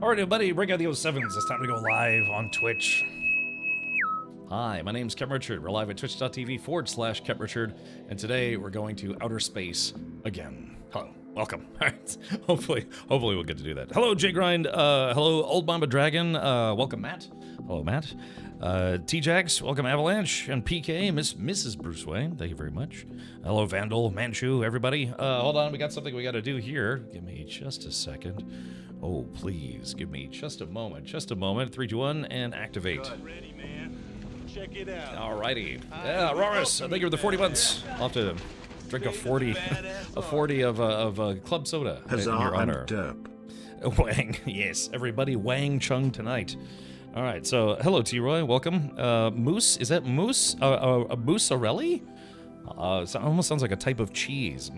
Alright, everybody, break out the 07s. It's time to go live on Twitch. Hi, my name's Kep Richard. We're live at twitch.tv/Kep Richard, and today we're going to outer space again. Hello, welcome. Alright, hopefully we'll get to do that. Hello, J-Grind. Hello, Old Mamba Dragon. Welcome, Matt. Hello, Matt. T-Jax, welcome, Avalanche. And PK, Mrs. Bruce Wayne, thank you very much. Hello, Vandal, Manchu, everybody. Hold on, we got something we got to do here. Give me just a second. Oh, please, give me just a moment. Just a moment. 3, 2, 1, and activate. Ready, man. Check it out. Alrighty. Yeah, Roris, thank you for the 40 months. I'll have to drink a 40, a 40 of club soda in your honor. Wang, yes, everybody, Wang Chung tonight. All right, so hello, T-Roy, welcome. Moose, is that Moose? A mozzarella? It almost sounds like a type of cheese.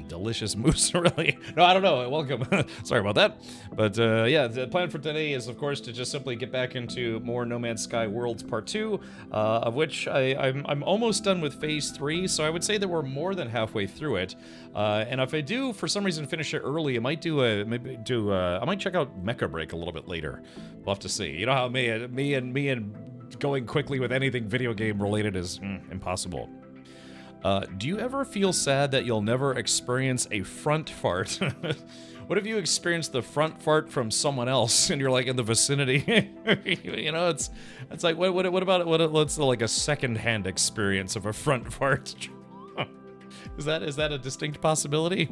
Delicious mozzarella. No, I don't know. Welcome. Sorry about that. But yeah, the plan for today is, of course, to just simply get back into more No Man's Sky Worlds Part 2, of which I'm almost done with Phase 3, so I would say that we're more than halfway through it. And if I do, for some reason, finish it early, I might I might check out Mecha Break a little bit later. We'll have to see. You know how me and going quickly with anything video game related is impossible. Do you ever feel sad that you'll never experience a front fart? What if you experienced the front fart from someone else and you're like in the vicinity? You know, it's like what about it? What's like a second-hand experience of a front fart? Is that a distinct possibility?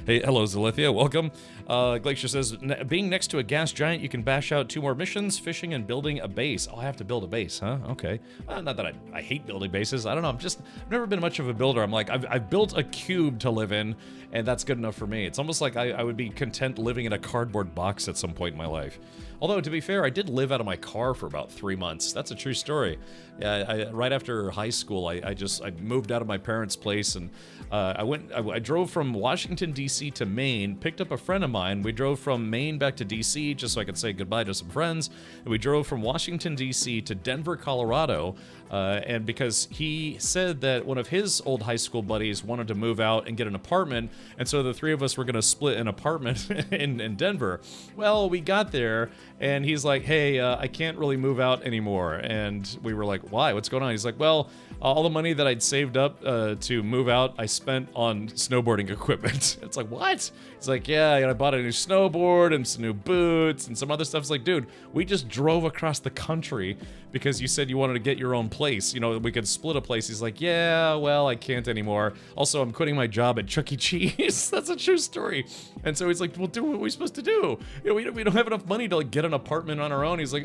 Hey, hello, Zalithia, welcome. Glacier says, being next to a gas giant, you can bash out 2 more missions, fishing and building a base. Oh, I have to build a base, huh? Okay. Not that I hate building bases. I don't know. I've never been much of a builder. I'm like, I've built a cube to live in, and that's good enough for me. It's almost like I would be content living in a cardboard box at some point in my life. Although, to be fair, I did live out of my car for about 3 months. That's a true story. Yeah, right after high school, I moved out of my parents' place, and I drove from Washington, D.C. to Maine, picked up a friend of mine. We drove from Maine back to D.C. just so I could say goodbye to some friends. And we drove from Washington, D.C. to Denver, Colorado, and because he said that one of his old high school buddies wanted to move out and get an apartment, and so the 3 of us were going to split an apartment in Denver. Well, we got there, and he's like, hey, I can't really move out anymore. And we were like, why? What's going on? He's like, well, all the money that I'd saved up to move out, I spent on snowboarding equipment. It's like, what? He's like, yeah, I bought a new snowboard and some new boots and some other stuff. It's like, dude, we just drove across the country because you said you wanted to get your own place. You know, we could split a place. He's like, yeah, well, I can't anymore. Also, I'm quitting my job at Chuck E. Cheese. That's a true story. And so he's like, well, dude, what are we supposed to do? You know, we don't have enough money to like get an apartment on our own. He's like,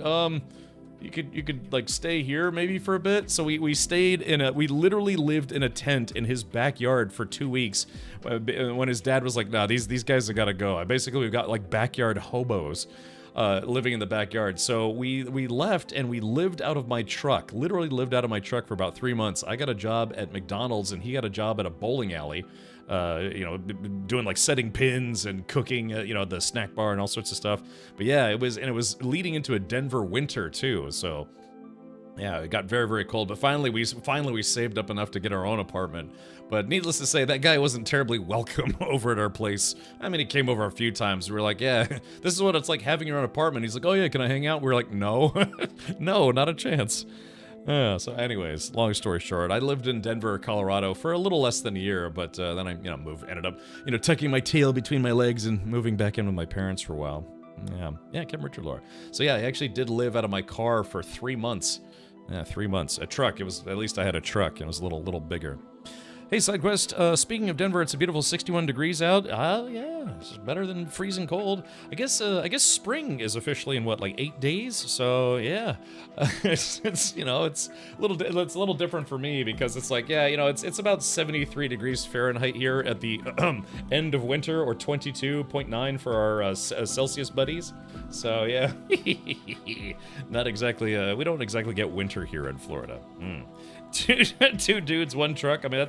you could like stay here maybe for a bit. So we stayed we literally lived in a tent in his backyard for 2 weeks when his dad was like, nah, these guys have got to go. We've got like backyard hobos living in the backyard. So we left and we lived out of my truck, literally lived out of my truck for about 3 months. I got a job at McDonald's and he got a job at a bowling alley. You know, doing like setting pins and cooking, you know, the snack bar and all sorts of stuff. But yeah, it was leading into a Denver winter too. So yeah, it got very, very cold. But finally we saved up enough to get our own apartment. But needless to say, that guy wasn't terribly welcome over at our place. I mean, he came over a few times. We were like, yeah, this is what it's like having your own apartment. He's like, oh yeah, can I hang out? We were like, no, no, not a chance. So anyways, long story short, I lived in Denver, Colorado for a little less than a year, but then I, ended up, tucking my tail between my legs and moving back in with my parents for a while. Yeah, Kevin Richard Lore. So yeah, I actually did live out of my car for 3 months. Yeah, 3 months. A truck. At least I had a truck. It was a little bigger. Hey, SideQuest, speaking of Denver, it's a beautiful 61 degrees out. Yeah, it's better than freezing cold. I guess spring is officially in, what, like 8 days? So, yeah. It's a little different for me because it's like, yeah, it's about 73 degrees Fahrenheit here at the end of winter, or 22.9 for our Celsius buddies. So, yeah. Not exactly, we don't exactly get winter here in Florida. Two dudes, one truck. I mean,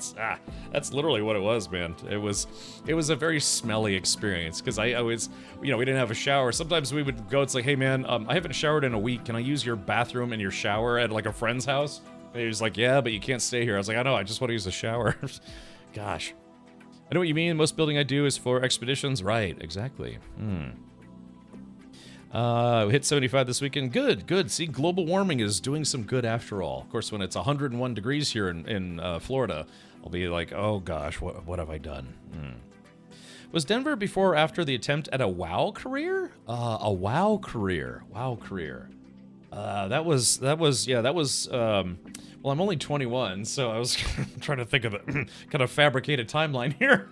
that's literally what it was, man. It was a very smelly experience because I was, we didn't have a shower. Sometimes we would go, it's like, hey man, I haven't showered in a week. Can I use your bathroom and your shower at like a friend's house? And he was like, yeah, but you can't stay here. I was like, I know, I just want to use the shower. Gosh. I know what you mean. Most building I do is for expeditions. Right, exactly. We hit 75 this weekend. Good, good. See, global warming is doing some good after all. Of course, when it's 101 degrees here in Florida, I'll be like, oh gosh, what have I done? Was Denver before or after the attempt at a WoW career? A WoW career. WoW career. That was well, I'm only 21, so I was trying to think of a kind of fabricated timeline here.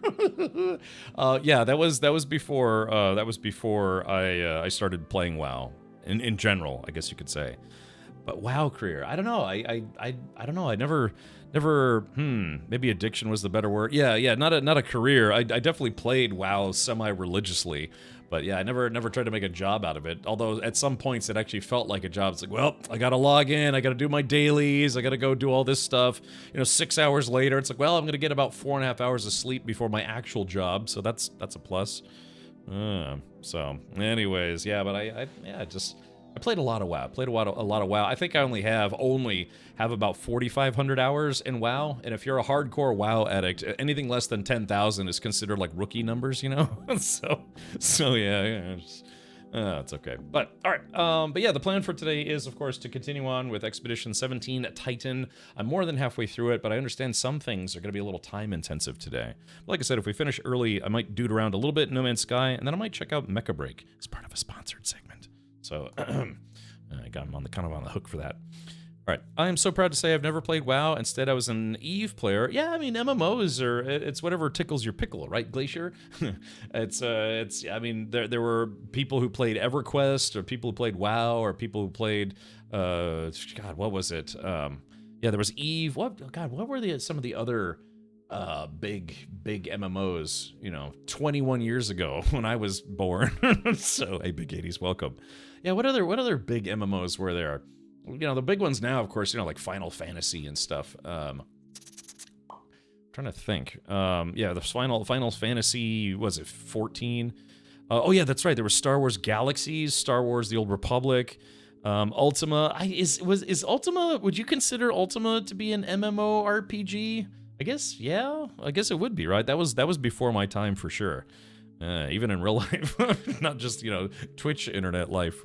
Yeah, that was before I started playing WoW in general, I guess you could say. But WoW career, I don't know. I don't know. I never maybe addiction was the better word. Yeah, not a career. I definitely played WoW semi-religiously. But yeah, I never tried to make a job out of it. Although at some points it actually felt like a job. It's like, well, I gotta log in, I gotta do my dailies, I gotta go do all this stuff. 6 hours later, it's like, well, I'm gonna get about 4.5 hours of sleep before my actual job, so that's a plus. So, anyways, yeah, but I played a lot of WoW. I think I only have about 4,500 hours in WoW, and if you're a hardcore WoW addict, anything less than 10,000 is considered like rookie numbers, so yeah, it's okay. But all right, but yeah, the plan for today is, of course, to continue on with Expedition 17 Titan. I'm more than halfway through it, but I understand some things are going to be a little time intensive today. But like I said, if we finish early, I might dude around a little bit in No Man's Sky, and then I might check out Mecha Break as part of a sponsored segment. So I got him on the hook for that. All right, I am so proud to say I've never played WoW. Instead, I was an EVE player. Yeah, I mean, MMOs it's whatever tickles your pickle, right, Glacier? I mean, there were people who played EverQuest, or people who played WoW, or people who played God, what was it? Yeah, there was EVE. What were some of the other big MMOs, 21 years ago when I was born. So, hey, big 80s, welcome. Yeah, what other big MMOs were there? The big ones now, of course, like Final Fantasy and stuff. I'm trying to think. Yeah, the Final Fantasy, was it 14? Oh yeah, that's right. There was Star Wars Galaxies, Star Wars: The Old Republic, Ultima. Is Ultima? Would you consider Ultima to be an MMORPG? I guess, yeah. I guess it would be, right? That was before my time for sure. Even in real life, not just Twitch internet life.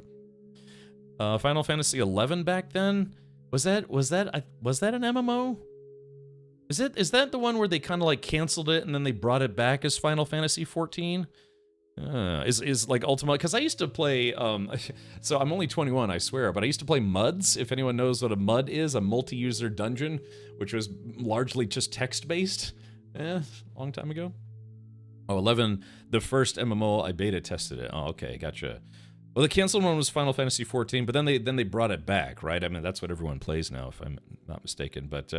Final Fantasy 11 back then, was that an MMO? Is that the one where they kind of like canceled it and then they brought it back as Final Fantasy 14? Is like Ultima, because I used to play, so I'm only 21, I swear, but I used to play MUDs, if anyone knows what a MUD is, a multi-user dungeon, which was largely just text-based, a long time ago. Oh, 11, the first MMO, I beta tested it. Oh, okay, gotcha. Well, the canceled one was Final Fantasy 14, but then they brought it back, right? I mean, that's what everyone plays now, if I'm not mistaken, but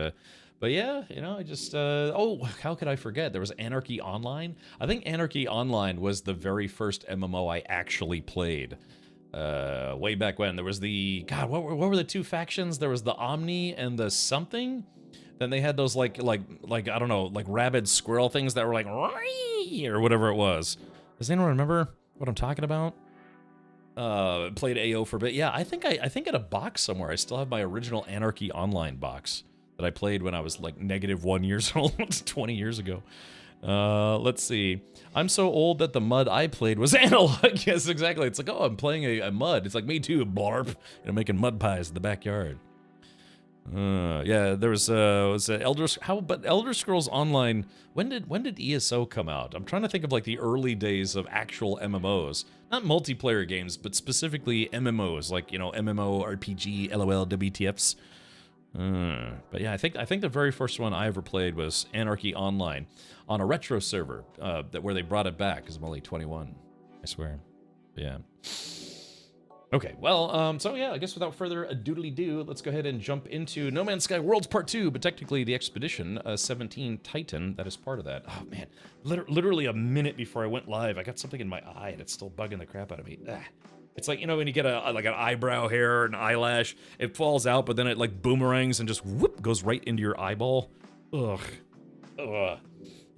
yeah, I just, oh, how could I forget? There was Anarchy Online. I think Anarchy Online was the very first MMO I actually played. Way back when. There was God, what were the two factions? There was the Omni and the something. Then they had those like I don't know, like rabid squirrel things that were like, or whatever it was. Does anyone remember what I'm talking about? Played AO for a bit. Yeah, I think at a box somewhere, I still have my original Anarchy Online box that I played when I was like -1 years old, 20 years ago. Let's see. I'm so old that the MUD I played was analog. Yes, exactly. It's like, oh, I'm playing a MUD. It's like, me too, blarp. Making mud pies in the backyard. Yeah, there was Elder Scrolls Online. When did ESO come out? I'm trying to think of like the early days of actual MMOs, not multiplayer games, but specifically MMOs, like MMORPG, LOL, WTFs. But yeah, I think the very first one I ever played was Anarchy Online on a retro server where they brought it back because I'm only 21. I swear. But yeah. Okay, well, so yeah, I guess without further ado, let's go ahead and jump into No Man's Sky Worlds Part 2, but technically the Expedition 17 Titan, that is part of that. Oh man, literally a minute before I went live, I got something in my eye and it's still bugging the crap out of me. It's like, when you get like an eyebrow hair or an eyelash, it falls out, but then it like boomerangs and just whoop, goes right into your eyeball. Ugh.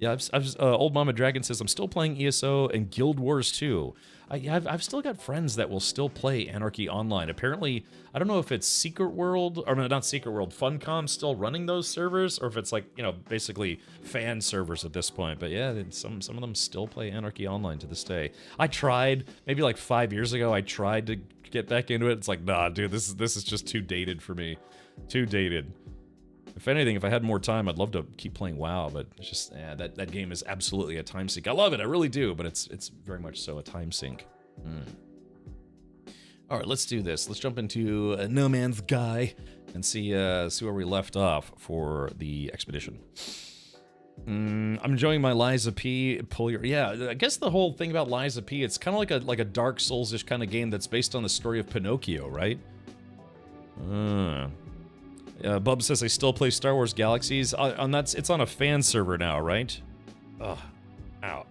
Yeah, Old Mama Dragon says, I'm still playing ESO and Guild Wars 2. I've still got friends that will still play Anarchy Online. Apparently, I don't know if it's Secret World, or no, not Secret World, Funcom still running those servers, or if it's like, you know, basically fan servers at this point. But yeah, some of them still play Anarchy Online to this day. I tried, maybe like 5 years ago, I tried to get back into it. It's like, nah, dude, this is just too dated for me. Too dated. If anything, if I had more time, I'd love to keep playing WoW, but it's just, yeah, that game is absolutely a time sink. I love it, I really do, but it's very much so a time sink. All right, let's do this. Let's jump into No Man's Sky and see where we left off for the expedition. I'm enjoying my Liza P. Yeah, I guess the whole thing about Liza P. It's kind of like a Dark Souls-ish kind of game that's based on the story of Pinocchio, right? Bub says I still play Star Wars Galaxies. It's on a fan server now, right? Ugh. Ow.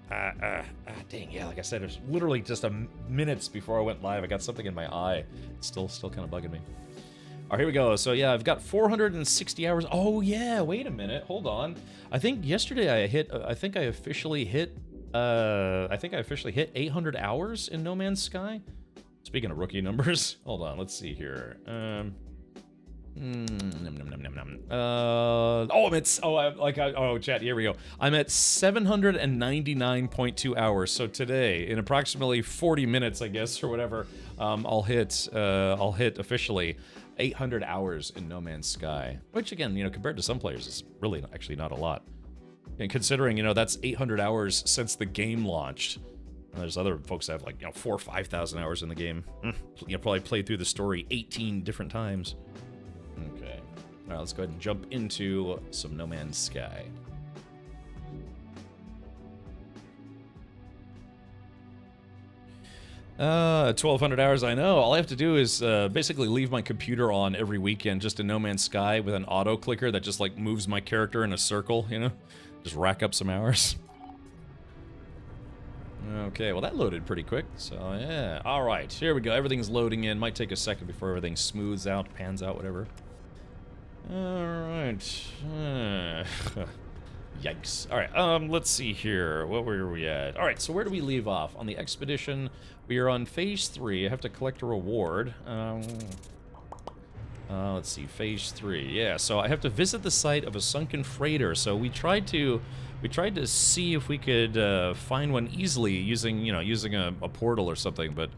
Dang, yeah, like I said, it was literally just minutes before I went live. I got something in my eye. It's still kind of bugging me. All right, here we go. So yeah, I've got 460 hours. Oh yeah, wait a minute. Hold on. I think yesterday I think I officially hit 800 hours in No Man's Sky. Speaking of rookie numbers, hold on, let's see here. Chat, here we go. I'm at 799.2 hours. So today, in approximately 40 minutes, I guess, or whatever, I'll hit officially 800 hours in No Man's Sky, which again, you know, compared to some players, is really actually not a lot. And considering, you know, that's 800 hours since the game launched. There's other folks that have like, you know, 4,000 or 5,000 hours in the game. You know, probably played through the story 18 different times. Okay. All right, let's go ahead and jump into some No Man's Sky. 1,200 hours, I know. All I have to do is basically leave my computer on every weekend just in No Man's Sky with an auto clicker that just like moves my character in a circle, you know? Just rack up some hours. Okay, well that loaded pretty quick, so yeah. Alright, here we go. Everything's loading in. Might take a second before everything smooths out, pans out, whatever. Alright. Yikes. Alright, let's see here. What were we at? Alright, so where do we leave off? On the expedition, we are on Phase 3. I have to collect a reward. Let's see, Phase 3. Yeah, so I have to visit the site of a sunken freighter. So we tried to see if we could find one easily using a portal or something, but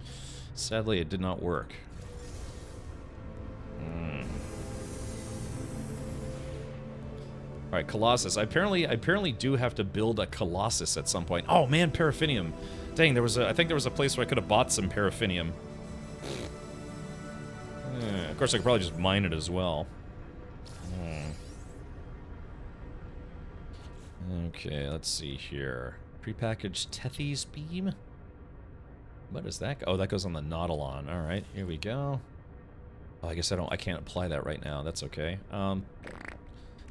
sadly it did not work. All right, Colossus. I apparently do have to build a Colossus at some point. Oh man, paraffinium. Dang, I think there was a place where I could have bought some paraffinium. Of course, I could probably just mine it as well. Okay, let's see here. Prepackaged Tethys beam. What is that? Oh, that goes on the Nautilon. All right, here we go. Oh, I guess I can't apply that right now. That's okay.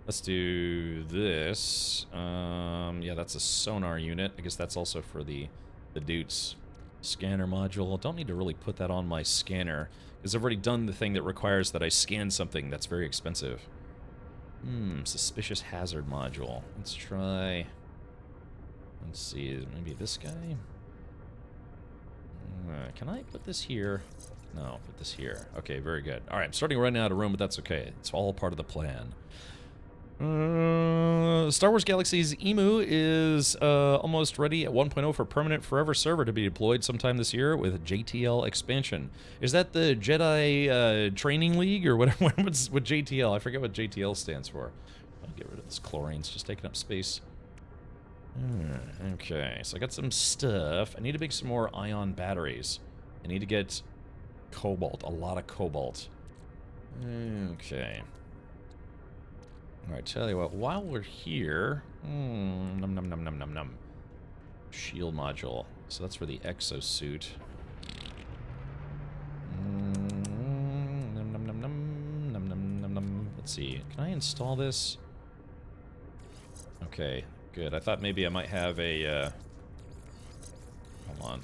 Let's do this. Yeah, that's a sonar unit. I guess that's also for the Dutes. Scanner module. Don't need to really put that on my scanner, because I've already done the thing that requires that I scan something that's very expensive. Suspicious hazard module. Let's try... Let's see, maybe this guy? Can I put this here? No, put this here. Okay, very good. Alright, I'm starting running out of room, but that's okay. It's all part of the plan. Star Wars Galaxy's EMU is almost ready at 1.0 for permanent forever server to be deployed sometime this year with JTL expansion. Is that the Jedi Training League or whatever? What's with JTL? I forget what JTL stands for. I'll get rid of this chlorine. It's just taking up space. Okay, so I got some stuff. I need to make some more ion batteries. I need to get cobalt, a lot of cobalt. Okay. Alright, tell you what, while we're here... Shield module. So that's for the exosuit. Let's see, can I install this? Okay, good. I thought maybe I might have a... Hold on.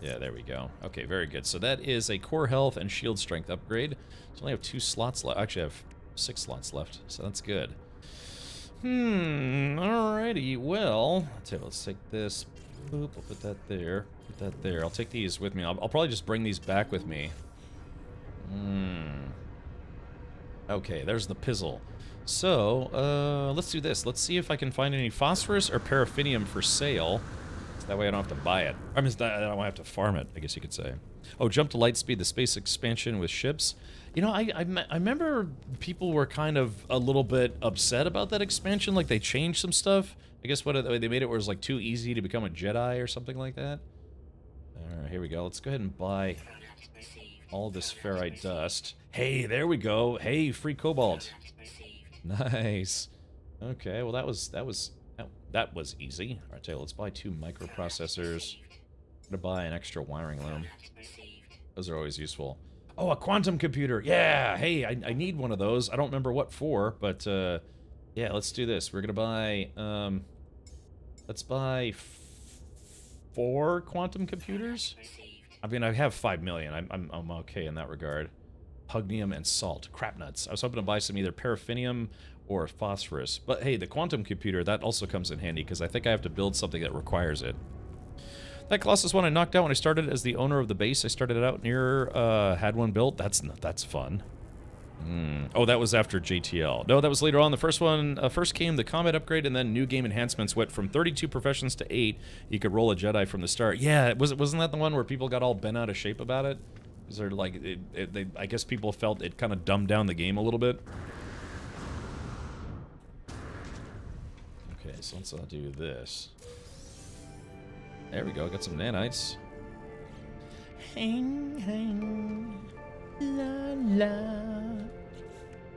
Yeah, there we go. Okay, very good. So that is a core health and shield strength upgrade. So I only have 2 slots left. Actually, I have 6 slots left, so that's good. Alrighty, well, let's take this. Boop, I'll put that there. Put that there. I'll take these with me. I'll probably just bring these back with me. Okay, there's the pizzle. So, let's do this. Let's see if I can find any phosphorus or paraffinium for sale. So that way I don't have to buy it. I mean, I don't have to farm it, I guess you could say. Oh, jump to light speed, the space expansion with ships. You know, I remember people were kind of a little bit upset about that expansion. Like, they changed some stuff. I guess what they made it was, like, too easy to become a Jedi or something like that. Alright, here we go. Let's go ahead and buy all this ferrite dust. Hey, there we go. Hey, free cobalt. Nice. Okay, well that was easy. Alright, so let's buy 2 microprocessors. I'm gonna buy an extra wiring loom. Those are always useful. Oh, a quantum computer. Yeah. Hey, I need one of those. I don't remember what for, but yeah, let's do this. We're gonna buy let's buy 4 quantum computers. I mean, I have 5 million. I'm okay in that regard. Hugnium and salt. Crap nuts. I was hoping to buy some either paraffinium or phosphorus. But hey, the quantum computer, that also comes in handy because I think I have to build something that requires it. That Colossus one I knocked out when I started as the owner of the base. I started it out near, had one built. That's fun. Oh, that was after JTL. No, that was later on. The first one, first came the combat upgrade, and then new game enhancements went from 32 professions to 8. You could roll a Jedi from the start. Yeah, wasn't that the one where people got all bent out of shape about it? Is there like, I guess people felt it kind of dumbed down the game a little bit. Okay, so let's do this. There we go, got some nanites. Hang, hang, la, la,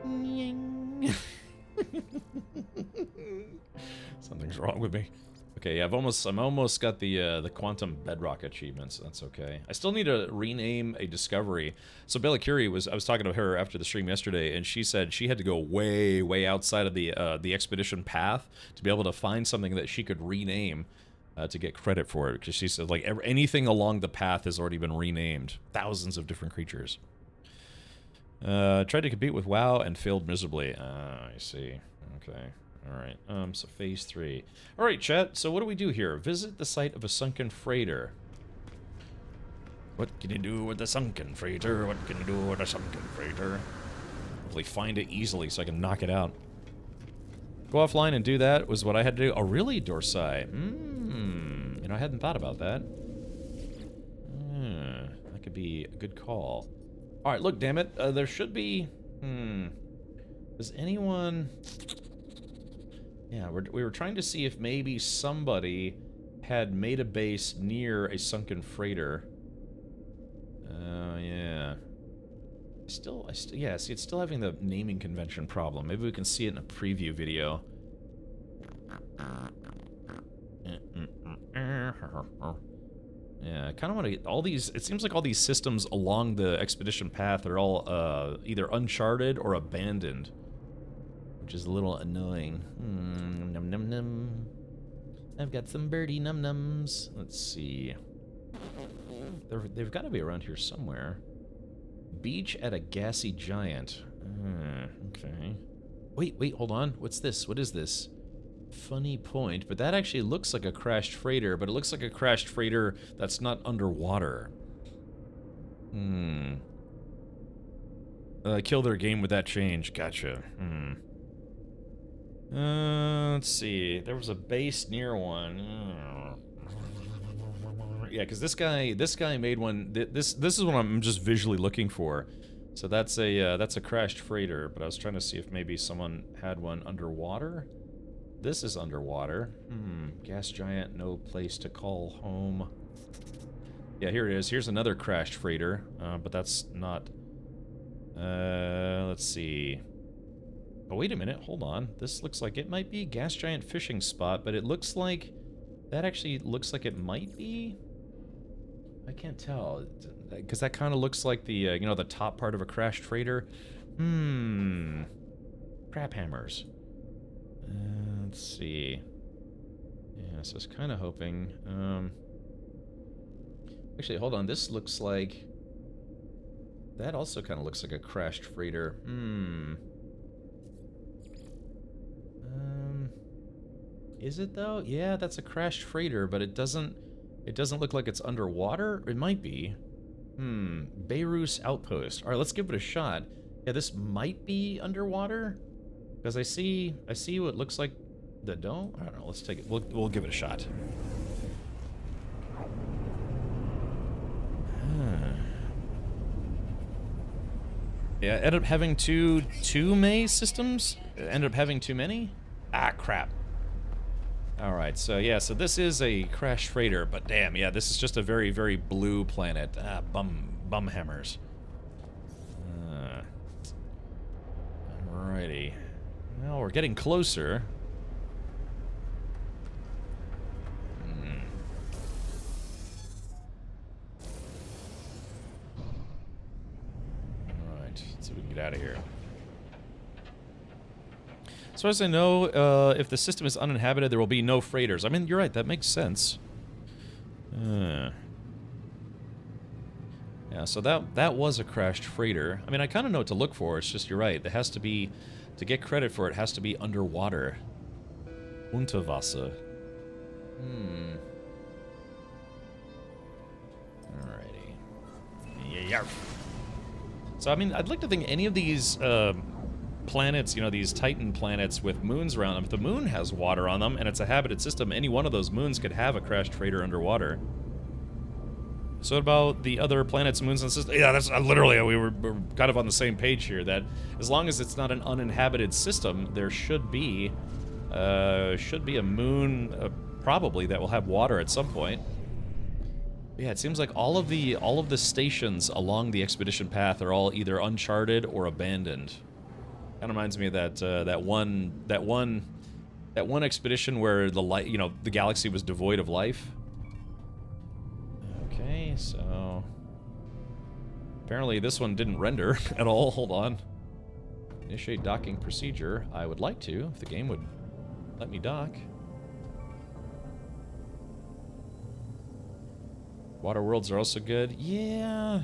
ying. Something's wrong with me. Okay, yeah, I'm almost got the quantum bedrock achievements. That's okay. I still need to rename a discovery. So Bella Curie I was talking to her after the stream yesterday, and she said she had to go way, way outside of the expedition path to be able to find something that she could rename. To get credit for it, because she said like anything along the path has already been renamed. Thousands of different creatures. Tried to compete with WoW and failed miserably. I see. Okay. Alright. So phase 3. Alright, chat. So what do we do here? Visit the site of a sunken freighter. What can you do with the sunken freighter? What can you do with a sunken freighter? Hopefully find it easily so I can knock it out. Go offline and do that was what I had to do. Oh, really, Dorsai? You know, I hadn't thought about that. That could be a good call. Alright, look, damn it. There should be... Does anyone... Yeah, we were trying to see if maybe somebody had made a base near a sunken freighter. Yeah. Yeah, see, it's still having the naming convention problem. Maybe we can see it in a preview video. Yeah, I kind of want to get all these... It seems like all these systems along the expedition path are all either uncharted or abandoned. Which is a little annoying. Num num num. I've got some birdie num nums. Let's see. They've got to be around here somewhere. Beach at a gassy giant. Okay. Wait, hold on. What's this? What is this? Funny point, but that actually looks like a crashed freighter, but it looks like a crashed freighter that's not underwater. Kill their game with that change. Gotcha. Let's see. There was a base near one. Yeah, because this guy made one. This is what I'm just visually looking for. So that's a crashed freighter. But I was trying to see if maybe someone had one underwater. This is underwater. Gas giant, no place to call home. Yeah, here it is. Here's another crashed freighter, but that's not. Let's see. Oh, wait a minute. Hold on. This looks like it might be a gas giant fishing spot, but it looks like that actually looks like it might be. I can't tell because that kind of looks like the you know, the top part of a crashed freighter. Crap hammers. Let's see. Yeah, so I was kind of hoping. Actually, hold on. This looks like that also kind of looks like a crashed freighter. Is it though? Yeah, that's a crashed freighter, but it doesn't look like it's underwater. It might be. Beirut Outpost. All right, let's give it a shot. Yeah, this might be underwater because I see what looks like the dome. I don't know. Let's take it. We'll give it a shot. Yeah, ended up having two May systems. Ended up having too many. Ah, crap. All right, so yeah, so this is a crashed freighter, but damn, yeah, this is just a very, very blue planet. Ah, bum hammers. Alrighty. Well, we're getting closer. Alright, let's see if we can get out of here. As far as I know, if the system is uninhabited, there will be no freighters. I mean, you're right, that makes sense. Yeah, so that was a crashed freighter. I mean, I kind of know what to look for. It's just, you're right. It has to be, to get credit for it, it has to be underwater. Unterwasser. Alrighty. Yeah. So, I mean, I'd like to think any of these planets, you know, these Titan planets with moons around them, if the moon has water on them and it's a habited system, any one of those moons could have a crashed freighter underwater. So what about the other planets, moons, and systems? Yeah, that's literally, we're kind of on the same page here, that as long as it's not an uninhabited system, there should be a moon, probably, that will have water at some point. Yeah, it seems like all of the stations along the expedition path are all either uncharted or abandoned. Kind of reminds me of that one expedition where the galaxy was devoid of life. Okay, so apparently this one didn't render at all. Hold on. Initiate docking procedure. I would like to, if the game would let me dock. Water worlds are also good. Yeah.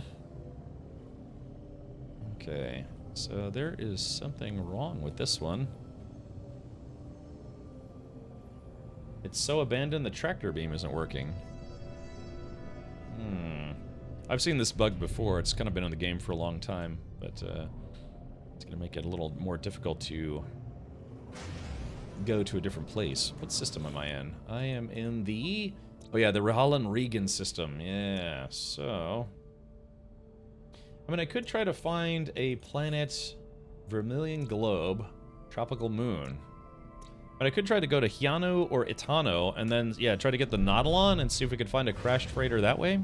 Okay. So there is something wrong with this one. It's so abandoned the tractor beam isn't working. I've seen this bug before. It's kind of been in the game for a long time, but it's going to make it a little more difficult to go to a different place. What system am I in? I am in the... Oh yeah, the Rhallan-Regan system. Yeah, so... I mean, I could try to find a planet, Vermilion Globe, tropical moon. But I could try to go to Hyano or Itano, and then, yeah, try to get the Nautilon and see if we could find a crashed freighter that way.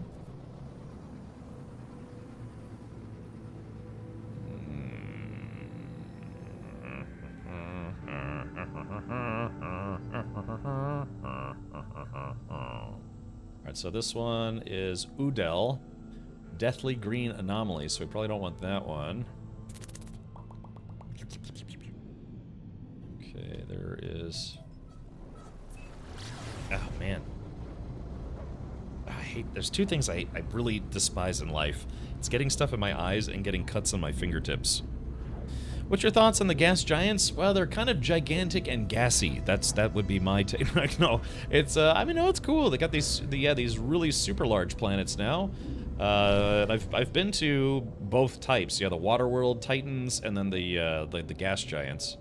Alright, so this one is Udel. Deathly Green Anomaly, so we probably don't want that one. Okay, there is... Oh, man. There's two things I really despise in life. It's getting stuff in my eyes and getting cuts on my fingertips. What's your thoughts on the gas giants? Well, they're kind of gigantic and gassy. That would be my take. No, it's I mean, no, it's cool. They got these really super large planets now. I've been to both types. Yeah, the Waterworld Titans and then the gas giants.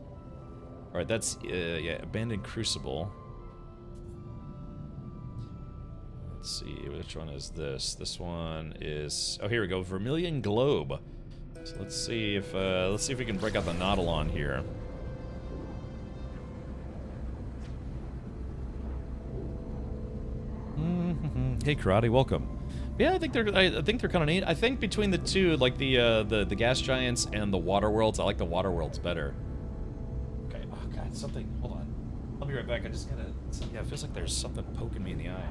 All right, that's yeah, Abandoned Crucible. Let's see, which one is this? This one is, oh, here we go, Vermilion Globe. So let's see if we can break out the Nautilon here. Hey, Karate, welcome. Yeah, I think they're kind of neat. I think between the two, like the gas giants and the water worlds, I like the water worlds better. Okay. Oh God, something. Hold on. I'll be right back. I just gotta. Yeah, it feels like there's something poking me in the eye.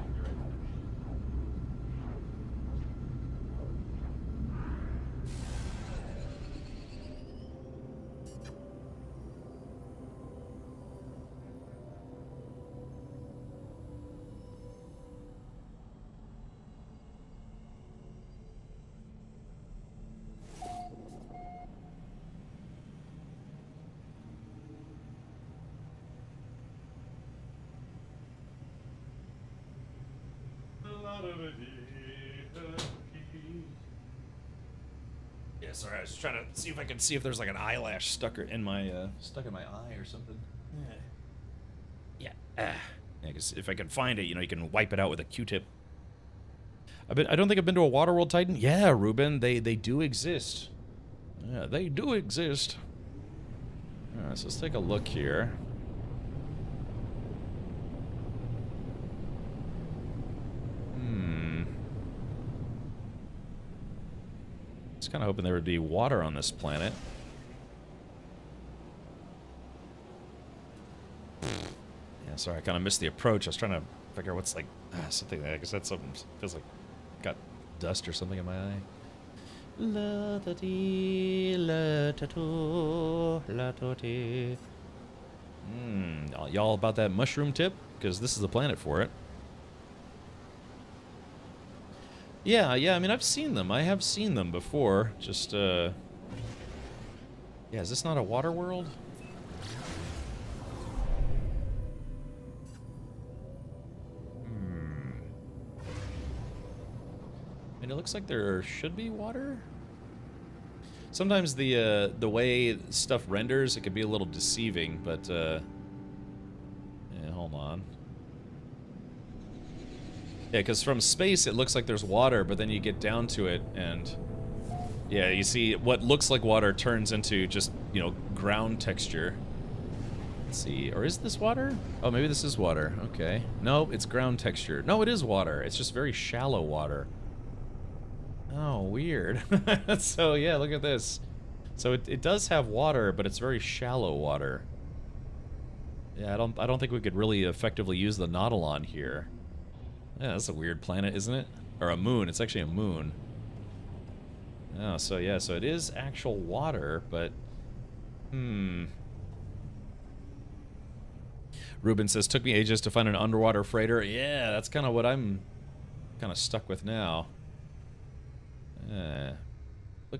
Yeah, sorry, I was trying to see if I could see if there's like an eyelash stuck in my eye or something. Yeah. Yeah, because if I can find it, you know, you can wipe it out with a Q-tip. I don't think I've been to a Waterworld Titan. Yeah, Ruben, they do exist. Yeah, they do exist. All right, so let's take a look here. I was kind of hoping there would be water on this planet. Yeah, sorry, I kind of missed the approach. I was trying to figure out what's like something. I guess that's something. Feels like got dust or something in my eye. La da dee, la da do, la do dee. Y'all about that mushroom tip? Because this is the planet for it. Yeah, I mean, I've seen them. I have seen them before. Just, yeah, is this not a water world? I mean, it looks like there should be water. Sometimes the way stuff renders, it can be a little deceiving, but, yeah, hold on. Yeah, because from space it looks like there's water, but then you get down to it and... yeah, you see what looks like water turns into just, you know, ground texture. Let's see, or is this water? Oh, maybe this is water. Okay. No, it's ground texture. No, it is water. It's just very shallow water. Oh, weird. So, yeah, look at this. So it does have water, but it's very shallow water. Yeah, I don't think we could really effectively use the Nautilon here. Yeah, that's a weird planet, isn't it? Or a moon. It's actually a moon. Oh, so yeah, so it is actual water, but... Ruben says, took me ages to find an underwater freighter. Yeah, that's kind of what I'm kind of stuck with now.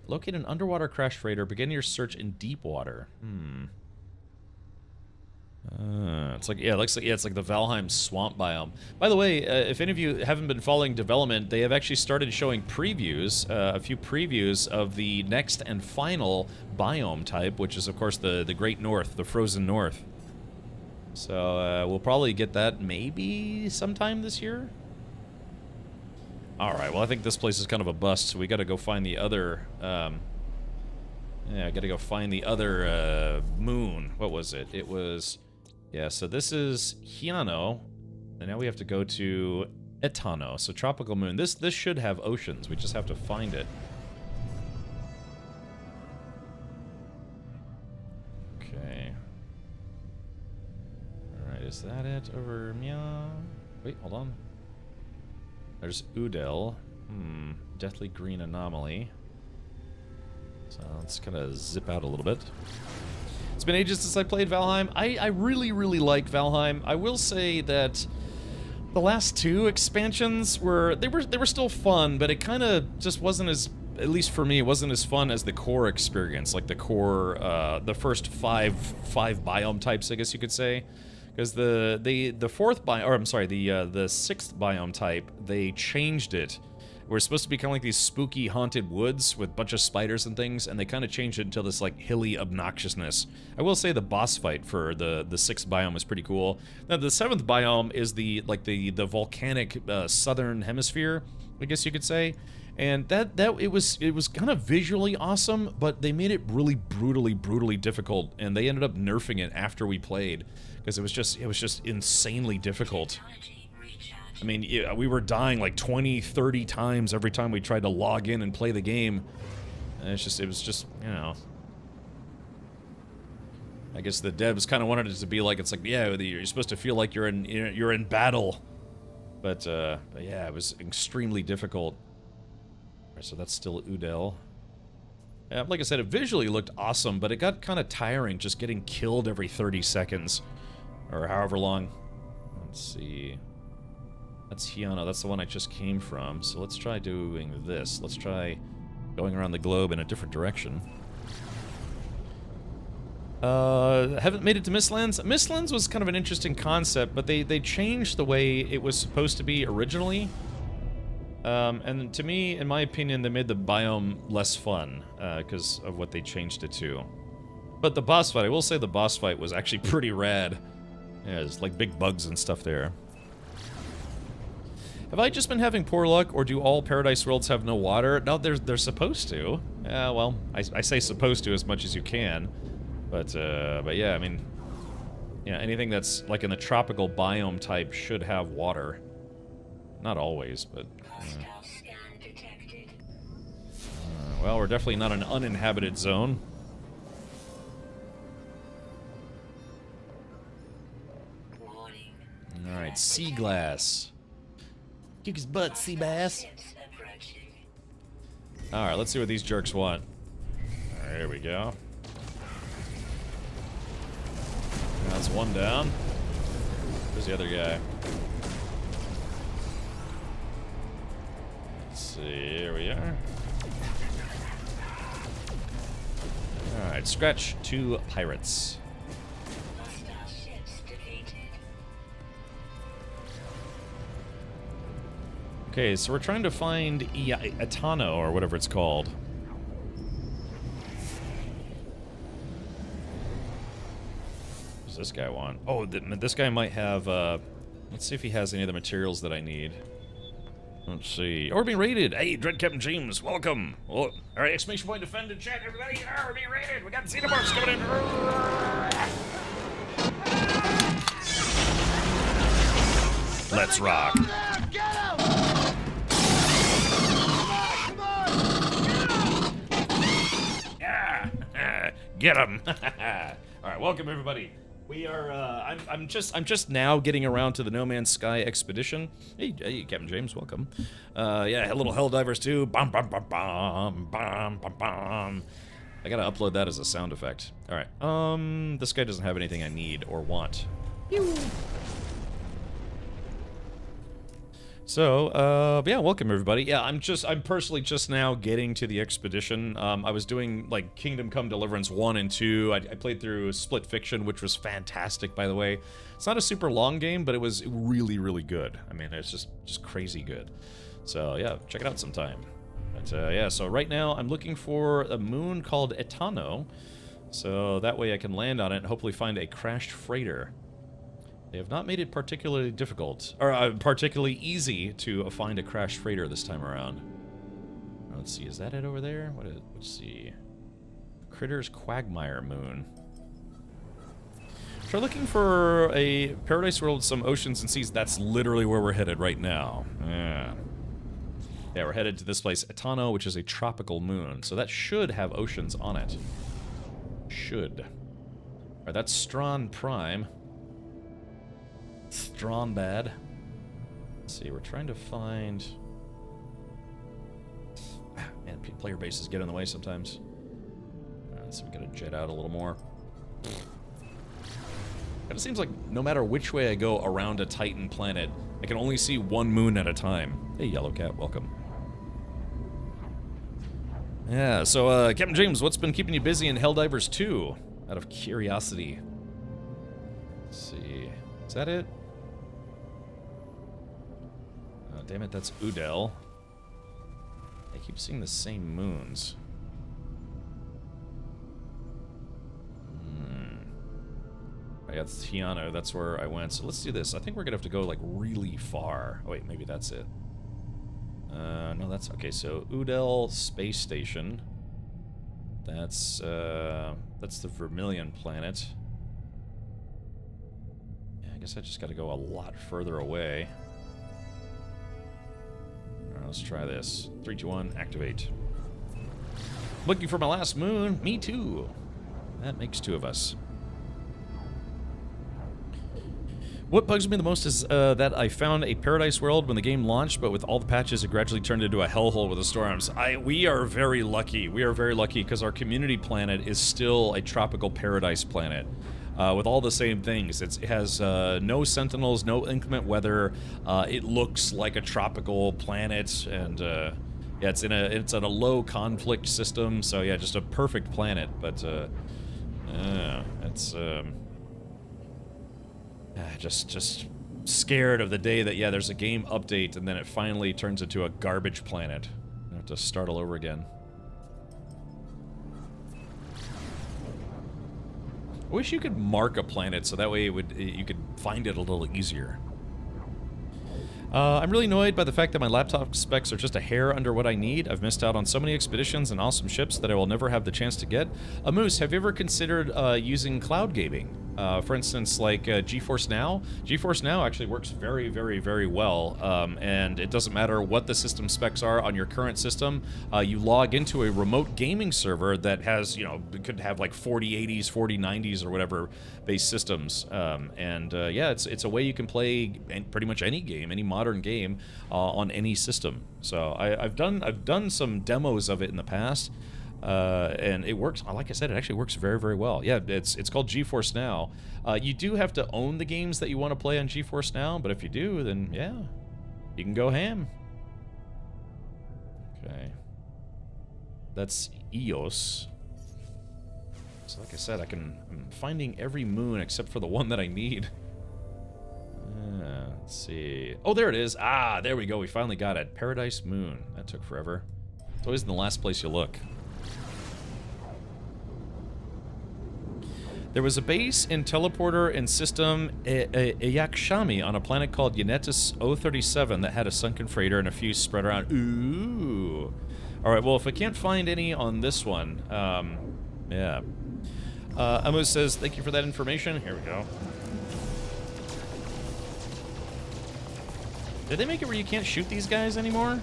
Locate an underwater crash freighter. Begin your search in deep water. It's like, yeah, it looks like, yeah, it's like the Valheim swamp biome. By the way, if any of you haven't been following development, they have actually started showing previews, a few previews of the next and final biome type, which is, of course, the Great North, the Frozen North. So, we'll probably get that maybe sometime this year. Alright, well, I think this place is kind of a bust, so we gotta go find the other, yeah, I gotta go find the other, moon. What was it? It was... yeah, so this is Hiano, and now we have to go to Etano, so tropical moon. This should have oceans, we just have to find it. Okay. Alright, is that it over Mia? Wait, hold on. There's Udel. Deathly green anomaly. So let's kind of zip out a little bit. It's been ages since I played Valheim. I really, really like Valheim. I will say that the last two expansions were still fun, but it kind of just wasn't as, at least for me, it wasn't as fun as the core experience, like the core, the first five biome types, I guess you could say. Because the fourth biome, or I'm sorry, the sixth biome type, they changed it. We're supposed to be kind of like these spooky haunted woods with a bunch of spiders and things, and they kind of changed it until this like hilly obnoxiousness. I will say the boss fight for the sixth biome was pretty cool. Now the seventh biome is the volcanic southern hemisphere, I guess you could say, and it was kind of visually awesome, but they made it really brutally difficult, and they ended up nerfing it after we played because it was just insanely difficult. I mean, yeah, we were dying like 20, 30 times every time we tried to log in and play the game. And it was just, you know. I guess the devs kind of wanted it to be like, it's like, yeah, you're supposed to feel like you're in battle. But yeah, it was extremely difficult. All right, so that's still Udel. Like I said, it visually looked awesome, but it got kind of tiring just getting killed every 30 seconds. Or however long. Let's see. That's Hiano, that's the one I just came from. So let's try doing this. Let's try going around the globe in a different direction. Haven't made it to Mistlands. Mistlands was kind of an interesting concept, but they changed the way it was supposed to be originally. And to me, in my opinion, they made the biome less fun because of what they changed it to. But the boss fight, I will say the boss fight was actually pretty rad. Yeah, there's like big bugs and stuff there. Have I just been having poor luck, or do all Paradise Worlds have no water? No, they're supposed to. Yeah, well, I say supposed to as much as you can. But yeah, I mean, yeah, anything that's like in the tropical biome type should have water. Not always, but... well, we're definitely not an uninhabited zone. Alright, sea glass. Kick his butt, sea bass. Alright, let's see what these jerks want. There we go. That's one down. Where's the other guy? Let's see, here we are. Alright, scratch 2 pirates. Okay, so we're trying to find Etano, or whatever it's called. What does this guy want? Oh, this guy might have, let's see if he has any of the materials that I need. Let's see. Oh, we're being raided! Hey, Dread Captain James, welcome! Oh, alright, exclamation point defended, chat, everybody! Oh, we're being raided! We got Xenomorphs coming in! Let's rock! Get him! Yeah! Get him! Alright, welcome everybody. We are, I'm just now getting around to the No Man's Sky expedition. Hey, Captain James, welcome. Yeah, little Helldivers too. Bum, bum, bum, bum, bum, bum, bum. I gotta upload that as a sound effect. Alright, this guy doesn't have anything I need or want. Pew. So, yeah, welcome everybody. Yeah, I'm personally just now getting to the expedition. I was doing, like, Kingdom Come Deliverance 1 and 2. I played through Split Fiction, which was fantastic, by the way. It's not a super long game, but it was really, really good. I mean, it's just crazy good. So, yeah, check it out sometime. But, yeah, so right now I'm looking for a moon called Etano. So that way I can land on it and hopefully find a crashed freighter. They have not made it particularly difficult, or particularly easy to find a crashed freighter this time around. Let's see, is that it over there? Let's see. Critter's Quagmire Moon. Try looking for a Paradise World with some oceans and seas. That's literally where we're headed right now. Yeah. Yeah, we're headed to this place, Etano, which is a tropical moon. So that should have oceans on it. Should. Alright, that's Strawn Prime. Strawn bad. Let's see, we're trying to find... Man, player bases get in the way sometimes. So we gotta jet out a little more. It seems like no matter which way I go around a Titan planet, I can only see one moon at a time. Hey, Yellow Cat, welcome. Yeah, so, Captain James, what's been keeping you busy in Helldivers 2? Out of curiosity. Let's see. Is that it? Oh, damn it, that's Udel. I keep seeing the same moons. Yeah, it's Tiano, that's where I went. So let's do this. I think we're gonna have to go, like, really far. Oh, wait, maybe that's it. No, that's... Okay, so Udel Space Station. That's the Vermilion planet. Yeah, I guess I just gotta go a lot further away. Alright, let's try this. 3, 2, 1, activate. Looking for my last moon? Me too. That makes 2 of us. What bugs me the most is that I found a Paradise World when the game launched, but with all the patches it gradually turned into a hellhole with the storms. We are very lucky. We are very lucky because our community planet is still a tropical paradise planet. With all the same things. It has no sentinels, no inclement weather. It looks like a tropical planet, and yeah, it's in a low conflict system. So yeah, just a perfect planet. But it's just scared of the day that, yeah, there's a game update and then it finally turns into a garbage planet. I have to start all over again. I wish you could mark a planet so that way you could find it a little easier. I'm really annoyed by the fact that my laptop specs are just a hair under what I need. I've missed out on so many expeditions and awesome ships that I will never have the chance to get. Moose, have you ever considered using cloud gaming? For instance, like GeForce Now? GeForce Now actually works very, very, very well, and it doesn't matter what the system specs are on your current system. You log into a remote gaming server that has, you know, it could have like 4080s, 4090s, or whatever base systems, yeah, it's a way you can play pretty much any game, any modern game, on any system. So I've done some demos of it in the past. And it works, like I said, it actually works very, very well. Yeah, it's called GeForce Now. You do have to own the games that you want to play on GeForce Now, but if you do, then yeah, you can go ham. Okay. That's Eos. So like I said, I'm finding every moon except for the one that I need. Let's see. Oh, there it is. Ah, there we go. We finally got it. Paradise Moon. That took forever. It's always in the last place you look. There was a base in teleporter and system Eyakshami on a planet called Yanetis 037 that had a sunken freighter and a few spread around. Ooh. Alright, well, if I can't find any on this one, yeah. Amos says, thank you for that information. Here we go. Did they make it where you can't shoot these guys anymore?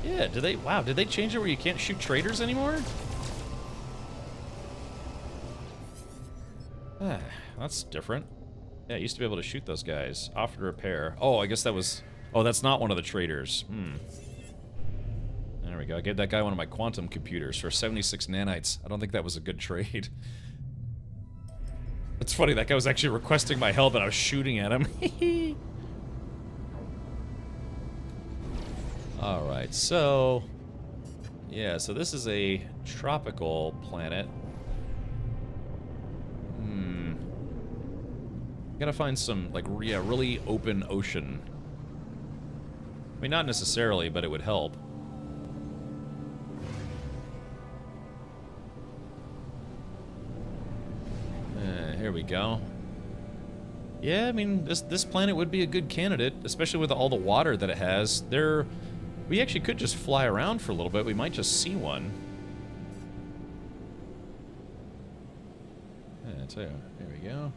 Yeah, did they? Wow, did they change it where you can't shoot traders anymore? Ah, that's different. Yeah, I used to be able to shoot those guys. Offer to repair. Oh, I guess that was... Oh, that's not one of the traders. There we go. I gave that guy one of my quantum computers for 76 nanites. I don't think that was a good trade. It's funny, that guy was actually requesting my help and I was shooting at him. Alright, so... Yeah, so this is a tropical planet. Gotta find some, like, yeah, really open ocean. I mean, not necessarily, but it would help. Here we go. Yeah, I mean, this planet would be a good candidate, especially with all the water that it has. We actually could just fly around for a little bit. We might just see one. Yeah, I tell you, there we go.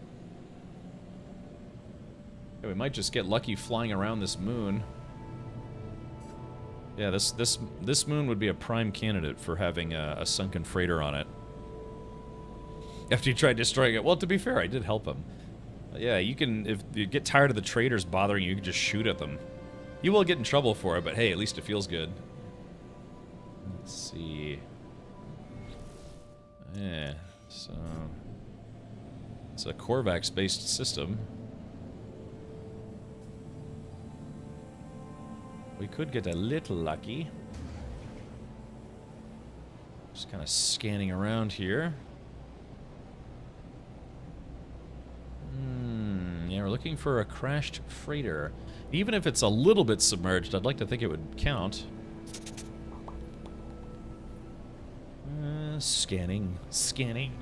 Yeah, we might just get lucky flying around this moon. Yeah, this moon would be a prime candidate for having a sunken freighter on it. After you tried destroying it. Well, to be fair, I did help him. Yeah, you can, if you get tired of the traders bothering you, you can just shoot at them. You will get in trouble for it, but hey, at least it feels good. Let's see. Yeah, so... It's a Korvax-based system. We could get a little lucky. Just kind of scanning around here. Yeah, we're looking for a crashed freighter. Even if it's a little bit submerged, I'd like to think it would count. Scanning. Scanning.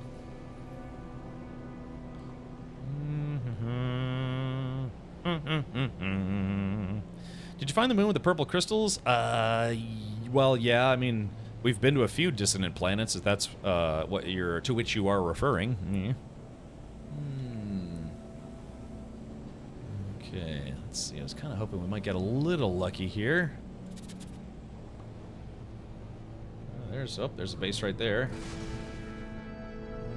Did you find the moon with the purple crystals? Well, yeah, I mean, we've been to a few dissonant planets, if that's to which you are referring. Okay, let's see. I was kind of hoping we might get a little lucky here. There's a base right there.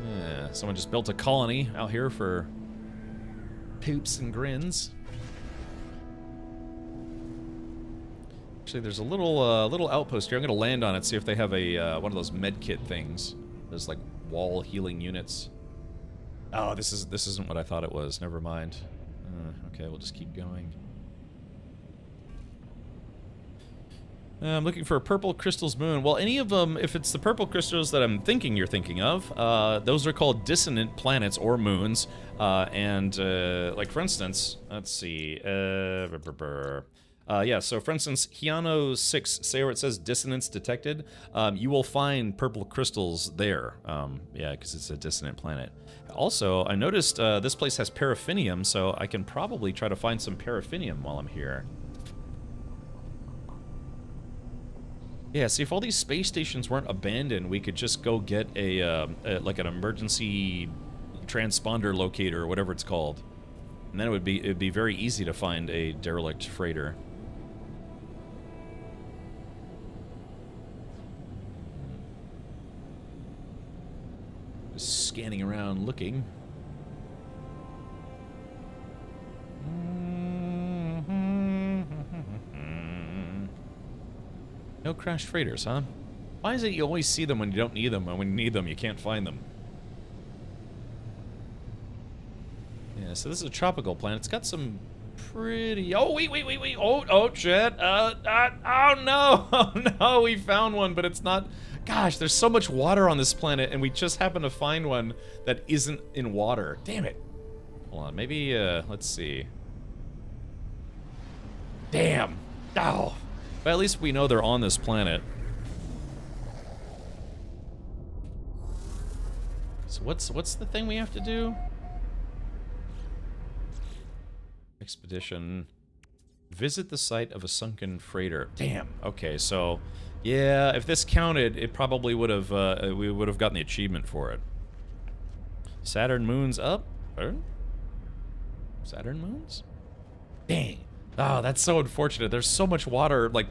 Yeah, someone just built a colony out here for poops and grins. Actually, there's a little outpost here. I'm gonna land on it, see if they have a one of those med kit things. There's like wall healing units. Oh, this isn't what I thought it was. Never mind. Okay, we'll just keep going. I'm looking for a purple crystals moon. Well, any of them, if it's the purple crystals that I'm thinking you're thinking of, those are called dissonant planets or moons. Like, for instance, let's see. Yeah, so for instance, Hyano 6, say where it says dissonance detected, you will find purple crystals there. Yeah, because it's a dissonant planet. Also, I noticed this place has paraffinium, so I can probably try to find some paraffinium while I'm here. Yeah, see, if all these space stations weren't abandoned, we could just go get like an emergency transponder locator or whatever it's called. And then it'd be very easy to find a derelict freighter. Just scanning around looking. No crashed freighters, huh? Why is it you always see them when you don't need them, and when you need them, you can't find them? Yeah, so this is a tropical planet. It's got some pretty... Oh, wait. Oh, shit. Oh, no. Oh, no, we found one, but it's not... Gosh, there's so much water on this planet, and we just happen to find one that isn't in water. Damn it. Hold on, maybe, let's see. Damn. Oh. But at least we know they're on this planet. So what's the thing we have to do? Expedition. Visit the site of a sunken freighter. Damn. Okay, so yeah, if this counted, it probably would have we would have gotten the achievement for it. Saturn moons up. Saturn moons? Dang. Oh, that's so unfortunate. There's so much water, like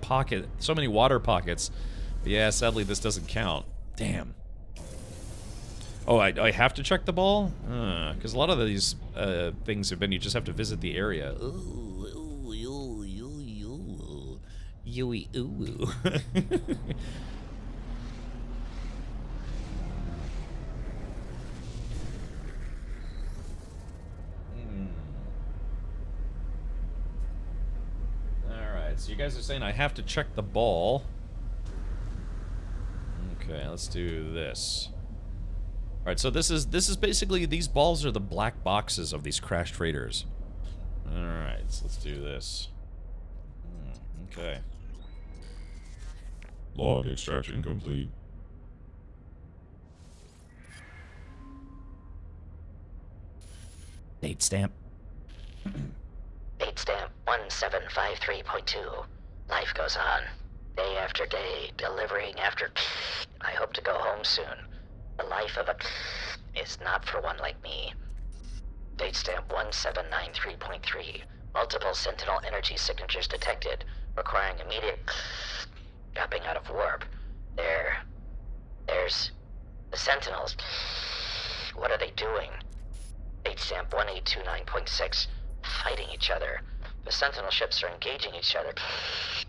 so many water pockets. But yeah, sadly this doesn't count. Damn. Oh, I have to check the ball? Because a lot of these things have been you just have to visit the area. Ooh. So you guys are saying I have to check the ball. Okay, let's do this. All right, so this is basically, these balls are the black boxes of these crashed freighters. All right, so let's do this. Okay. Log extraction complete. Date stamp. Date stamp 1753.2. Life goes on. Day after day, delivering after... I hope to go home soon. The life of a... is not for one like me. Date stamp 1793.3. Multiple Sentinel energy signatures detected, requiring immediate... dropping out of warp. There's... the Sentinels. What are they doing? Date stamp 1829.6. Fighting each other. The Sentinel ships are engaging each other,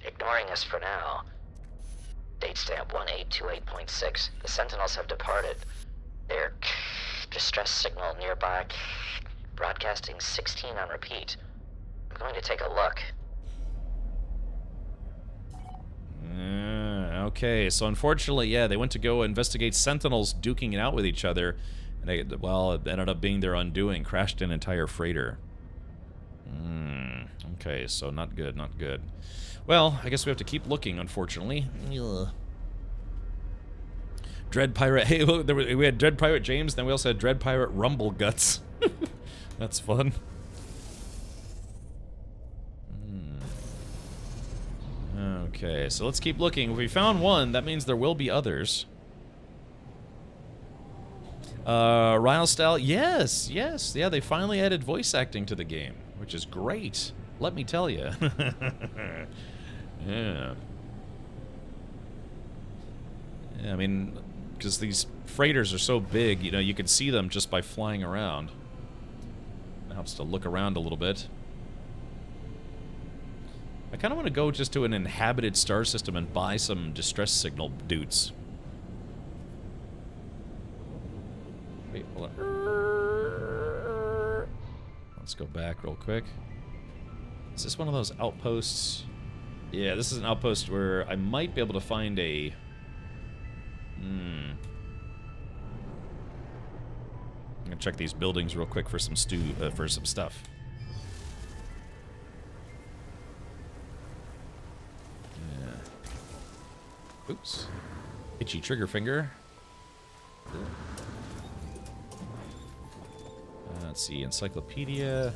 ignoring us for now. Date stamp 1828.6. The Sentinels have departed. Their distress signal nearby, broadcasting 16 on repeat. I'm going to take a look. Okay, so unfortunately, yeah, they went to go investigate Sentinels duking it out with each other, and well, it ended up being their undoing. Crashed an entire freighter. Okay, so not good, not good. Well, I guess we have to keep looking, unfortunately. Ugh. Dread Pirate... Hey, look, we had Dread Pirate James, then we also had Dread Pirate Rumble Guts. That's fun. Okay, so let's keep looking. If we found one, that means there will be others. Ryle Style, yes, yeah, they finally added voice acting to the game, which is great, let me tell you. Yeah. Yeah, I mean, because these freighters are so big, you know, you can see them just by flying around. It helps to look around a little bit. I kind of want to go just to an inhabited star system and buy some distress signal dudes. Wait, hold on. Let's go back real quick. Is this one of those outposts? Yeah, this is an outpost where I might be able to find a... I'm gonna check these buildings real quick for some for some stuff. Yeah. Oops. Itchy trigger finger. Let's see, encyclopedia.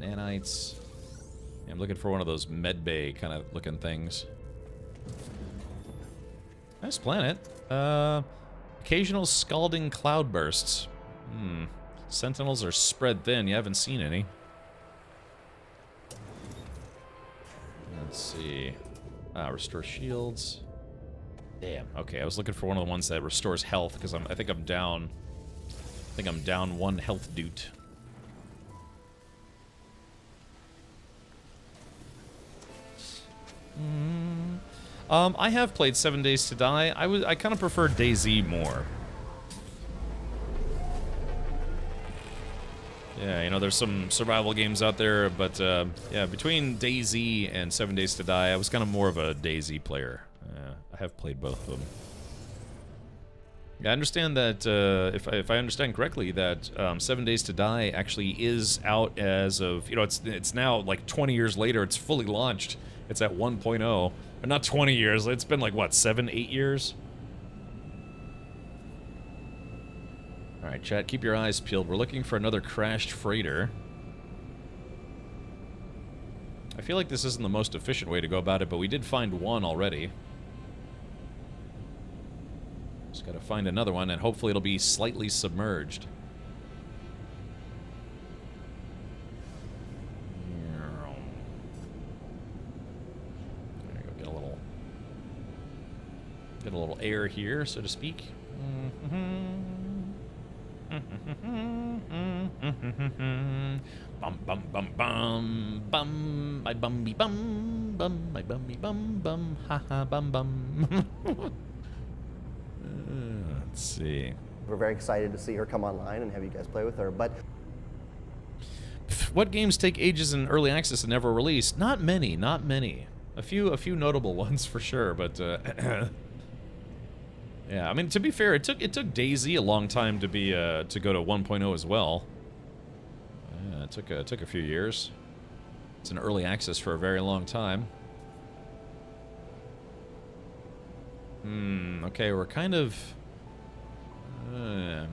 Nanites. Yeah, I'm looking for one of those medbay kind of looking things. Nice planet. Occasional scalding cloudbursts. Sentinels are spread thin. You haven't seen any. Let's see. Restore shields. Damn. Okay, I was looking for one of the ones that restores health because I think I'm down. I think I'm down 1 health doot. I have played 7 Days to Die. I kind of prefer DayZ more. Yeah, you know, there's some survival games out there, but yeah, between DayZ and 7 Days to Die, I was kind of more of a DayZ player. I have played both of them. Yeah, I understand that, if I understand correctly, that 7 Days to Die actually is out as of, you know, it's now like 20 years later, it's fully launched. It's at 1.0. But not 20 years, it's been like, what, 7, 8 years? Alright, chat, keep your eyes peeled. We're looking for another crashed freighter. I feel like this isn't the most efficient way to go about it, but we did find one already. Just gotta find another one, and hopefully it'll be slightly submerged. There you go, get a little air here, so to speak. Bum bum bum bum bum, my bumby bum bum, my bumby bum bum, haha bum bum. Let's see. We're very excited to see her come online and have you guys play with her, but... What games take ages in early access and never release? Not many, not many. A few notable ones for sure, but yeah, I mean, to be fair, it took DayZ a long time to be to go to 1.0 as well. It took a few years. It's an early access for a very long time. Okay, we're kind of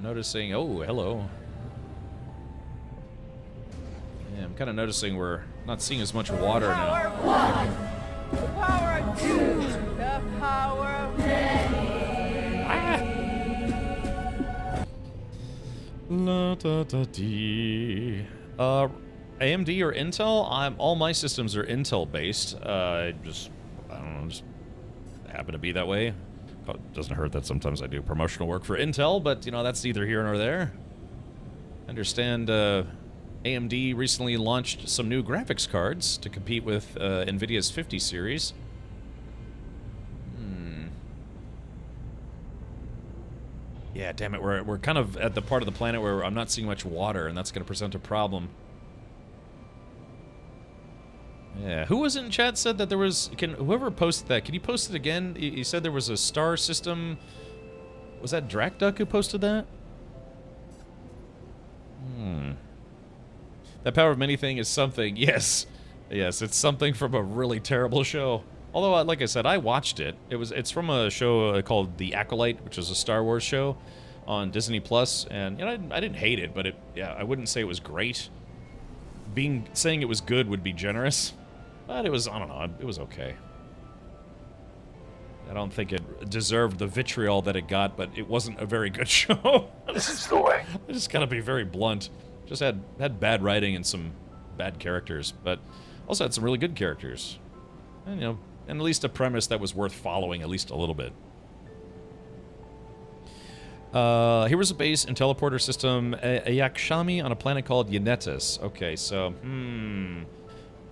noticing. Oh, hello. Yeah, I'm kind of noticing we're not seeing as much water now. The power of two, the power of many. La da da dee. AMD or Intel? All my systems are Intel based. I don't know, just happen to be that way. It doesn't hurt that sometimes I do promotional work for Intel, but you know, that's neither here nor there. I understand AMD recently launched some new graphics cards to compete with NVIDIA's 50 series. Yeah, damn it, we're kind of at the part of the planet where I'm not seeing much water, and that's going to present a problem. Yeah, who was in chat said that there was... whoever posted that, can you post it again? You said there was a star system... Was that Drakduck who posted that? That power of many thing is something. Yes. Yes, it's something from a really terrible show. Although, like I said, I watched it. It's from a show called The Acolyte, which is a Star Wars show on Disney Plus, and you know, I didn't hate it, but yeah, I wouldn't say it was great. Saying it was good would be generous, but it was, I don't know, it was okay. I don't think it deserved the vitriol that it got, but it wasn't a very good show. This is the way. I just gotta be very blunt. Just had bad writing and some bad characters, but also had some really good characters. And, you know, and at least a premise that was worth following at least a little bit. Here was a base and teleporter system, a Yakshami on a planet called Yanetis. Okay, so,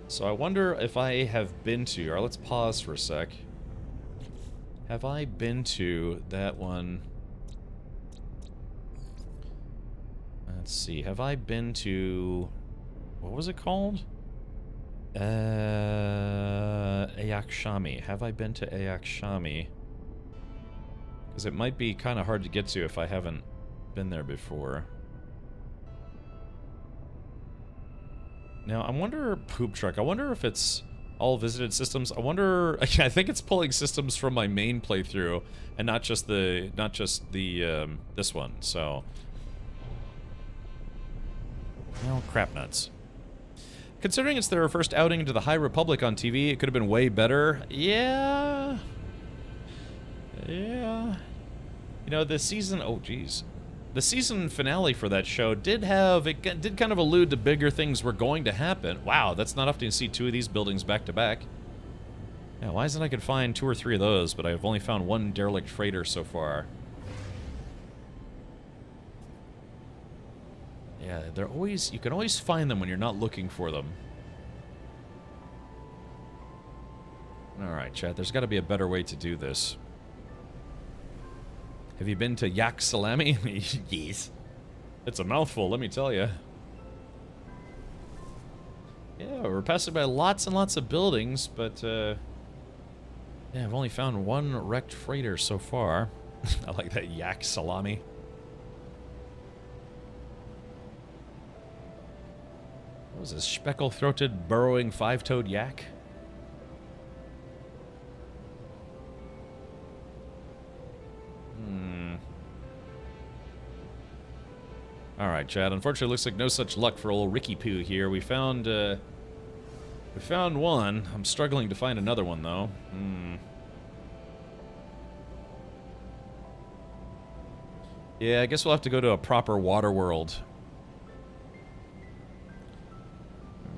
So I wonder if I have been to, or let's pause for a sec. Have I been to that one? Let's see, have I been to, what was it called? Ayak Shami. Have I been to Ayak Shami? Because it might be kind of hard to get to if I haven't been there before. Now, I wonder, Poop Truck, I wonder if it's all visited systems. I wonder, I think it's pulling systems from my main playthrough and not just the, this one, so. Well, crap nuts. Considering it's their first outing into the High Republic on TV, it could have been way better. Yeah. Yeah. You know, the season, oh geez. The season finale for that show did kind of allude to bigger things were going to happen. Wow, that's not often to see 2 of these buildings back to back. Yeah, why isn't I could find 2 or 3 of those, but I've only found 1 derelict freighter so far. Yeah, they're always, you can always find them when you're not looking for them. Alright, chat, there's got to be a better way to do this. Have you been to Yak Salami? Yes. It's a mouthful, let me tell you. Yeah, we're passing by lots and lots of buildings, but, yeah, I've only found 1 wrecked freighter so far. I like that Yak Salami. What was this? Speckle-throated, burrowing, 5-toed yak? Alright, Chad. Unfortunately, it looks like no such luck for old Ricky Poo here. We found 1. I'm struggling to find another one, though. Yeah, I guess we'll have to go to a proper water world.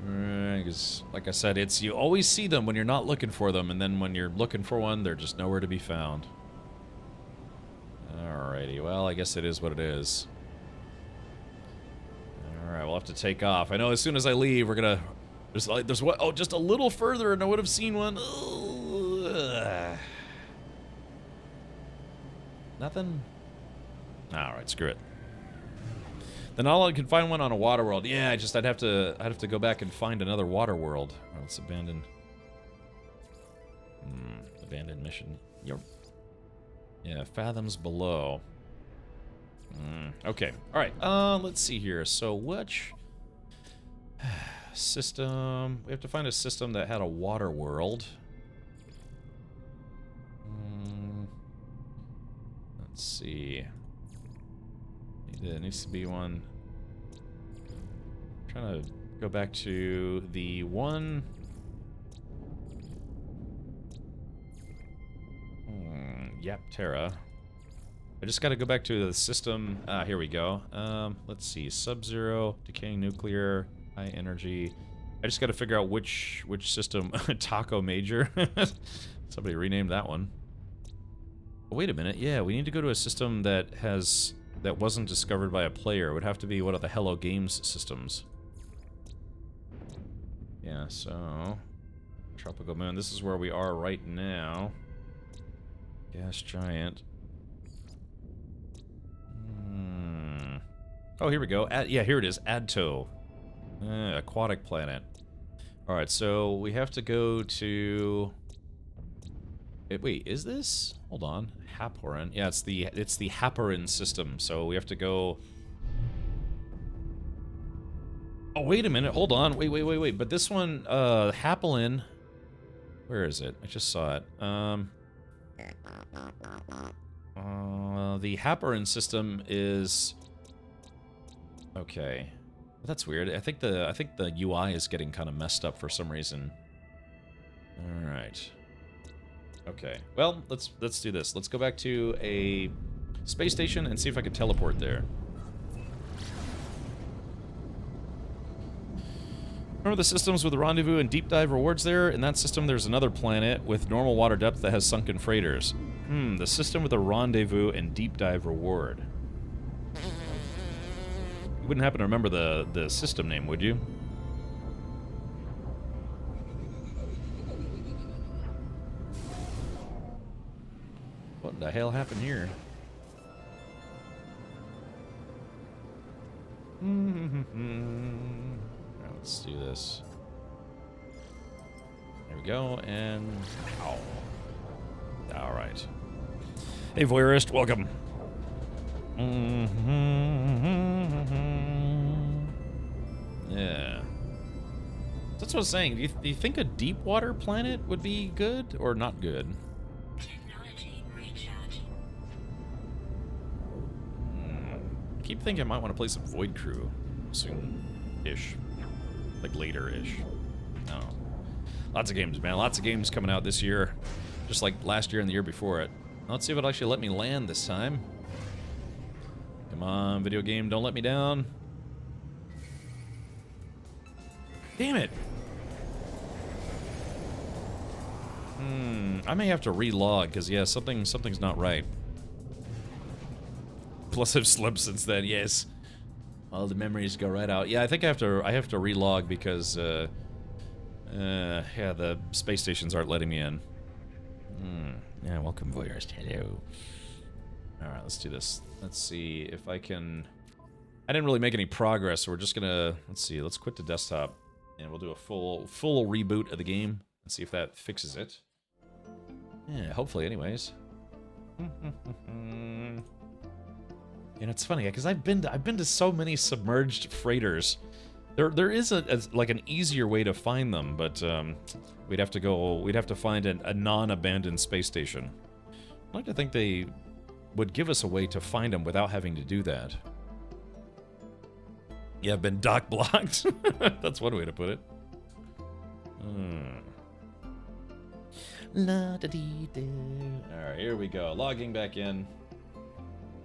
Because, like I said, it's you always see them when you're not looking for them, and then when you're looking for one, they're just nowhere to be found. Alrighty, well, I guess it is what it is. Alright, we'll have to take off. I know as soon as I leave, we're gonna... There's what? Oh, just a little further and I would have seen one. Ugh. Nothing? Alright, screw it. Then all I can find one on a water world. Yeah, I'd have to go back and find another water world. Right, let's abandon. Abandoned mission. Yep. Yeah, fathoms below. Okay. All right. Let's see here. So which system? We have to find a system that had a water world. Let's see. It needs to be one. I'm trying to go back to the one. Yaptera. I just got to go back to the system. Here we go. Let's see. Sub-Zero, decaying nuclear, high energy. I just got to figure out which system. Taco Major. Somebody renamed that one. Oh, wait a minute. Yeah, we need to go to a system that wasn't discovered by a player. It would have to be one of the Hello Games systems. Yeah, so Tropical Moon. This is where we are right now. Gas Giant. Oh, here we go. Yeah, here it is. Adto. Aquatic planet. Alright, so we have to go to... Wait, is this? Hold on. Haporin. Yeah, it's the Haporin system, so we have to go... Oh, wait a minute. Hold on. Wait. But this one, Hapolin... Where is it? I just saw it. The Haporin system is... Okay. That's weird. I think the UI is getting kind of messed up for some reason. Alright. Okay. Well, let's do this. Let's go back to a space station and see if I can teleport there. Remember the systems with the rendezvous and deep dive rewards there? In that system, there's another planet with normal water depth that has sunken freighters. The system with a rendezvous and deep dive reward. You wouldn't happen to remember the system name, would you? What the hell happened here? Let's do this. There we go, and... Ow. Alright. Hey, voyeurist, welcome. Yeah. That's what I was saying. Do you think a deep water planet would be good or not good? Technology recharge. I keep thinking I might want to play some Void Crew soon-ish. Like later-ish. No. Lots of games, man. Lots of games coming out this year. Just like last year and the year before it. Let's see if it'll actually let me land this time. Come on, video game, don't let me down. Damn it! I may have to relog, because, yeah, something's not right. Plus I've slept since then, yes. All the memories go right out. Yeah, I think I have to relog because, yeah, the space stations aren't letting me in. Yeah, welcome, voyeurist. Hello. Alright, let's do this. Let's see if I can... I didn't really make any progress, so we're just gonna... Let's see, let's quit the desktop. And we'll do a full reboot of the game. And see if that fixes it. Yeah, hopefully, anyways. And it's funny, because I've been to so many submerged freighters. There is like an easier way to find them, but we'd have to find a non-abandoned space station. I'd like to think they would give us a way to find them without having to do that. Yeah, I've been dock blocked. That's one way to put it. La da dee da. All right, here we go. Logging back in.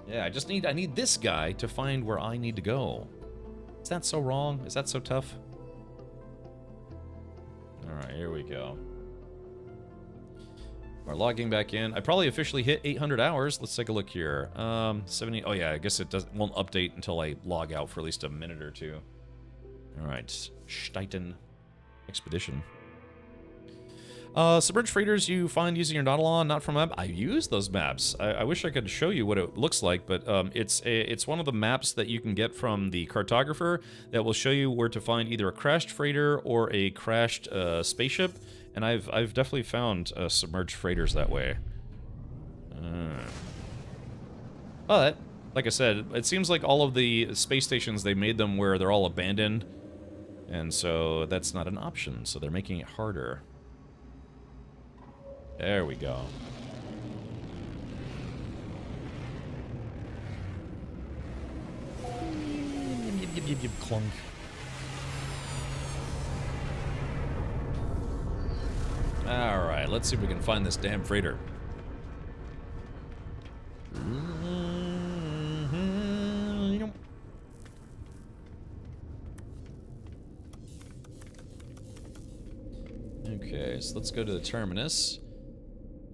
Yeah, I need this guy to find where I need to go. Is that so wrong? Is that so tough? All right, here we go. We're logging back in. I probably officially hit 800 hours. Let's take a look here. 70. Oh yeah, I guess it won't update until I log out for at least a minute or two. All right, Steiten Expedition. Submerged freighters you find using your Nautilon, not from map. I use those maps. I wish I could show you what it looks like, but it's one of the maps that you can get from the cartographer that will show you where to find either a crashed freighter or a crashed spaceship. And I've definitely found submerged freighters that way. But like I said, it seems like all of the space stations, they made them where they're all abandoned, and so that's not an option. So they're making it harder. There we go. Clunk. Alright, let's see if we can find this damn freighter. Okay, so let's go to the terminus.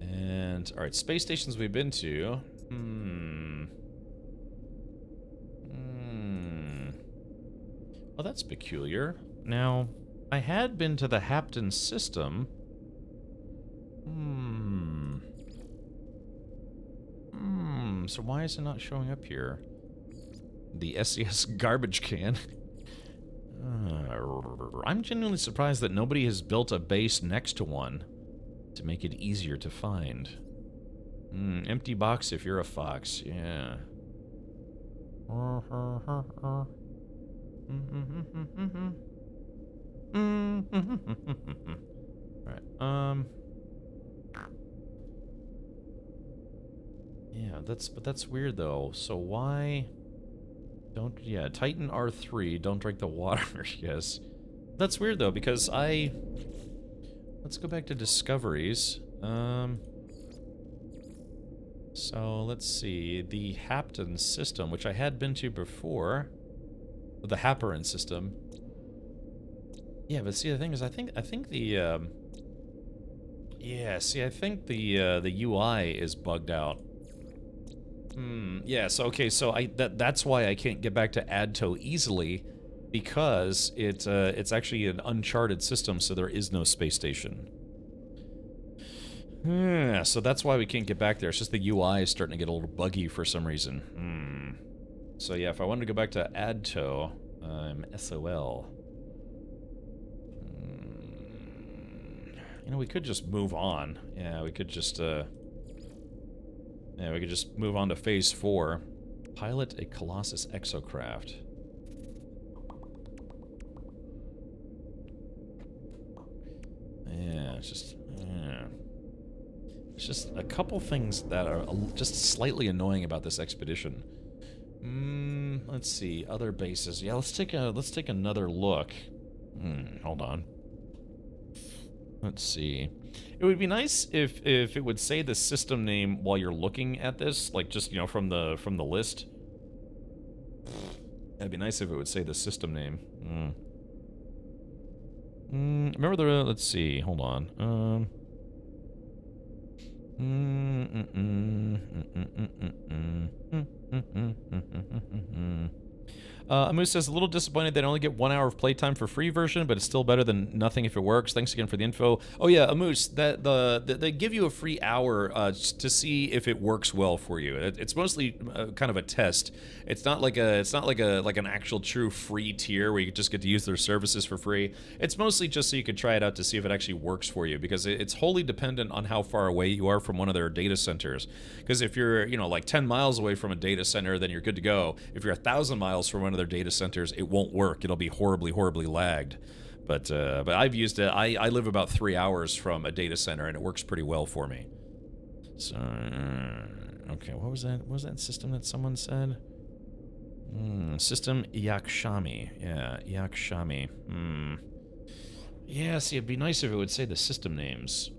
And, alright, space stations we've been to. Well, that's peculiar. Now, I had been to the Hapton system. So why is it not showing up here? The SES garbage can. I'm genuinely surprised that nobody has built a base next to one to make it easier to find. Empty box if you're a fox, yeah. Alright, yeah, that's weird though. So why don't, yeah, Titan R3, don't drink the water, yes. That's weird though, because let's go back to discoveries. So let's see, the Hapton system, which I had been to before, the Haparin system. Yeah, but see, the thing is, I think the yeah, see, I think the UI is bugged out. Yeah, so okay, so that's why I can't get back to Adto easily, because it's actually an uncharted system, so there is no space station. Yeah, so that's why we can't get back there. It's just the UI is starting to get a little buggy for some reason. So yeah, if I wanted to go back to Adto, I'm SOL. You know, we could just move on. Yeah, we could just, yeah, we could just move on to Phase 4. Pilot a Colossus exocraft. Yeah, it's just, yeah. It's just a couple things that are just slightly annoying about this expedition. Let's see, other bases. Yeah, let's take another look. Hold on. Let's see. It would be nice if it would say the system name while you're looking at this, like just, you know, from the list. That'd be nice if it would say the system name. Remember the, let's see, hold on. Amu says, a little disappointed they only get 1 hour of playtime for free version, but it's still better than nothing if it works. Thanks again for the info. Oh yeah, Amus, they give you a free hour to see if it works well for you. It's mostly kind of a test. It's not like an actual true free tier where you just get to use their services for free. It's mostly just so you can try it out to see if it actually works for you, because it's wholly dependent on how far away you are from one of their data centers. Because if you're, you know, like 10 miles away from a data center, then you're good to go. If you're 1,000 miles from one of their data centers, it won't work. It'll be horribly lagged. But I've used it. I live about 3 hours from a data center, and it works pretty well for me. So, okay, what was that? What was that system that someone said? System Yakshami. Yeah, Yakshami. Yeah, see, it'd be nice if it would say the system names.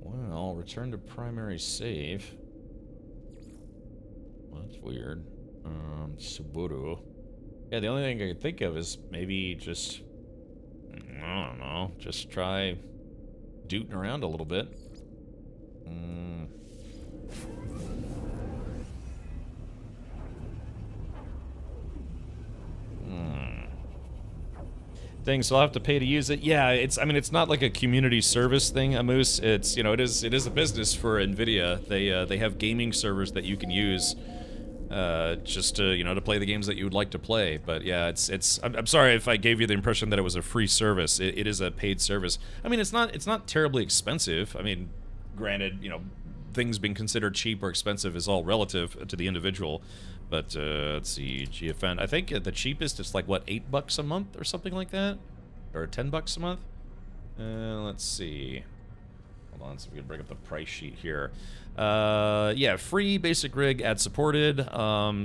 Well, return to primary save. Well, that's weird. Suburu. Yeah, the only thing I could think of is maybe just, I don't know, just try dooting around a little bit. Thing, so I'll have to pay to use it. Yeah, I mean, it's not like a community service thing, Amus. It's, you know, it is a business for NVIDIA. They have gaming servers that you can use just to, you know, to play the games that you would like to play. But yeah, I'm sorry if I gave you the impression that it was a free service. It is a paid service. I mean, it's not terribly expensive. I mean, granted, you know, things being considered cheap or expensive is all relative to the individual. But, let's see, GFN. I think the cheapest is like, what, $8 a month or something like that? Or $10 a month? Let's see. Hold on, so we can bring up the price sheet here. Yeah, free basic rig, ad supported.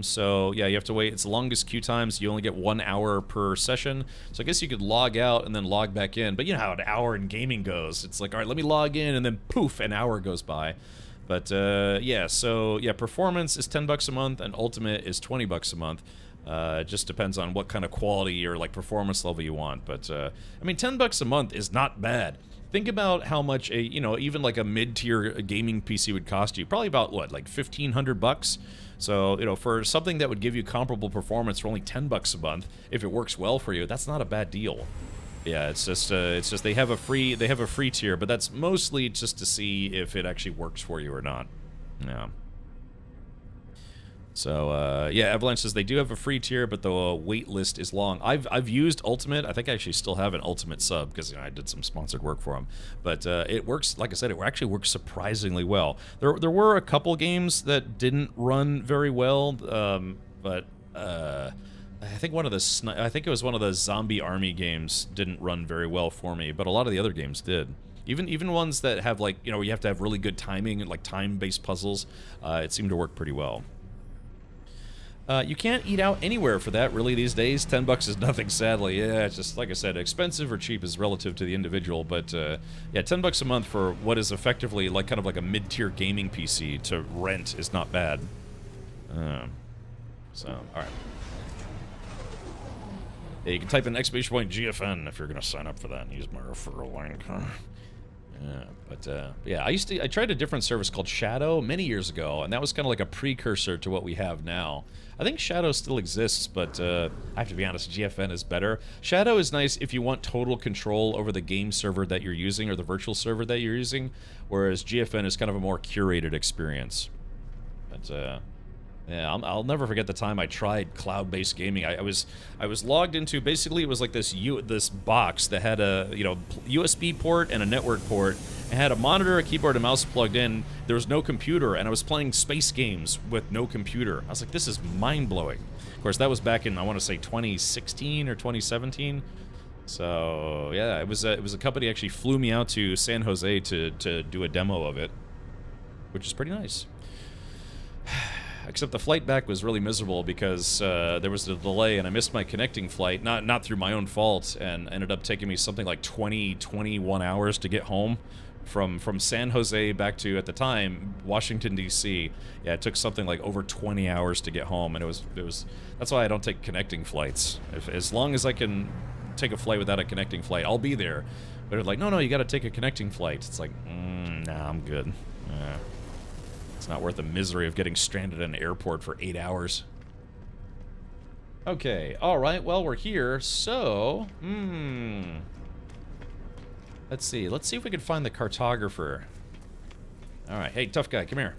So, yeah, you have to wait. It's the longest queue times. You only get 1 hour per session. So I guess you could log out and then log back in. But you know how an hour in gaming goes. It's like, all right, let me log in, and then poof, an hour goes by. But, yeah, so, yeah, performance is $10 a month, and ultimate is $20 a month. It just depends on what kind of quality or, like, performance level you want. But, I mean, $10 a month is not bad. Think about how much a, you know, even like a mid-tier gaming PC would cost you. Probably about, what, like $1,500? So, you know, for something that would give you comparable performance for only $10 a month, if it works well for you, that's not a bad deal. Yeah, it's just they have a free tier, but that's mostly just to see if it actually works for you or not. Yeah. So yeah, Avalanche says they do have a free tier, but the wait list is long. I've used Ultimate. I think I actually still have an Ultimate sub because, you know, I did some sponsored work for them. But it works, like I said, it actually works surprisingly well. There were a couple games that didn't run very well, but I think it was one of the Zombie Army games didn't run very well for me, but a lot of the other games did. Even ones that have, like, you know, you have to have really good timing and like time-based puzzles, it seemed to work pretty well. You can't eat out anywhere for that, really, these days. $10 is nothing, sadly. Yeah, it's just, like I said, expensive or cheap is relative to the individual, but, yeah, $10 a month for what is effectively, like, kind of like a mid-tier gaming PC to rent is not bad. So, alright. Yeah, you can type in exclamation point GFN if you're going to sign up for that and use my referral link. Yeah, but yeah, I tried a different service called Shadow many years ago, and that was kind of like a precursor to what we have now. I think Shadow still exists, but I have to be honest, GFN is better. Shadow is nice if you want total control over the game server that you're using or the virtual server that you're using, whereas GFN is kind of a more curated experience. But Yeah, I'll never forget the time I tried cloud-based gaming. I was logged into, basically it was like this box that had a USB port and a network port. It had a monitor, a keyboard, and mouse plugged in. There was no computer, and I was playing space games with no computer. I was like, this is mind-blowing. Of course, that was back in, I want to say 2016 or 2017. So yeah, it was a company actually flew me out to San Jose to do a demo of it, which is pretty nice. Except the flight back was really miserable because there was a delay and I missed my connecting flight, not through my own fault, and ended up taking me something like 21 hours to get home from San Jose back to, at the time, Washington D.C. Yeah, it took something like over 20 hours to get home, and it was that's why I don't take connecting flights. As long as I can take a flight without a connecting flight, I'll be there. But it's like, no, you got to take a connecting flight. It's like, nah, I'm good. It's not worth the misery of getting stranded in an airport for 8 hours. Okay, alright, well, we're here, so... Let's see if we can find the cartographer. Alright, hey, tough guy, come here.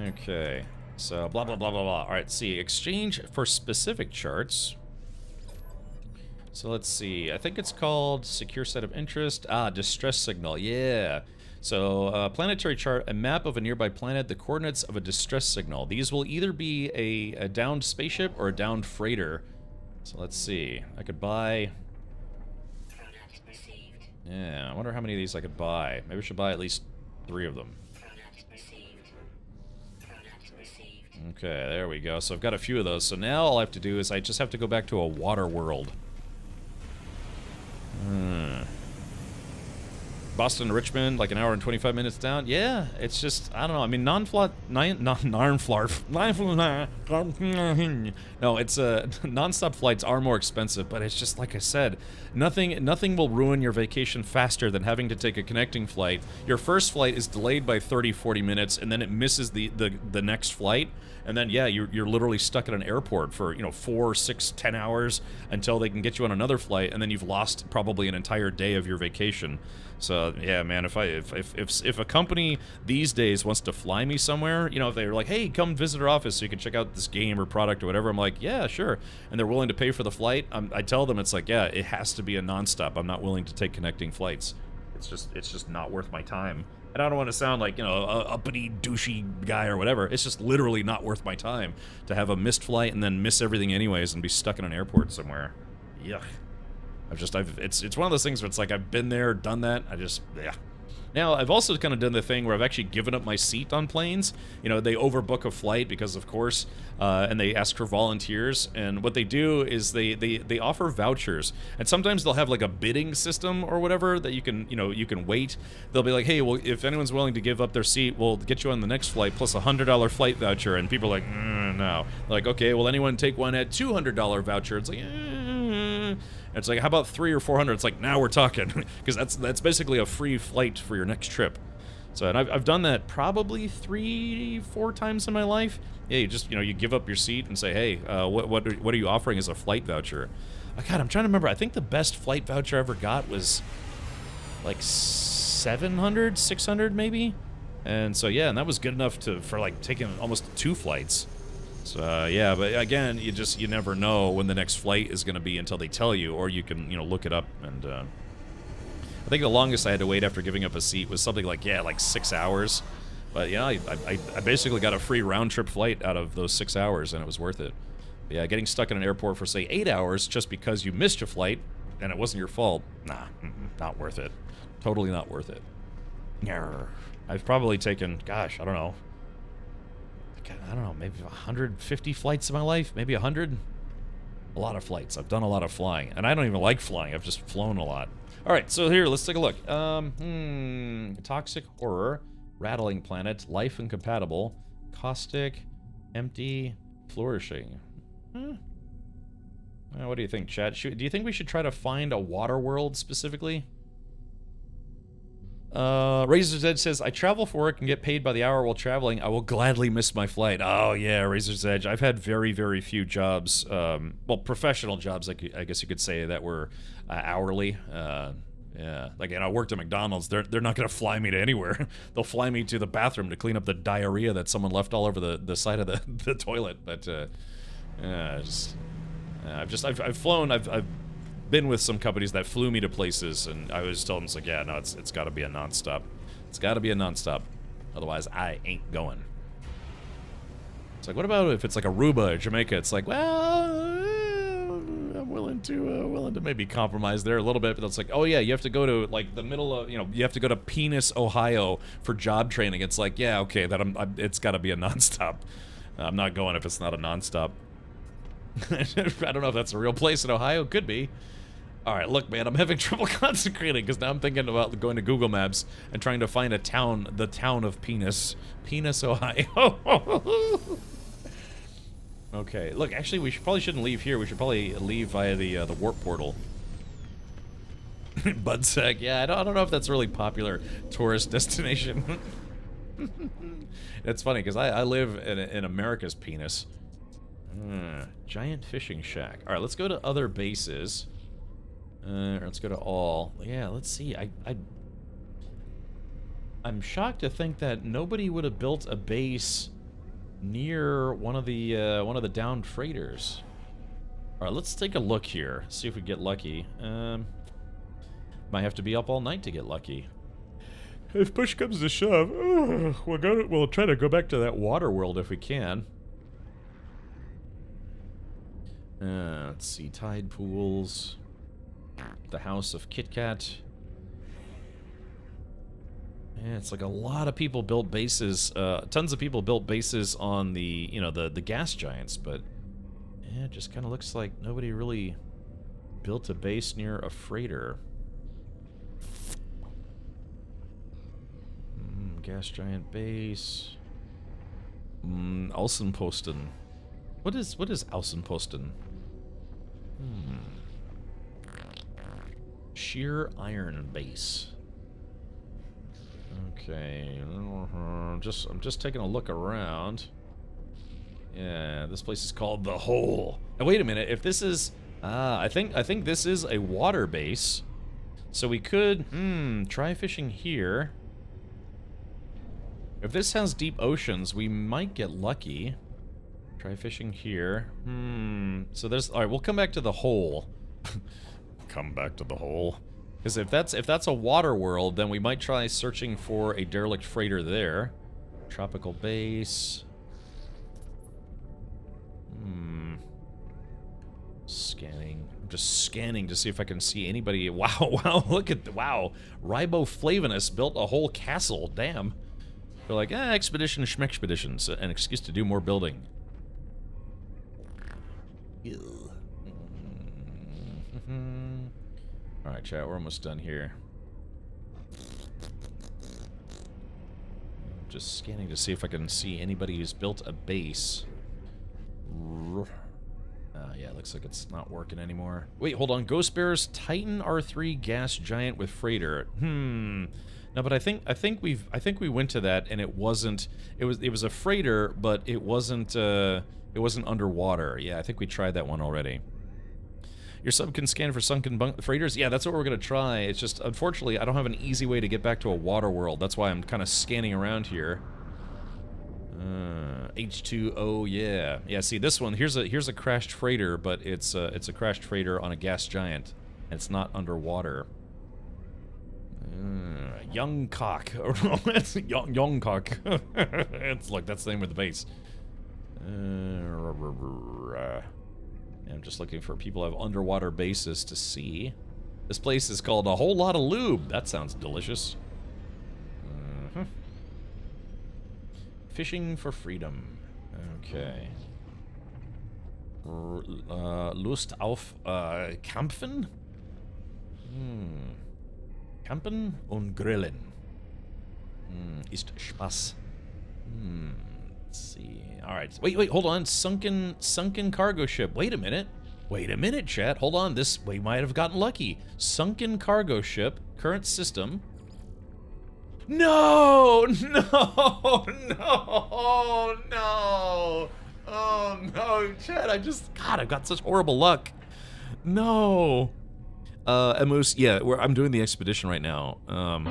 Okay, so blah, blah, blah, blah, blah. Alright, see, exchange for specific charts. So let's see, I think it's called secure set of interest. Ah, distress signal, yeah. So, planetary chart, a map of a nearby planet, the coordinates of a distress signal. These will either be a downed spaceship or a downed freighter. So let's see. I could buy... Yeah, I wonder how many of these I could buy. Maybe I should buy at least 3 of them. Okay, there we go. So I've got a few of those. So now all I have to do is I just have to go back to a water world. Boston to Richmond, like an hour and 25 minutes down. Yeah, it's just, I don't know. I mean, non-stop flights are more expensive, but it's just like I said, nothing will ruin your vacation faster than having to take a connecting flight. Your first flight is delayed by 30-40 minutes, and then it misses the next flight. And then, yeah, you're literally stuck at an airport for, 4, 6, 10 hours until they can get you on another flight, and then you've lost probably an entire day of your vacation. So, yeah, man, if a company these days wants to fly me somewhere, if they're like, hey, come visit our office so you can check out this game or product or whatever, I'm like, yeah, sure. And they're willing to pay for the flight, I tell them, it's like, yeah, it has to be a nonstop. I'm not willing to take connecting flights. It's just not worth my time. And I don't want to sound like, a uppity, douchey guy or whatever. It's just literally not worth my time to have a missed flight and then miss everything anyways and be stuck in an airport somewhere. Yuck. It's one of those things where it's like I've been there, done that. Yeah. Now, I've also kind of done the thing where I've actually given up my seat on planes. They overbook a flight because, of course, and they ask for volunteers. And what they do is they offer vouchers. And sometimes they'll have like a bidding system or whatever that you can wait. They'll be like, hey, well, if anyone's willing to give up their seat, we'll get you on the next flight plus a $100 flight voucher. And people are like, no. They're like, okay, well, anyone take one at $200 voucher? It's like, It's like, how about 300 or 400? It's like, now we're talking, because that's basically a free flight for your next trip. So, and I've done that probably 3-4 times in my life. Yeah, you just, you give up your seat and say, hey, what are you offering as a flight voucher? God, I'm trying to remember. I think the best flight voucher I ever got was like 700, 600 maybe. And so, yeah, and that was good enough for like taking almost 2 flights. So, yeah, but again, you never know when the next flight is going to be until they tell you, or you can, look it up. And I think the longest I had to wait after giving up a seat was something like, 6 hours. But, yeah, I basically got a free round-trip flight out of those 6 hours, and it was worth it. But, yeah, getting stuck in an airport for, say, 8 hours just because you missed your flight and it wasn't your fault, nah, not worth it. Totally not worth it. I've probably taken, gosh, I don't know, maybe 150 flights in my life, maybe 100. A lot of flights. I've done a lot of flying, and I don't even like flying. I've just flown a lot. All right, so here, let's take a look. Toxic horror, rattling planet, life incompatible, caustic, empty, flourishing. What do you think, chat? Do you think we should try to find a water world specifically? Razor's Edge says, I travel for work and get paid by the hour while traveling. I will gladly miss my flight. Oh, yeah, Razor's Edge. I've had very, very few jobs, well, professional jobs, I guess you could say, that were hourly. Yeah, like, and I worked at McDonald's. They're not gonna fly me to anywhere. They'll fly me to the bathroom to clean up the diarrhea that someone left all over the side of the toilet. But I've flown. I've been with some companies that flew me to places, and I was telling them, it's like, yeah, no, it's got to be a nonstop. It's got to be a nonstop. Otherwise, I ain't going. It's like, what about if it's like Aruba or Jamaica? It's like, well, I'm willing to maybe compromise there a little bit, but it's like, oh yeah, you have to go to like the middle of, you have to go to Penis, Ohio for job training. It's like, yeah, okay, it's got to be a nonstop. I'm not going if it's not a nonstop. I don't know if that's a real place in Ohio. Could be. All right, look, man, I'm having trouble concentrating because now I'm thinking about going to Google Maps and trying to find the town of Penis, Ohio. Okay, look, actually, we probably shouldn't leave here. We should probably leave via the warp portal. Budsack, yeah, I don't know if that's a really popular tourist destination. It's funny because I live in America's penis. Giant fishing shack. All right, let's go to other bases. Let's go to all. Yeah, let's see. I'm shocked to think that nobody would have built a base near one of the downed freighters. All right, let's take a look here. See if we get lucky. Might have to be up all night to get lucky. If push comes to shove, we'll try to go back to that water world if we can. Let's see, tide pools. The House of Kit Kat. Yeah, it's like a lot of people built bases. Tons of people built bases on the, the gas giants, but yeah, it just kind of looks like nobody really built a base near a freighter. Gas giant base. Außenposten. What is Außenposten? Sheer iron base. Okay, I'm just taking a look around. Yeah, this place is called the Hole. Now, wait a minute. If this is, I think this is a water base, so we could try fishing here. If this has deep oceans, we might get lucky. Try fishing here. So there's. All right, we'll come back to the Hole. Come back to the Hole. Because if that's a water world, then we might try searching for a derelict freighter there. Tropical base. Scanning. I'm just scanning to see if I can see anybody. Wow, look at wow. Riboflavinus built a whole castle. Damn. They're like, expedition schmexpeditions, an excuse to do more building. Alright, chat, we're almost done here. Just scanning to see if I can see anybody who's built a base. Yeah, looks like it's not working anymore. Wait, hold on. Ghost Bear's Titan R3 gas giant with freighter. No, but I think we went to that and it wasn't. It was a freighter, but it wasn't underwater. Yeah, I think we tried that one already. Your sub can scan for sunken freighters? Yeah, that's what we're going to try. It's just, unfortunately, I don't have an easy way to get back to a water world. That's why I'm kind of scanning around here. H2O, yeah. Yeah, see, this one, here's a crashed freighter, but it's a crashed freighter on a gas giant. And it's not underwater. Young Cock. Young Cock. It's like, that's the name of the base. I'm just looking for people who have underwater bases to see. This place is called A Whole Lot of Lube. That sounds delicious. Fishing for freedom. Okay. Lust auf Kämpfen? Campen und Grillen. Ist Spaß. Let's see. All right. Wait, hold on. Sunken cargo ship. Wait a minute, chat. Hold on. We might have gotten lucky. Sunken cargo ship. Current system. No. Oh no, chat. I've got such horrible luck. No. Moose, yeah, I'm doing the expedition right now. No.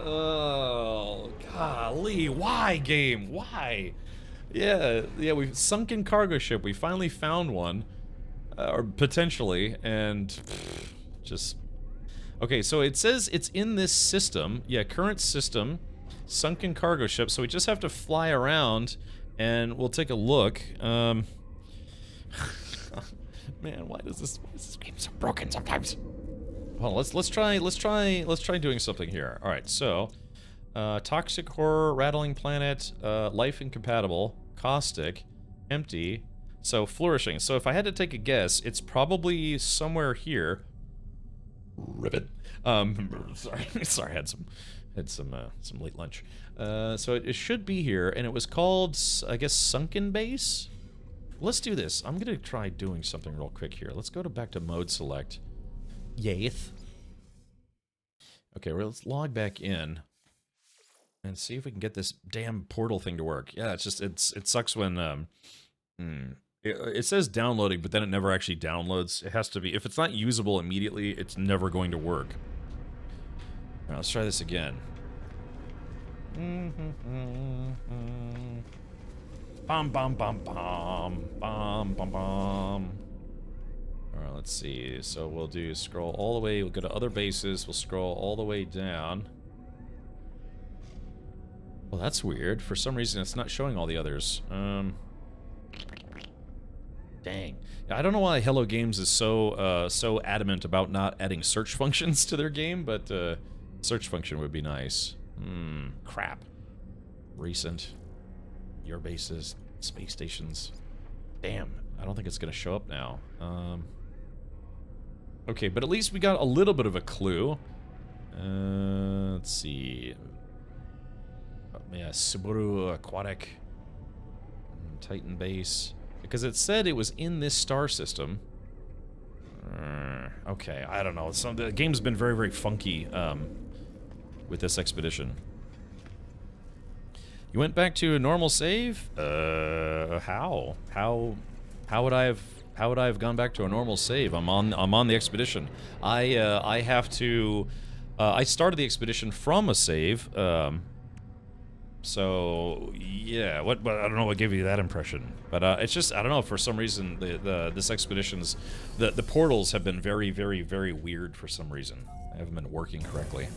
Oh, golly. Why, game? Why? Yeah, we've sunken cargo ship. We finally found one. Or potentially, and just... Okay, so it says it's in this system. Yeah, current system. Sunken cargo ship. So we just have to fly around, and we'll take a look. Man, why is this game so broken sometimes? Well, let's try doing something here. All right, so toxic horror, rattling planet, life incompatible, caustic, empty, so flourishing. So if I had to take a guess, it's probably somewhere here. Ribbit. Sorry, I had some late lunch. So it should be here, and it was called, I guess, Sunken Base. Let's do this. I'm gonna try doing something real quick here. Let's go back to mode select. Yaeth. Okay, well, let's log back in and see if we can get this damn portal thing to work. Yeah, it's just it sucks when it says downloading, but then it never actually downloads. It has to be, if it's not usable immediately, it's never going to work. All right, let's try this again. Bum bum bum bum bum bum bum. Alright, let's see. So we'll do scroll all the way, we'll go to other bases, we'll scroll all the way down. Well, that's weird. For some reason it's not showing all the others. Dang. I don't know why Hello Games is so adamant about not adding search functions to their game, but search function would be nice. Crap. Recent. Your bases, space stations. Damn, I don't think it's gonna show up now. Okay, but at least we got a little bit of a clue. Let's see. Yeah, Subaru Aquatic. Titan base. Because it said it was in this star system. Okay, I don't know. The game's been very, very funky with this expedition. You went back to a normal save? How? How would I have gone back to a normal save? I'm on the expedition. I have to I started the expedition from a save. So yeah, but I don't know what gave you that impression. But it's just, I don't know, for some reason this expedition's the portals have been very, very, very weird for some reason. They haven't been working correctly.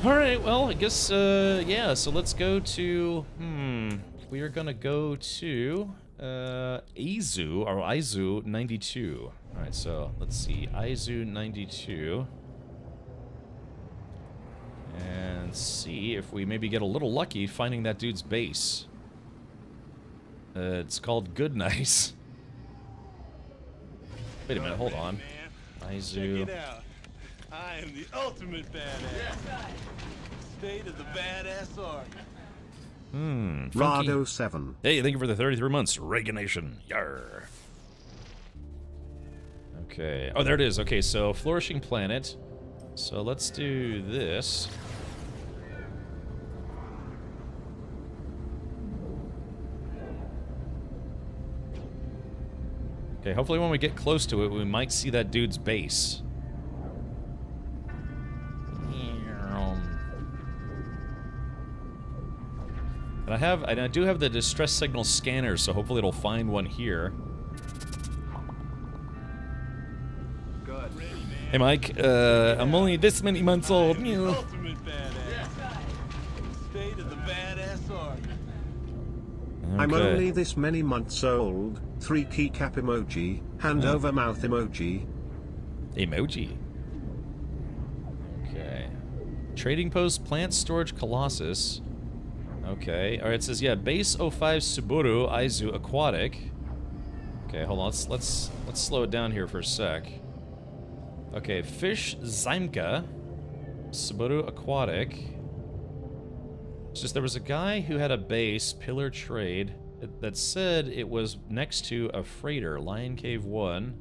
Alright, well, I guess, yeah, so let's go to, we are gonna go to, Aizu 92. Alright, so, let's see, Aizu 92. And see if we maybe get a little lucky finding that dude's base. It's called Good Nice. Wait a minute, hold on. Aizu. Check it out. I am the ultimate badass. State of the badass art. Rado 7. Hey, thank you for the 33 months. Reaganation. Yarr. Okay. Oh, there it is. Okay, so Flourishing Planet. So let's do this. Okay, hopefully when we get close to it, we might see that dude's base. And I do have the distress signal scanner, so hopefully it'll find one here. Good. Hey Mike, I'm only this many months old. Ultimate badass. State of the badass art. Okay. I'm only this many months old. 3 keycap emoji, hand over mouth emoji. Emoji. Okay. Trading Post Plant Storage Colossus. Okay. Alright, it says, yeah, Base 05 Subaru Aizu Aquatic. Okay, hold on. Let's slow it down here for a sec. Okay, Fish Zaimka. Subaru Aquatic. It's just there was a guy who had a base, Pillar Trade, that said it was next to a freighter, Lion Cave 1.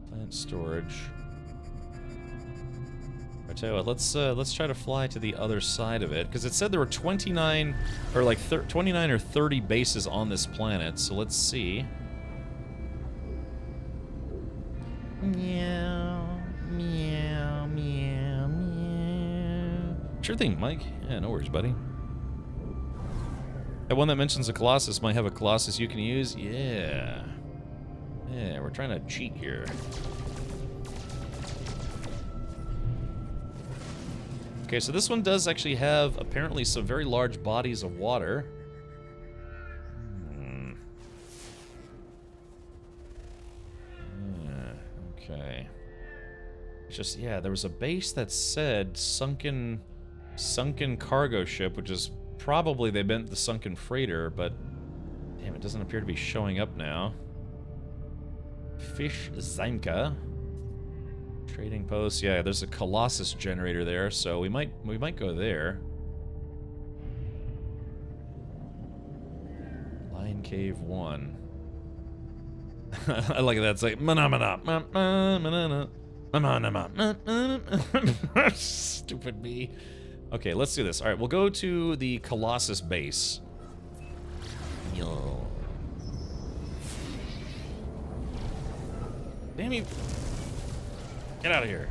Plant storage. Tell you what, let's try to fly to the other side of it, because it said there were 29 or like 29 or 30 bases on this planet. So let's see. Meow, meow, meow, meow. Sure thing, Mike. Yeah, no worries, buddy. That one that mentions a Colossus might have a Colossus you can use. Yeah. Yeah, we're trying to cheat here. Okay, so this one does actually have apparently some very large bodies of water. Okay. It's just, yeah, there was a base that said sunken cargo ship, which is probably they meant the sunken freighter, but damn, it doesn't appear to be showing up now. Fish Zaimka. Trading post, yeah, there's a Colossus generator there, so we might go there. Lion Cave 1. I like that. It's like stupid me. Okay, let's do this. All right, we'll go to the Colossus base. Yo. Damn you. Get out of here.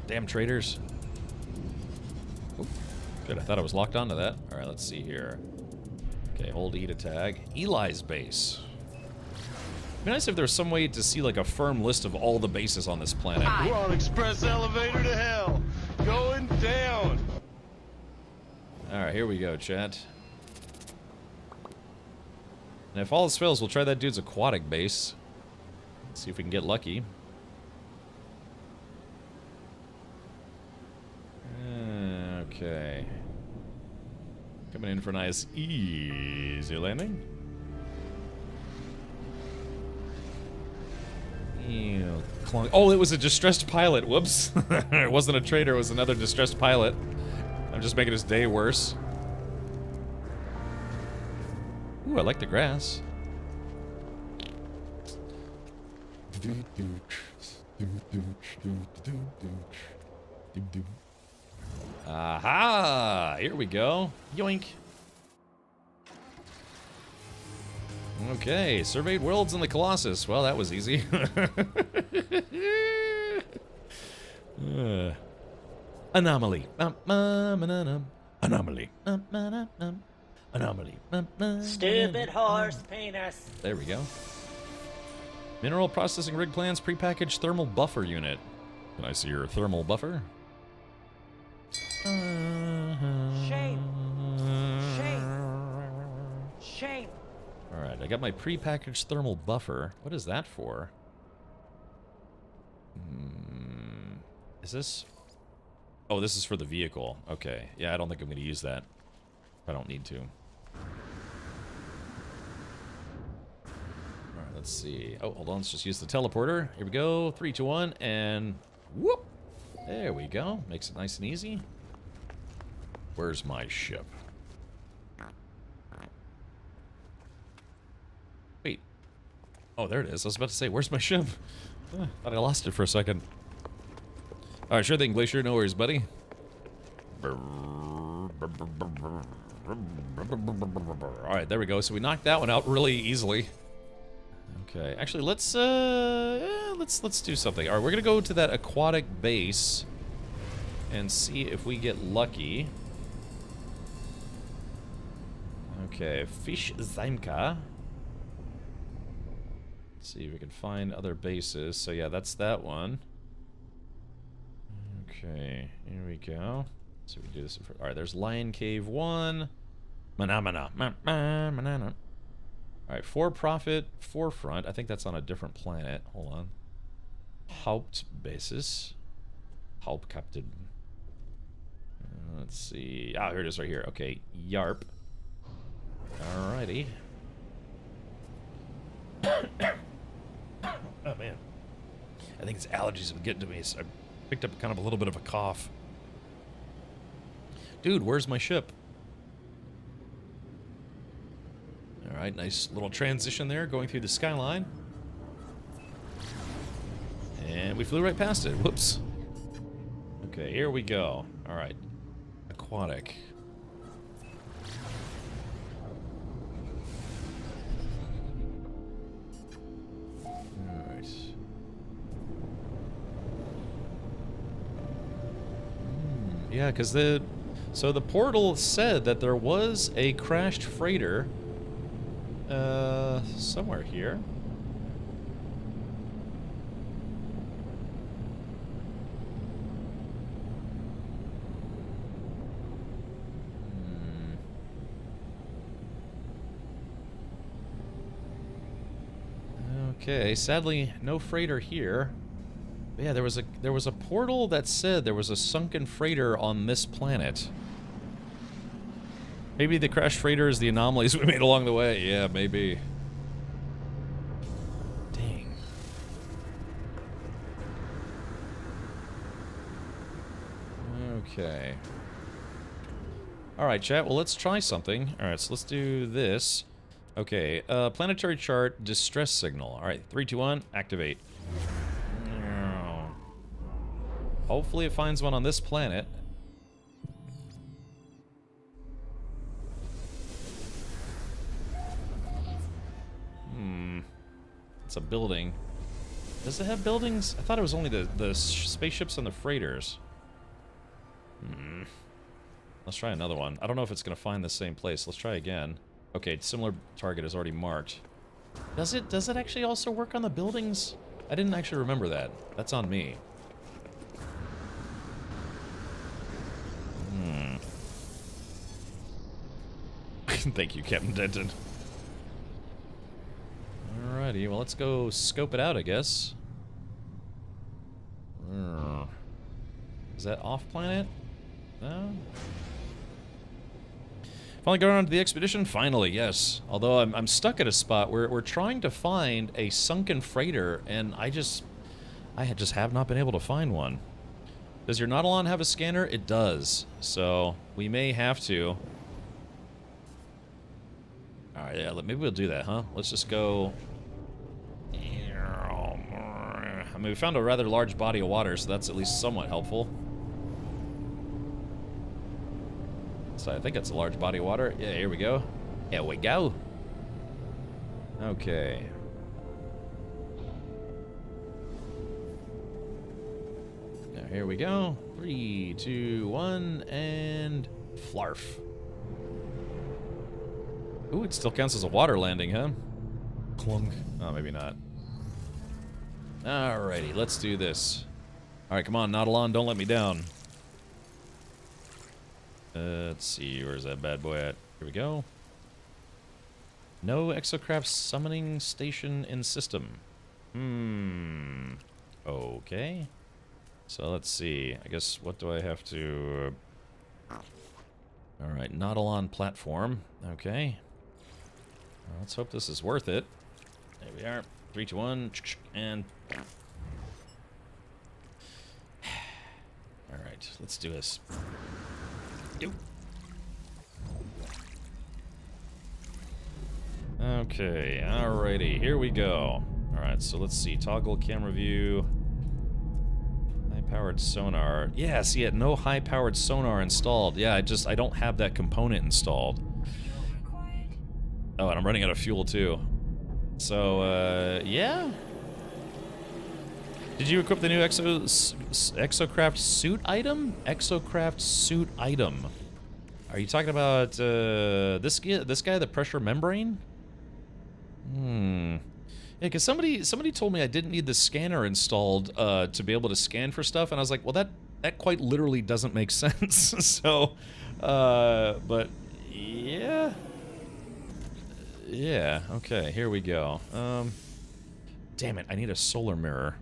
Damn traitors. Oop. Good, I thought I was locked onto that. Alright, let's see here. Okay, hold E to tag. Eli's base. It'd be nice if there was some way to see like a firm list of all the bases on this planet. We're on express elevator to hell. Going down. Alright, here we go, chat. And if all else fails, we'll try that dude's aquatic base. See if we can get lucky. Okay. Coming in for a nice easy landing. Ew, oh, it was a distressed pilot. Whoops. It wasn't a trader, it was another distressed pilot. I'm just making his day worse. Ooh, I like the grass. Aha! Here we go. Yoink. Okay, surveyed worlds in the Colossus. Well, that was easy. Anomaly. Anomaly. Anomaly. Stupid horse penis. There we go. Mineral processing rig plans, prepackaged thermal buffer unit. Can I see your thermal buffer? Shame. Shame. Shame. Alright, I got my prepackaged thermal buffer. What is that for? Is this... Oh, this is for the vehicle. Okay. Yeah, I don't think I'm going to use that. I don't need to. Alright, let's see. Oh, hold on. Let's just use the teleporter. Here we go. 3, 2, 1, and whoop! There we go. Makes it nice and easy. Where's my ship? Wait. Oh, there it is. I was about to say, where's my ship? Thought I lost it for a second. Alright, sure thing, Glacier. No worries, buddy. Alright, there we go. So we knocked that one out really easily. Okay, actually, let's do something. Alright, we're gonna go to that aquatic base and see if we get lucky. Okay, Fish Zaimka. Let's see if we can find other bases. So yeah, that's that one. Okay, here we go. So we can do this. Alright, there's Lion Cave 1. Manana. Alright, For Profit, Forefront. I think that's on a different planet. Hold on. Haupt basis. Hauptkapten. Let's see. Ah, here it is right here. Okay, Yarp. Alrighty. Oh, man. I think it's allergies have been getting to me, so I picked up kind of a little bit of a cough. Dude, where's my ship? Alright, nice little transition there, going through the skyline. And we flew right past it. Whoops. Okay, here we go. Alright. Aquatic. Alright. Yeah, because the... So the portal said that there was a crashed freighter... somewhere here. Okay, sadly, no freighter here. But yeah, there was a portal that said there was a sunken freighter on this planet. Maybe the crashed freighter is the anomalies we made along the way. Yeah, maybe. Dang. Okay. Alright, chat, well, let's try something. Alright, so let's do this. Okay, planetary chart, distress signal. Alright, 3, 2, 1, activate. Hopefully it finds one on this planet. It's a building. Does it have buildings? I thought it was only the spaceships and the freighters. Let's try another one. I don't know if it's going to find the same place. Let's try again. Okay, similar target is already marked. Does it actually also work on the buildings? I didn't actually remember that. That's on me. Thank you, Captain Denton. Alrighty, well, let's go scope it out, I guess. Is that off-planet? No? Finally got on to the expedition? Finally, yes. Although I'm stuck at a spot where we're trying to find a sunken freighter, and I just have not been able to find one. Does your Nautilon have a scanner? It does. So, we may have to. Alright, yeah, maybe we'll do that, huh? Let's just go... I mean, we found a rather large body of water, so that's at least somewhat helpful. So I think it's a large body of water. Yeah, here we go. Here we go. Okay. Now here we go. 3, 2, 1, and flarf. Ooh, it still counts as a water landing, huh? Clunk. Oh, maybe not. Alrighty, let's do this. Alright, come on, Nautilon, don't let me down. Let's see, where's that bad boy at? Here we go. No exocraft summoning station in system. Okay. So let's see. I guess, what do I have to... Alright, Nautilon platform. Okay. Well, let's hope this is worth it. There we are. 3, 2, 1, and... Alright, let's do this. Okay, alrighty, here we go. Alright, so let's see. Toggle camera view. High-powered sonar. Yeah, see, no high-powered sonar installed. Yeah, I don't have that component installed. Oh, and I'm running out of fuel, too. So, yeah? Did you equip the new Exocraft suit item? Exocraft suit item. Are you talking about this guy, the pressure membrane? Yeah, because somebody told me I didn't need the scanner installed to be able to scan for stuff, and I was like, well, that quite literally doesn't make sense. So, but yeah. Yeah, okay, here we go. Damn it, I need a solar mirror.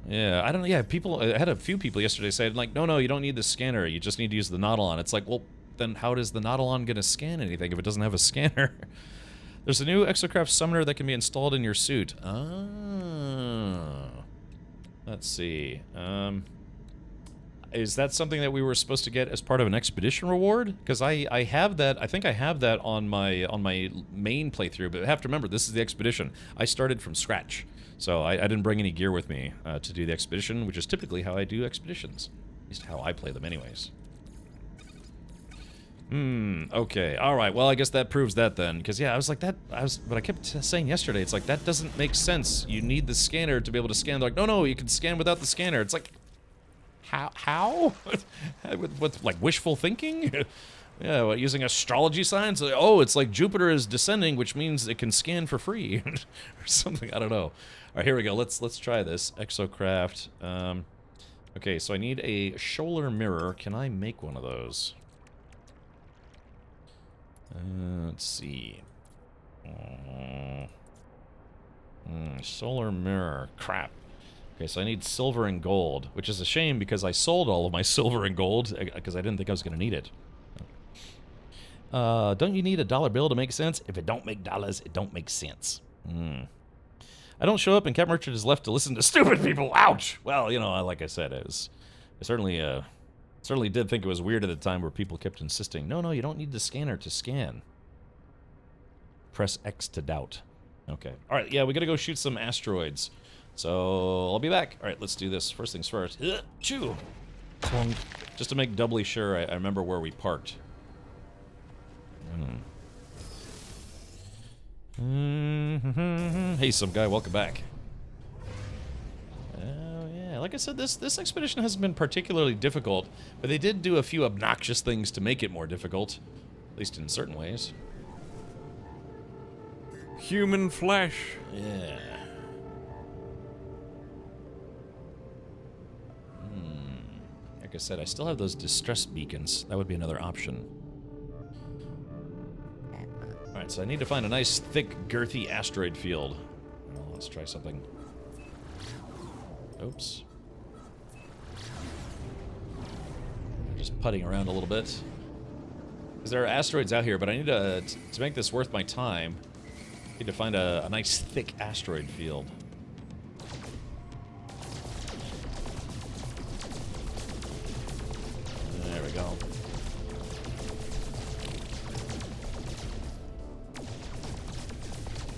Yeah, I don't know, yeah, I had a few people yesterday say, like, no, you don't need the scanner, you just need to use the Nautilon. It's like, well, then how does the Nautilon gonna scan anything if it doesn't have a scanner? There's a new Exocraft summoner that can be installed in your suit. Oh. Let's see. Is that something that we were supposed to get as part of an expedition reward? Because I have that. I think I have that on my main playthrough. But I have to remember, this is the expedition. I started from scratch, So I didn't bring any gear with me to do the expedition, which is typically how I do expeditions. At least how I play them anyways. Okay. Alright, well, I guess that proves that then. Because, yeah, I was like, what I kept saying yesterday, it's like, that doesn't make sense. You need the scanner to be able to scan. They're like, no, you can scan without the scanner. It's like, how? with, like, wishful thinking? Yeah, what, using astrology signs? Oh, it's like Jupiter is descending, which means it can scan for free. Or something, I don't know. Alright, here we go. Let's try this. Exocraft. Okay, so I need a Scholar mirror. Can I make one of those? Let's see. Solar mirror. Crap. Okay, so I need silver and gold, which is a shame because I sold all of my silver and gold because I didn't think I was going to need it. Don't you need a dollar bill to make sense? If it don't make dollars, it don't make sense. I don't show up and Cat Merchant is left to listen to stupid people. Ouch! Well, you know, like I said, I certainly did think it was weird at the time where people kept insisting, no, you don't need the scanner to scan. Press X to doubt. Okay. Alright, yeah, we gotta go shoot some asteroids. So, I'll be back. Alright, let's do this. First things first. Chew! Just to make doubly sure I remember where we parked. Hey, some guy, welcome back. Oh, yeah, like I said, this expedition hasn't been particularly difficult, but they did do a few obnoxious things to make it more difficult, at least in certain ways. Human flesh. Yeah. Like I said, I still have those distress beacons. That would be another option. Alright, so I need to find a nice, thick, girthy asteroid field. Well, let's try something. Oops. Just putting around a little bit. Because there are asteroids out here, but I need to make this worth my time, I need to find a nice, thick asteroid field. There we go.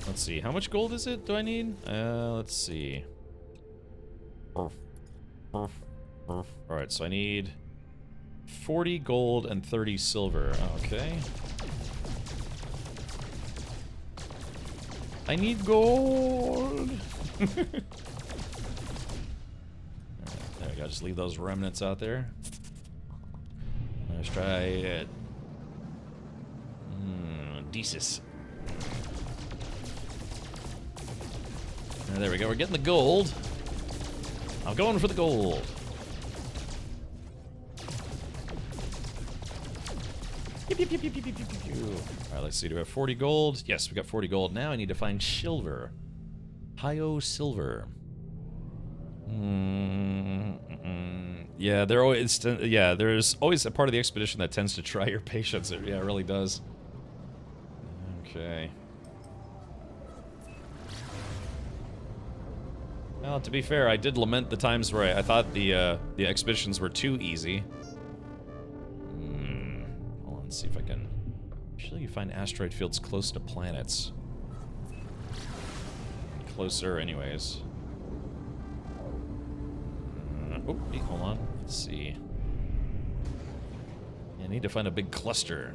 Let's see, how much gold is it do I need? Let's see. Alright, so I need 40 gold and 30 silver. Okay. I need gold! There we go, just leave those remnants out there. Let's try it. Decis. There we go, we're getting the gold. I'm going for the gold. Alright, let's see, do we have 40 gold? Yes, we got 40 gold. Now I need to find silver. Hio silver. Yeah, there's always a part of the expedition that tends to try your patience. Yeah, it really does. Okay. Well, to be fair, I did lament the times where I thought the expeditions were too easy. Well, let's see if I can... Usually you find asteroid fields close to planets. Closer, anyways. Oh, hey, hold on. Let's see. I need to find a big cluster.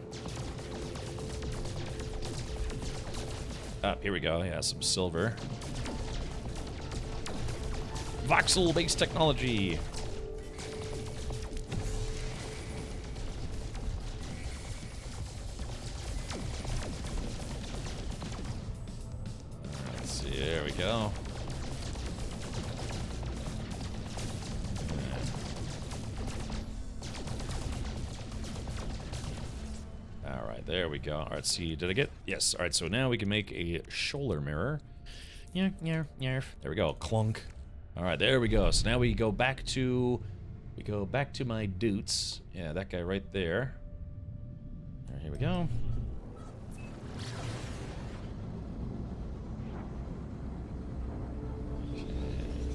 Ah, here we go. Yeah, some silver. Voxel-based technology. Let's see, there we go. Alright, there we go. Alright, see, did I get... Yes, alright, so now we can make a shoulder mirror. There we go, clunk. Alright, there we go. So now we go back to my dudes. Yeah, that guy right there. Alright, here we go.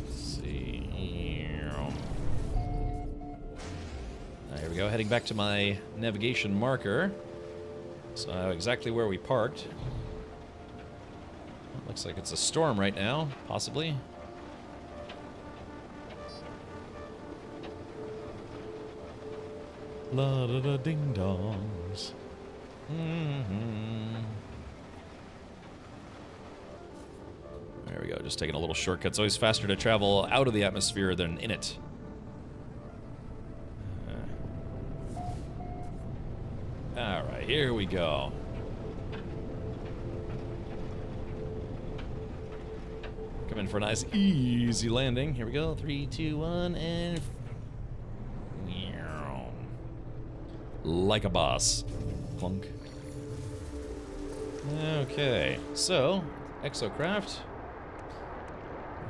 Let's see. Here we go, heading back to my navigation marker. So exactly where we parked. Looks like it's a storm right now, possibly. La da da ding dongs. There we go, just taking a little shortcut. It's always faster to travel out of the atmosphere than in it. Alright, here we go. Come in for a nice, easy landing. Here we go. 3, 2, 1, and... like a boss. Clunk. Okay, so, exocraft.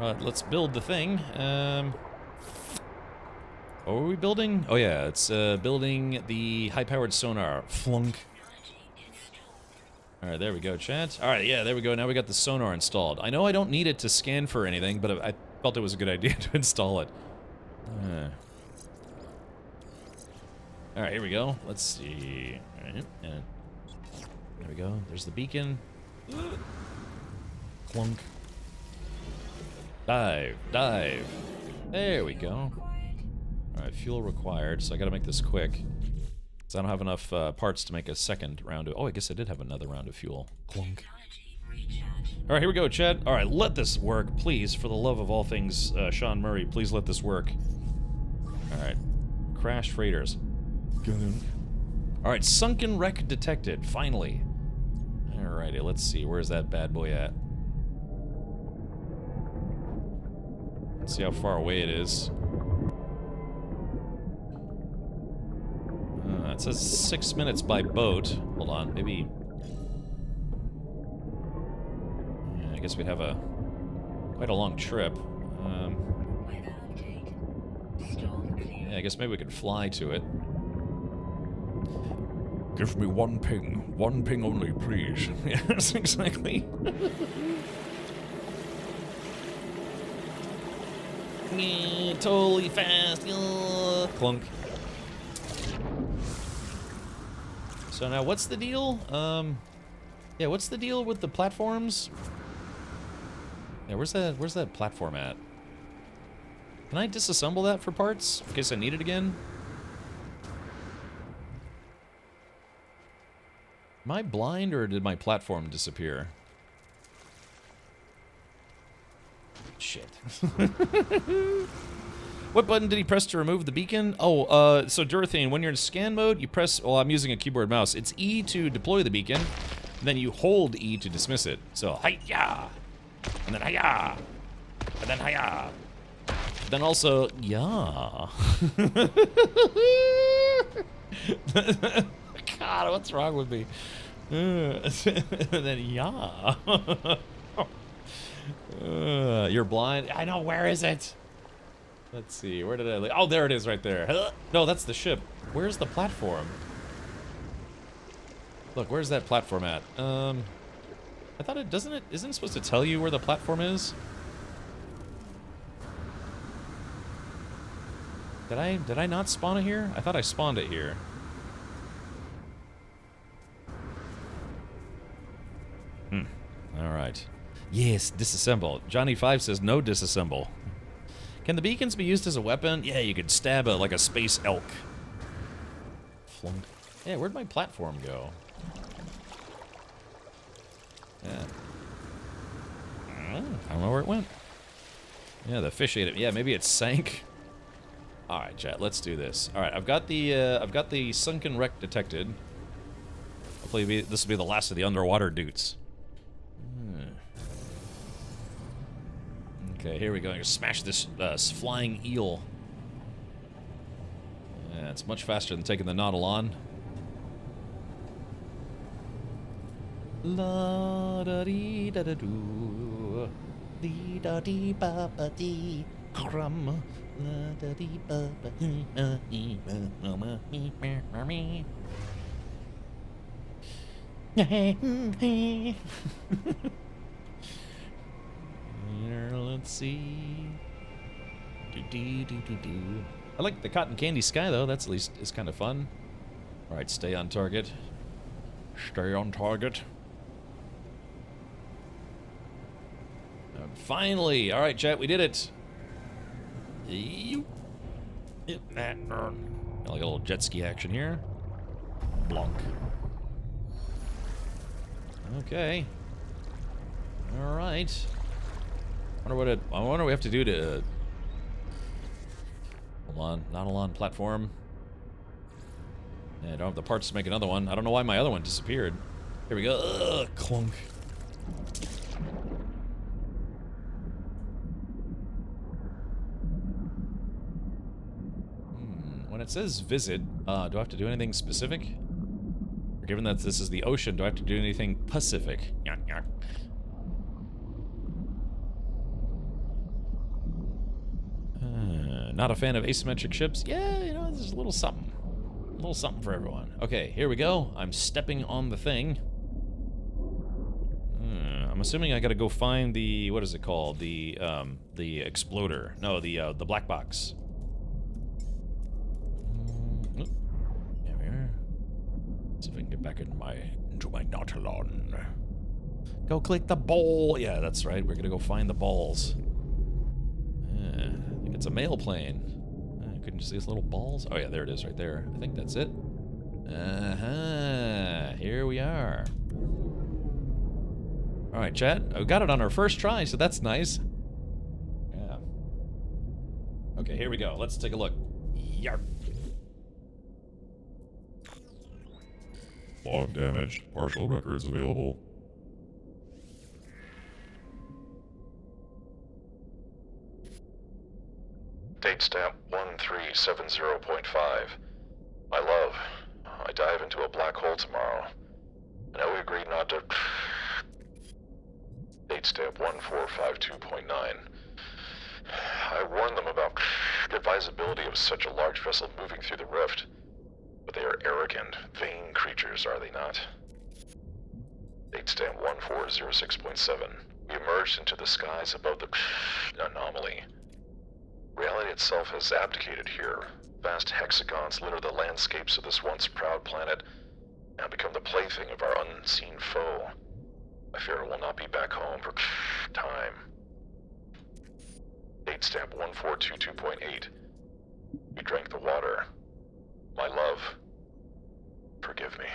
Right, let's build the thing. What were we building? Oh yeah, it's building the high-powered sonar. Flunk. Alright, there we go, chat. Alright, yeah, there we go. Now we got the sonar installed. I know I don't need it to scan for anything, but I felt it was a good idea to install it. Alright, here we go. Let's see. Alright, there we go. There's the beacon. Clunk. Dive, dive. There we go. Alright, fuel required, so I gotta make this quick. Because I don't have enough parts to make a second round of... Oh, I guess I did have another round of fuel. Clunk. Alright, here we go, chat. Alright, let this work, please. For the love of all things, Sean Murray, please let this work. Alright. Crashed freighters. Alright, sunken wreck detected, finally. Alrighty, let's see. Where's that bad boy at? Let's see how far away it is. It says 6 minutes by boat. Hold on, maybe... Yeah, I guess we'd have quite a long trip. Yeah, I guess maybe we could fly to it. Give me one ping only, please. Yes, exactly. Totally fast. Clunk. So now, what's the deal? Yeah, what's the deal with the platforms? Yeah, where's that platform at? Can I disassemble that for parts in case I need it again? Am I blind or did my platform disappear? Shit. What button did he press to remove the beacon? Oh, so Dorothane, when you're in scan mode, you press... Well, I'm using a keyboard mouse. It's E to deploy the beacon, then you hold E to dismiss it. So, hi-ya! And then hi-ya! And then hi-ya! Then also, yeah. God, what's wrong with me? And then, yeah. You're blind? I know, where is it? Let's see, where did I leave? Oh, there it is right there. No, that's the ship. Where's the platform? Look, where's that platform at? I thought it, isn't it supposed to tell you where the platform is? Did I not spawn it here? I thought I spawned it here. Alright. Yes, disassemble. Johnny5 says no disassemble. Can the beacons be used as a weapon? Yeah, you could stab like a space elk. Flunk. Yeah, where'd my platform go? Yeah. I don't know where it went. Yeah, the fish ate it. Yeah, maybe it sank. All right, chat. Let's do this. All right, I've got the sunken wreck detected. Hopefully, this will be the last of the underwater dudes. Okay, here we go. I'm gonna smash this flying eel. Yeah, it's much faster than taking the Nautilon. La da dee da da doo, dee da dee ba ba dee, crumb. La da dee ba ba dee ba dee ba ma me me me. Let's see. I like the cotton candy sky though. That's at least is kind of fun. All right, stay on target. Stay on target. Finally! Alright, chat, we did it! Like a little jet ski action here. Blonk. Okay. Alright. I wonder what we have to do to... Hold on. Not on platform. Yeah, I don't have the parts to make another one. I don't know why my other one disappeared. Here we go. Ugh, clunk. When it says visit, do I have to do anything specific? Or given that this is the ocean, do I have to do anything Pacific? Not a fan of asymmetric ships? Yeah, you know, there's a little something. A little something for everyone. Okay, here we go. I'm stepping on the thing. I'm assuming I gotta go find the, what is it called? The exploder. No, the black box. There we are. See if I can get back into my Nautilon. Go click the ball. Yeah, that's right. We're gonna go find the balls. I think it's a mail plane. Couldn't you see these little balls? Oh yeah, there it is right there. I think that's it. Here we are. Alright, chat. We got it on our first try, so that's nice. Yeah. Okay, here we go. Let's take a look. Yarp. Log damage. Partial records available. Date stamp 1370.5. My love, I dive into a black hole tomorrow. I know we agreed not to... Date stamp 1452.9. I warned them about the advisability of such a large vessel moving through the rift. But they are arrogant, vain creatures, are they not? Date stamp 1406.7. We emerged into the skies above the anomaly. Reality itself has abdicated here. Vast hexagons litter the landscapes of this once proud planet and become the plaything of our unseen foe. I fear it will not be back home for time. Date stamp 1422.8. We drank the water. My love, forgive me.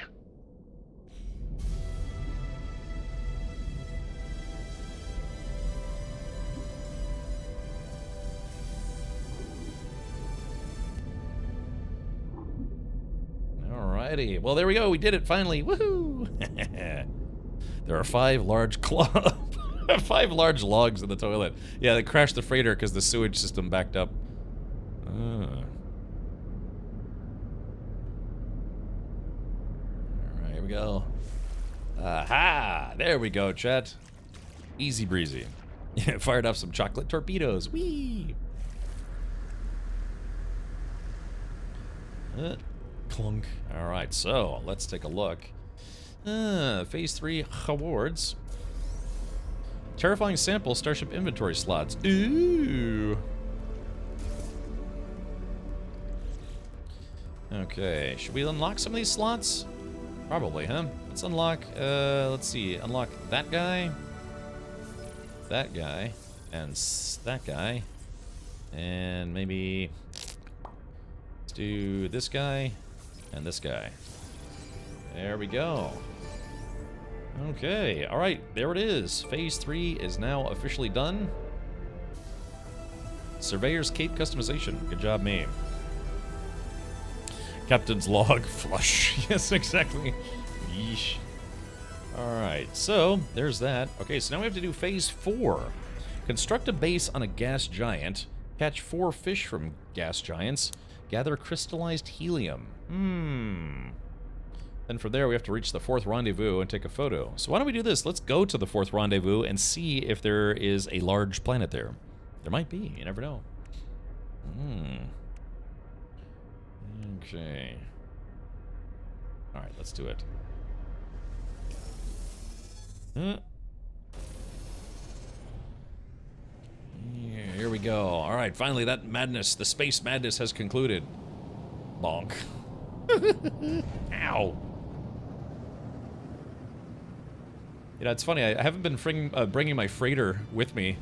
Alrighty. Well, there we go. We did it finally. Woohoo! There are 5 large 5 large logs in the toilet. Yeah, they crashed the freighter because the sewage system backed up. Alright, here we go. Aha! There we go, chat. Easy breezy. Fired off some chocolate torpedoes. Whee! Clunk. Alright, so let's take a look. Phase 3 awards. Terrifying sample Starship inventory slots. Ooh. Okay, should we unlock some of these slots? Probably, huh? Let's unlock, let's see, unlock that guy, and that guy, and maybe let's do this guy and this guy. There we go. Okay, alright, there it is. Phase 3 is now officially done. Surveyor's Cape customization. Good job, me. Captain's log flush. Yes, exactly. Yeesh. Alright, so there's that. Okay, so now we have to do Phase 4. Construct a base on a gas giant. Catch 4 fish from gas giants. Gather crystallized helium. Then from there we have to reach the 4th rendezvous and take a photo. So why don't we do this? Let's go to the 4th rendezvous and see if there is a large planet there. There might be, you never know. Okay. Alright, let's do it. Yeah, here we go. Alright, finally that madness, the space madness has concluded. Bonk. Ow. You know, it's funny, I haven't been bringing my freighter with me,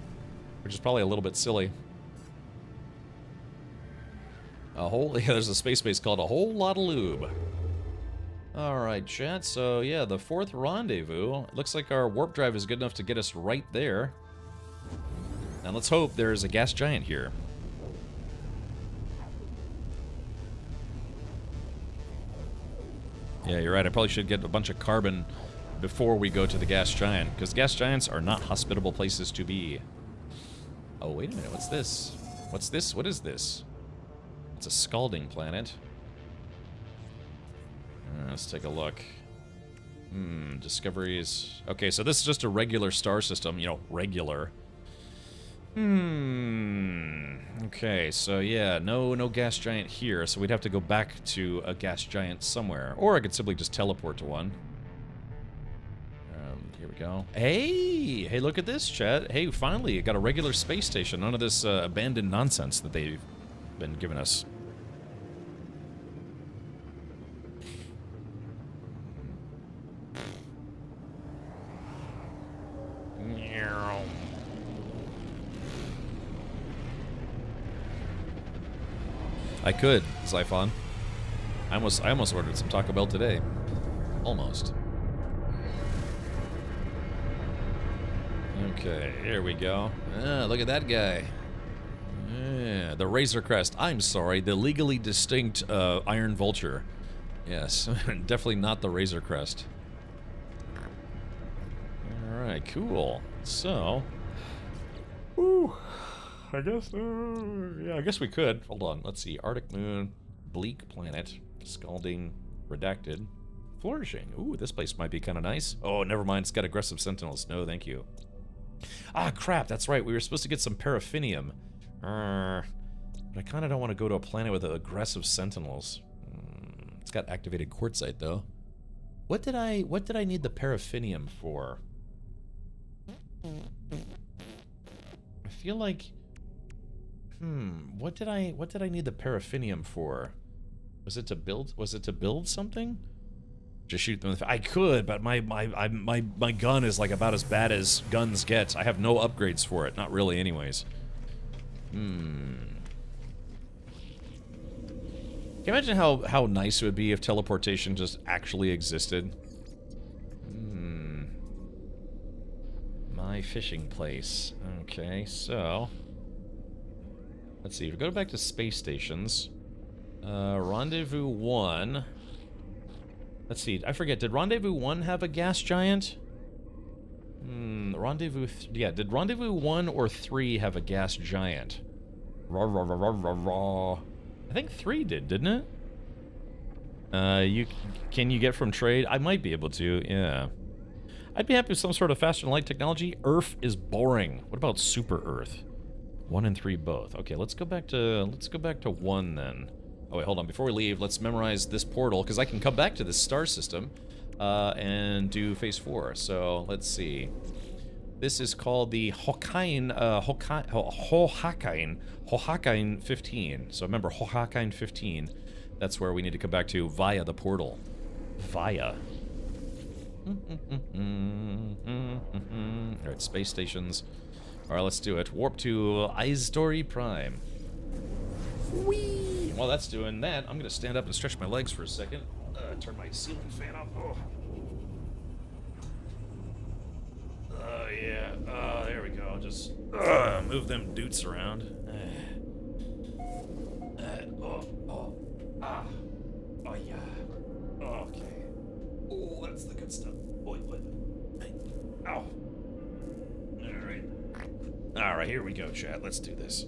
which is probably a little bit silly. There's a space base called A Whole Lot of Lube. Alright, chat, so yeah, the 4th rendezvous. It looks like our warp drive is good enough to get us right there. Now let's hope there's a gas giant here. Yeah, you're right, I probably should get a bunch of carbon before we go to the gas giant, because gas giants are not hospitable places to be. Oh, wait a minute, what's this? What's this? What is this? It's a scalding planet. Let's take a look. Discoveries. Okay, so this is just a regular star system, you know, regular. Okay, so yeah, no gas giant here, so we'd have to go back to a gas giant somewhere. Or I could simply just teleport to one. Here we go. Hey, look at this, chat. Hey, finally, you got a regular space station. None of this abandoned nonsense that they've been giving us. I could, Zyphon. I almost ordered some Taco Bell today. Almost. Okay, here we go. Look at that guy. Yeah, the Razor Crest. I'm sorry, the legally distinct Iron Vulture. Yes, definitely not the Razor Crest. Alright, cool. So... Ooh, I guess, yeah, I guess we could. Hold on, let's see. Arctic Moon, Bleak Planet, Scalding, Redacted, Flourishing. Ooh, this place might be kind of nice. Oh, never mind, it's got aggressive sentinels. No, thank you. Ah, crap, that's right. We were supposed to get some paraffinium. But I kind of don't want to go to a planet with aggressive sentinels. It's got activated quartzite, though. What did I need the paraffinium for? I feel like... what did I need the paraffinium for? Was it to build something? Just shoot them in the I could, but my gun is like about as bad as guns get. I have no upgrades for it. Not really, anyways. Can you imagine how nice it would be if teleportation just actually existed? My fishing place. Okay, so... Let's see, if we go back to space stations... Rendezvous 1... Let's see, I forget, did Rendezvous 1 have a gas giant? Rendezvous... yeah, did Rendezvous 1 or 3 have a gas giant? I think 3 did, didn't it? Can you get from trade? I might be able to, yeah. I'd be happy with some sort of faster than light technology. Earth is boring. What about Super Earth? 1 and 3 both. Okay, let's go back to 1 then. Oh wait, hold on. Before we leave, let's memorize this portal because I can come back to this star system and do phase 4. So let's see. This is called the Hohakain 15. So remember, Hohakain 15. That's where we need to come back to via the portal. Via. Alright, space stations. Alright, let's do it. Warp to Eisdori Prime. Whee! While that's doing that, I'm gonna stand up and stretch my legs for a second. Turn my ceiling fan off. Oh yeah. There we go. Just move them doots around. Oh yeah. Okay. Oh, that's the good stuff. Wait. Hey. Ow. Alright, here we go, chat. Let's do this.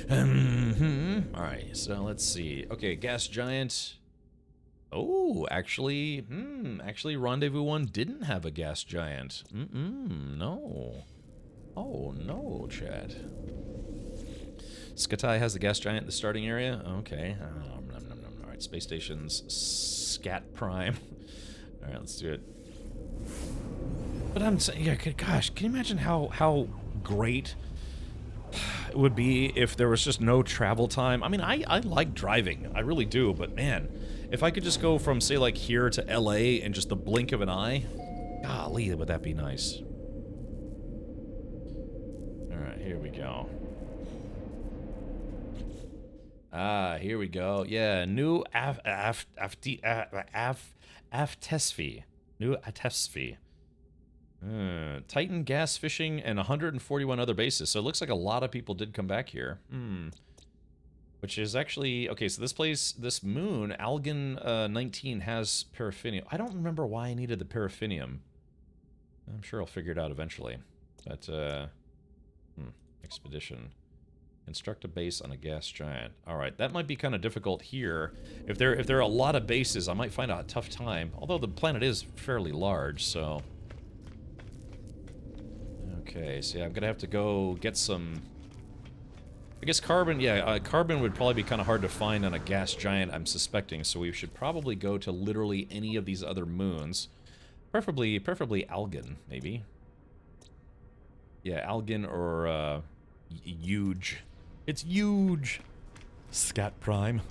Alright, so let's see. Okay, gas giant. Oh, actually, Rendezvous 1 didn't have a gas giant. No. Oh, no, chat. Skatai has the gas giant in the starting area? Okay. Alright, space stations. Scat Prime. Alright, let's do it. But I'm saying, yeah, gosh, can you imagine how great it would be if there was just no travel time? I mean, I like driving, I really do, but man, if I could just go from, say, like, here to LA in just the blink of an eye, Golly, would that be nice. Alright, here we go. Ah, here we go. Yeah, new Aftesfi. New Aftesfi. Titan gas fishing and 141 other bases. So it looks like a lot of people did come back here. Which is actually... Okay, so this place, this moon, Algan 19 has paraffinium. I don't remember why I needed the paraffinium. I'm sure I'll figure it out eventually. But, expedition. Construct a base on a gas giant. Alright, that might be kind of difficult here. If there are a lot of bases, I might find a tough time. Although the planet is fairly large, so... Okay, so yeah, I'm gonna have to go get some... I guess carbon, yeah, carbon would probably be kind of hard to find on a gas giant, I'm suspecting, so we should probably go to literally any of these other moons. Preferably Algan, maybe. Yeah, Algan or, Huge. It's huge! Scat Prime.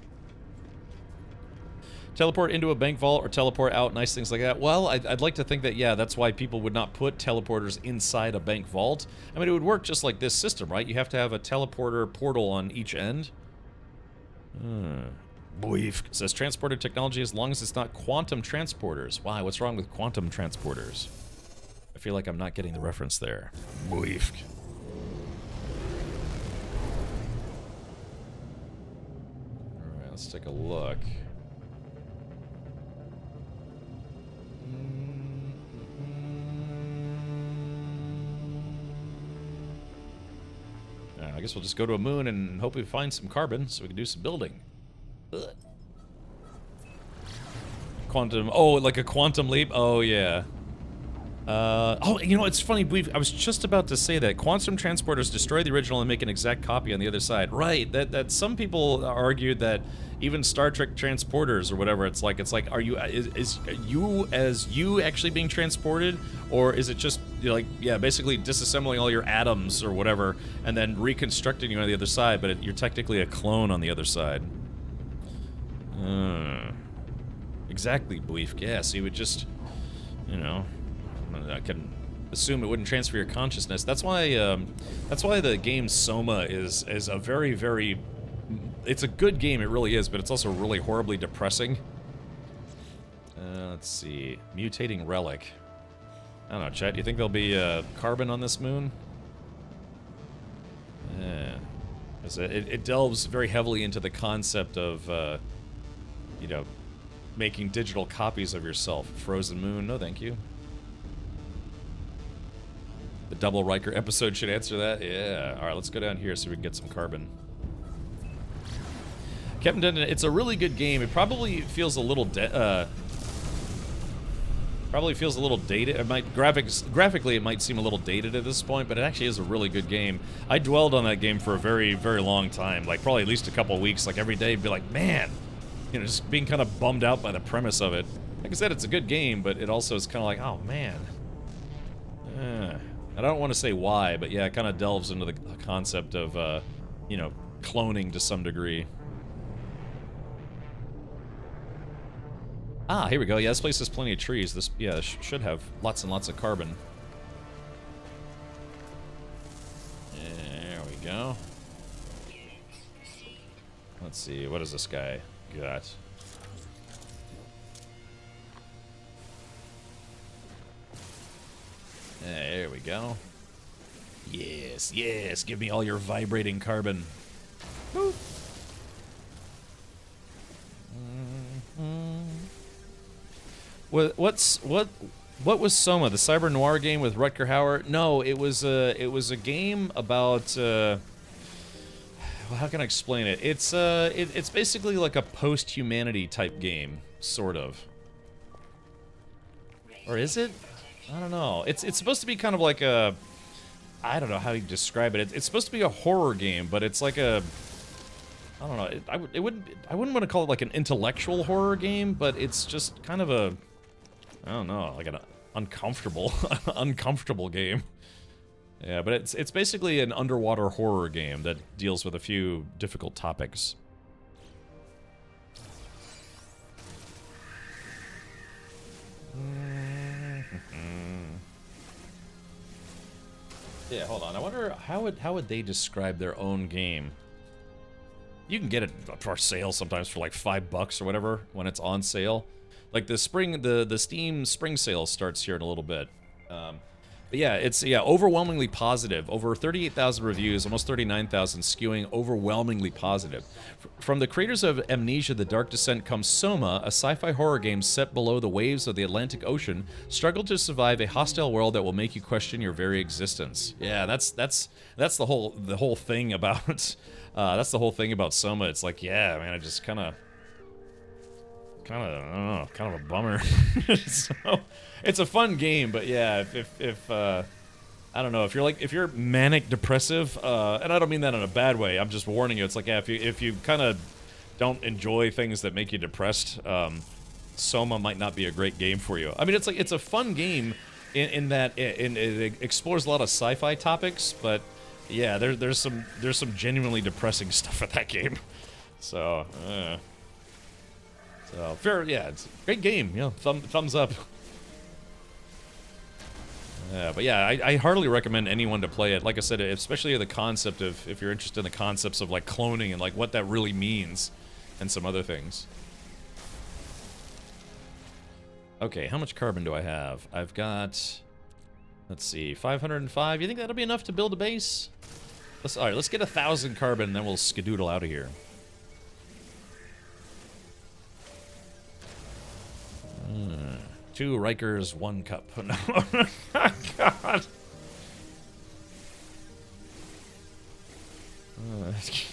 Teleport into a bank vault or teleport out, nice things like that. Well, I'd like to think that, yeah, that's why people would not put teleporters inside a bank vault. I mean, it would work just like this system, right? You have to have a teleporter portal on each end. Boif says transporter technology as long as it's not quantum transporters. Why? What's wrong with quantum transporters? I feel like I'm not getting the reference there. Boif. Alright, let's take a look. I guess we'll just go to a moon and hope we find some carbon so we can do some building. Ugh. Quantum... Oh, like a quantum leap? Oh, yeah. Oh, you know, it's funny, I was just about to say that. Quantum transporters destroy the original and make an exact copy on the other side. Right, that some people argued that even Star Trek transporters or whatever, it's like, are you, is you actually being transported? Or is it just, you know, like, yeah, basically disassembling all your atoms or whatever, and then reconstructing you on the other side, but you're technically a clone on the other side. Exactly, Bleef. Yeah, so you would just, you know... I can assume it wouldn't transfer your consciousness. That's why the game Soma is a very, very... It's a good game, it really is, but it's also really horribly depressing. Let's see. Mutating relic. I don't know, Chet, do you think there'll be carbon on this moon? Yeah. It delves very heavily into the concept of, you know, making digital copies of yourself. Frozen moon, no thank you. The Double Riker episode should answer that? Yeah. Alright, let's go down here so we can get some carbon. Captain Denton, it's a really good game. It probably feels a little dated. It might graphically it might seem a little dated at this point, but it actually is a really good game. I dwelled on that game for a very, very long time, like probably at least a couple of weeks, like every day, be like, man, you know, just being kind of bummed out by the premise of it. Like I said, it's a good game, but it also is kind of like, oh man. I don't want to say why, but yeah, it kind of delves into the concept of, you know, cloning to some degree. Ah, here we go. Yeah, this place has plenty of trees. This, yeah, this should have lots and lots of carbon. There we go. Let's see, what does this guy got? There we go. Yes, yes, give me all your vibrating carbon. Boop. What was Soma? The cyber noir game with Rutger Hauer? No, it was a game about well, how can I explain it? It's basically like a post-humanity type game, sort of. Or is it? I don't know. It's supposed to be kind of like a, I don't know how you describe it. It's supposed to be a horror game, but it's like a, I don't know. I wouldn't want to call it like an intellectual horror game, but it's just kind of a, I don't know, like an uncomfortable game. Yeah, but it's basically an underwater horror game that deals with a few difficult topics. Yeah, hold on. I wonder how would they describe their own game? You can get it for sale sometimes for like $5 or whatever when it's on sale. Like the Steam spring sale starts here in a little bit. But yeah, it's overwhelmingly positive. Over 38,000 reviews, almost 39,000, skewing overwhelmingly positive. From the creators of Amnesia: The Dark Descent comes Soma, a sci-fi horror game set below the waves of the Atlantic Ocean, struggle to survive a hostile world that will make you question your very existence. Yeah, that's the whole thing about that's the whole thing about Soma. It's like, yeah, man, I just kind of I don't know, kind of a bummer. So, it's a fun game, but yeah, if I don't know, if you're manic depressive, and I don't mean that in a bad way, I'm just warning you. It's like, yeah, if you kind of don't enjoy things that make you depressed, Soma might not be a great game for you. I mean, it's a fun game in that it explores a lot of sci-fi topics, but yeah, there's some genuinely depressing stuff at that game. So fair, yeah, it's a great game. You know, thumbs up. But yeah, I hardly recommend anyone to play it. Like I said, especially the concept of, if you're interested in the concepts of like cloning and like what that really means, and some other things. Okay, how much carbon do I have? I've got, let's see, 505. You think that'll be enough to build a base? All right, let's get 1,000 carbon, and then we'll skedoodle out of here. Two Rikers, 1 cup. No. God.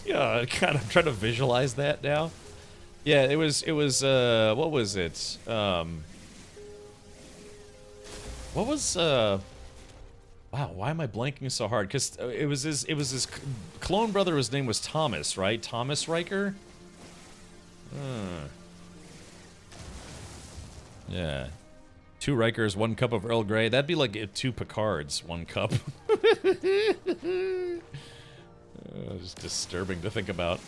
Yeah, God, I'm trying to visualize that now. Yeah, it was, what was it? What was, wow, why am I blanking so hard? Because it was his clone brother, his name was Thomas, right? Thomas Riker? Yeah. 2 Rikers, 1 cup of Earl Grey. That'd be like 2 Picards, 1 cup. Just disturbing to think about.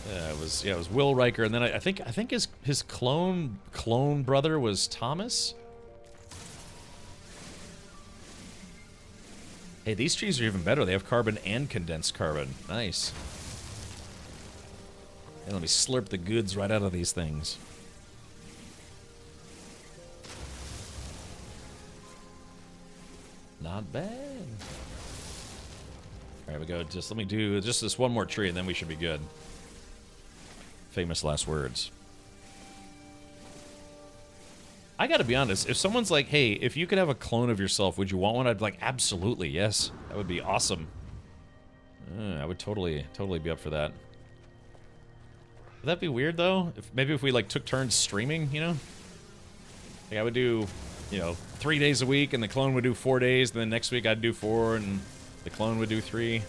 Yeah, it was Will Riker, and then I think his clone brother was Thomas. Hey, these trees are even better. They have carbon and condensed carbon. Nice. And let me slurp the goods right out of these things. Not bad. Alright, we go. Just let me do just this one more tree, and then we should be good. Famous last words. I gotta be honest, if someone's like, hey, if you could have a clone of yourself, would you want one? I'd be like, absolutely, yes. That would be awesome. I would totally be up for that. Would that be weird, though? Maybe if we, like, took turns streaming, you know? Like, I would do, you know, 3 days a week, and the clone would do 4 days, and then next week I'd do 4, and the clone would do 3.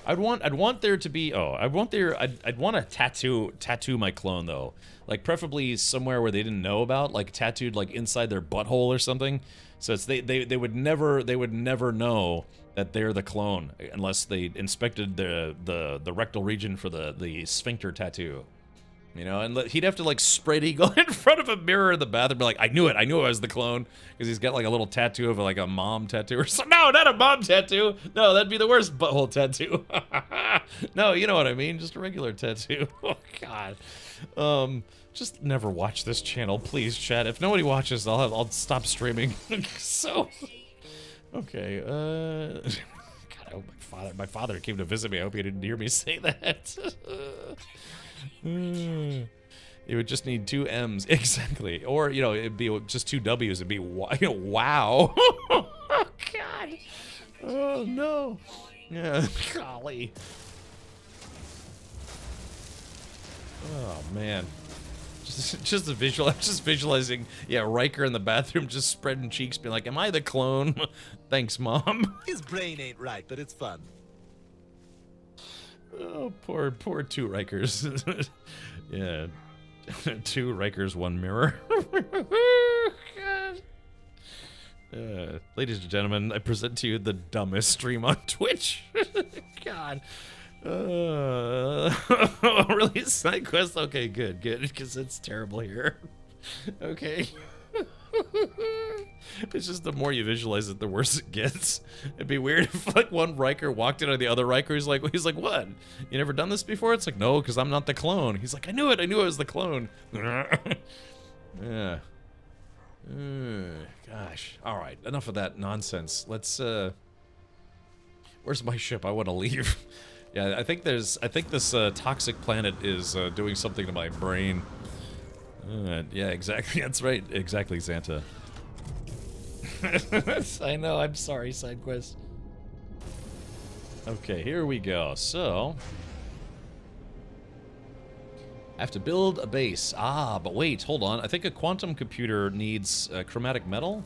I'd want there to be, I'd want to tattoo my clone, though. Like, preferably somewhere where they didn't know about, like, tattooed, like, inside their butthole or something. So it's, they would never know that they're the clone unless they inspected the rectal region for the sphincter tattoo, you know. And he'd have to like spread eagle in front of a mirror in the bathroom, be like, I knew I was the clone, because he's got like a little tattoo of like a mom tattoo or something. No, not a mom tattoo. No, that'd be the worst butthole tattoo. No, you know what I mean, just a regular tattoo. Oh God. Just never watch this channel, please, chat. If nobody watches, I'll stop streaming. So. Okay, God, I hope my father came to visit me. I hope he didn't hear me say that. You would just need 2 M's, exactly. Or, you know, it'd be just 2 W's. It'd be, you know, wow. Oh, God. Oh, no. Yeah, golly. Oh, man. Just a visual. I'm just visualizing, yeah, Riker in the bathroom just spreading cheeks, being like, am I the clone? Thanks, Mom. His brain ain't right, but it's fun. Oh, poor 2 Rikers. Yeah. 2 Rikers, 1 mirror. God. Ladies and gentlemen, I present to you the dumbest stream on Twitch. God. Really? Side quest? Okay, good, because it's terrible here. Okay. It's just the more you visualize it, the worse it gets. It'd be weird if like one Riker walked in on the other Riker. He's like, what? You never done this before? It's like, no, because I'm not the clone. He's like, I knew it was the clone. Yeah. Gosh. All right, enough of that nonsense. Let's. Where's my ship? I want to leave. Yeah, I think this toxic planet is doing something to my brain. Yeah, exactly. That's right. Exactly, Xanta. I know. I'm sorry, side quest. Okay, here we go. So, I have to build a base. Ah, but wait, hold on. I think a quantum computer needs chromatic metal.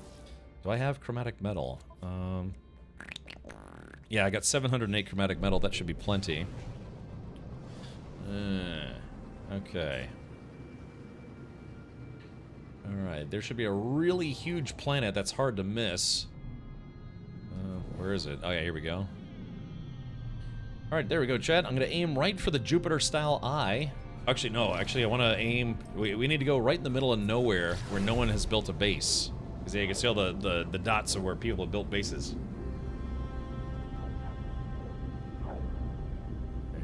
Do I have chromatic metal? Yeah, I got 708 chromatic metal. That should be plenty. Okay. Alright, there should be a really huge planet that's hard to miss. Where is it? Oh yeah, here we go. Alright, there we go, chat. I'm gonna aim right for the Jupiter-style eye. Actually, no. Actually, I want to aim... We need to go right in the middle of nowhere where no one has built a base. Because yeah, you can see all the dots of where people have built bases.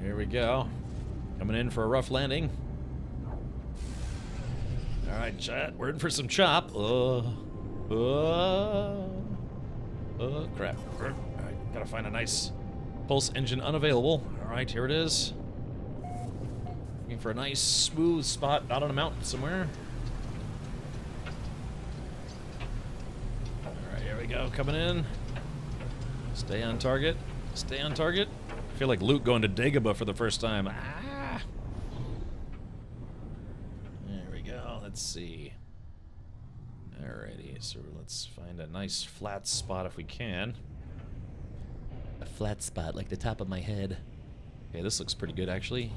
Here we go. Coming in for a rough landing. Alright, chat. We're in for some chop. Oh, crap. Alright, gotta find a nice pulse engine unavailable. Alright, here it is. Looking for a nice, smooth spot out on a mountain somewhere. Alright, here we go. Coming in. Stay on target. Stay on target. I feel like Luke going to Dagobah for the first time. Ah! There we go. Let's see. Alrighty, so let's find a nice flat spot if we can. A flat spot like the top of my head. Okay, this looks pretty good actually.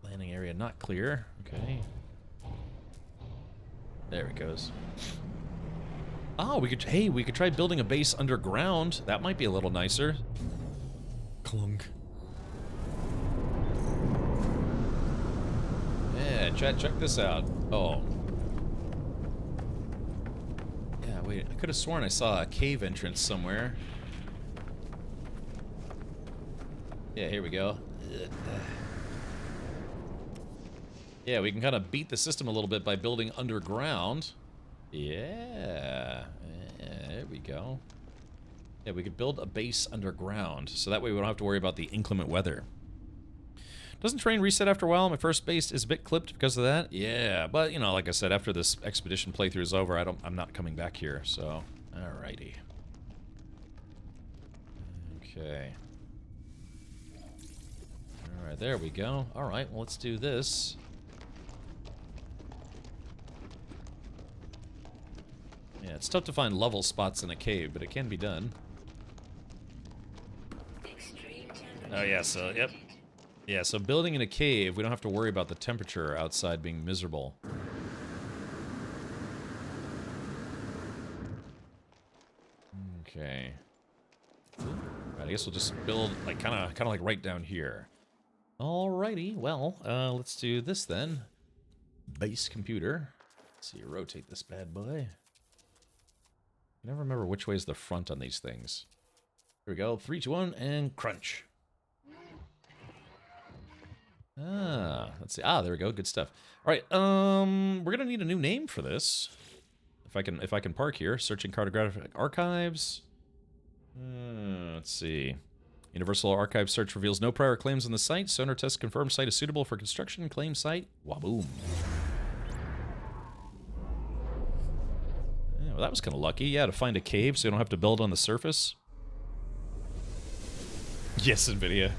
Landing area not clear. Okay. There it goes. Oh, we could try building a base underground. That might be a little nicer. Clunk. Yeah, chat, check this out. Oh. Yeah, wait, I could have sworn I saw a cave entrance somewhere. Yeah, here we go. Yeah, we can kind of beat the system a little bit by building underground. Yeah, there we go. Yeah, we could build a base underground, so that way we don't have to worry about the inclement weather. Doesn't terrain reset after a while? My first base is a bit clipped because of that. Yeah, but you know, like I said, after this expedition playthrough is over, I'm not coming back here. So, alrighty. Okay. All right, there we go. All right, well, let's do this. Yeah, it's tough to find level spots in a cave, but it can be done. Oh yeah, so, yep. Yeah, so building in a cave, we don't have to worry about the temperature outside being miserable. Okay. Right, I guess we'll just build, like, kind of like right down here. Alrighty, well, let's do this then. Base computer. Let's see, rotate this bad boy. I never remember which way is the front on these things. Here we go. 3, 2, 1, and crunch. Ah, let's see. Ah, there we go. Good stuff. All right. We're gonna need a new name for this. If I can park here. Searching cartographic archives. Let's see. Universal Archive search reveals no prior claims on the site. Sonar test confirms site is suitable for construction. Claim site. Waboom. Well, that was kind of lucky. Yeah, to find a cave so you don't have to build on the surface. Yes, NVIDIA.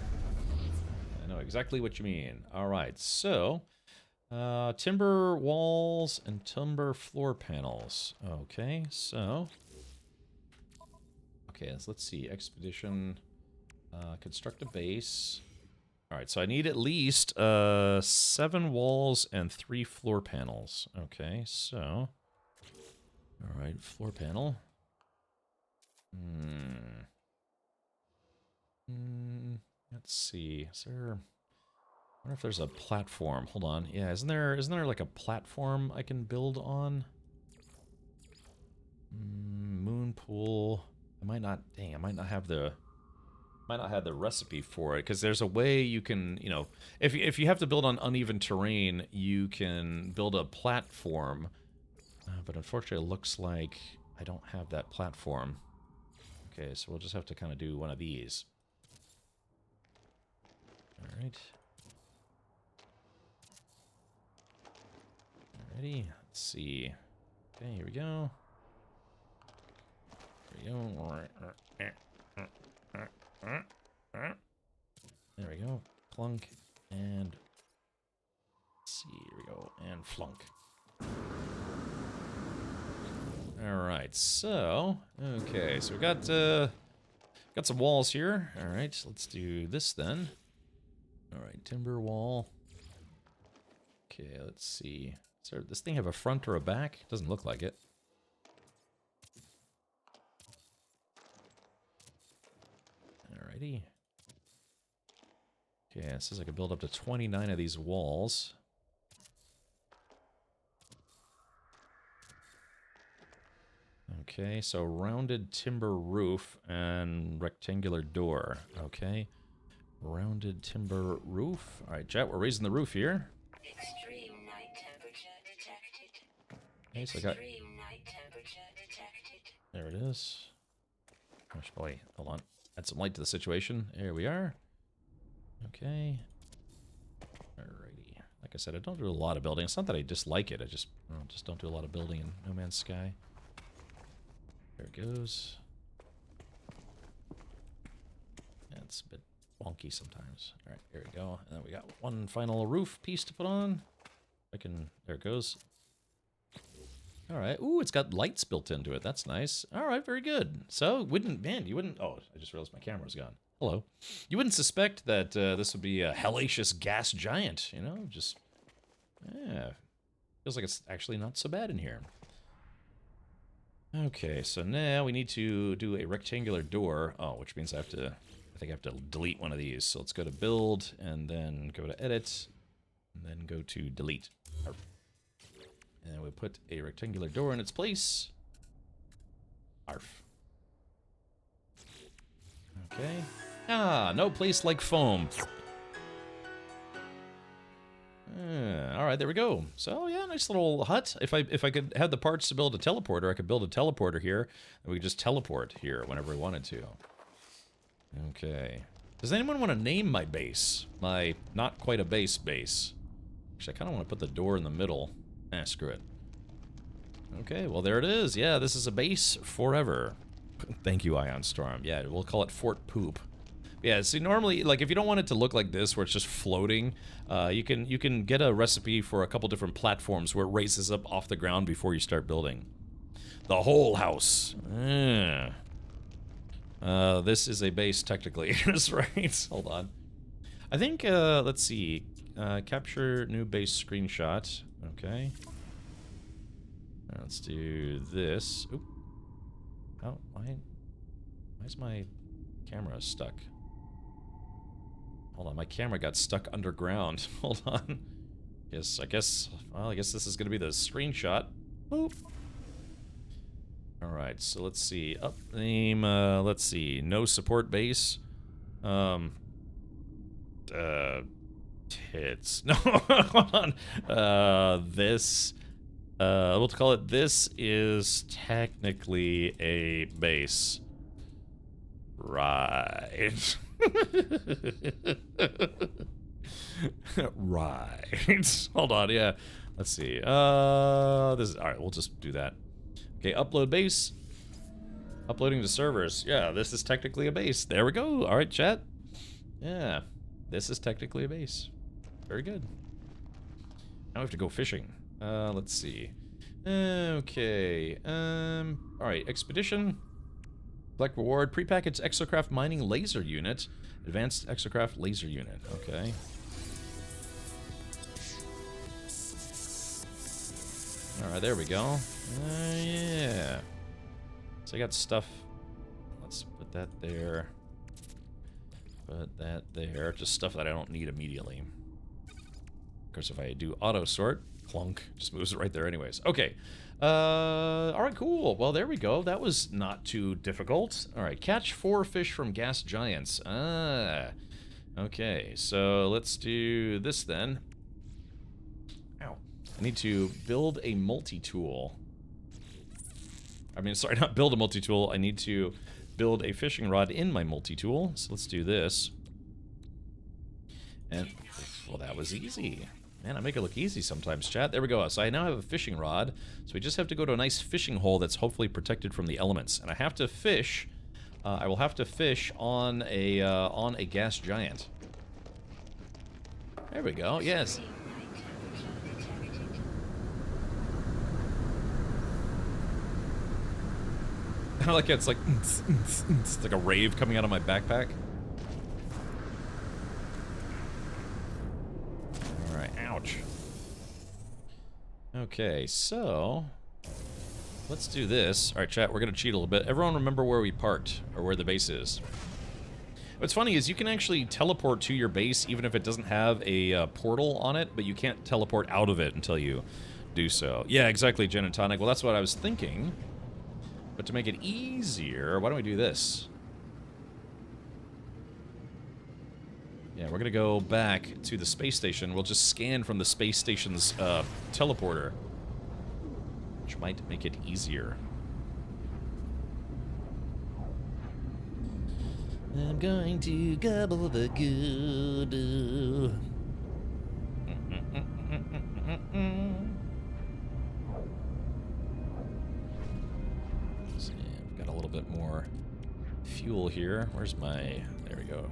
I know exactly what you mean. All right, so timber walls and timber floor panels. Okay, so let's see. Expedition, construct a base. All right, so I need at least 7 walls and 3 floor panels. Okay, so. All right, floor panel. let's see. Is there... I wonder if there's a platform. Hold on. Yeah, isn't there like a platform I can build on? Moon pool. I might not... Dang, I might not have the recipe for it, because there's a way you can, you know, if you have to build on uneven terrain, you can build a platform. But unfortunately, it looks like I don't have that platform. Okay, so we'll just have to kind of do one of these. All right. Alrighty, let's see. Okay, here we go. Here we go. There we go. Clunk and let's see. Here we go. And flunk. Alright, so okay, so we got some walls here. Alright, let's do this then. Alright, timber wall. Okay, let's see. Does this thing have a front or a back? Doesn't look like it. Alrighty. Okay, it says I can build up to 29 of these walls. Okay, so rounded timber roof and rectangular door. Okay. Rounded timber roof. Alright, chat, we're raising the roof here. Extreme night temperature detected. Okay, so I got... Extreme night temperature detected. There it is. Gosh, boy, hold on. Add some light to the situation. There we are. Okay. Alrighty. Like I said, I don't do a lot of building. It's not that I dislike it. I just don't do a lot of building in No Man's Sky. There it goes. Yeah, it's a bit wonky sometimes. Alright, here we go. And then we got one final roof piece to put on. I can... There it goes. Alright. Ooh, it's got lights built into it. That's nice. Alright, very good. So, you wouldn't... Oh, I just realized my camera's gone. Hello. You wouldn't suspect that this would be a hellacious gas giant, you know? Just... Yeah. Feels like it's actually not so bad in here. Okay, so now we need to do a rectangular door. Oh, which means I think I have to delete one of these. So let's go to build, and then go to edit, and then go to delete. And we put a rectangular door in its place. Arf. Okay. Ah, no place like foam. Alright, there we go. So, yeah, nice little hut. If I could have the parts to build a teleporter, I could build a teleporter here, and we could just teleport here whenever we wanted to. Okay. Does anyone want to name my base? My not quite a base. Actually, I kind of want to put the door in the middle. Screw it. Okay, well, there it is. Yeah, this is a base forever. Thank you, Ion Storm. Yeah, we'll call it Fort Poop. Yeah, see, normally, like, if you don't want it to look like this, where it's just floating, you can get a recipe for a couple different platforms where it raises up off the ground before you start building. The whole house. This is a base, technically. That's right. Hold on. I think, let's see. Capture new base screenshot. Okay. Let's do this. Oop. Oh, why is my camera stuck? Hold on, my camera got stuck underground. Hold on. I guess this is gonna be the screenshot. Boop. Alright, so let's see. Up name, let's see. No support base. Tits. No, hold on. This, we'll call it, this is technically a base. Right. Right. Hold on, yeah. Let's see. This is, alright, we'll just do that. Okay, upload base. Uploading to servers. Yeah, this is technically a base. There we go. Alright, chat. Yeah. This is technically a base. Very good. Now we have to go fishing. Let's see. Okay. Alright, expedition. Collect reward. Prepackaged exocraft mining laser unit. Advanced exocraft laser unit. Okay. Alright, there we go. Yeah. So I got stuff. Let's put that there. Put that there. Just stuff that I don't need immediately. Of course, if I do auto sort, clunk, just moves it right there anyways. Okay. All right, cool. Well, there we go. That was not too difficult. All right, catch 4 fish from gas giants. Ah. Okay, so let's do this then. Ow. I need to build a multi-tool. I mean, sorry, not build a multi-tool. I need to build a fishing rod in my multi-tool. So let's do this. And, well, that was easy. Man, I make it look easy sometimes, chat. There we go. So I now have a fishing rod. So we just have to go to a nice fishing hole that's hopefully protected from the elements. And I have to fish. I will have to fish on a gas giant. There we go. Yes. I like it. It's like a rave coming out of my backpack. All right. Ouch. Okay, so let's do this. All right, chat. We're gonna cheat a little bit. Everyone, remember where we parked or where the base is. What's funny is you can actually teleport to your base even if it doesn't have a portal on it, but you can't teleport out of it until you do so. Yeah, exactly, Gin and Tonic. Well, that's what I was thinking. But to make it easier, why don't we do this? Yeah, we're gonna go back to the space station. We'll just scan from the space station's teleporter, which might make it easier. I'm going to gobble the good. Got a little bit more fuel here. Where's my... There we go.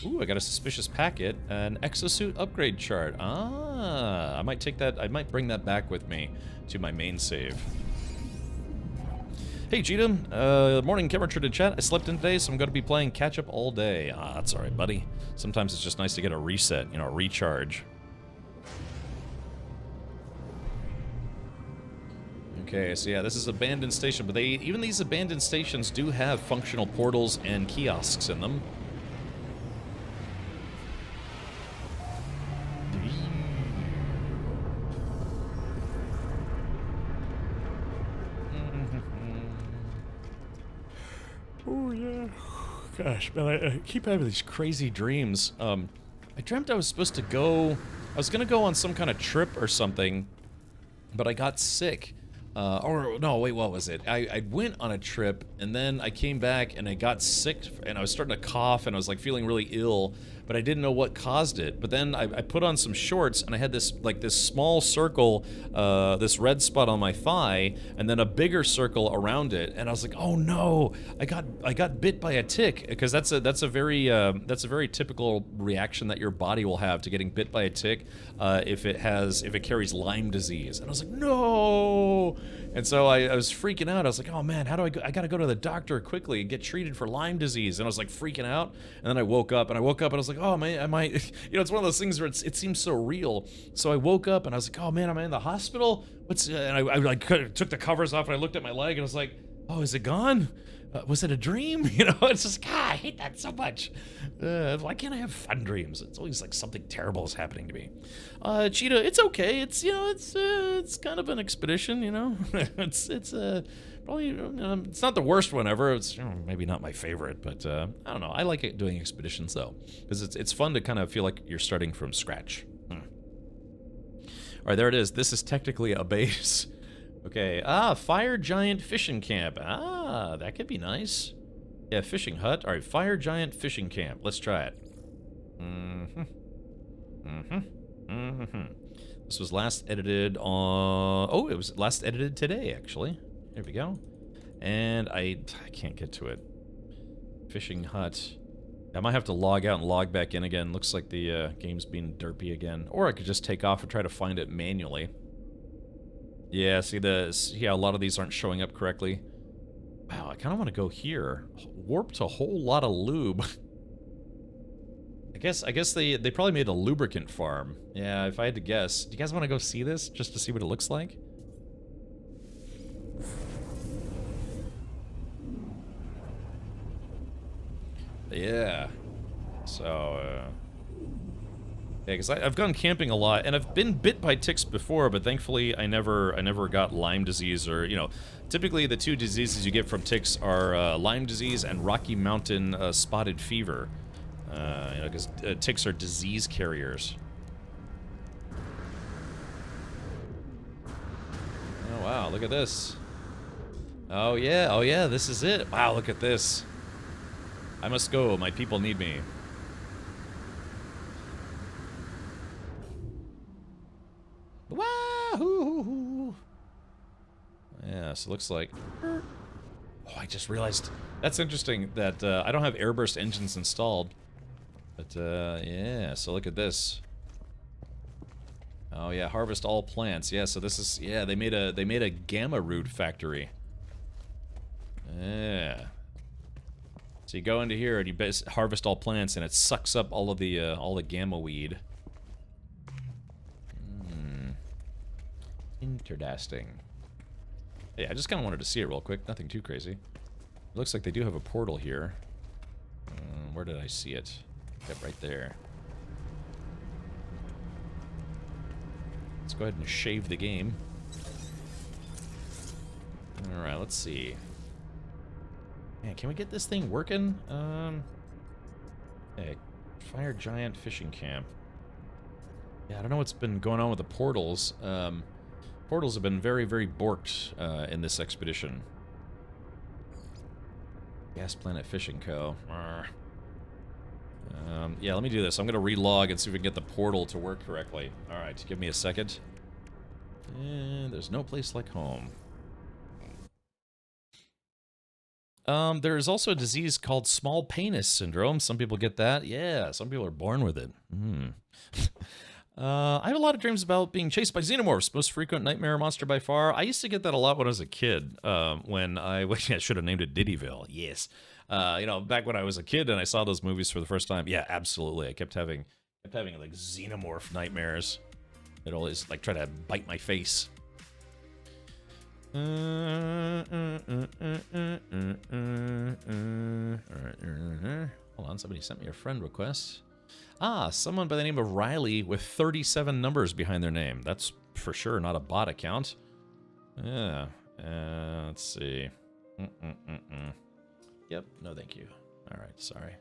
Ooh, I got a suspicious packet. An exosuit upgrade chart. Ah, I might take that... I might bring that back with me to my main save. Hey, Cheetah. Morning, temperature to chat. I slept in today, so I'm going to be playing catch-up all day. Ah, that's alright, buddy. Sometimes it's just nice to get a reset, you know, a recharge. Okay, so yeah, this is abandoned station, but even these abandoned stations do have functional portals and kiosks in them. Oh yeah. Gosh, man, I keep having these crazy dreams. I dreamt I was supposed to go... I was gonna go on some kind of trip or something, but I got sick. Or, no, wait, what was it? I went on a trip, and then I came back, and I got sick, and I was starting to cough, and I was, like, feeling really ill, but I didn't know what caused it. But then I put on some shorts, and I had this, like, this small circle, this red spot on my thigh, and then a bigger circle around it, and I was like, oh no, I got bit by a tick, because that's a very typical reaction that your body will have to getting bit by a tick, if it carries Lyme disease. And I was like, no! And so I was freaking out. I was like, oh man, how do I go? I gotta go to the doctor quickly and get treated for Lyme disease. And I was like freaking out. And then I woke up and I was like, oh man, I might, you know, it's one of those things where it seems so real. So I woke up and I was like, oh man, am I in the hospital? And I like took the covers off and I looked at my leg and I was like, oh, is it gone? Was it a dream? You know, it's just, God, I hate that so much. Why can't I have fun dreams? It's always like something terrible is happening to me. Cheetah, it's okay. It's, you know, it's kind of an expedition, you know. it's probably, it's not the worst one ever. It's, you know, maybe not my favorite, but I don't know. I like it doing expeditions though, because it's fun to kind of feel like you're starting from scratch. All right, there it is. This is technically a base. Okay, Fire Giant Fishing Camp. Ah, that could be nice. Yeah, fishing hut. All right, Fire Giant Fishing Camp. Let's try it. This was last edited on... Oh, it was last edited today, actually. There we go. And I can't get to it. Fishing hut. I might have to log out and log back in again. Looks like the game's being derpy again. Or I could just take off and try to find it manually. Yeah, see a lot of these aren't showing up correctly. Wow, I kind of want to go here. Warped a whole lot of lube. I guess they probably made a lubricant farm. Yeah, if I had to guess. Do you guys want to go see this just to see what it looks like? Yeah. So, yeah, because I've gone camping a lot, and I've been bit by ticks before, but thankfully I never got Lyme disease, or, you know, typically the two diseases you get from ticks are Lyme disease and Rocky Mountain spotted fever. You know, because ticks are disease carriers. Oh wow, look at this. Oh yeah, this is it. Wow, look at this. I must go, my people need me. Wahoo! Yeah, so it looks like... Oh, I just realized... That's interesting that I don't have airburst engines installed. But, yeah, so look at this. Oh, yeah, harvest all plants. Yeah, so this is... Yeah, they made a gamma root factory. Yeah. So you go into here and you harvest all plants, and it sucks up all the gamma weed. Interesting. Yeah, I just kind of wanted to see it real quick. Nothing too crazy. It looks like they do have a portal here. Where did I see it? Yep, right there. Let's go ahead and shave the game. Alright, let's see. Man, can we get this thing working? Hey, Fire Giant Fishing Camp. Yeah, I don't know what's been going on with the portals. Portals have been very, very borked in this expedition. Gas Planet Fishing Co. Yeah, let me do this. I'm going to relog and see if we can get the portal to work correctly. Alright, give me a second. And there's no place like home. There's also a disease called small penis syndrome. Some people get that. Yeah, some people are born with it. I have a lot of dreams about being chased by xenomorphs. Most frequent nightmare monster by far. I used to get that a lot when I was a kid. When I should have named it Diddyville. Yes. You know, back when I was a kid and I saw those movies for the first time. Yeah, absolutely. I kept having like xenomorph nightmares. It always like try to bite my face. Hold on, somebody sent me a friend request. Ah, someone by the name of Riley with 37 numbers behind their name. That's for sure not a bot account. Yeah. Let's see. Yep, no thank you. Alright, sorry.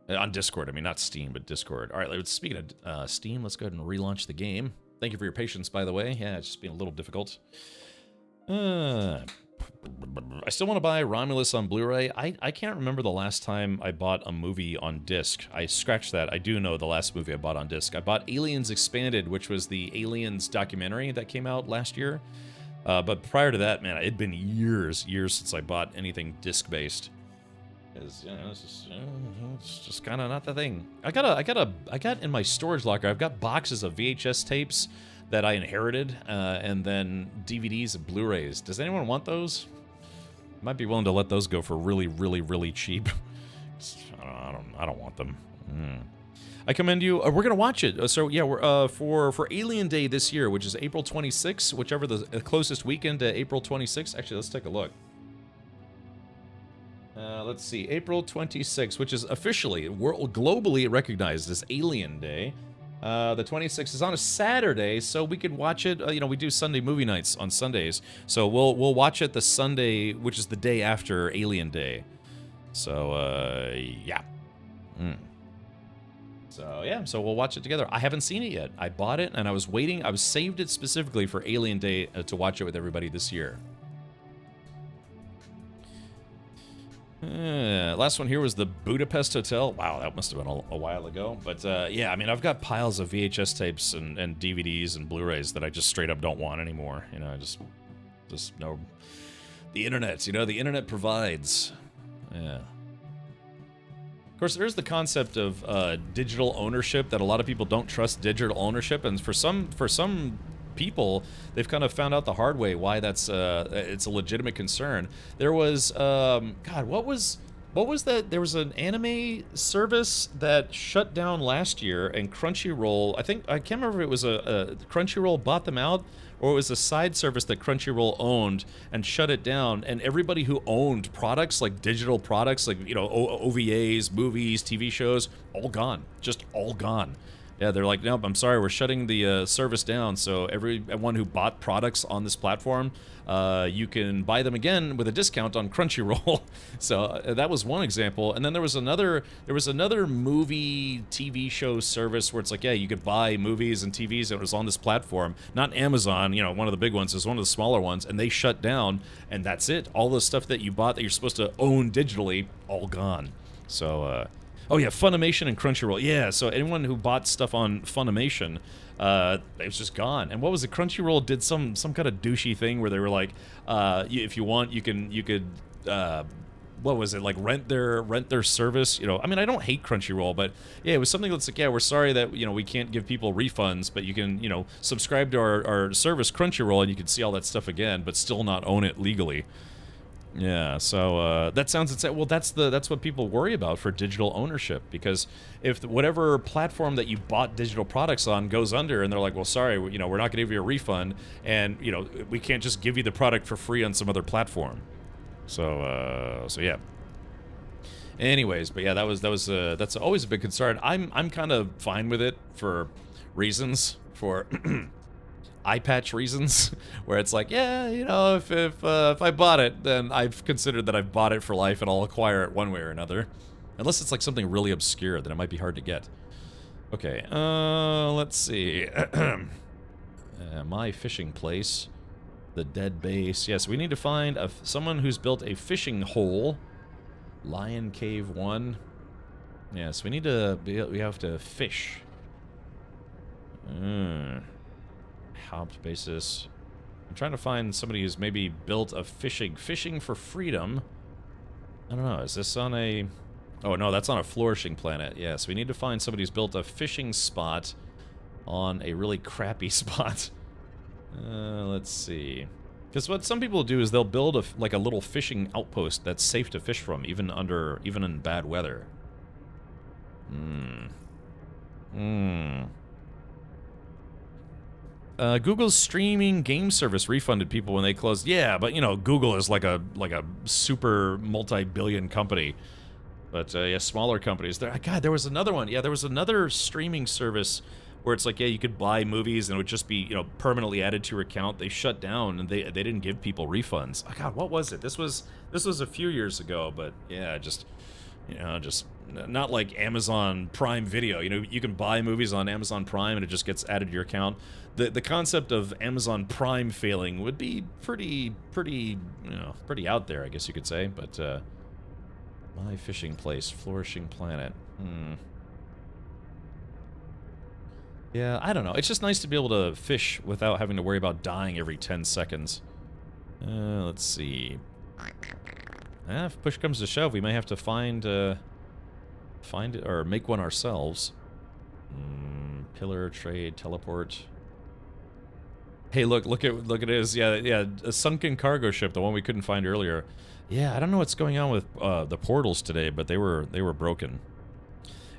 On Discord, I mean, not Steam, but Discord. Alright, speaking of Steam, let's go ahead and relaunch the game. Thank you for your patience, by the way. Yeah, it's just been a little difficult. I still want to buy Romulus on Blu-ray. I can't remember the last time I bought a movie on disc. I scratched that. I do know the last movie I bought on disc. I bought Aliens Expanded, which was the Aliens documentary that came out last year. But prior to that, man, it'd been years since I bought anything disc-based. Because, you know, it's just kind of not the thing. I got in my storage locker, I've got boxes of VHS tapes that I inherited, and then DVDs and Blu-rays. Does anyone want those? Might be willing to let those go for really, really, really cheap. I don't want them. I commend you. We're gonna watch it. So yeah, we're for Alien Day this year, which is April 26th, whichever the closest weekend to April 26th. Actually, let's take a look. Let's see, April 26th, which is officially globally recognized as Alien Day. The 26th is on a Saturday, so we could watch it. You know, we do Sunday movie nights on Sundays, so we'll watch it the Sunday, which is the day after Alien Day. So yeah. So yeah, so we'll watch it together. I haven't seen it yet. I bought it and I was waiting. I saved it specifically for Alien Day to watch it with everybody this year. Last one here was the Budapest Hotel. Wow, that must have been a while ago. But yeah, I mean, I've got piles of VHS tapes and DVDs and Blu-rays that I just straight up don't want anymore. You know, I just know the internet. You know, the internet provides. Yeah. Of course, there's the concept of digital ownership that a lot of people don't trust digital ownership, and for some people, they've kind of found out the hard way why that's it's a legitimate concern. There was God, what was What was that? There was an anime service that shut down last year, and Crunchyroll, I can't remember if it was Crunchyroll bought them out, or it was a side service that Crunchyroll owned and shut it down, and everybody who owned products, like digital products, like, you know, OVAs, movies, TV shows, all gone. Just all gone. Yeah, they're like, nope, I'm sorry, we're shutting the service down, so everyone who bought products on this platform, you can buy them again with a discount on Crunchyroll. So that was one example. And then there was another movie TV show service where it's like, yeah, you could buy movies and TVs, and it was on this platform. Not Amazon, you know, one of the big ones, is one of the smaller ones, and they shut down, and that's it. All the stuff that you bought that you're supposed to own digitally, all gone. So, oh yeah, Funimation and Crunchyroll. Yeah, so anyone who bought stuff on Funimation, it was just gone. And what was it? Crunchyroll did some kind of douchey thing where they were like, if you want, you could what was it, like rent their service? You know, I mean, I don't hate Crunchyroll, but yeah, it was something that's like, yeah, we're sorry that, you know, we can't give people refunds, but you can, you know, subscribe to our service Crunchyroll and you can see all that stuff again, but still not own it legally. Yeah, so that sounds insane. Well, that's what people worry about for digital ownership, because if whatever platform that you bought digital products on goes under, and they're like, well, sorry, you know, we're not going to give you a refund, and, you know, we can't just give you the product for free on some other platform. So yeah. Anyways, but yeah, that's always a big concern. I'm kind of fine with it for reasons, for eye patch reasons, where it's like, yeah, you know, if I bought it, then I've considered that I've bought it for life and I'll acquire it one way or another. Unless it's like something really obscure, then it might be hard to get. Okay, let's see. My fishing place. The dead base. Yes, we need to find someone who's built a fishing hole. Lion Cave 1. Yes, we have to fish. Hopped basis. I'm trying to find somebody who's maybe built a fishing for freedom. I don't know, is this on a... Oh no, that's on a flourishing planet. Yes, we need to find somebody who's built a fishing spot on a really crappy spot. Let's see. Because what some people do is they'll build a little fishing outpost that's safe to fish from, even in bad weather. Google's streaming game service refunded people when they closed. Yeah, but you know, Google is like a super multi-billion company. But yeah, smaller companies. God, there was another one. Yeah, there was another streaming service where it's like, yeah, you could buy movies and it would just be, you know, permanently added to your account. They shut down and they didn't give people refunds. Oh, God, what was it? This was a few years ago, but yeah, just, you know, just not like Amazon Prime Video. You know, you can buy movies on Amazon Prime and it just gets added to your account. The concept of Amazon Prime failing would be pretty out there, I guess you could say. But my fishing place, flourishing planet. Yeah, I don't know. It's just nice to be able to fish without having to worry about dying every 10 seconds. Let's see. If push comes to shove, we may have to find it or make one ourselves. Pillar, trade, teleport. Hey, look at it. Yeah, a sunken cargo ship, the one we couldn't find earlier. Yeah, I don't know what's going on with the portals today, but they were broken.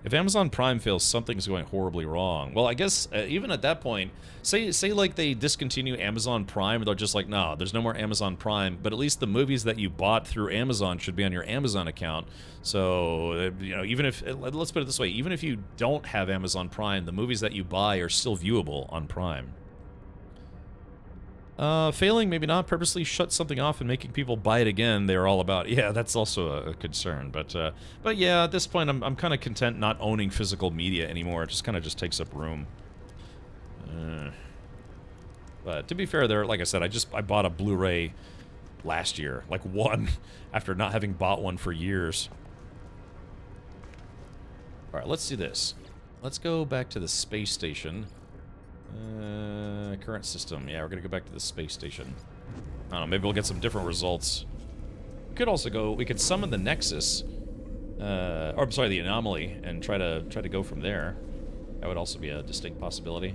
If Amazon Prime fails, something's going horribly wrong. Well, I guess even at that point, say like they discontinue Amazon Prime, they're just like, no, there's no more Amazon Prime, but at least the movies that you bought through Amazon should be on your Amazon account. So, you know, even if, let's put it this way, even if you don't have Amazon Prime, the movies that you buy are still viewable on Prime. Failing, maybe not. Purposely shut something off and making people buy it again, they're all about. Yeah, that's also a concern. But yeah, at this point, I'm kind of content not owning physical media anymore. It just kind of takes up room. But to be fair, there, like I said, I bought a Blu-ray last year, like one, after not having bought one for years. All right, let's do this. Let's go back to the space station. Current system. Yeah, we're gonna go back to the space station. I don't know, maybe we'll get some different results. We could also go, we could summon the Nexus, or I'm sorry, the anomaly, and try to go from there. That would also be a distinct possibility.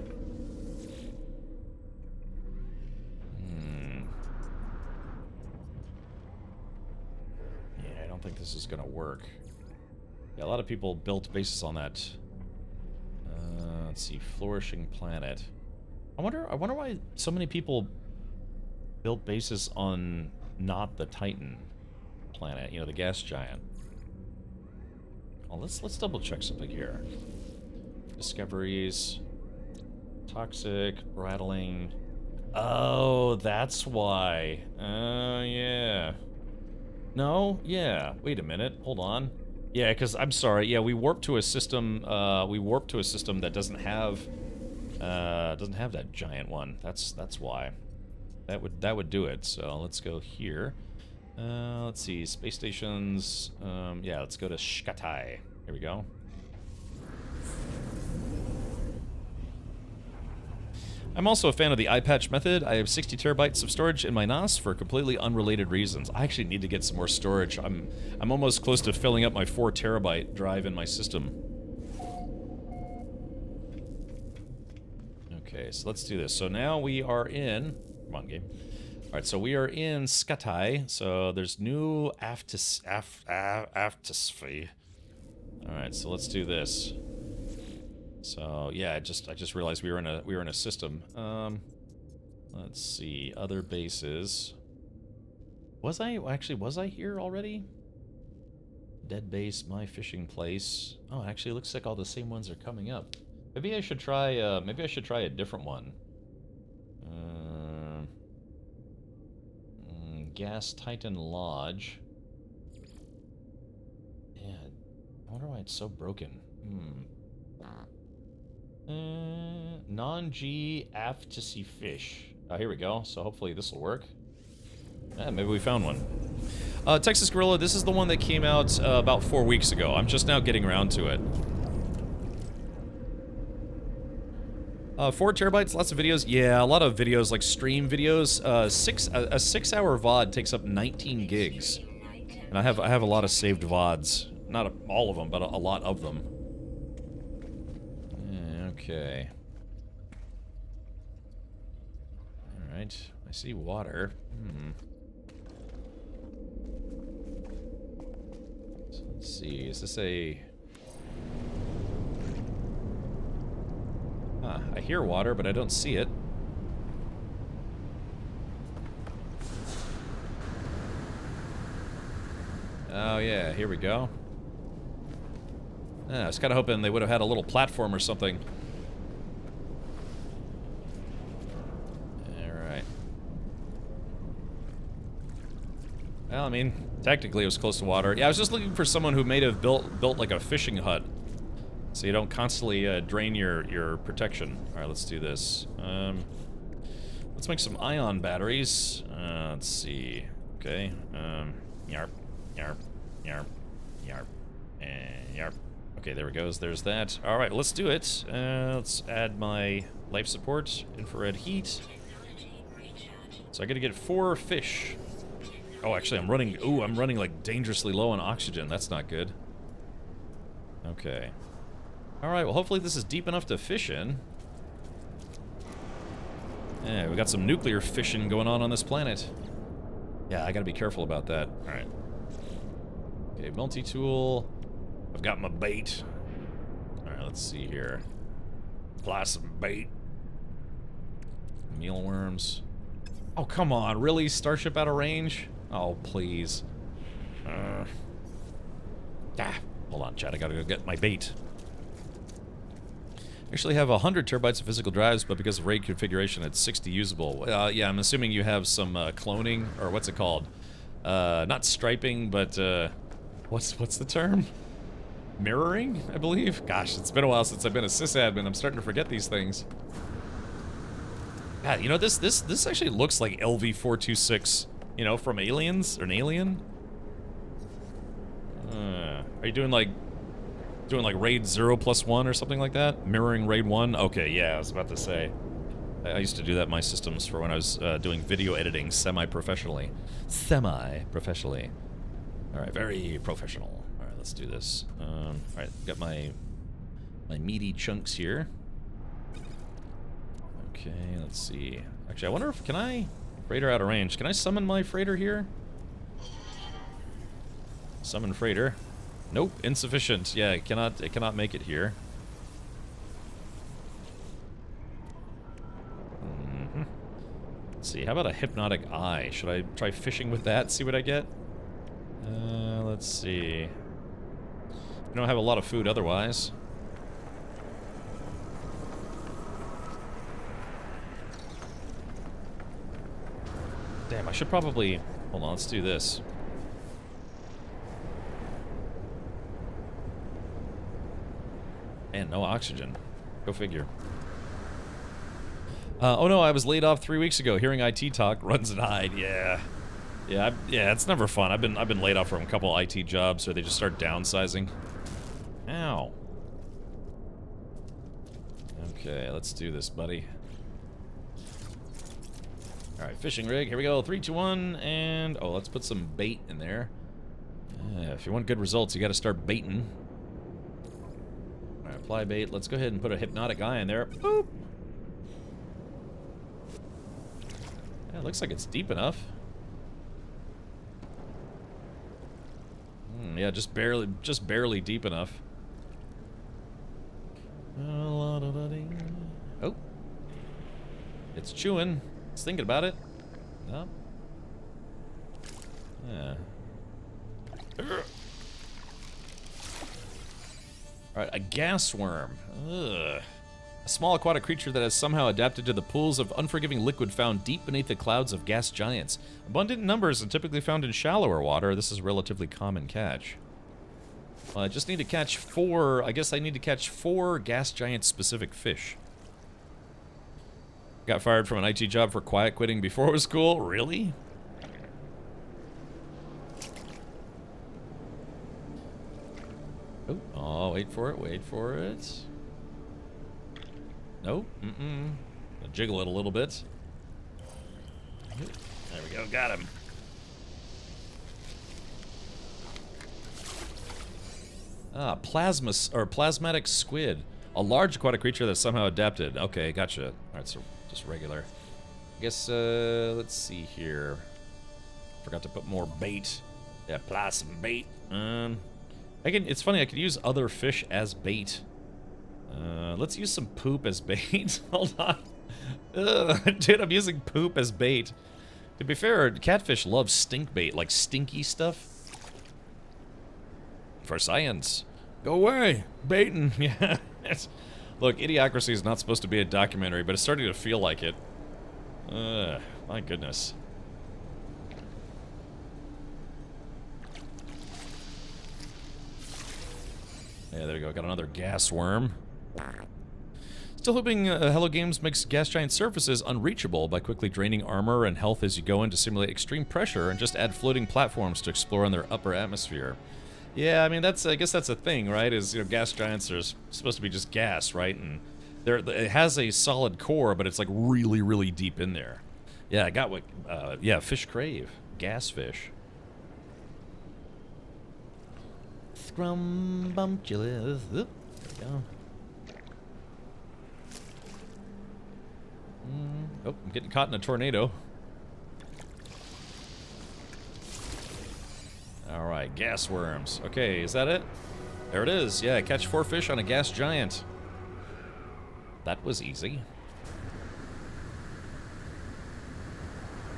Yeah, I don't don't think this is gonna work. Yeah, a lot of people built bases on that. Let's see, flourishing planet. I wonder why so many people built bases on not the Titan planet, you know, the gas giant. Well, let's double check something here. Discoveries, toxic, rattling. Oh, that's why. Yeah. No, yeah. Wait a minute. Hold on. Yeah, because I'm sorry. Yeah, we warped to a system. That doesn't have that giant one. That's why. That would do it. So let's go here. Let's see, space stations. Yeah, let's go to Shkatai. Here we go. I'm also a fan of the iPatch method. I have 60 terabytes of storage in my NAS for completely unrelated reasons. I actually need to get some more storage. I'm almost close to filling up my 4 terabyte drive in my system. Okay, so let's do this. So now we are in... Come on, game. Alright, so we are in Skatai. So there's new aftersphere. Alright, so let's do this. So yeah, I just realized we were in a system. Let's see, other bases. Was I here already? Dead base, my fishing place. Oh, actually, it looks like all the same ones are coming up. Maybe I should try a different one. Gas Titan Lodge. Yeah, I wonder why it's so broken. Non-G Aftasy Fish. Oh, here we go. So hopefully this will work. Yeah, maybe we found one. Texas Gorilla, this is the one that came out about 4 weeks ago. I'm just now getting around to it. 4 terabytes, lots of videos. Yeah, a lot of videos, like stream videos. A 6-hour VOD takes up 19 gigs. And I have a lot of saved VODs. Not all of them, but a lot of them. Okay. Alright, I see water. So let's see, is this a... Huh, I hear water, but I don't see it. Oh yeah, here we go. I was kind of hoping they would have had a little platform or something. Alright. Well, I mean, technically it was close to water. Yeah, I was just looking for someone who may have built like a fishing hut. So you don't constantly drain your protection. Alright, let's do this. Let's make some ion batteries. Let's see. Okay. Yarp, yarp, yarp, yarp, and yarp. Okay, there it goes. There's that. Alright, let's do it. Let's add my life support, infrared heat. So I gotta get 4 fish. Oh, actually, I'm running like dangerously low on oxygen. That's not good. Okay. Alright, well, hopefully this is deep enough to fish in. Yeah, we got some nuclear fishing going on this planet. Yeah, I gotta be careful about that. Alright. Okay, multi-tool. I've got my bait. Alright, let's see here. Apply some bait. Mealworms. Oh, come on. Really? Starship out of range? Oh, please. Hold on, Chad. I gotta go get my bait. I actually have 100 terabytes of physical drives, but because of RAID configuration, it's 60 usable. Yeah, I'm assuming you have some cloning, or what's it called? Not striping, but what's the term? Mirroring, I believe? Gosh, it's been a while since I've been a sysadmin. I'm starting to forget these things. God, you know, this actually looks like LV-426, you know, from Aliens, or an Alien. Are you doing like RAID 0+1 or something like that? Mirroring RAID 1? Okay, yeah, I was about to say. I used to do that in my systems for when I was doing video editing semi-professionally. Semi-professionally. Alright, very professional. Alright, let's do this. Alright, got my meaty chunks here. Okay, let's see. Actually, I wonder if, can I... Freighter out of range. Can I summon my freighter here? Summon freighter. Nope, insufficient. Yeah, it cannot make it here. Let's see, how about a hypnotic eye? Should I try fishing with that, see what I get? Let's see. We don't have a lot of food otherwise. Damn, I should probably... Hold on, let's do this. And no oxygen. Go figure. Oh no, I was laid off 3 weeks ago. Hearing IT talk runs and hide. Yeah, yeah, it's never fun. I've been laid off from a couple IT jobs, so they just start downsizing. Ow. Okay, let's do this, buddy. All right, fishing rig. Here we go. 3, 2, 1, and oh, let's put some bait in there. If you want good results, you got to start baiting. All right, apply bait. Let's go ahead and put a hypnotic eye in there. Boop. Yeah, it looks like it's deep enough. Yeah, just barely deep enough. Oh, it's chewing. It's thinking about it. No. Yeah. Alright, a gas worm. Ugh. A small aquatic creature that has somehow adapted to the pools of unforgiving liquid found deep beneath the clouds of gas giants. Abundant in numbers and typically found in shallower water, this is a relatively common catch. Well, I just need to catch 4... I guess I need to catch 4 gas giant specific fish. Got fired from an IT job for quiet quitting before it was cool? Really? Oh, wait for it, wait for it. Nope, I'll jiggle it a little bit. There we go, got him. Ah, plasmatic squid. A large aquatic creature that's somehow adapted. Okay, gotcha. Alright, so just regular. I guess, let's see here. Forgot to put more bait. Yeah, plasm bait. It's funny, I could use other fish as bait. Let's use some poop as bait. Hold on. Dude, I'm using poop as bait. To be fair, catfish love stink bait, like stinky stuff. For science. Go away. Baiting. Yeah. Look, Idiocracy is not supposed to be a documentary, but it's starting to feel like it. My goodness. Yeah, there we go. Got another gas worm. Still hoping Hello Games makes gas giant surfaces unreachable by quickly draining armor and health as you go in to simulate extreme pressure and just add floating platforms to explore in their upper atmosphere. Yeah, I mean, I guess that's a thing, right? Is, you know, gas giants are supposed to be just gas, right? And it has a solid core, but it's like really, really deep in there. Yeah, I got what, yeah, fish crave. Gas fish. Scrumbumptious. There we go. Oh, I'm getting caught in a tornado. Alright, gas worms. Okay, is that it? There it is. Yeah, catch 4 fish on a gas giant. That was easy.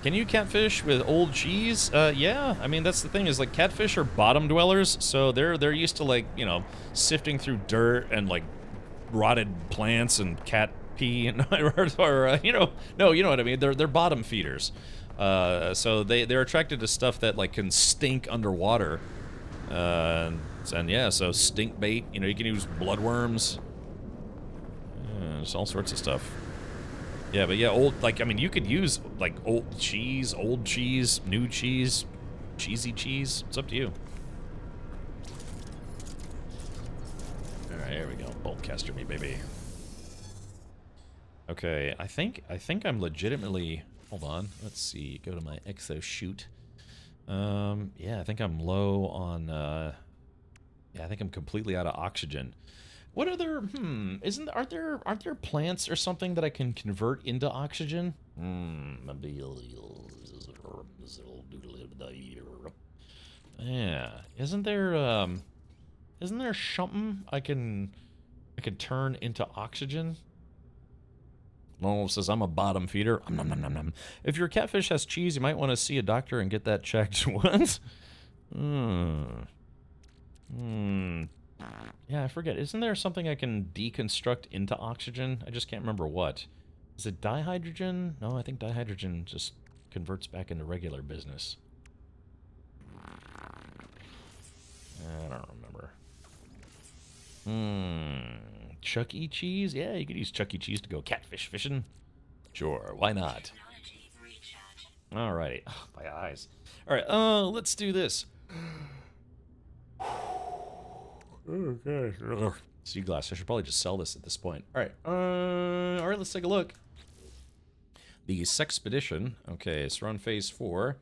Can you catfish with old cheese? Yeah. I mean, that's the thing, is like catfish are bottom dwellers, so they're used to, like, you know, sifting through dirt and like rotted plants and cat pee and or you know, no, you know what I mean. They're bottom feeders. So they're attracted to stuff that like can stink underwater. And yeah, so stink bait. You know, you can use bloodworms. There's all sorts of stuff. Yeah, but yeah, I mean, you could use, like, old cheese, new cheese, cheesy cheese. It's up to you. Alright, here we go. Boltcaster me, baby. Okay, I think I'm legitimately... Hold on. Let's see. Go to my exo shoot. Yeah, I think I'm low on... yeah, I think I'm completely out of oxygen. What other, aren't there plants or something that I can convert into oxygen? Yeah. Isn't there something I can turn into oxygen? Lolo says, I'm a bottom feeder. Nom, nom, nom, nom. If your catfish has cheese, you might want to see a doctor and get that checked. What? Yeah, I forget. Isn't there something I can deconstruct into oxygen? I just can't remember what. Is it dihydrogen? No, I think dihydrogen just converts back into regular business. I don't remember. Chuck E. Cheese? Yeah, you could use Chuck E. Cheese to go catfish fishing. Sure, why not? Alrighty. Oh, my eyes. Alright, let's do this. Okay. Sea glass. I should probably just sell this at this point. Alright. Alright, let's take a look. The Sexpedition. Okay, so we're on phase 4.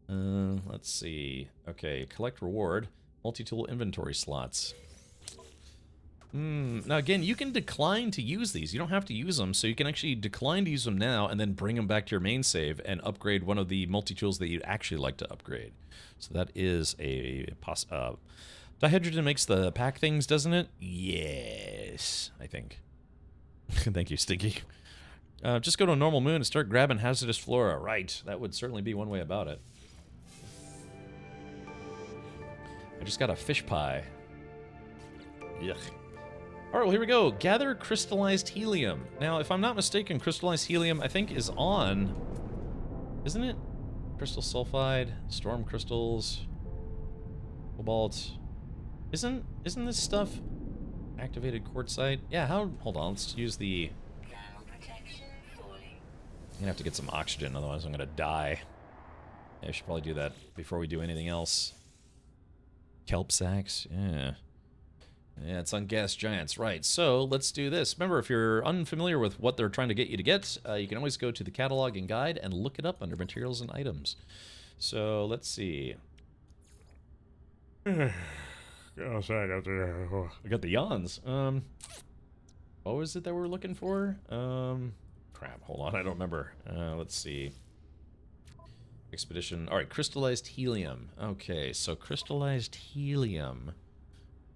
Let's see. Okay, collect reward. Multi-tool inventory slots. Now again, you can decline to use these. You don't have to use them, so you can actually decline to use them now and then bring them back to your main save and upgrade one of the multi-tools that you'd actually like to upgrade. So that is a dihydrogen makes the pack things, doesn't it? Yes, I think. Thank you, Stinky. Just go to a normal moon and start grabbing hazardous flora. Right, that would certainly be one way about it. I just got a fish pie. Yuck. Alright, well, here we go. Gather crystallized helium. Now, if I'm not mistaken, crystallized helium, I think, is on... Isn't it? Crystal sulfide, storm crystals, cobalt. Isn't this stuff activated quartzite? Yeah, how... Hold on, let's use the... I'm gonna have to get some oxygen, otherwise I'm gonna die. Yeah, I should probably do that before we do anything else. Kelp sacks, yeah. Yeah, it's on gas giants, right. So, let's do this. Remember, if you're unfamiliar with what they're trying to get you to get, you can always go to the catalog and guide and look it up under materials and items. So, let's see. I got the yawns. What was it that we were looking for? Crap, hold on, I don't remember. Let's see. Expedition. Alright, crystallized helium. Okay, so crystallized helium.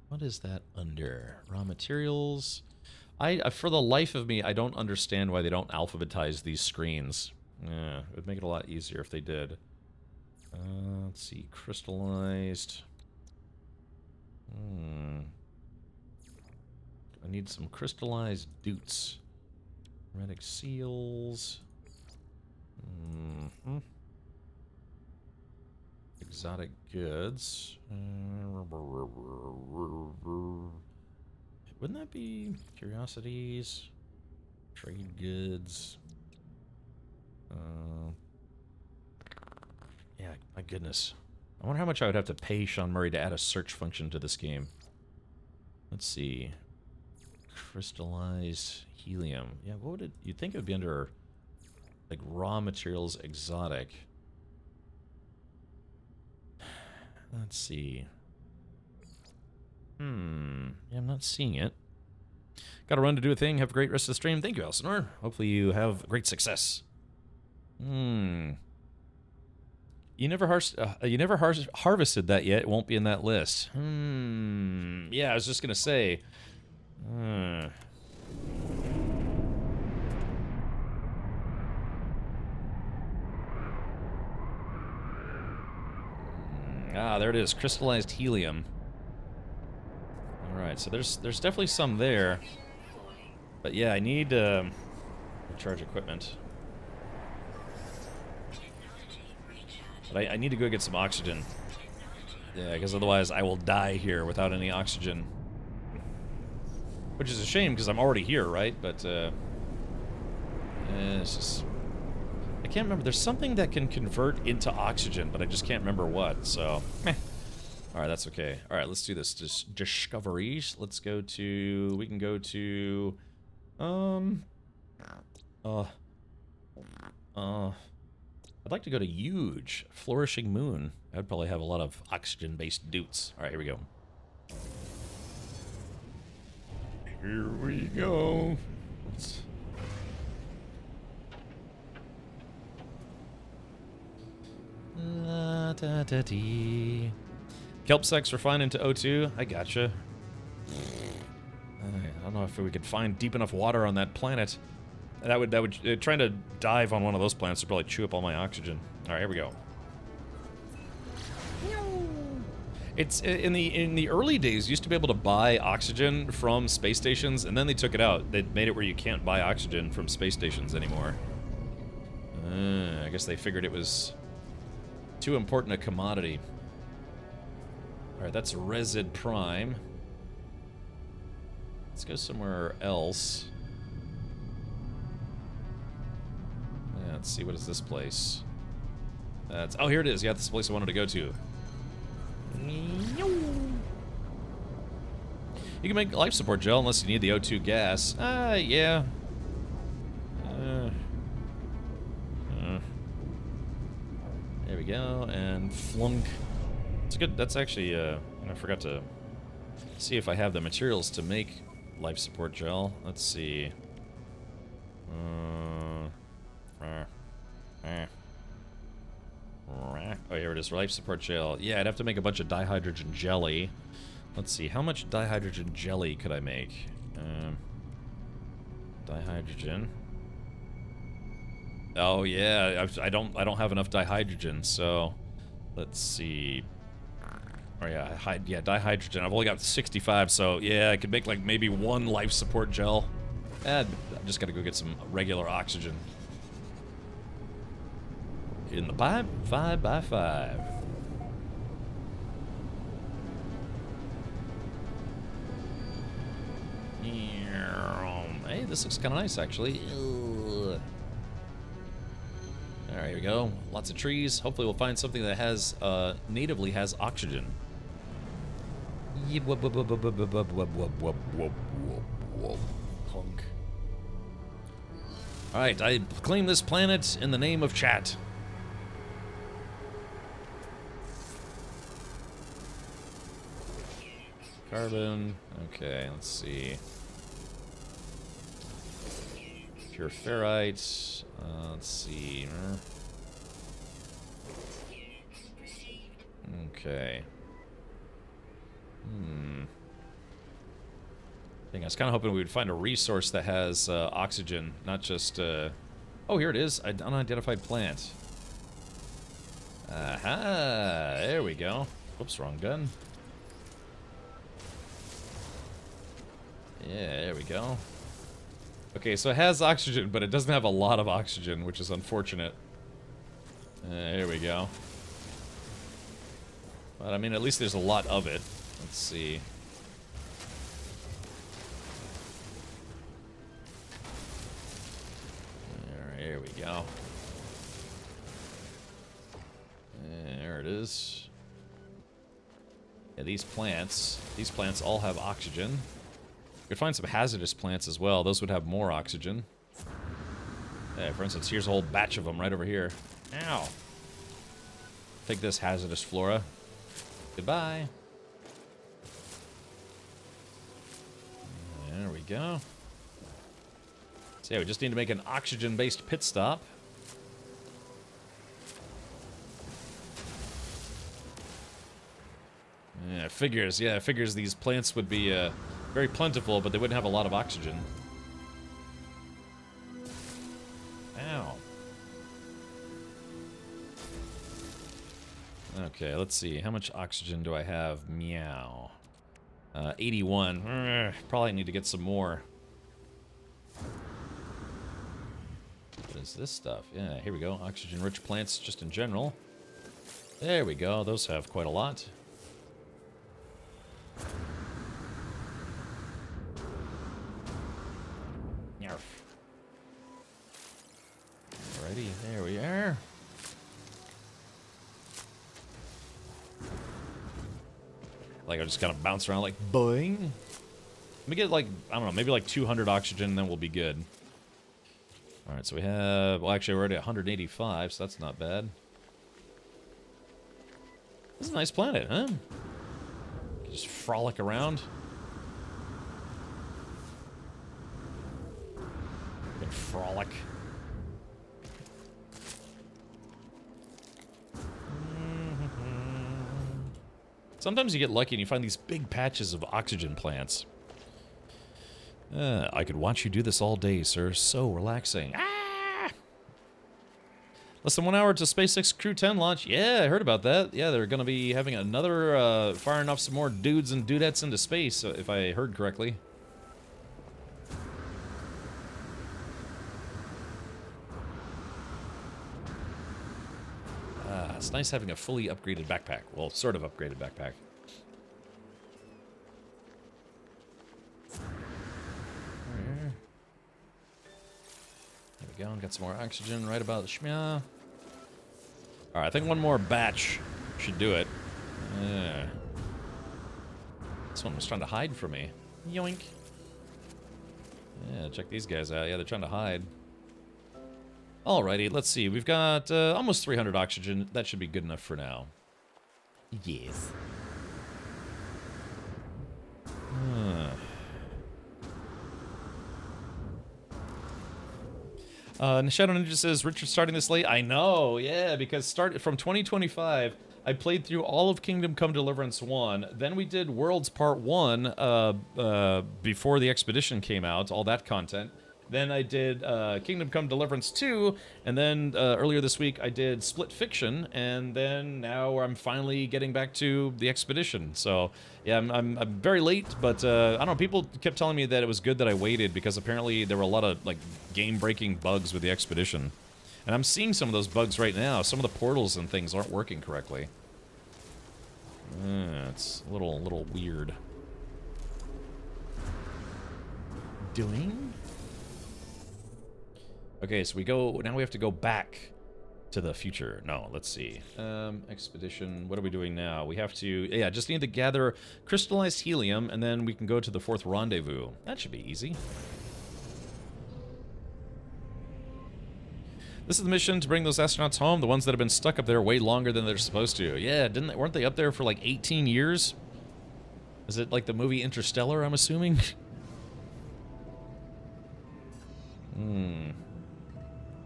What is that under? Raw materials. For the life of me, I don't understand why they don't alphabetize these screens. Yeah, it would make it a lot easier if they did. Let's see, crystallized. I need some crystallized dutes. Hermetic seals. Exotic goods. Wouldn't that be curiosities? Trade goods. Yeah, my goodness. I wonder how much I would have to pay Sean Murray to add a search function to this game. Let's see. Crystallized helium. Yeah, what would it... You'd think it would be under, like, raw materials exotic. Let's see. Yeah, I'm not seeing it. Gotta run to do a thing. Have a great rest of the stream. Thank you, Elsinore. Hopefully you have great success. You never harvested that yet. It won't be in that list. Yeah, I was just gonna say. There it is. Crystallized helium. Alright, so there's definitely some there. But yeah, I need recharge equipment. But I need to go get some oxygen. Yeah, because otherwise I will die here without any oxygen. Which is a shame, because I'm already here, right? But, it's just... I can't remember. There's something that can convert into oxygen, but I just can't remember what, so... Meh. Alright, that's okay. Alright, let's do this. Just discoveries. Let's go to... We can go to... I'd like to go to Huge. Flourishing Moon. I'd probably have a lot of oxygen-based dutes. Alright, here we go. Here we go. La da da dee. Kelp sex refine into O2. I gotcha. I don't know if we could find deep enough water on that planet. That would trying to dive on one of those planets would probably chew up all my oxygen. All right, here we go. It's in the early days, you used to be able to buy oxygen from space stations, and then they took it out. They made it where you can't buy oxygen from space stations anymore. I guess they figured it was too important a commodity. All right, that's Resid Prime. Let's go somewhere else. Yeah, let's see, what is this place? Oh, here it is. Yeah, this is the place I wanted to go to. You can make life support gel unless you need the O2 gas. Yeah. There we go, and flunk. It's good. That's actually, I forgot to see if I have the materials to make life support gel. Let's see. Oh, here it is, life support gel. Yeah, I'd have to make a bunch of dihydrogen jelly. Let's see, how much dihydrogen jelly could I make? Dihydrogen. Oh yeah, I don't have enough dihydrogen, so let's see. Oh yeah, dihydrogen. I've only got 65, so yeah, I could make like maybe one life support gel. I just gotta go get some regular oxygen. In the pipe, 5x5. Hey, this looks kind of nice, actually. Alright, here we go. Lots of trees. Hopefully we'll find something that has, natively has oxygen. Honk. Alright, I claim this planet in the name of chat. Carbon. Okay, let's see. Pure ferrite. Let's see. Okay. I was kind of hoping we would find a resource that has oxygen, not just. Oh, here it is. An unidentified plant. Aha! There we go. Whoops, wrong gun. Yeah, there we go. Okay, so it has oxygen, but it doesn't have a lot of oxygen, which is unfortunate. There we go. But, I mean, at least there's a lot of it. Let's see. Alright, here we go. There it is. Yeah, these plants all have oxygen. You could find some hazardous plants as well. Those would have more oxygen. Yeah, for instance, here's a whole batch of them right over here. Ow. Take this, hazardous flora. Goodbye. There we go. So yeah, we just need to make an oxygen-based pit stop. Yeah, it figures these plants would be very plentiful, but they wouldn't have a lot of oxygen. Ow. Okay, let's see. How much oxygen do I have? Meow. 81. Probably need to get some more. What is this stuff? Yeah, here we go. Oxygen-rich plants just in general. There we go. Those have quite a lot. Alrighty, there we are. Like, I just kind of bounce around like, boing. Let me get like, I don't know, maybe like 200 oxygen, and then we'll be good. Alright, so we have, well, actually we're already at 185, so that's not bad. This is a nice planet, huh? Just frolic around. Good frolic. Sometimes you get lucky and you find these big patches of oxygen plants. I could watch you do this all day, sir. So relaxing. Ah! Less than 1 hour to SpaceX Crew 10 launch. Yeah, I heard about that. Yeah, they're going to be having another, firing off some more dudes and dudettes into space, if I heard correctly. It's nice having a fully upgraded backpack. Well, sort of upgraded backpack. There we go. Got some more oxygen right about the shmya. Alright, I think one more batch should do it. This one was trying to hide from me. Yoink. Yeah, check these guys out. Yeah, they're trying to hide. Alrighty, let's see. We've got almost 300 oxygen. That should be good enough for now. Yes. Shadow Ninja says, Richard starting this late? I know, yeah, because from 2025, I played through all of Kingdom Come Deliverance 1. Then we did Worlds Part 1 before the Expedition came out, all that content. Then I did Kingdom Come Deliverance 2, and then earlier this week I did Split Fiction, and then now I'm finally getting back to the Expedition. So yeah, I'm very late, but I don't know. People kept telling me that it was good that I waited because apparently there were a lot of like game-breaking bugs with the Expedition, and I'm seeing some of those bugs right now. Some of the portals and things aren't working correctly. It's a little weird. Doing. Okay, so now we have to go back to the future. No, let's see. Expedition, what are we doing now? We have to, yeah, just need to gather crystallized helium, and then we can go to the 4th rendezvous. That should be easy. This is the mission to bring those astronauts home, the ones that have been stuck up there way longer than they're supposed to. Yeah, weren't they up there for like 18 years? Is it like the movie Interstellar, I'm assuming?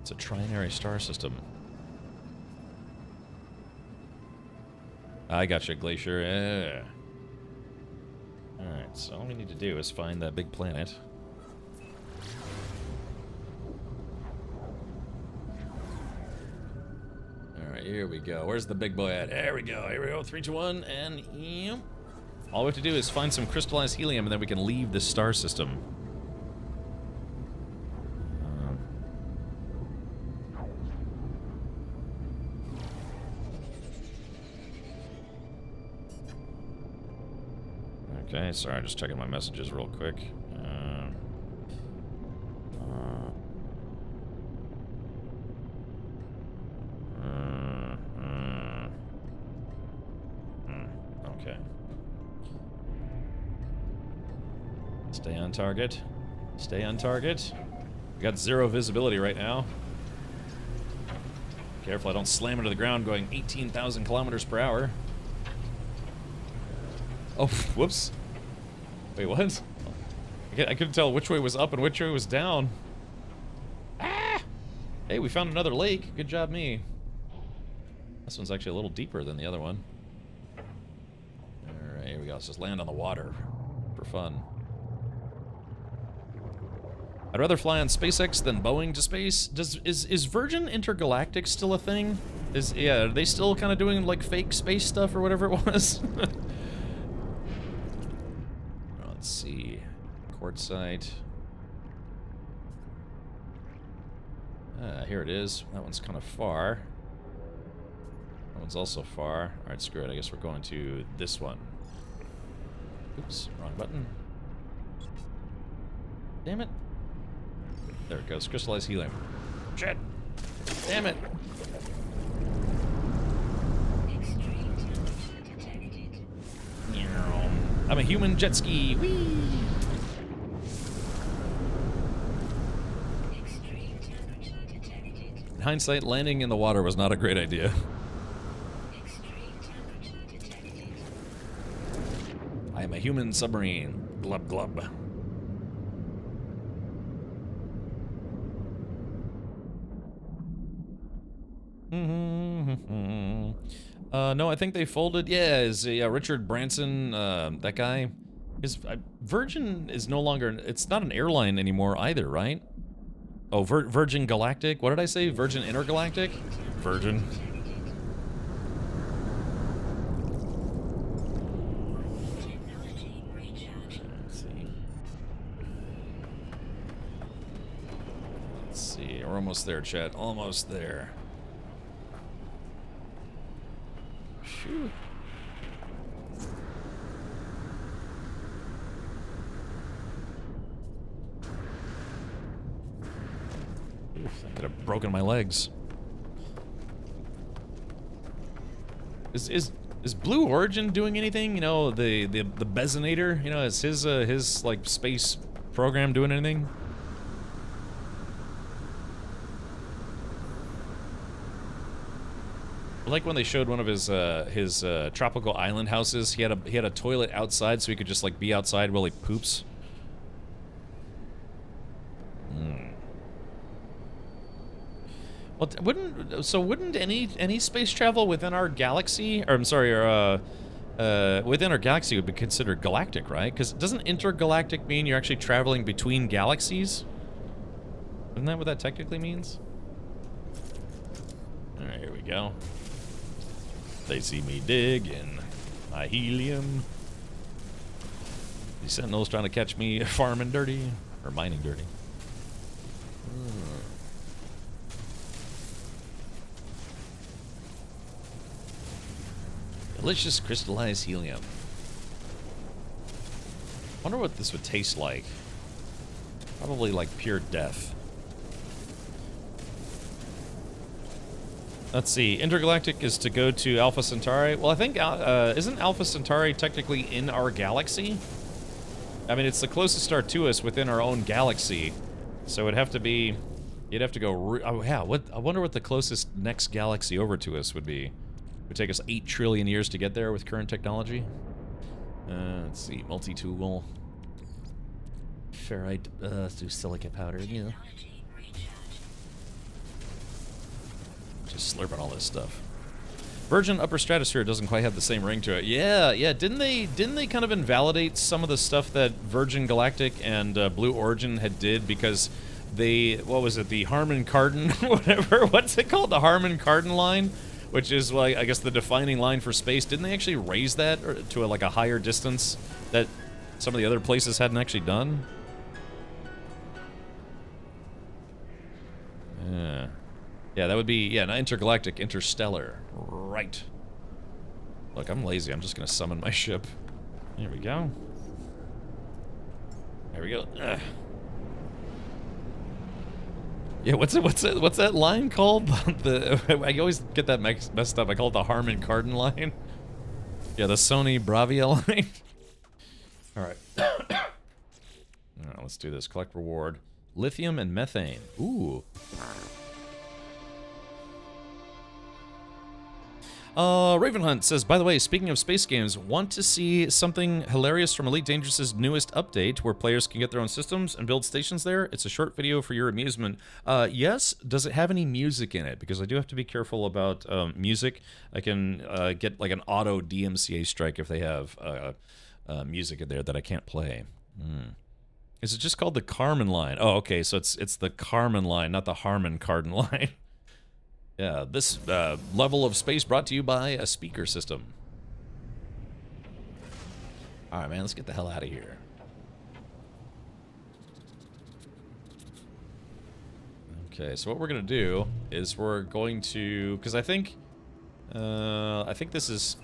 It's a trinary star system. I gotcha, Glacier. Yeah. Alright, so all we need to do is find that big planet. Alright, here we go. Where's the big boy at? There we go. Here we go. 3, 2, 1, and yep. All we have to do is find some crystallized helium, and then we can leave this star system. Okay, sorry, just checking my messages real quick. Okay. Stay on target. Stay on target. We got 0 visibility right now. Careful I don't slam into the ground going 18,000 kilometers per hour. Oh, whoops. Wait, what? I couldn't tell which way was up and which way was down. Ah! Hey, we found another lake. Good job, me. This one's actually a little deeper than the other one. Alright, here we go. Let's just land on the water for fun. I'd rather fly on SpaceX than Boeing to space. Is Virgin Intergalactic still a thing? Yeah, are they still kind of doing like fake space stuff or whatever it was? Let's see. Quartzite. Here it is. That one's kind of far. That one's also far. Alright, screw it. I guess we're going to this one. Oops, wrong button. Damn it. There it goes. Crystallized helium. Shit! Damn it! I'm a human jet ski. Whee! In hindsight, landing in the water was not a great idea. I am a human submarine. Glub glub. No, I think they folded. Yeah, is Richard Branson, that guy. Virgin is no longer. It's not an airline anymore either, right? Oh, Virgin Galactic. What did I say? Virgin Intergalactic. Virgin. Let's see. We're almost there, chat. Almost there. Shoot. Oof, I could have broken my legs. Is Blue Origin doing anything? You know, the Bezinator. You know, is his like space program doing anything? Like when they showed one of his tropical island houses, he had a toilet outside, so he could just like be outside while he poops. Well, wouldn't any space travel within our galaxy, or I'm sorry, within our galaxy would be considered galactic, right? Because doesn't intergalactic mean you're actually traveling between galaxies? Isn't that what that technically means? All right, here we go. They see me dig in my helium. These Sentinels trying to catch me farming dirty or mining dirty. Delicious crystallized helium. Wonder what this would taste like. Probably like pure death. Let's see. Intergalactic is to go to Alpha Centauri. Well, I think isn't Alpha Centauri technically in our galaxy? I mean, it's the closest star to us within our own galaxy, so it'd have to be. You'd have to go. Oh yeah. What? I wonder what the closest next galaxy over to us would be. It would take us 8 trillion years to get there with current technology. Let's see. Multi-tool. Ferrite. Let's do silica powder. Yeah. Just slurping all this stuff. Virgin Upper Stratosphere doesn't quite have the same ring to it. Yeah. Didn't they kind of invalidate some of the stuff that Virgin Galactic and Blue Origin had did because they, what was it, the Harman Kardon, whatever, what's it called, the Harman Kardon line, which is like I guess the defining line for space. Didn't they actually raise that to like a higher distance that some of the other places hadn't actually done? Yeah. Yeah, that would be, yeah, not intergalactic, interstellar. Right. Look, I'm lazy. I'm just going to summon my ship. There we go. There we go. Ugh. Yeah, what's that line called? I always get that messed up. I call it the Harman Kardon line. Yeah, the Sony Bravia line. All right. All right, let's do this. Collect reward. Lithium and methane. Ooh. Ravenhunt says, by the way, speaking of space games, want to see something hilarious from Elite Dangerous's newest update where players can get their own systems and build stations there? It's a short video for your amusement. Yes. Does it have any music in it? Because I do have to be careful about music. I can get like an auto DMCA strike if they have music in there that I can't play. Is it just called the Carmen line? Oh, okay, so it's the Carmen line, not the Harman Kardon line. Yeah, this level of space brought to you by a speaker system. All right, man, let's get the hell out of here. Okay, so what we're gonna do is we're going to, because I think this is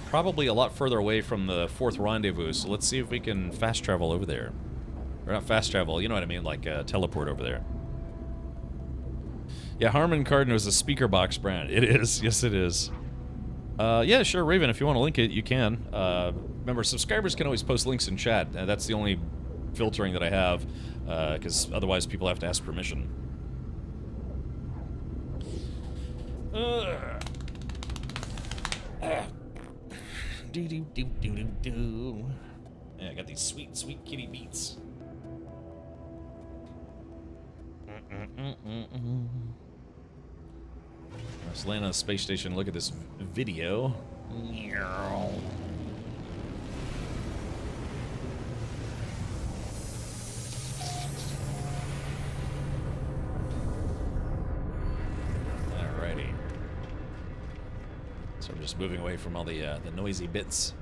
probably a lot further away from the 4th rendezvous. So let's see if we can fast travel over there, or not fast travel. You know what I mean, like teleport over there. Yeah, Harman Kardon is a speaker box brand. It is. Yes, it is. Yeah, sure, Raven, if you want to link it, you can. Remember, subscribers can always post links in chat. That's the only filtering that I have, because otherwise people have to ask permission. Yeah, I got these sweet, sweet kitty beats. Let's land on a space station. Look at this video. Alrighty. So I'm just moving away from all the noisy bits.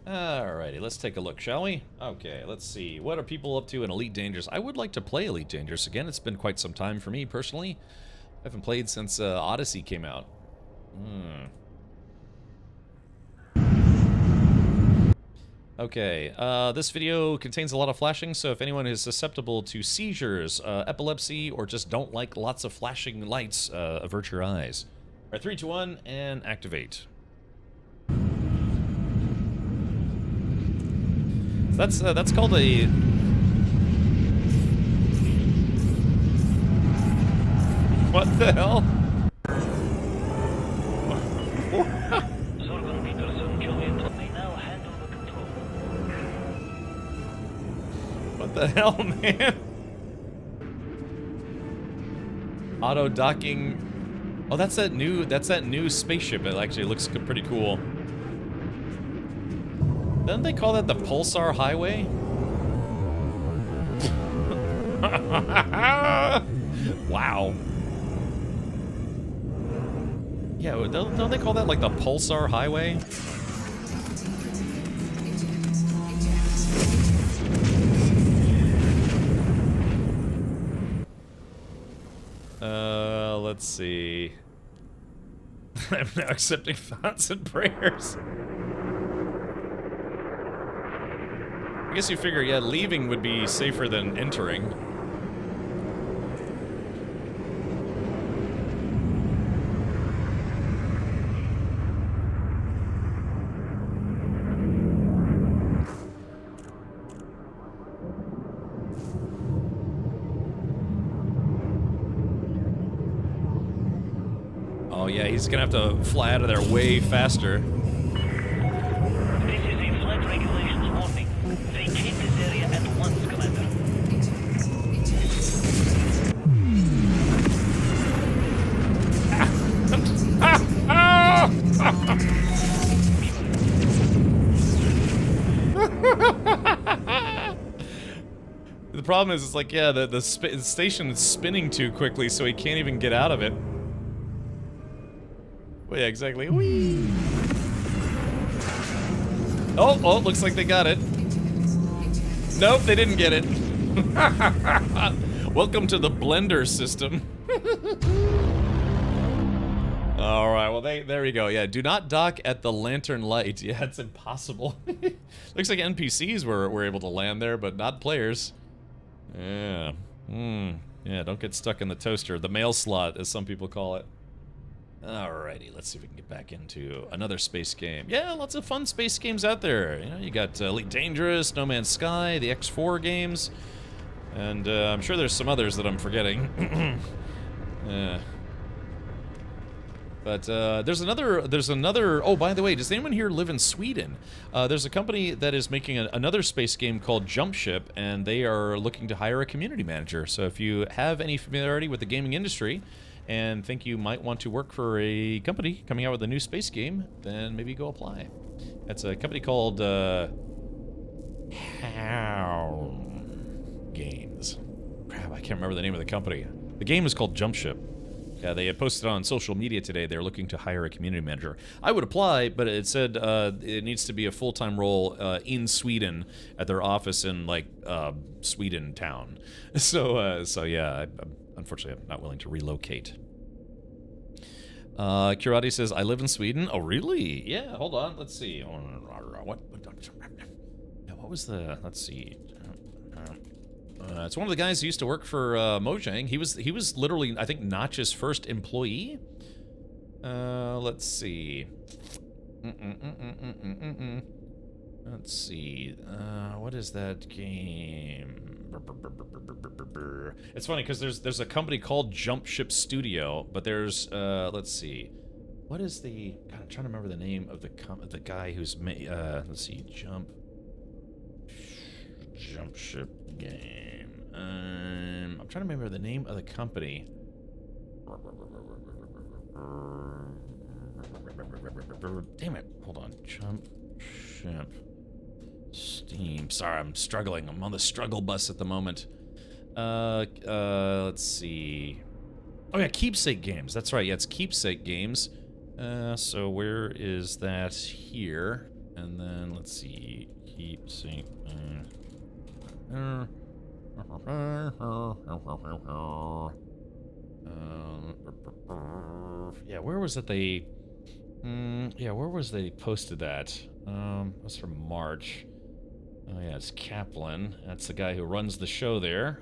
Alrighty, let's take a look, shall we? Okay, let's see. What are people up to in Elite Dangerous? I would like to play Elite Dangerous again. It's been quite some time for me, personally. I haven't played since Odyssey came out. Okay, this video contains a lot of flashing, so if anyone is susceptible to seizures, epilepsy, or just don't like lots of flashing lights, avert your eyes. Alright, 3, 2, 1, and activate. That's called a... What the hell? What the hell, man? Auto docking. Oh, that's that new spaceship. It actually looks pretty cool. Doesn't they call that the Pulsar Highway? Wow. Yeah, don't they call that like the Pulsar Highway? Let's see. I'm now accepting thoughts and prayers. I guess you figure, yeah, leaving would be safer than entering. Oh yeah, he's gonna have to fly out of there way faster. This is a flight regulations warning. Vacate this area at once, Commander. The problem is, it's like, yeah, the station is spinning too quickly, so he can't even get out of it. Well, yeah, exactly. Whee! Oh, looks like they got it. Nope, they didn't get it. Welcome to the blender system. Alright, well, there we go. Yeah, do not dock at the lantern light. Yeah, it's impossible. Looks like NPCs were able to land there, but not players. Yeah. Yeah, don't get stuck in the toaster. The mail slot, as some people call it. Alrighty, let's see if we can get back into another space game. Yeah, lots of fun space games out there. You know, you got Elite Dangerous, No Man's Sky, the X4 games, and I'm sure there's some others that I'm forgetting. Yeah. But there's another. Oh, by the way, does anyone here live in Sweden? There's a company that is making another space game called Jump Ship, and they are looking to hire a community manager. So if you have any familiarity with the gaming industry and think you might want to work for a company coming out with a new space game, then maybe go apply. It's a company called Hound Games. Crap, I can't remember the name of the company. The game is called Jump Ship. Yeah, they had posted on social media today they're looking to hire a community manager. I would apply, but it said it needs to be a full-time role in Sweden at their office in, like, Sweden town. So yeah, unfortunately, I'm not willing to relocate. Kurati says, I live in Sweden. Oh, really? Yeah, hold on. Let's see. What was the... Let's see. It's one of the guys who used to work for Mojang. He was literally, I think, Notch's first employee. Let's see. Let's see. What is that game? It's funny because there's a company called Jump Ship Studio, but there's let's see. What is the? God, I'm trying to remember the name of the guy who's made. Let's see. Jump Ship game. I'm trying to remember the name of the company. Damn it. Hold on. Jump Ship. Steam. Sorry, I'm struggling. I'm on the struggle bus at the moment. Let's see. Oh yeah, Keepsake Games. That's right. Yeah, it's Keepsake Games. So where is that here? And then let's see. Keepsake. Yeah, where was it they... yeah, where was they posted that? That's from March. Oh yeah, it's Kaplan. That's the guy who runs the show there.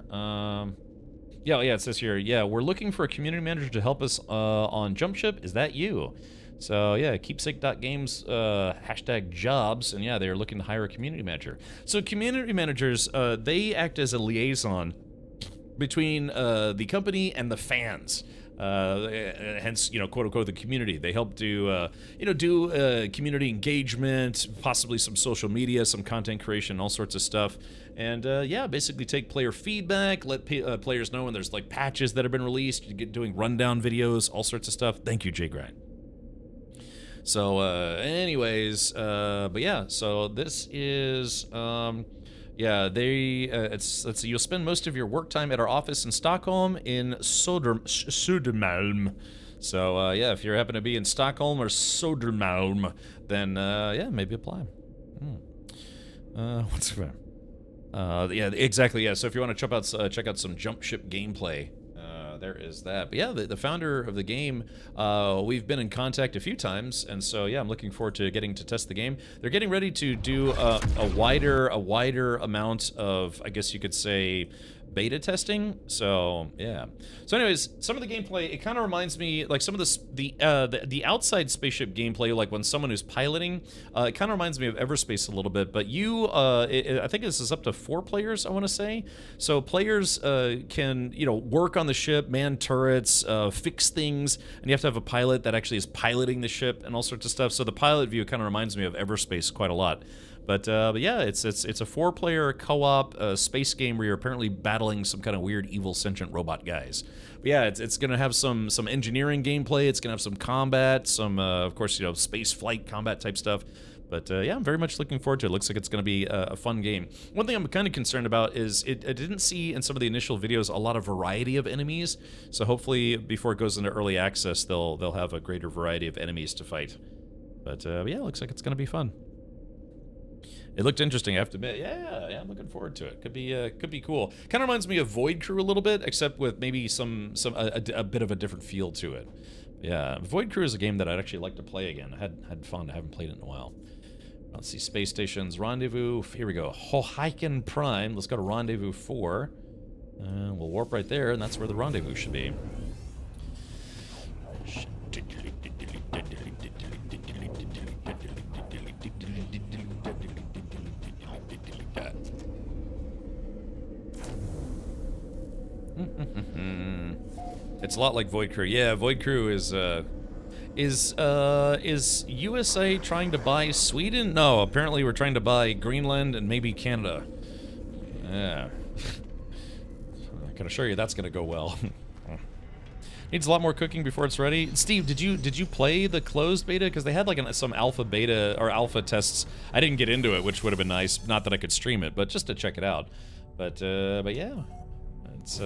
Yeah, it says here, yeah, we're looking for a community manager to help us on Jump Ship. Is that you? So yeah, keepsake.games #jobs, and yeah, they're looking to hire a community manager. So community managers, they act as a liaison between the company and the fans. Hence, quote unquote, the community. They help do, do community engagement, possibly some social media, some content creation, all sorts of stuff. And yeah, basically take player feedback, let players know when there's like patches that have been released, doing rundown videos, all sorts of stuff. Thank you, Jay Grind. So, anyways, but yeah, so this is, yeah, let's see, you'll spend most of your work time at our office in Stockholm in Södermalm. So, yeah, if you happen to be in Stockholm or Södermalm, then, yeah, maybe apply. What's that? Yeah, exactly, yeah, so if you want to check out some Jump Ship gameplay, there is that. But yeah, the founder of the game, we've been in contact a few times, and so yeah, I'm looking forward to getting to test the game. They're getting ready to do a wider amount of, I guess you could say, beta testing. So yeah. So anyways, some of the gameplay, it kind of reminds me, like some of the outside spaceship gameplay, like when someone who's piloting, it kind of reminds me of Everspace a little bit. But you, I think this is up to 4 players, I want to say. So players can, work on the ship, man turrets, fix things, and you have to have a pilot that actually is piloting the ship and all sorts of stuff. So the pilot view kind of reminds me of Everspace quite a lot. But yeah, it's a 4-player co-op space game where you're apparently battling some kind of weird evil sentient robot guys. But yeah, it's gonna have some engineering gameplay. It's gonna have some combat, some of course space flight combat type stuff. But yeah, I'm very much looking forward to it. Looks like it's gonna be a fun game. One thing I'm kind of concerned about is it didn't see in some of the initial videos a lot of variety of enemies. So hopefully before it goes into early access, they'll have a greater variety of enemies to fight. But yeah, it looks like it's gonna be fun. It looked interesting, I have to admit. Yeah, I'm looking forward to it. Could be cool. Kind of reminds me of Void Crew a little bit, except with maybe a bit of a different feel to it. Yeah, Void Crew is a game that I'd actually like to play again. I had fun. I haven't played it in a while. Let's see, Space Stations, Rendezvous. Here we go. Hoheiken Prime. Let's go to Rendezvous 4. We'll warp right there, and that's where the rendezvous should be. It's a lot like Void Crew. Yeah, Void Crew is USA trying to buy Sweden? No, apparently we're trying to buy Greenland and maybe Canada. Yeah. I can assure you that's gonna go well. Needs a lot more cooking before it's ready. Steve, did you play the closed beta? Because they had like some alpha beta or alpha tests. I didn't get into it, which would have been nice. Not that I could stream it, but just to check it out. But yeah. It's,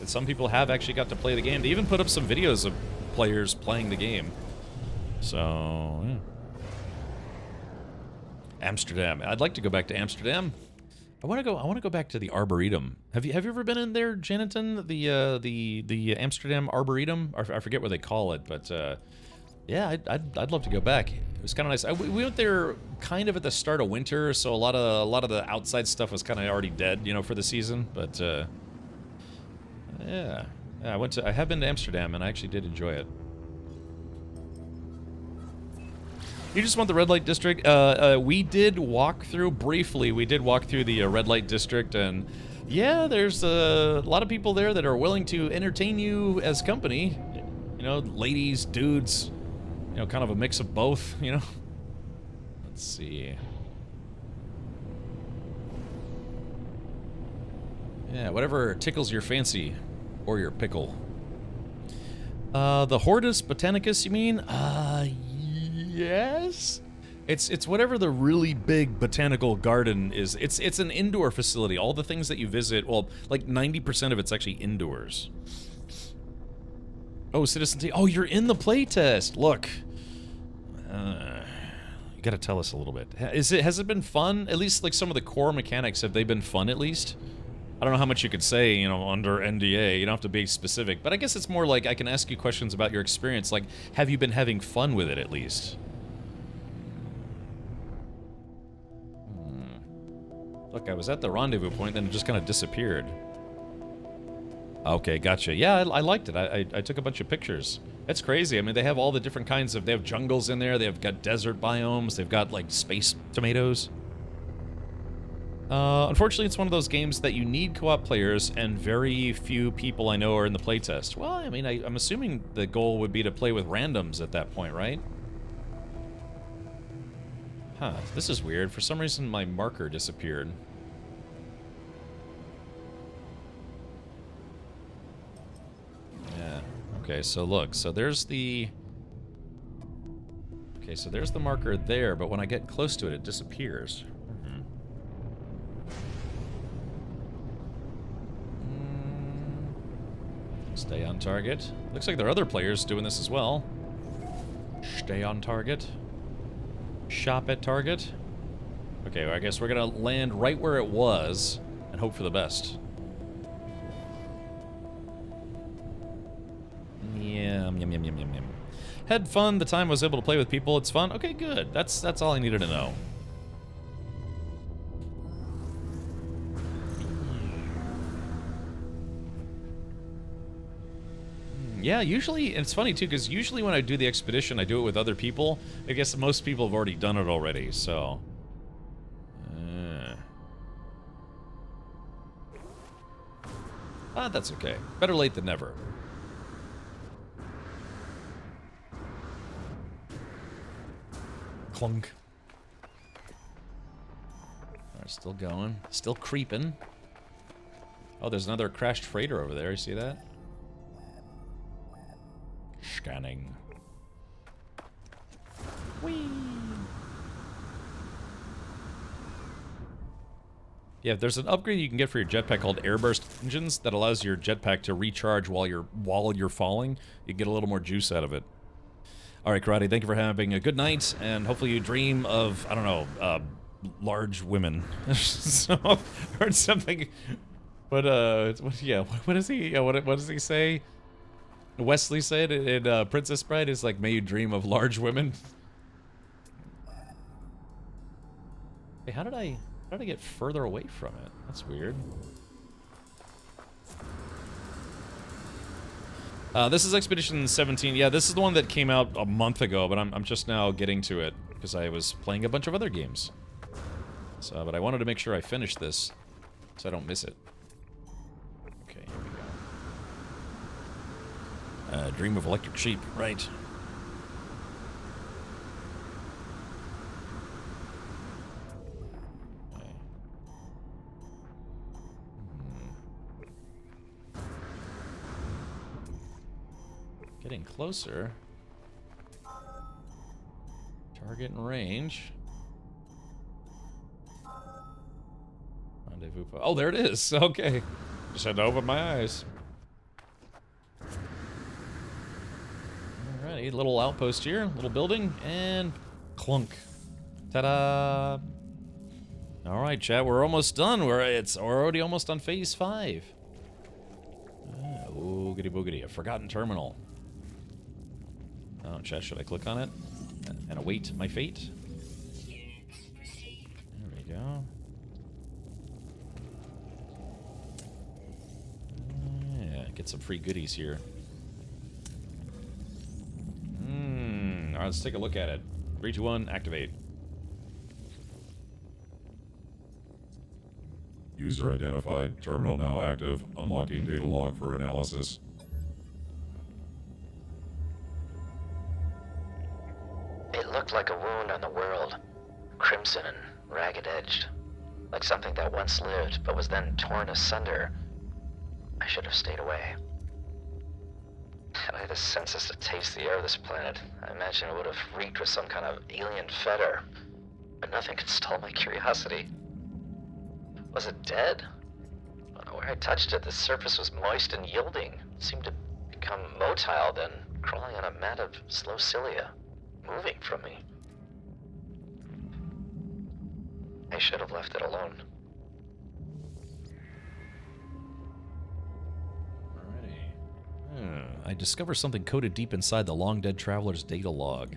some people have actually got to play the game. They even put up some videos of players playing the game. So, yeah. Amsterdam. I'd like to go back to Amsterdam. I want to go back to the Arboretum. Have you ever been in there, Janiton? The Amsterdam Arboretum? I forget what they call it, but yeah, I'd love to go back. It was kind of nice. We went there kind of at the start of winter, so a lot of the outside stuff was kind of already dead, for the season. But yeah, I have been to Amsterdam, and I actually did enjoy it. You just want the red light district? We did walk through briefly. We did walk through the red light district, and yeah, there's a lot of people there that are willing to entertain you as company. Ladies, dudes, kind of a mix of both. Let's see. Yeah, whatever tickles your fancy or your pickle. The Hortus Botanicus, you mean? Yes. It's whatever the really big botanical garden is. It's an indoor facility. All the things that you visit, well, like 90% of it's actually indoors. Oh, Citizen T. Oh, you're in the playtest. Look. You gotta tell us a little bit. Has it been fun? At least like some of the core mechanics, have they been fun at least? I don't know how much you could say, you know, under NDA. You don't have to be specific, but I guess it's more like I can ask you questions about your experience. Like, have you been having fun with it at least? Look, I was at the rendezvous point, then it just kind of disappeared. Okay, gotcha. Yeah, I liked it. I took a bunch of pictures. It's crazy. I mean, they have all the different kinds of... They have jungles in there. They've got desert biomes. They've got, like, space tomatoes. Unfortunately, it's one of those games that you need co-op players, and very few people I know are in the playtest. Well, I mean, I'm assuming the goal would be to play with randoms at that point, right? Huh, this is weird. For some reason, my marker disappeared. Yeah, okay, so look. So there's the... Okay, so there's the marker there, but when I get close to it, it disappears. Stay on target. Looks like there are other players doing this as well. Stay on target. Shop at target. Okay, well, I guess we're gonna land right where it was and hope for the best. Yum, yum, yum, yum, yum, yum. Had fun. The time I was able to play with people. It's fun. Okay, good. That's all I needed to know. Yeah, usually, and it's funny too, because usually when I do the expedition, I do it with other people. I guess most people have already done it already, so... that's okay. Better late than never. Clunk. Alright, still going. Still creeping. Oh, there's another crashed freighter over there, you see that? Scanning. Whee! Yeah, there's an upgrade you can get for your jetpack called Airburst Engines that allows your jetpack to recharge while you're falling. You get a little more juice out of it. All right, Karate, thank you for having a good night, and hopefully you dream of, I don't know, large women. So, or something. But what does he? Yeah, what does he say? Wesley said in Princess Bride is like, may you dream of large women. Hey, how did I get further away from it? That's weird. This is Expedition 17. Yeah, this is the one that came out a month ago, but I'm just now getting to it because I was playing a bunch of other games. So, but I wanted to make sure I finished this so I don't miss it. Okay, here we go. Dream of electric sheep, right. Okay. Getting closer. Target and range. Rendezvous. Oh, there it is. Okay. Just had to open my eyes. Alrighty, little outpost here, little building, and clunk. Ta-da! Alright, chat, we're almost done. It's already almost on phase 5. Oogity boogity, a forgotten terminal. Oh, chat, should I click on it? And await my fate? There we go. Yeah, get some free goodies here. Alright, let's take a look at it. 3, 2, 1, activate. User identified. Terminal now active. Unlocking data log for analysis. It looked like a wound on the world. Crimson and ragged-edged. Like something that once lived, but was then torn asunder I should have stayed away. Had I had the senses to taste the air of this planet, I imagine it would have reeked with some kind of alien fetor. But nothing could stall my curiosity. Was it dead? Where I touched it, the surface was moist and yielding. It seemed to become motile, then crawling on a mat of slow cilia, moving from me. I should have left it alone. I discover something coded deep inside the long-dead traveler's data log.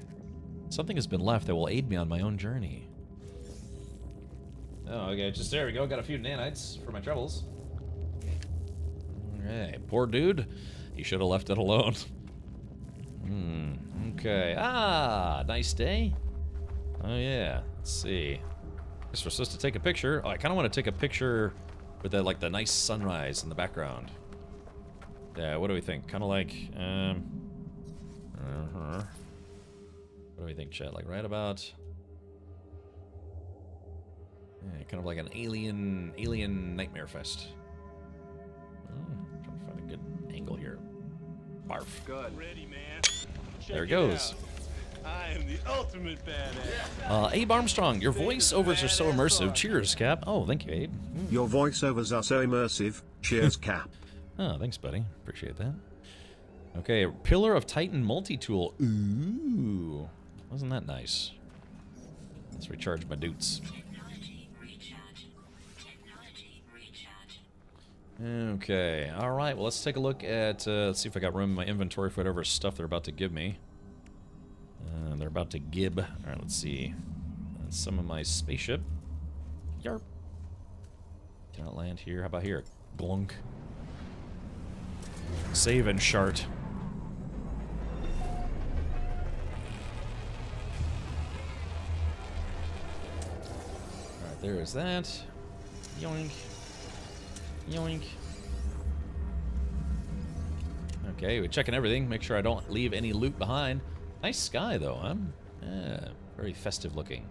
Something has been left that will aid me on my own journey. Oh, okay, just there we go. Got a few nanites for my troubles. Okay, poor dude. He should have left it alone. Okay. Ah, nice day. Oh, yeah. Let's see. Guess we're supposed to take a picture. Oh, I kind of want to take a picture with the, like, the nice sunrise in the background. Yeah, what do we think? Kind of like, what do we think, chat? Like right about, yeah, kind of like an alien nightmare fest. Trying to find a good angle here. Barf. Good. Ready, man. There it goes. I am the ultimate badass. Abe Armstrong, your voiceovers are so immersive. Cheers, Cap. Oh, thank you, Abe. Your voiceovers are so immersive. Cheers, Cap. Oh, thanks, buddy. Appreciate that. Okay, Pillar of Titan multi-tool. Ooh. Wasn't that nice? Let's recharge my dudes. Okay, alright, well, let's take a look at, let's see if I got room in my inventory for whatever stuff they're about to give me. They're about to gib. Alright, let's see. Some of my spaceship. Yarp. Cannot land here. How about here? Glunk. Save and shart. Alright, there is that. Yoink. Yoink. Okay, we're checking everything. Make sure I don't leave any loot behind. Nice sky, though, huh? Yeah, very festive looking.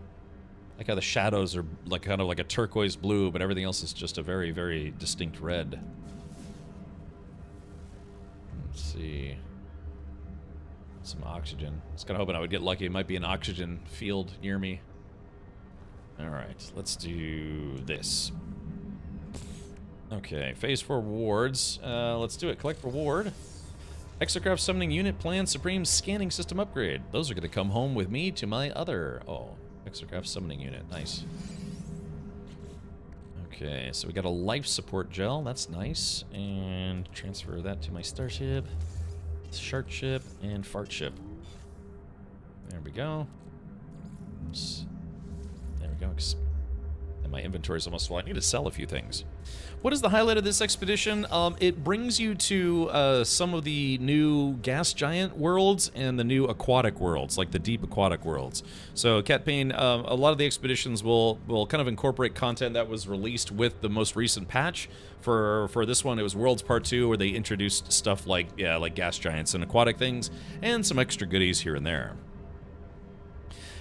Like how the shadows are like kind of like a turquoise blue, but everything else is just a very, very distinct red. Let's see. Some oxygen. I was kind of hoping I would get lucky. It might be an oxygen field near me. Alright, let's do this. Okay, phase 4 rewards. Let's do it. Collect reward. Exocraft summoning unit plan supreme scanning system upgrade. Those are going to come home with me to my other... Oh, Exocraft summoning unit. Nice. Okay, so we got a life support gel. That's nice. And transfer that to my starship, shark ship, and fart ship. There we go. Oops. There we go. And my inventory is almost full. I need to sell a few things. What is the highlight of this expedition? It brings you to some of the new gas giant worlds and the new aquatic worlds, like the deep aquatic worlds. So, Cat Payne, a lot of the expeditions will kind of incorporate content that was released with the most recent patch. For this one, it was Worlds Part 2, where they introduced stuff like, yeah, like gas giants and aquatic things, and some extra goodies here and there.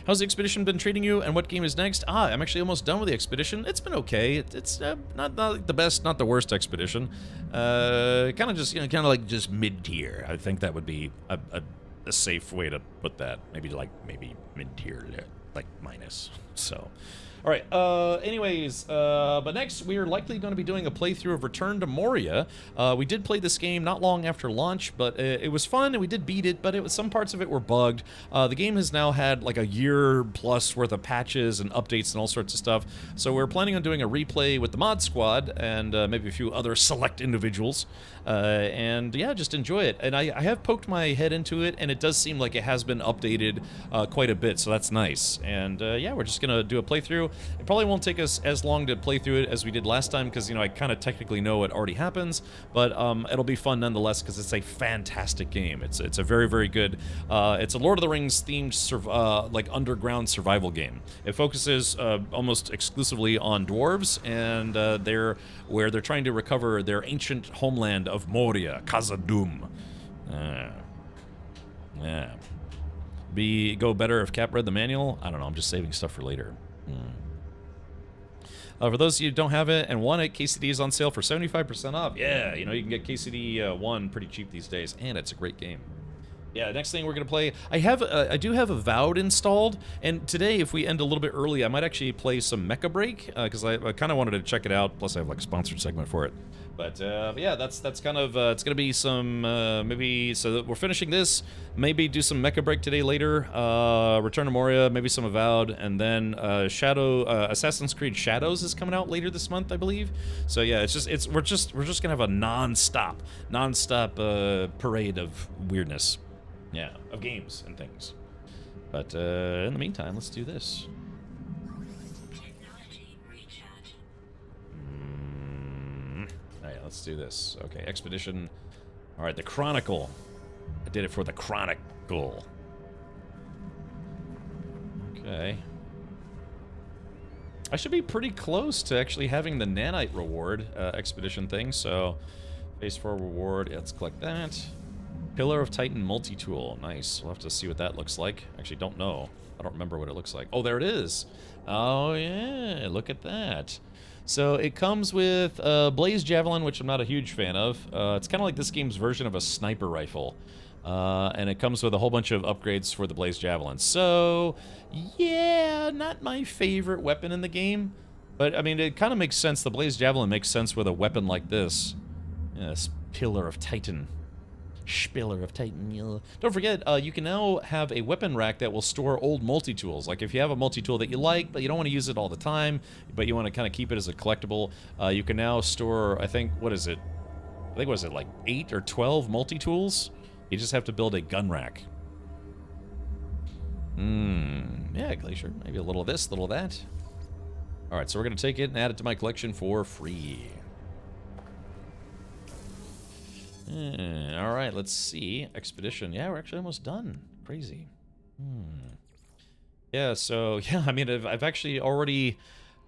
How's the expedition been treating you, and what game is next? I'm actually almost done with the expedition. It's been okay. It's not the best, not the worst expedition. Kind of just, kind of like just mid-tier. I think that would be a safe way to put that. Maybe mid-tier, like minus. So, all right. Anyways, but next we're likely going to be doing a playthrough of Return to Moria. We did play this game not long after launch, but it was fun and we did beat it. But some parts of it were bugged. The game has now had like a year plus worth of patches and updates and all sorts of stuff. So we're planning on doing a replay with the mod squad and maybe a few other select individuals. And yeah, just enjoy it. And I have poked my head into it, and it does seem like it has been updated quite a bit, so that's nice. And yeah, we're just gonna do a playthrough. It probably won't take us as long to play through it as we did last time, because I kind of technically know what already happens, but it'll be fun nonetheless because it's a fantastic game. It's a very, very good. It's a Lord of the Rings themed like underground survival game. It focuses almost exclusively on dwarves, and where they're trying to recover their ancient homeland of Moria, Khazad-dûm. Yeah. Go better if Cap read the manual? I don't know, I'm just saving stuff for later. For those of you who don't have it and want it, KCD is on sale for 75% off. Yeah, you know, you can get KCD 1 pretty cheap these days, and it's a great game. Yeah, next thing we're gonna play, I do have Avowed installed, and today, if we end a little bit early, I might actually play some Mecha Break, because I kind of wanted to check it out, plus I have like a sponsored segment for it. But yeah, that's kind of, it's gonna be some, maybe, so we're finishing this, maybe do some Mecha Break today later, Return to Moria, maybe some Avowed, and then Assassin's Creed Shadows is coming out later this month, I believe. So yeah, we're just gonna have a non-stop parade of weirdness. Yeah, of games and things. But in the meantime, let's do this. Alright, let's do this. Okay, Expedition. Alright, the Chronicle. I did it for the Chronicle. Okay. I should be pretty close to actually having the Nanite reward expedition thing, so phase 4 reward, yeah, let's collect that. Pillar of Titan multi-tool. Nice. We'll have to see what that looks like. Actually, don't know. I don't remember what it looks like. Oh, there it is. Oh, yeah. Look at that. So it comes with Blaze Javelin, which I'm not a huge fan of. It's kind of like this game's version of a sniper rifle. And it comes with a whole bunch of upgrades for the Blaze Javelin. So, yeah, not my favorite weapon in the game. But, I mean, it kind of makes sense. The Blaze Javelin makes sense with a weapon like this. Yes, Pillar of Titan. Spiller of Titan. Don't forget, you can now have a weapon rack that will store old multi-tools. Like if you have a multi-tool that you like, but you don't want to use it all the time, but you want to kind of keep it as a collectible, you can now store, I think, what is it? I think, what is it, like 8 or 12 multi-tools? You just have to build a gun rack. Yeah, Glacier. Maybe a little of this, a little of that. Alright, so we're going to take it and add it to my collection for free. Alright, let's see. Expedition. Yeah, we're actually almost done. Crazy. Yeah, so, yeah, I mean, I've actually already...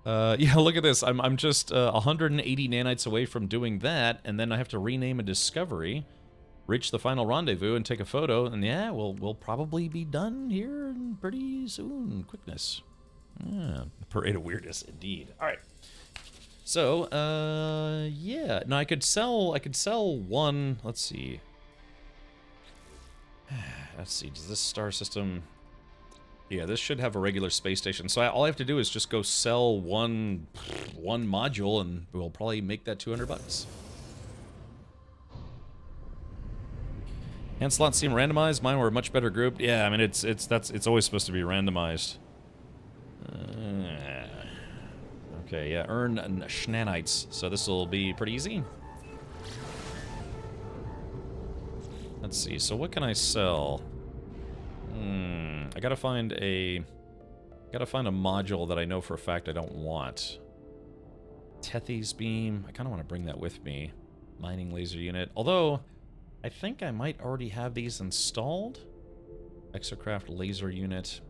yeah, look at this. I'm just 180 nanites away from doing that, and then I have to rename a discovery, reach the final rendezvous, and take a photo, and yeah, we'll probably be done here pretty soon. Quickness. Yeah, parade of weirdness, indeed. Alright. So, yeah. Now I could sell one. Let's see. Let's see. Does this star system? Yeah, this should have a regular space station. So all I have to do is just go sell one module, and we'll probably make that $200. Hand slots seem randomized. Mine were much better grouped. Yeah, I mean it's always supposed to be randomized. Okay, yeah, earn Schnanites, so this will be pretty easy. Let's see, so what can I sell? I gotta find a module that I know for a fact I don't want. Tethys beam, I kinda wanna bring that with me. Mining laser unit, although I think I might already have these installed. Exocraft laser unit.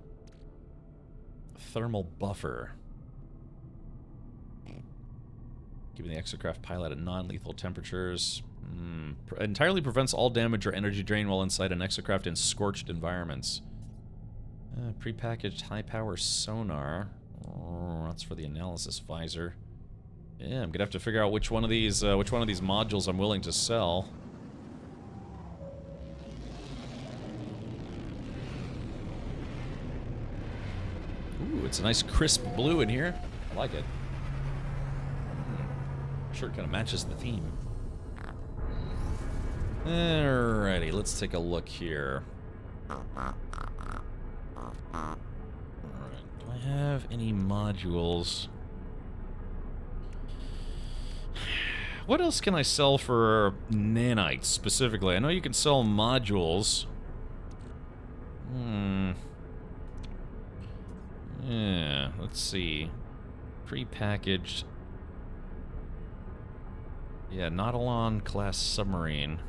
Thermal buffer. Keeping the Exocraft pilot at non-lethal temperatures. Entirely prevents all damage or energy drain while inside an Exocraft in scorched environments. Prepackaged high-power sonar. That's for the analysis visor. Yeah, I'm gonna have to figure out which one of these modules I'm willing to sell. Ooh, it's a nice crisp blue in here. I like it. Sure, kind of matches the theme. Alrighty, let's take a look here. Alright, do I have any modules? What else can I sell for nanites specifically? I know you can sell modules. Yeah, let's see. Pre-packaged. Yeah, Nautilon class submarine.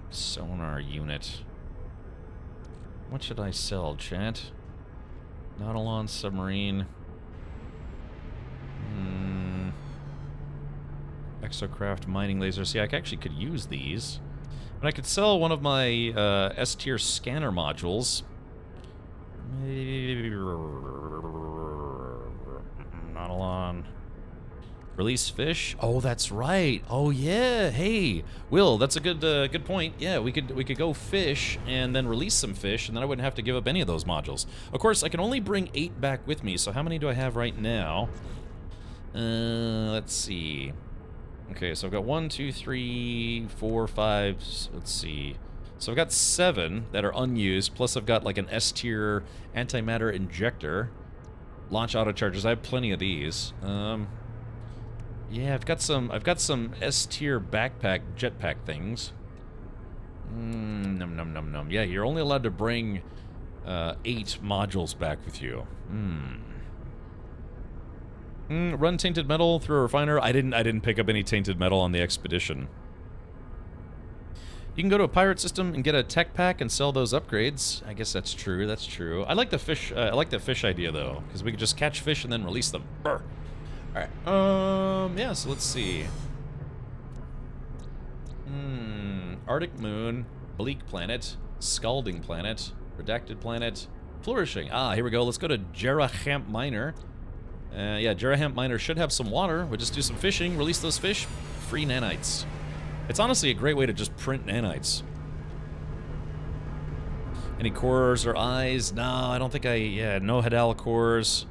Sonar unit. What should I sell, chat? Nautilon submarine. Exocraft mining laser. See, I actually could use these. But I could sell one of my S-tier scanner modules. Release fish. Oh, that's right. Oh yeah. Hey, Will, that's a good point. Yeah, we could go fish and then release some fish, and then I wouldn't have to give up any of those modules. Of course, I can only bring 8 back with me. So how many do I have right now? Let's see. Okay, so I've got 1, 2, 3, 4, 5. Let's see. So I've got 7 that are unused. Plus I've got like an S tier antimatter injector. Launch auto chargers. I have plenty of these. Yeah, I've got some S tier backpack jetpack things. Num num num num. Yeah, you're only allowed to bring 8 modules back with you. Run tainted metal through a refiner. I didn't pick up any tainted metal on the expedition. You can go to a pirate system and get a tech pack and sell those upgrades. I guess that's true. That's true. I like the fish. I like the fish idea though, because we could just catch fish and then release them. Brr. All right. Yeah. So let's see. Arctic moon, bleak planet, scalding planet, redacted planet, flourishing. Ah, here we go. Let's go to Jeraham Minor. Yeah, Jeraham Minor should have some water. We'll just do some fishing, release those fish, free nanites. It's honestly a great way to just print nanites. Any cores or eyes? No, I don't think yeah, no Hadal cores.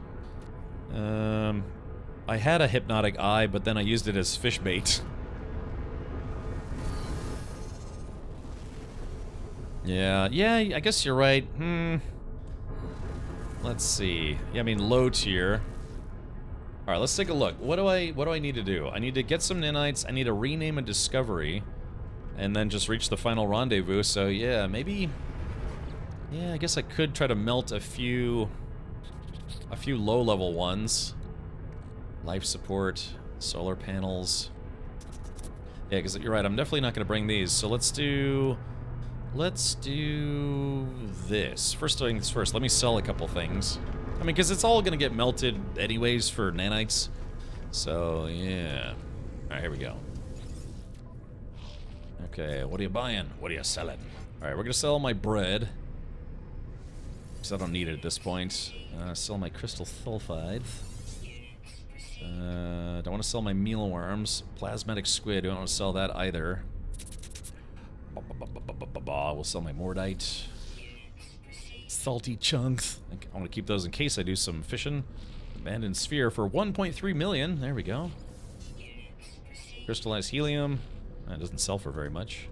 I had a hypnotic eye, but then I used it as fish bait. Yeah, I guess you're right. Let's see. Yeah, I mean low tier. All right, let's take a look. What do I need to do? I need to get some nanites. I need to rename a discovery, and then just reach the final rendezvous. So yeah, maybe. Yeah, I guess I could try to melt a few low-level ones. Life support, solar panels. Yeah, because you're right. I'm definitely not going to bring these. So let's do this. First things first. Let me sell a couple things. I mean, because it's all going to get melted anyways for nanites. So, yeah. Alright, here we go. Okay, what are you buying? What are you selling? Alright, we're going to sell my bread. Because I don't need it at this point. Sell my crystal sulfide. Don't want to sell my mealworms. Plasmatic squid, don't want to sell that either. We'll sell my mordite. Salty chunks. I want to keep those in case I do some fishing. Abandoned sphere for 1.3 million. There we go. Crystallized helium. That doesn't sell for very much.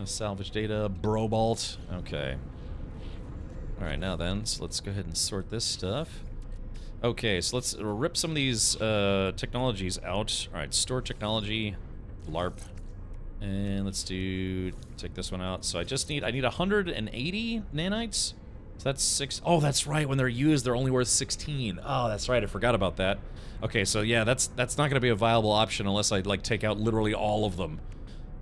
Salvage data. Brobalt. Okay. Alright, now then, so let's go ahead and sort this stuff. Okay, so let's rip some of these technologies out. Alright, store technology. LARP. And let's take this one out. So I need 180 nanites. So that's 6. Oh, that's right. When they're used, they're only worth 16. Oh, that's right. I forgot about that. Okay, so yeah, that's not going to be a viable option unless I like take out literally all of them.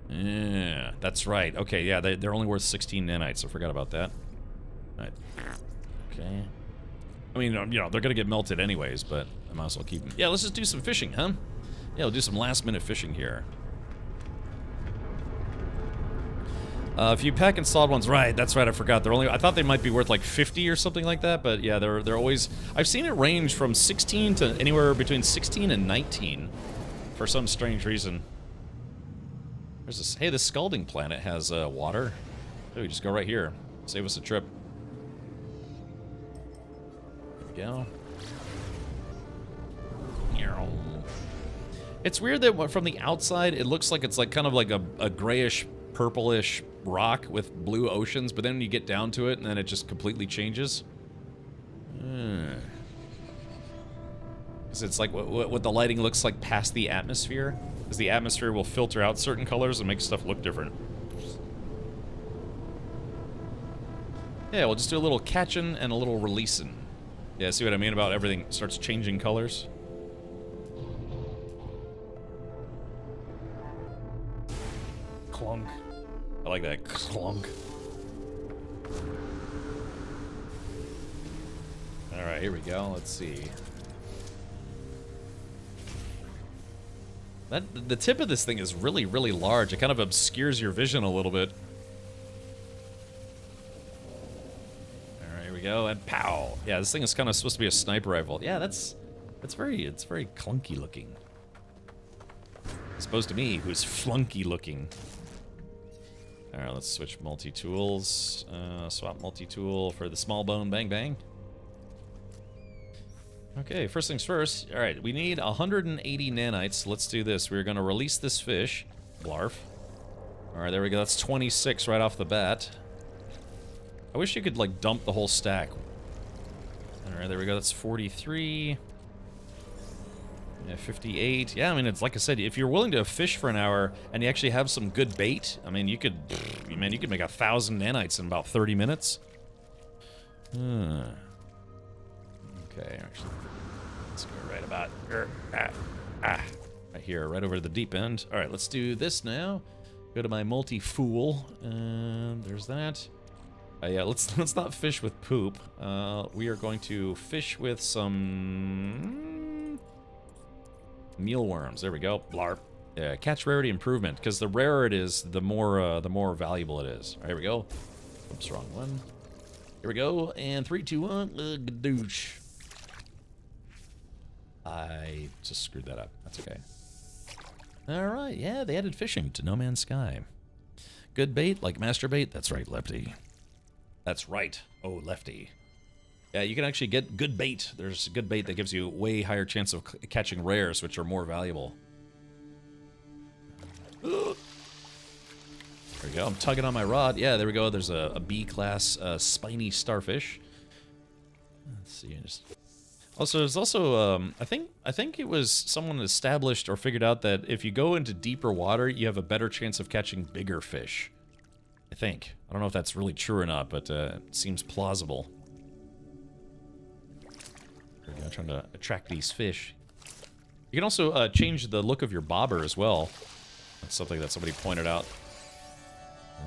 Yeah, that's right. Okay, yeah, they're only worth 16 nanites. I forgot about that. All right. Okay. I mean, you know, they're going to get melted anyways, but I might as well keep them. Yeah, let's just do some fishing, huh? Yeah, we'll do some last-minute fishing here. If you pack installed ones, right? That's right. I forgot. I thought they might be worth like 50 or something like that, but yeah, they're always. I've seen it range from 16 to anywhere between 16 and 19, for some strange reason. There's this. Hey, the scalding planet has water. Oh, we just go right here. Save us a trip. There we go. It's weird that from the outside it looks like it's like kind of like a grayish, purplish rock with blue oceans, but then when you get down to it, and then it just completely changes. Because it's like what the lighting looks like past the atmosphere, because the atmosphere will filter out certain colors and make stuff look different. Yeah, we'll just do a little catching and a little releasing. Yeah, see what I mean about everything starts changing colors? Clunk. I like that. Clunk. Alright, here we go. Let's see. The tip of this thing is really, really large. It kind of obscures your vision a little bit. Alright, here we go. And pow! Yeah, this thing is kind of supposed to be a sniper rifle. Yeah, that's It's very clunky looking. As opposed to me, who's flunky looking. Alright, let's switch multi-tools. Swap multi-tool for the small bone bang bang. Okay, first things first. Alright, we need 180 nanites. Let's do this. We're gonna release this fish. Blarf. Alright, there we go. That's 26 right off the bat. I wish you could, like, dump the whole stack. Alright, there we go. That's 43. Yeah, 58. Yeah, I mean, it's like I said, if you're willing to fish for an hour and you actually have some good bait, I mean, you could make 1,000 nanites in about 30 minutes. Okay, actually, let's go right about right here, right over to the deep end. All right, let's do this now. Go to my multi-fool, and there's that. Yeah, let's not fish with poop. We are going to fish with some mealworms. There we go. Blarp. Yeah, catch rarity improvement, because the rarer it is, the more valuable it is. All right, here we go. Oops, wrong one. Here we go. And 3, 2, 1. Gadoosh. I just screwed that up. That's okay. All right. Yeah, they added fishing to No Man's Sky. Good bait, like master bait. That's right, Lefty. That's right. Oh, Lefty. Yeah, you can actually get good bait. There's good bait that gives you a way higher chance of catching rares, which are more valuable. There we go. I'm tugging on my rod. Yeah, there we go. There's a B-class spiny starfish. Let's see. Also, there's also I think it was someone established or figured out that if you go into deeper water, you have a better chance of catching bigger fish. I think. I don't know if that's really true or not, but it seems plausible. I'm trying to attract these fish. You can also change the look of your bobber as well. That's something that somebody pointed out.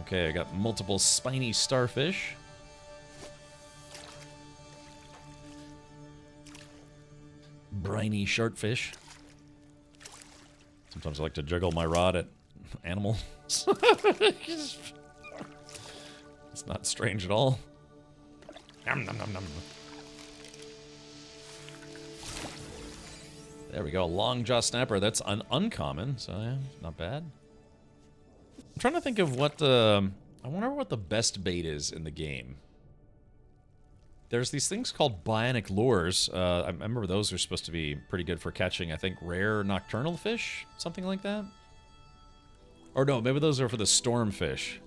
Okay, I got multiple spiny starfish. Briny sharkfish. Sometimes I like to juggle my rod at animals. It's not strange at all. Nom, nom, nom, nom. There we go, long jaw snapper. That's an uncommon, so yeah, not bad. I'm trying to think of what I wonder what the best bait is in the game. There's these things called bionic lures. I remember those are supposed to be pretty good for catching, I think, rare nocturnal fish, something like that. Or no, maybe those are for the stormfish.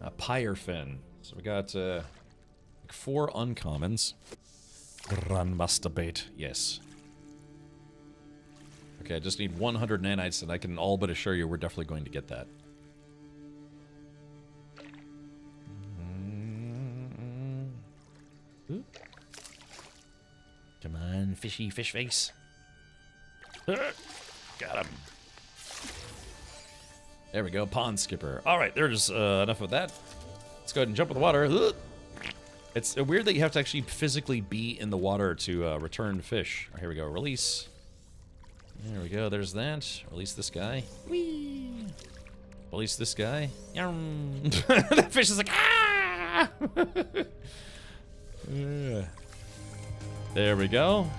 A Pyrefin. So we got like 4 uncommons. Grandmaster bait, yes. Okay, I just need 100 nanites, and I can all but assure you we're definitely going to get that. Ooh. Come on, fishy fish face. Got him. There we go, pond skipper. All right, there's enough of that. Let's go ahead and jump in the water. It's weird that you have to actually physically be in the water to return fish. Right, here we go, release. There we go, there's that. Release this guy. Whee! Release this guy. That fish is like, ah! There we go. All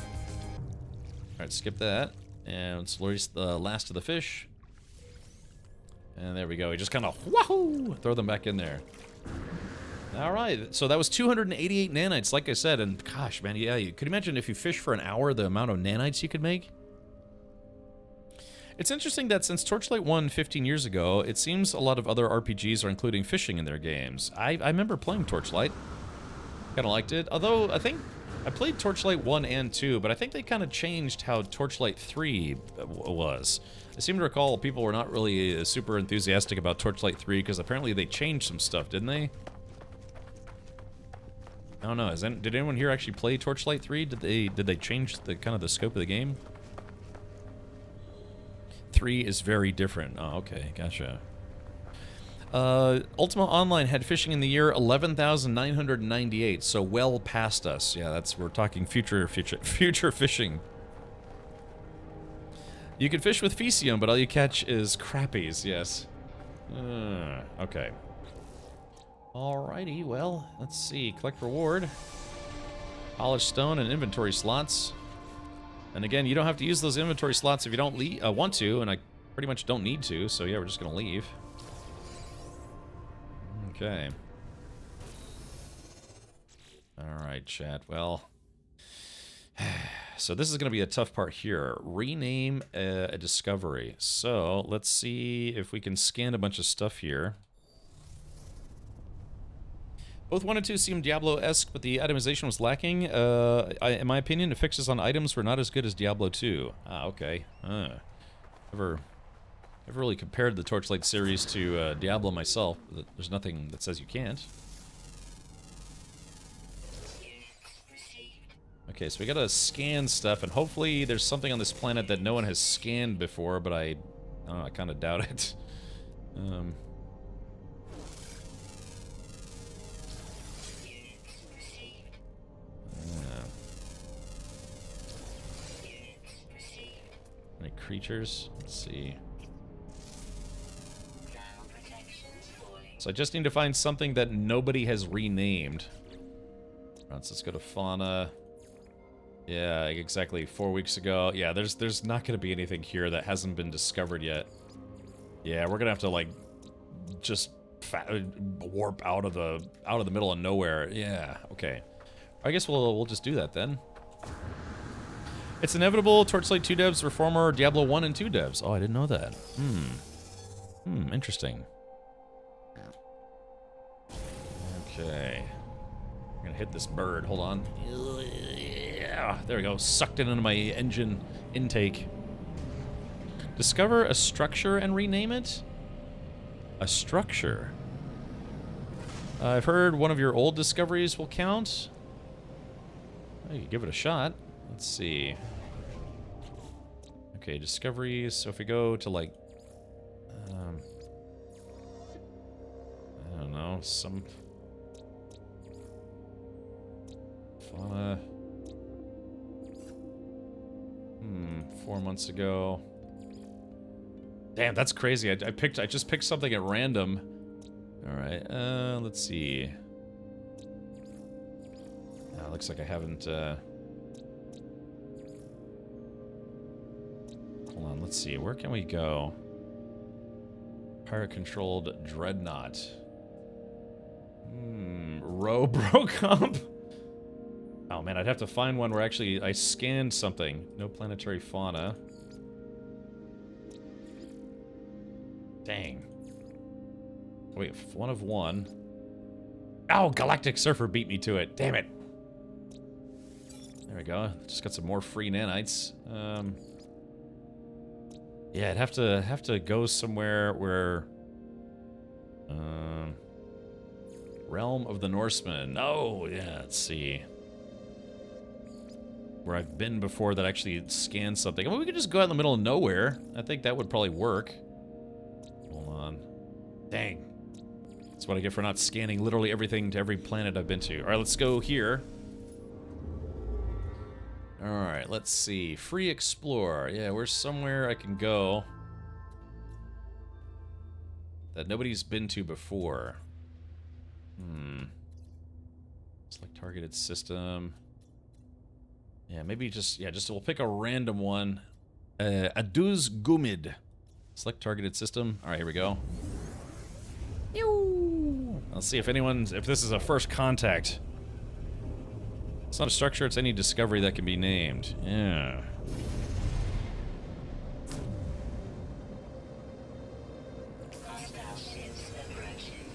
right, skip that. And let's release the last of the fish. And there we go. We just kind of wahoo, throw them back in there. All right, so that was 288 nanites, like I said. And gosh, man, yeah, you could imagine if you fish for an hour, the amount of nanites you could make. It's interesting that since Torchlight 1 15 years ago, it seems a lot of other RPGs are including fishing in their games. I remember playing Torchlight. Kind of liked it. Although, I think I played Torchlight 1 and 2, but I think they kind of changed how Torchlight 3 was. I seem to recall people were not really super enthusiastic about Torchlight 3 because apparently they changed some stuff, didn't they? I don't know. Did anyone here actually play Torchlight 3? Did they change the kind of the scope of the game? 3 is very different. Oh, okay, gotcha. Ultima Online had fishing in the year 11,998, so well past us. Yeah, we're talking future fishing. You can fish with Fecium, but all you catch is crappies, yes. Okay. Alrighty, well, let's see. Collect reward. Polished stone and inventory slots. And again, you don't have to use those inventory slots if you don't want to, and I pretty much don't need to, so yeah, we're just gonna leave. Okay. Alright, chat. Well, so this is gonna be a tough part here. Rename a discovery. So, let's see if we can scan a bunch of stuff here. Both 1 and 2 seem Diablo-esque, but the itemization was lacking. In my opinion, the fixes on items were not as good as Diablo 2. Ah, okay. Never really compared the Torchlight series to Diablo myself. There's nothing that says you can't. Okay, so we gotta scan stuff, and hopefully there's something on this planet that no one has scanned before, but I don't know, I kind of doubt it. Any creatures? Let's see. So I just need to find something that nobody has renamed. Right, so let's go to fauna. Yeah, exactly 4 weeks ago. Yeah, there's not gonna be anything here that hasn't been discovered yet. Yeah, we're gonna have to like just warp out of the middle of nowhere. Yeah, okay. I guess we'll just do that then. It's inevitable. Torchlight 2 devs were former Diablo 1 and 2 devs. Oh, I didn't know that. Interesting. Okay. I'm gonna hit this bird. Hold on. Yeah, there we go. Sucked it into my engine intake. Discover a structure and rename it? A structure? I've heard one of your old discoveries will count. Oh, you can give it a shot. Let's see. Okay, discoveries. So if we go to like, I don't know, some fauna. 4 months ago. Damn, that's crazy. I just picked something at random. All right. Let's see. Looks like I haven't. Hold on. Let's see. Where can we go? Pirate-controlled dreadnought. Robocomp. Oh man, I'd have to find one where actually I scanned something. No planetary fauna. Dang. Wait, 1 of 1. Oh, Galactic Surfer beat me to it. Damn it. There we go. Just got some more free nanites. Yeah, I'd have to go somewhere where Realm of the Norsemen. Oh, yeah, let's see. Where I've been before that actually scans something. I mean, we could just go out in the middle of nowhere. I think that would probably work. Hold on. Dang. That's what I get for not scanning literally everything to every planet I've been to. Alright, let's go here. Alright, let's see. Free explore. Yeah, where's somewhere I can go that nobody's been to before? Select targeted system. Yeah, maybe just we'll pick a random one. Aduz Gumid. Select targeted system. Alright, here we go. Let's see if this is a first contact. It's not a structure, it's any discovery that can be named. Yeah.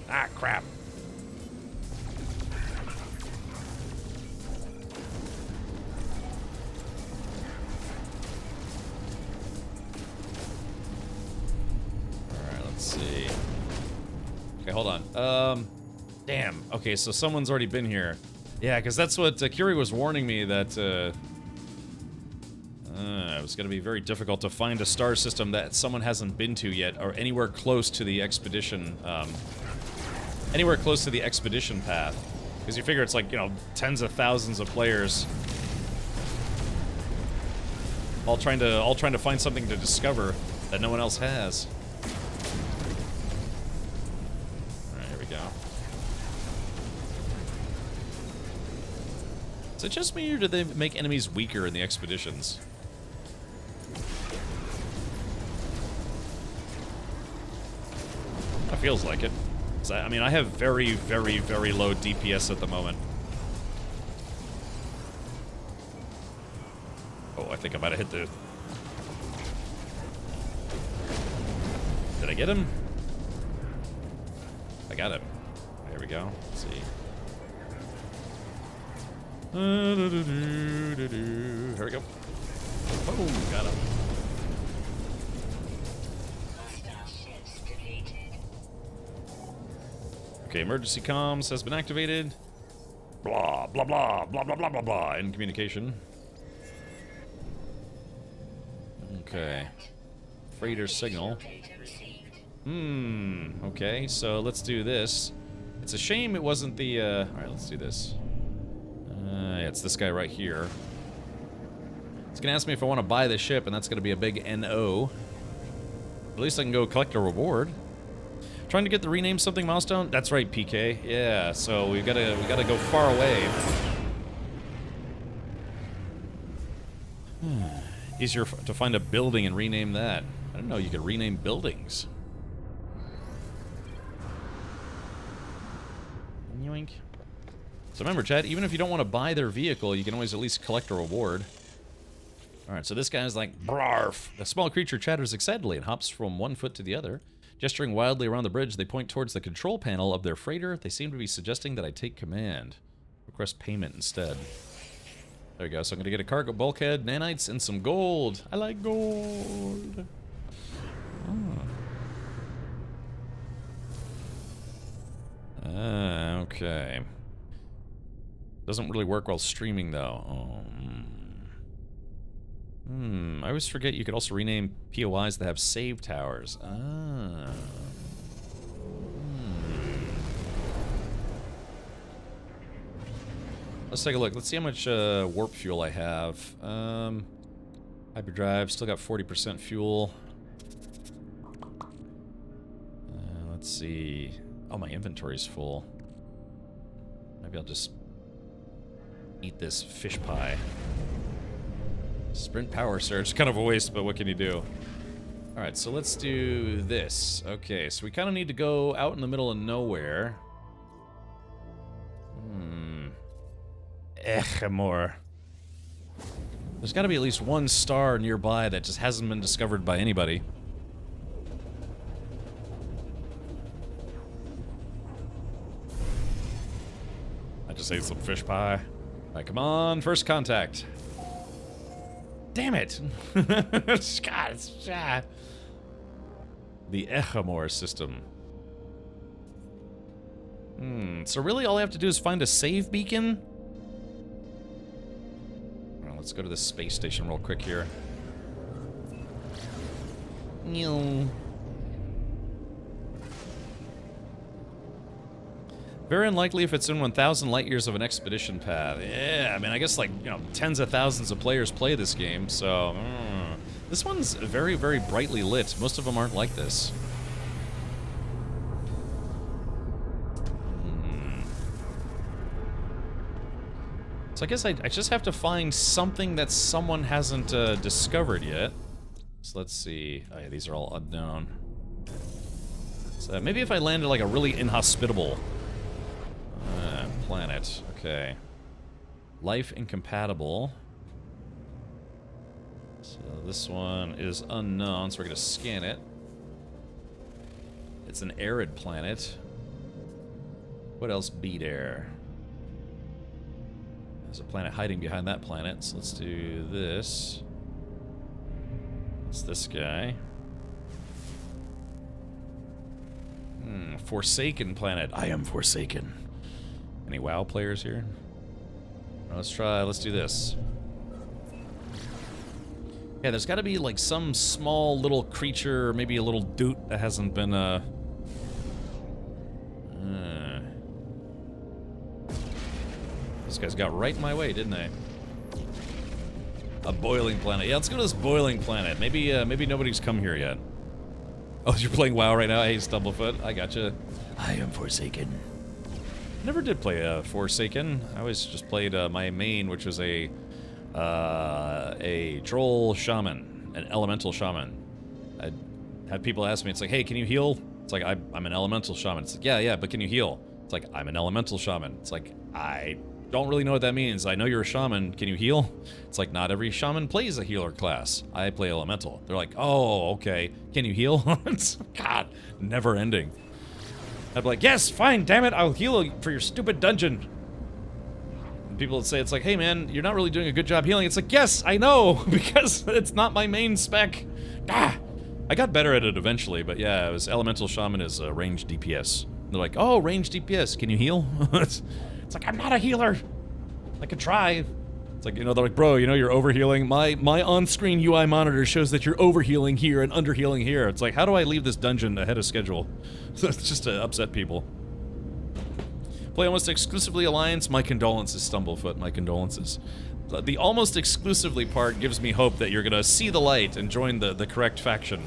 Ah, crap. Alright, let's see. Okay, hold on. Damn. Okay, so someone's already been here. Yeah, because that's what Curie was warning me, that it was going to be very difficult to find a star system that someone hasn't been to yet, or anywhere close to the expedition, path. Because you figure it's like, you know, tens of thousands of players all trying to find something to discover that no one else has. Is it just me, or do they make enemies weaker in the expeditions? It feels like it. I mean, I have very, very, very low DPS at the moment. Oh, I think I might have hit the... Did I get him? I got him. There we go. Let's see. Here we go. Boom, got him. Okay, emergency comms has been activated. Blah, blah, blah, blah, blah, blah, blah, blah, in communication. Okay. Freighter signal. Okay, so let's do this. It's a shame it wasn't the, alright, let's do this. Yeah, it's this guy right here. It's gonna ask me if I want to buy the ship, and that's gonna be a big NO. At least I can go collect a reward. Trying to get the rename something milestone? That's right, PK. Yeah, so we gotta go far away. Easier to find a building and rename that. I didn't know you could rename buildings. Yoink. So remember, chat, even if you don't want to buy their vehicle, you can always at least collect a reward. Alright, so this guy's like, brarf. The small creature chatters excitedly and hops from one foot to the other. Gesturing wildly around the bridge, they point towards the control panel of their freighter. They seem to be suggesting that I take command. Request payment instead. There we go. So I'm going to get a cargo bulkhead, nanites, and some gold. I like gold. Okay. Doesn't really work while streaming, though. I always forget you could also rename POIs that have save towers. Let's take a look. Let's see how much warp fuel I have. Hyperdrive, still got 40% fuel. Let's see. Oh, my inventory's full. Maybe I'll just eat this fish pie. Sprint power surge, kind of a waste, but what can you do? Alright, so let's do this. Okay, so we kind of need to go out in the middle of nowhere. More. There's got to be at least one star nearby that just hasn't been discovered by anybody. I just ate some fish pie. Alright, come on, first contact. Damn it! God, the Echamore system. So really all I have to do is find a save beacon? Well, let's go to this space station real quick here. Very unlikely if it's in 1,000 light years of an expedition path. Yeah, I mean, I guess like, you know, tens of thousands of players play this game, so... This one's very, very brightly lit. Most of them aren't like this. So I guess I just have to find something that someone hasn't discovered yet. So let's see. Oh yeah, these are all unknown. So maybe if I landed like a really inhospitable... planet. Okay. Life incompatible. So this one is unknown, so we're going to scan it. It's an arid planet. What else be there? There's a planet hiding behind that planet, so let's do this. It's this guy. Forsaken planet. I am Forsaken. Any WoW players here? Let's do this. Yeah, there's got to be like some small little creature, maybe a little doot that hasn't been, These guys got right in my way, didn't they? A boiling planet. Yeah, let's go to this boiling planet. Maybe, maybe nobody's come here yet. Oh, you're playing WoW right now? Hey, Stumblefoot, I gotcha. I am Forsaken. Never did play Forsaken. I always just played my main, which was a troll shaman, an elemental shaman. I had people ask me, it's like, hey, can you heal? It's like, I'm an elemental shaman. It's like, yeah, but can you heal? It's like, I'm an elemental shaman. It's like, I don't really know what that means. I know you're a shaman. Can you heal? It's like, not every shaman plays a healer class. I play elemental. They're like, oh, okay. Can you heal? It's, God, never ending. I'd be like, yes, fine, damn it, I'll heal you for your stupid dungeon. And people would say, it's like, hey man, you're not really doing a good job healing. It's like, yes, I know, because it's not my main spec. Ah! I got better at it eventually, but yeah, it was Elemental Shaman is ranged DPS. They're like, oh, ranged DPS, can you heal? It's like, I'm not a healer. I could try. It's like, you know, they're like, bro, you know, you're overhealing. My on-screen UI monitor shows that you're overhealing here and underhealing here. It's like, how do I leave this dungeon ahead of schedule? It's just to upset people. Play almost exclusively Alliance. My condolences, Stumblefoot. My condolences. The almost exclusively part gives me hope that you're gonna see the light and join the correct faction.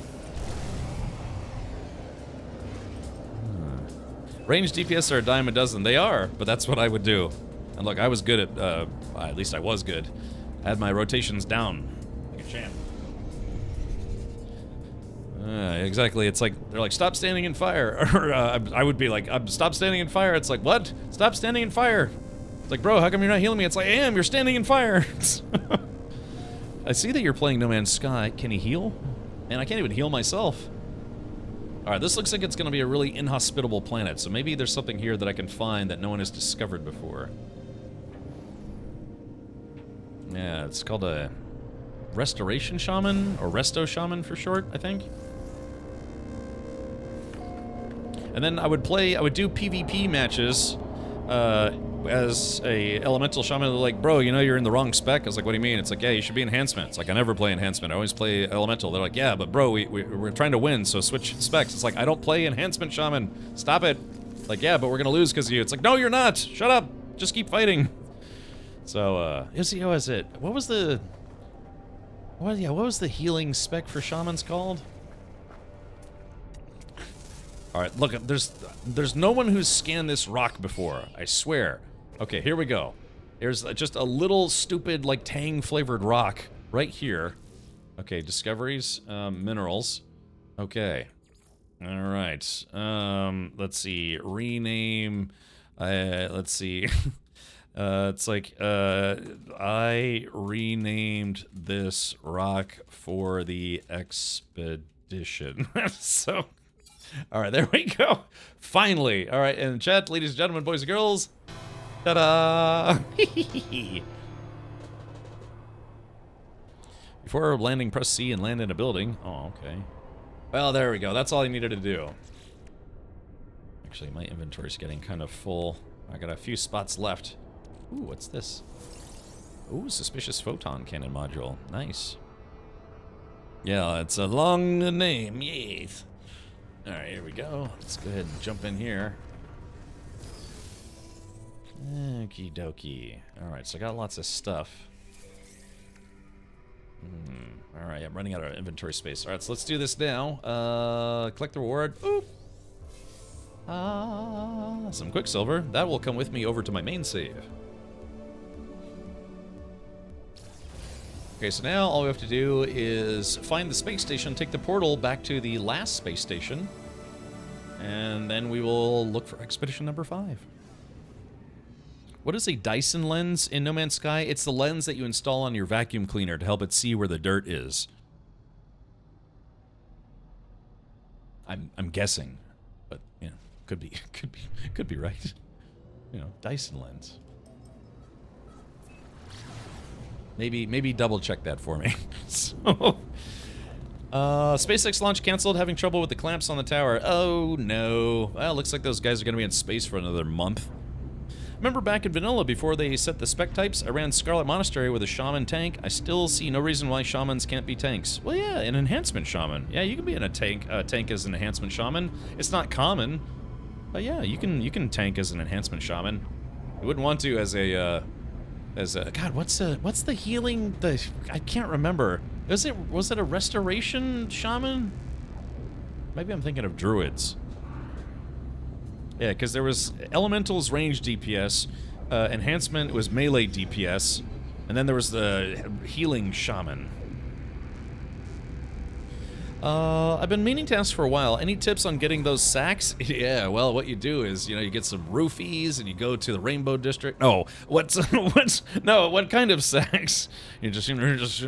Ranged DPS are a dime a dozen. They are, but that's what I would do. And look, I was good at least I was good. I had my rotations down like a champ. Exactly, it's like, they're like, stop standing in fire. Or I would be like, stop standing in fire. It's like, what? Stop standing in fire. It's like, bro, how come you're not healing me? It's like, I am, you're standing in fire. I see that you're playing No Man's Sky. Can he heal? And I can't even heal myself. Alright, this looks like it's going to be a really inhospitable planet, so maybe there's something here that I can find that no one has discovered before. Yeah, it's called a Restoration Shaman, or Resto Shaman for short, I think. And then I would do PvP matches as a elemental shaman. They're like, bro, you know you're in the wrong spec. I was like, what do you mean? It's like, yeah, you should be enhancement. It's like, I never play enhancement. I always play elemental. They're like, yeah, but bro, we're trying to win, so switch specs. It's like, I don't play enhancement shaman. Stop it. Like, yeah, but we're gonna lose because of you. It's like, no, you're not. Shut up. Just keep fighting. So, what was it? What was the healing spec for shamans called? Alright, look, there's no one who's scanned this rock before, I swear. Okay, here we go. There's just a little stupid, like, tang-flavored rock right here. Okay, discoveries, minerals. Okay. Alright, let's see, rename, let's see. It's like, I renamed this rock for the expedition. So... Alright, there we go. Finally. Alright, and chat, ladies and gentlemen, boys and girls. Ta-da! Before landing, press C and land in a building. Oh, okay. Well, there we go. That's all I needed to do. Actually, my inventory's getting kind of full. I got a few spots left. Ooh, what's this? Ooh, suspicious photon cannon module. Nice. Yeah, it's a long name, yes. Alright, here we go. Let's go ahead and jump in here. Okie dokie. Alright, so I got lots of stuff. Alright, I'm running out of inventory space. Alright, so let's do this now. Collect the reward. Oop! Some Quicksilver. That will come with me over to my main save. Okay, so now all we have to do is find the space station, take the portal back to the last space station, and then we will look for expedition number 5. What is a Dyson lens in No Man's Sky? It's the lens that you install on your vacuum cleaner to help it see where the dirt is. I'm guessing, but you know, could be right. You know, Dyson lens. Maybe double check that for me. So, SpaceX launch canceled, having trouble with the clamps on the tower. Oh no. Well, looks like those guys are gonna be in space for another month. Remember back in Vanilla, before they set the spec types, I ran Scarlet Monastery with a shaman tank. I still see no reason why shamans can't be tanks. Well, yeah, an enhancement shaman. Yeah, you can be in a tank as an enhancement shaman. It's not common, but yeah, you can tank as an enhancement shaman. You wouldn't want to as a God, what's the healing? I can't remember. Was it a restoration shaman? Maybe I'm thinking of druids. Yeah, because there was Elemental's range DPS, Enhancement was melee DPS, and then there was the Healing Shaman. I've been meaning to ask for a while. Any tips on getting those sacks? Yeah, well, what you do is, you know, you get some roofies and you go to the Rainbow District. No, what kind of sacks? You're just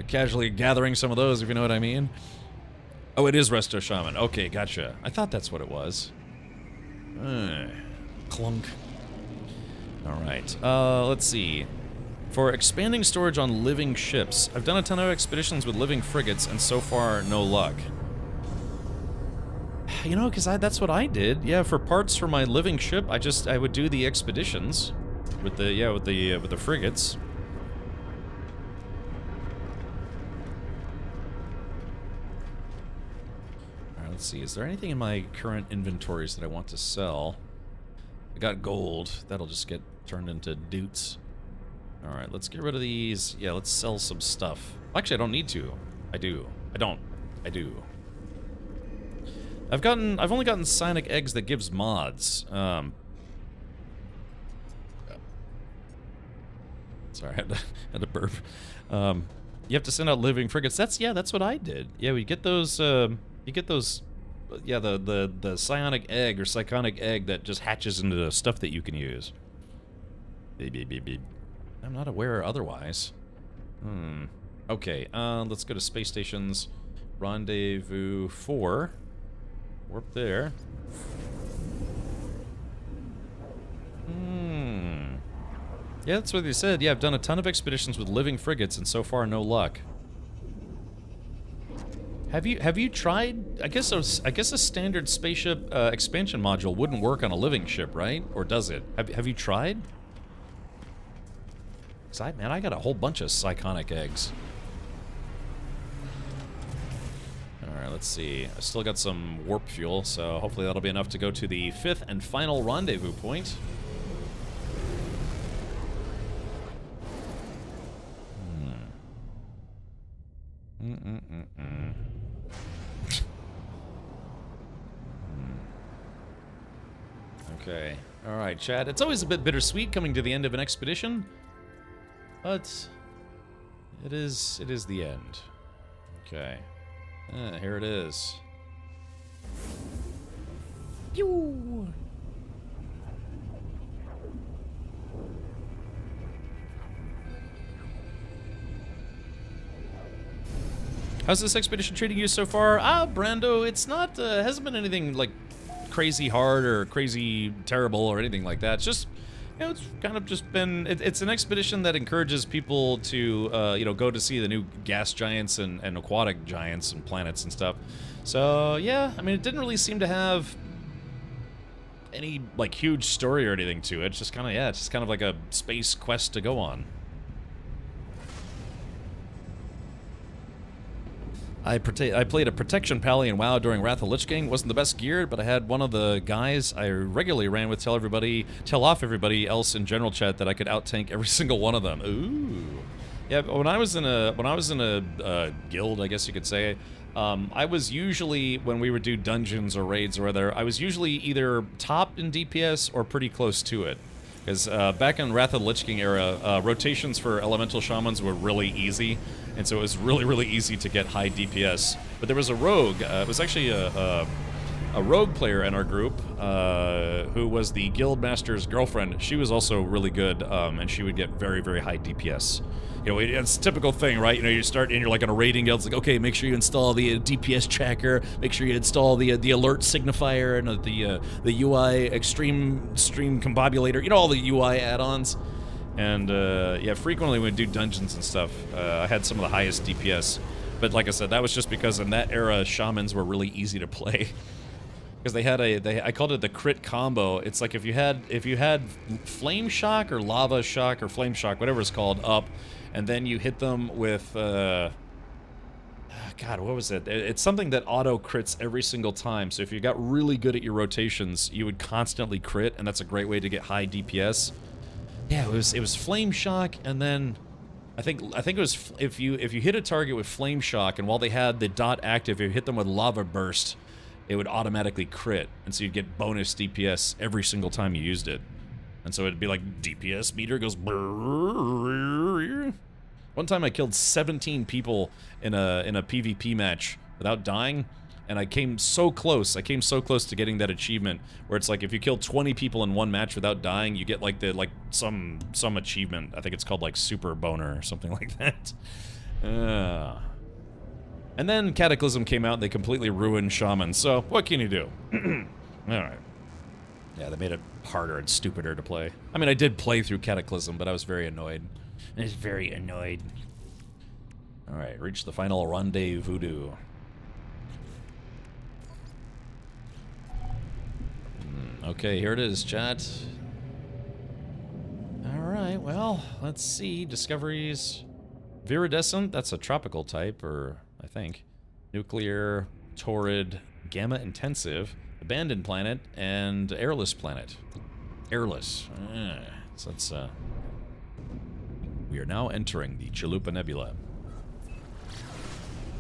casually gathering some of those, if you know what I mean. Oh, it is Resto Shaman. Okay, gotcha. I thought that's what it was. Clunk. All right. Let's see. For expanding storage on living ships, I've done a ton of expeditions with living frigates, and so far, no luck. You know, because that's what I did. Yeah, for parts for my living ship, I would do the expeditions with the frigates. All right, let's see. Is there anything in my current inventories that I want to sell? I got gold. That'll just get turned into doots. Alright, let's get rid of these. Yeah, let's sell some stuff. Actually, I don't need to. I do. I don't. I do. I've only gotten psionic eggs that gives mods. Sorry, I had to burp. You have to send out living frigates. That's what I did. Yeah, we get those, yeah, the psionic egg or psychonic egg that just hatches into the stuff that you can use. Beep, beep, beep, beep. I'm not aware otherwise. Okay, let's go to space stations. Rendezvous 4. Warp there. Yeah, that's what they said. Yeah, I've done a ton of expeditions with living frigates, and so far, no luck. Have you tried? I guess a standard spaceship expansion module wouldn't work on a living ship, right? Or does it? Have you tried? Man, I got a whole bunch of psychonic eggs. Alright, let's see. I still got some warp fuel, so hopefully that'll be enough to go to the 5th and final rendezvous point. Okay. Alright, Chad. It's always a bit bittersweet coming to the end of an expedition. But it is the end. Okay. Here it is. Pew! How's this expedition treating you so far? Brando, it's not, hasn't been anything like crazy hard or crazy terrible or anything like that. It's just, you know, it's kind of just been, it's an expedition that encourages people to, you know, go to see the new gas giants and aquatic giants and planets and stuff. So, yeah, I mean, it didn't really seem to have any, like, huge story or anything to it. It's just kind of, yeah, it's just kind of like a space quest to go on. I played a Protection Pally in WoW during Wrath of Lich King. Wasn't the best geared, but I had one of the guys I regularly ran with tell off everybody else in general chat that I could out-tank every single one of them. Ooh. Yeah, when I was in a guild, I guess you could say, I was usually, when we would do dungeons or raids or whatever, I was usually either top in DPS or pretty close to it. Because back in Wrath of the Lich King era, rotations for Elemental Shamans were really easy, and so it was really, really easy to get high DPS. But there was a rogue, it was actually a rogue player in our group, who was the guild master's girlfriend. She was also really good, and she would get very, very high DPS. You know, it's a typical thing, right? You know, you start and you're like on a raiding guild, it's like, okay, make sure you install the DPS tracker, make sure you install the alert signifier and the UI extreme stream combobulator, you know, all the UI add-ons. And yeah, frequently when we do dungeons and stuff, I had some of the highest DPS. But like I said, that was just because in that era, shamans were really easy to play. Because they had I called it the crit combo. It's like if you had flame shock or lava shock or flame shock, whatever it's called, up, and then you hit them with God, what was it? It's something that auto crits every single time. So if you got really good at your rotations, you would constantly crit, and that's a great way to get high DPS. Yeah, it was flame shock, and then I think it was if you hit a target with flame shock, and while they had the dot active, you hit them with lava burst. it would automatically crit, and so you'd get bonus DPS every single time you used it. And so it'd be like DPS meter goes brrrr. One time I killed 17 people in a PvP match without dying, and I came so close to getting that achievement where it's like if you kill 20 people in one match without dying, you get like some achievement. I think it's called like Super Boner or something like that. And then Cataclysm came out and they completely ruined Shaman, so what can you do? Alright. Yeah, they made it harder and stupider to play. I mean, I did play through Cataclysm, but I was very annoyed. I was very annoyed. Alright, reach the final rendezvous. Okay, here it is, chat. Alright, well, let's see. Discoveries. Viridescent, that's a tropical type, or I think. Nuclear, torrid, gamma intensive, abandoned planet, and airless planet. Airless. So that's, we are now entering the Chalupa Nebula.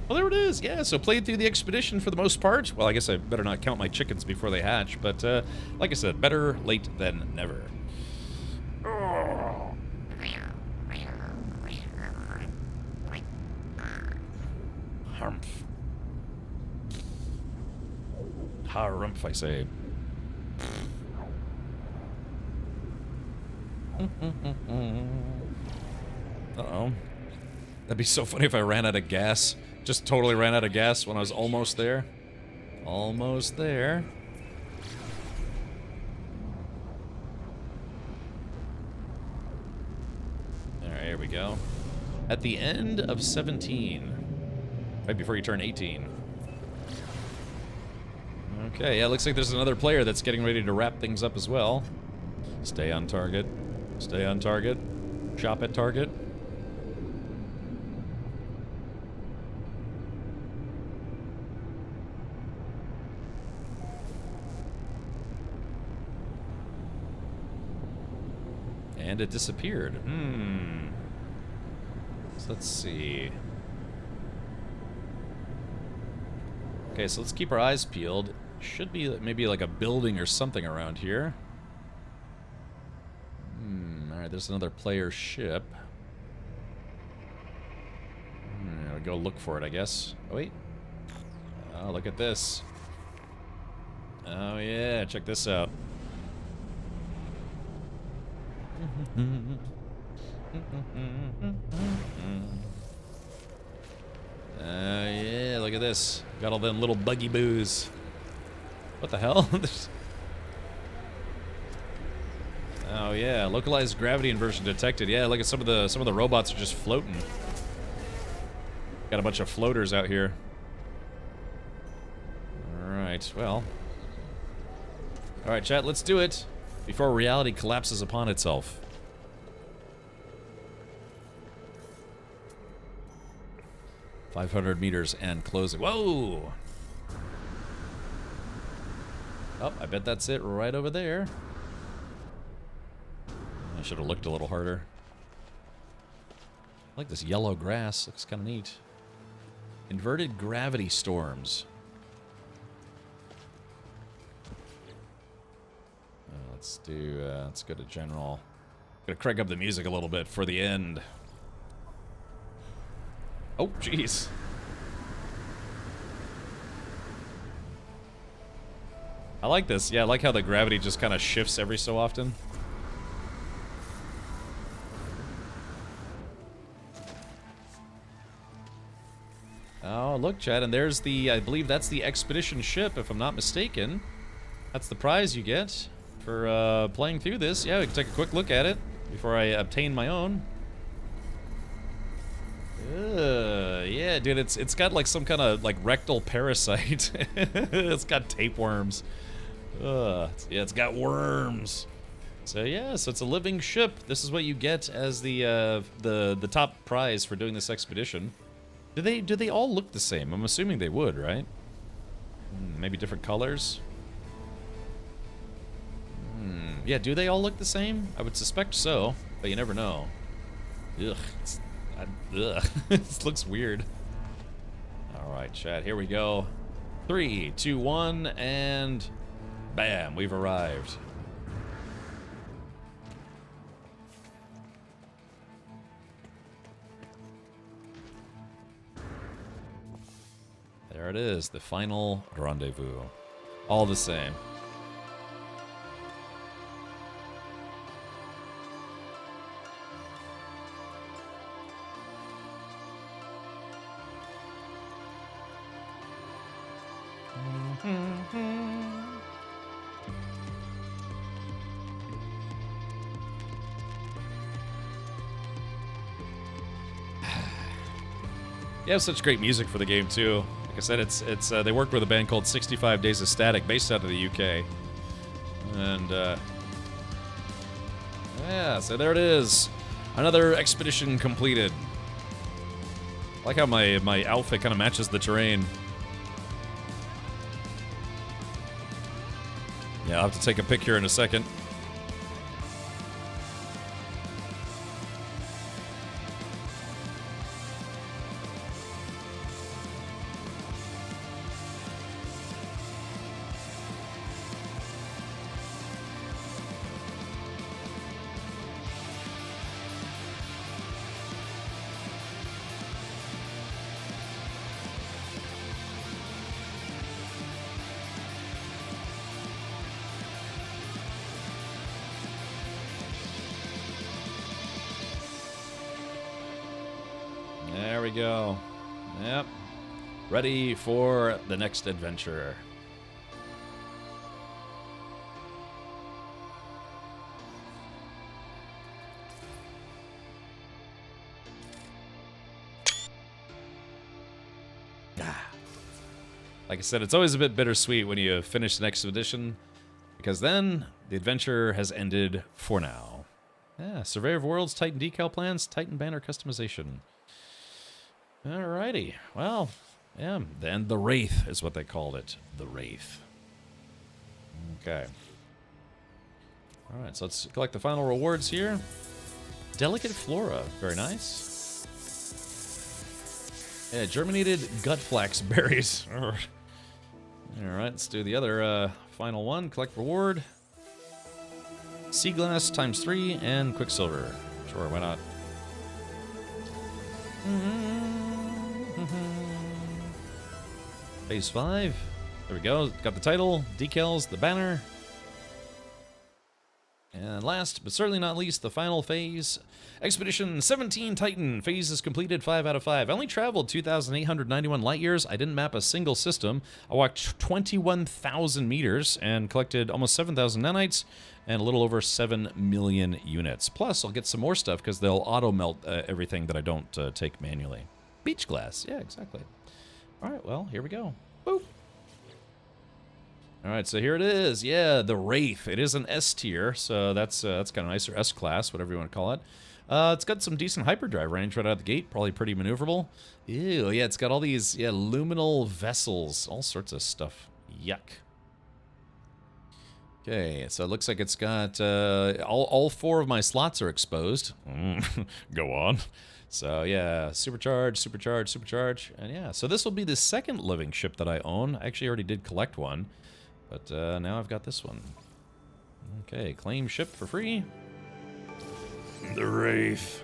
Well, there it is. Yeah, so played through the expedition for the most part. Well, I guess I better not count my chickens before they hatch, but like I said, better late than never. Harumph. Harumph, I say. Uh-oh. That'd be so funny if I ran out of gas. Just totally ran out of gas when I was almost there. Almost there. Alright, here we go. At the end of 17. Right before you turn 18. Okay, yeah, looks like there's another player that's getting ready to wrap things up as well. Stay on target. Stay on target. Shop at target. And it disappeared. So let's see. Okay, so let's keep our eyes peeled. Should be maybe like a building or something around here. Alright, there's another player ship. I'll go look for it, I guess. Oh, wait. Oh, look at this. Oh, yeah, check this out. Yeah, look at this. Got all them little buggy boos. What the hell? Oh yeah, localized gravity inversion detected. Yeah, look at some of the robots are just floating. Got a bunch of floaters out here. Alright, well. Alright, chat, let's do it before reality collapses upon itself. $500 meters and closing. Whoa! Oh, I bet that's it right over there. I should have looked a little harder. I like this yellow grass. Looks kind of neat. Inverted gravity storms. Let's go to general. Gotta crank up the music a little bit for the end. Oh, jeez. I like this. Yeah, I like how the gravity just kind of shifts every so often. Oh, look, Chad, and there's the, I believe that's the expedition ship, if I'm not mistaken. That's the prize you get for playing through this. Yeah, we can take a quick look at it before I obtain my own. Yeah, dude, it's got like some kind of like rectal parasite. It's got tapeworms. Yeah, it's got worms. So yeah, so it's a living ship. This is what you get as the top prize for doing this expedition. Do they all look the same? I'm assuming they would, right? Maybe different colors. Yeah, do they all look the same? I would suspect so, but you never know. Ugh. Ugh. This looks weird. Alright, chat, here we go. 3, 2, 1, and bam, we've arrived. There it is, the final rendezvous. All the same. You have such great music for the game too. Like I said, it's they worked with a band called 65 Days of Static, based out of the UK. And yeah, so there it is, another expedition completed. I like how my outfit kind of matches the terrain. Yeah, I'll have to take a pic here in a second. There we go. Yep. Ready for the next adventure. Like I said, it's always a bit bittersweet when you finish an expedition, because then the adventure has ended for now. Yeah, Surveyor of Worlds, Titan decal plans, Titan banner customization. Alrighty, well, yeah, then the Wraith is what they called it. The Wraith. Okay. Alright, so let's collect the final rewards here. Delicate Flora, very nice. Yeah, germinated Gutflax berries. Alright, let's do the other final one. Collect reward. Sea glass times 3 and Quicksilver. Sure, why not? Phase 5. There we go. Got the title, decals, the banner. And last, but certainly not least, the final phase. Expedition 17 Titan. Phase is completed, 5 out of 5. I only traveled 2,891 light years. I didn't map a single system. I walked 21,000 meters and collected almost 7,000 nanites and a little over 7 million units. Plus, I'll get some more stuff because they'll auto-melt everything that I don't take manually. Beach glass. Yeah, exactly. All right, well, here we go. Boop. All right, so here it is. Yeah, the Wraith. It is an S tier, so that's kind of nice, or S class, whatever you want to call it. It's got some decent hyperdrive range right out of the gate, probably pretty maneuverable. Ew, yeah, it's got all these luminal vessels, all sorts of stuff. Yuck. Okay, so it looks like it's got all 4 of my slots are exposed. Go on. So yeah, supercharge, supercharge, supercharge, and yeah, so this will be the second living ship that I own. I actually already did collect one, but now I've got this one. Okay, claim ship for free. The Wraith.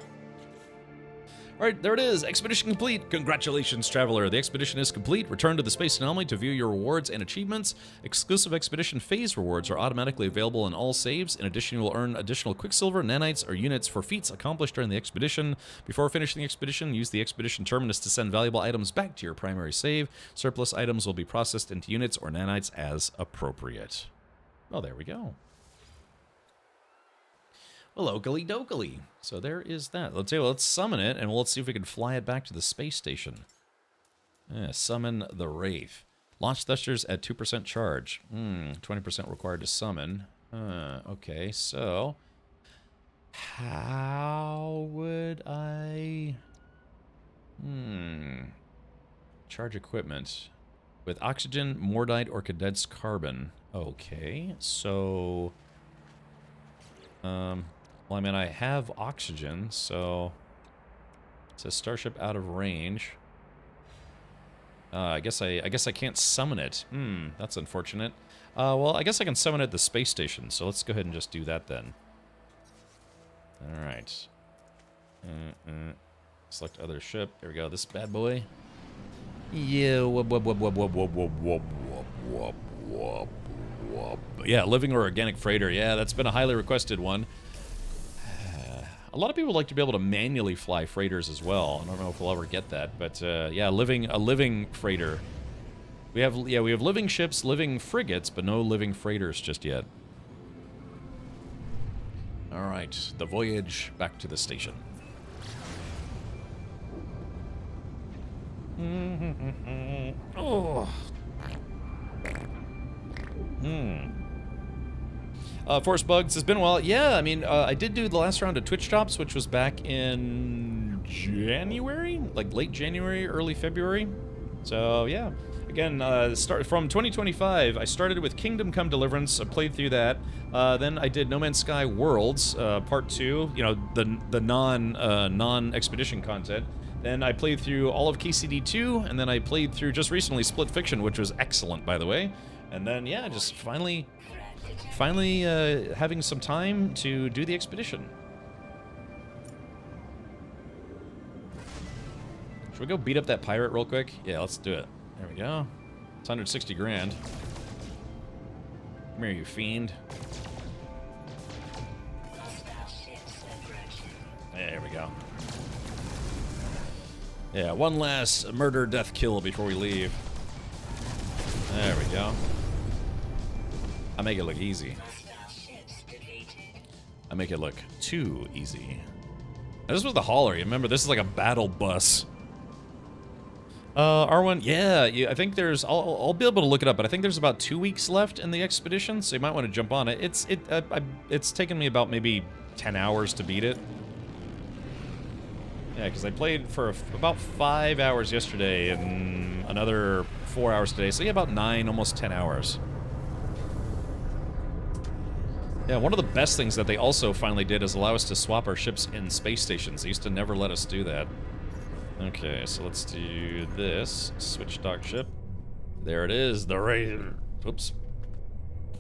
Alright, there it is. Expedition complete. Congratulations, traveler. The expedition is complete. Return to the space anomaly to view your rewards and achievements. Exclusive expedition phase rewards are automatically available in all saves. In addition, you will earn additional Quicksilver, nanites, or units for feats accomplished during the expedition. Before finishing the expedition, use the expedition terminus to send valuable items back to your primary save. Surplus items will be processed into units or nanites as appropriate. Oh, there we go. Well, okily dokily. So there is that. Let's summon it, and let's see if we can fly it back to the space station. Yeah, summon the Wraith. Launch thrusters at 2% charge. 20% required to summon. Okay, so how would I... Charge equipment. With oxygen, mordite, or condensed carbon. Okay, so... well, I mean, I have oxygen, so... It says starship out of range. I guess I can't summon it. That's unfortunate. Well, I guess I can summon it at the space station, so let's go ahead and just do that then. Alright. Select other ship. There we go, this bad boy. Yeah, yeah, living or organic freighter. Yeah, that's been a highly requested one. A lot of people like to be able to manually fly freighters as well. I don't know if we'll ever get that, but yeah, a living freighter. We have living ships, living frigates, but no living freighters just yet. All right, the voyage back to the station. Oh. Force Bugs, it's been a while. Yeah, I mean, I did do the last round of Twitch Drops, which was back in January, like late January, early February. So yeah, again, start from 2025. I started with Kingdom Come Deliverance. I played through that. Then I did No Man's Sky Worlds Part 2. You know, the non-expedition content. Then I played through all of KCD 2, and then I played through just recently Split Fiction, which was excellent, by the way. And then yeah, just finally having some time to do the expedition. Should we go beat up that pirate real quick? Yeah, let's do it. There we go. It's 160 grand. Come here, you fiend. There we go. Yeah, one last murder, death, kill before we leave. There we go. I make it look easy. I make it look too easy. Now, this was the hauler. You remember, this is like a battle bus. R1, yeah, I think there's, I'll be able to look it up, but I think there's about 2 weeks left in the expedition, so you might want to jump on it. It's taken me about maybe 10 hours to beat it. Yeah, because I played for about 5 hours yesterday and another 4 hours today, so yeah, about 9, almost 10 hours. Yeah, one of the best things that they also finally did is allow us to swap our ships in space stations. They used to never let us do that. Okay, so let's do this. Switch dock ship. There it is, the Wraith. Oops.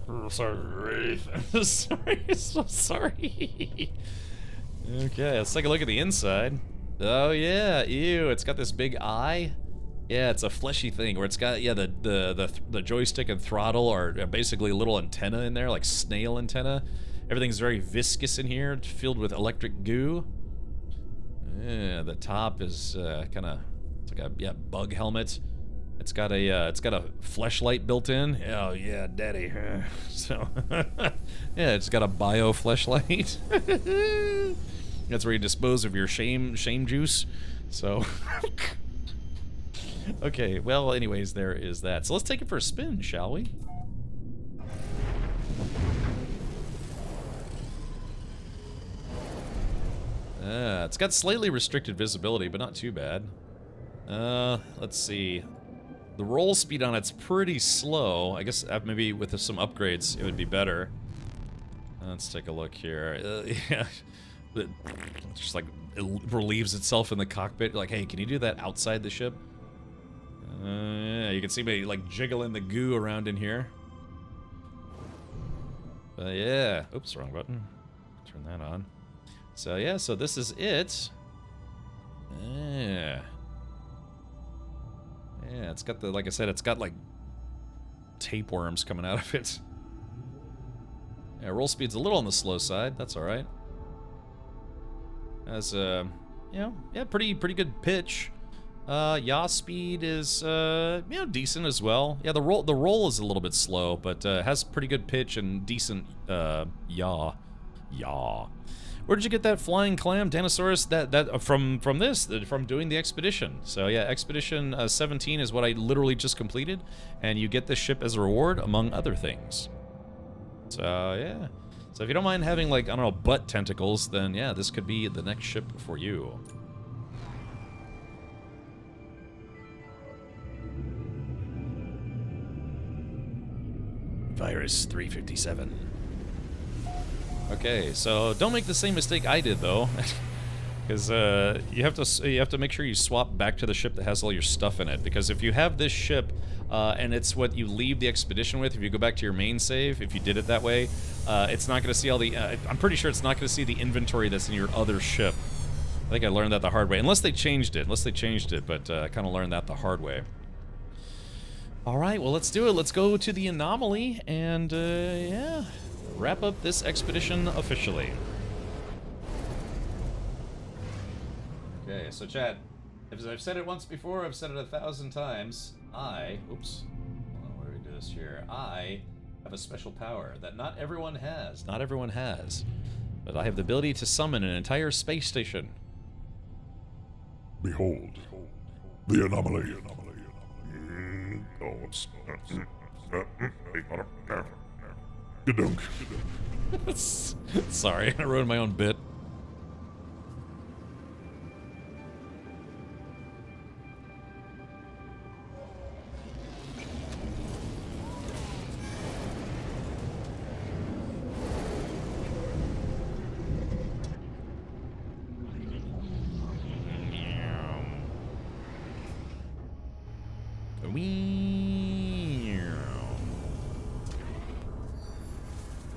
Oh, sorry, Wraith. Sorry, so sorry. Okay, let's take a look at the inside. Oh yeah, ew, it's got this big eye. Yeah, it's a fleshy thing where it's got, yeah, the joystick and throttle are basically a little antenna in there, like snail antenna. Everything's very viscous in here, filled with electric goo. Yeah, the top is kind of, it's like a bug helmet. It's got a fleshlight built in. Oh yeah, daddy. So yeah, it's got a bio fleshlight. That's where you dispose of your shame juice. So okay, well, anyways, there is that. So let's take it for a spin, shall we? It's got slightly restricted visibility, but not too bad. Let's see. The roll speed on it's pretty slow. I guess maybe with some upgrades it would be better. Let's take a look here. Yeah, it's just like it relieves itself in the cockpit. Like, hey, can you do that outside the ship? Yeah, you can see me like jiggling the goo around in here. But yeah, oops, wrong button. Turn that on. So yeah, so this is it. Yeah. Yeah, it's got the, like I said, it's got like tapeworms coming out of it. Yeah, roll speed's a little on the slow side. That's all right. Has you know, yeah, pretty good pitch. Yaw speed is you know, decent as well. Yeah, the roll is a little bit slow, but has pretty good pitch and decent yaw. Where did you get that flying clam, Danosaurus? That from doing the expedition. So yeah, expedition 17 is what I literally just completed, and you get this ship as a reward among other things. So yeah. So if you don't mind having, like, I don't know, butt tentacles, then yeah, this could be the next ship for you. Virus 357. Okay, so don't make the same mistake I did, though. Because you have to make sure you swap back to the ship that has all your stuff in it. Because if you have this ship and it's what you leave the expedition with, if you go back to your main save, if you did it that way, it's not going to see all the. I'm pretty sure it's not going to see the inventory that's in your other ship. I think I learned that the hard way, unless they changed it. But I kind of learned that the hard way. All right, well, let's do it. Let's go to the anomaly and yeah, wrap up this expedition officially. Okay, so chat, as I've said it once before, I've said it 1,000 times. Oops, where do we do this here? I have a special power that not everyone has. Not everyone has. But I have the ability to summon an entire space station. Behold, the anomaly. Gadunk. Sorry, I ruined my own bit.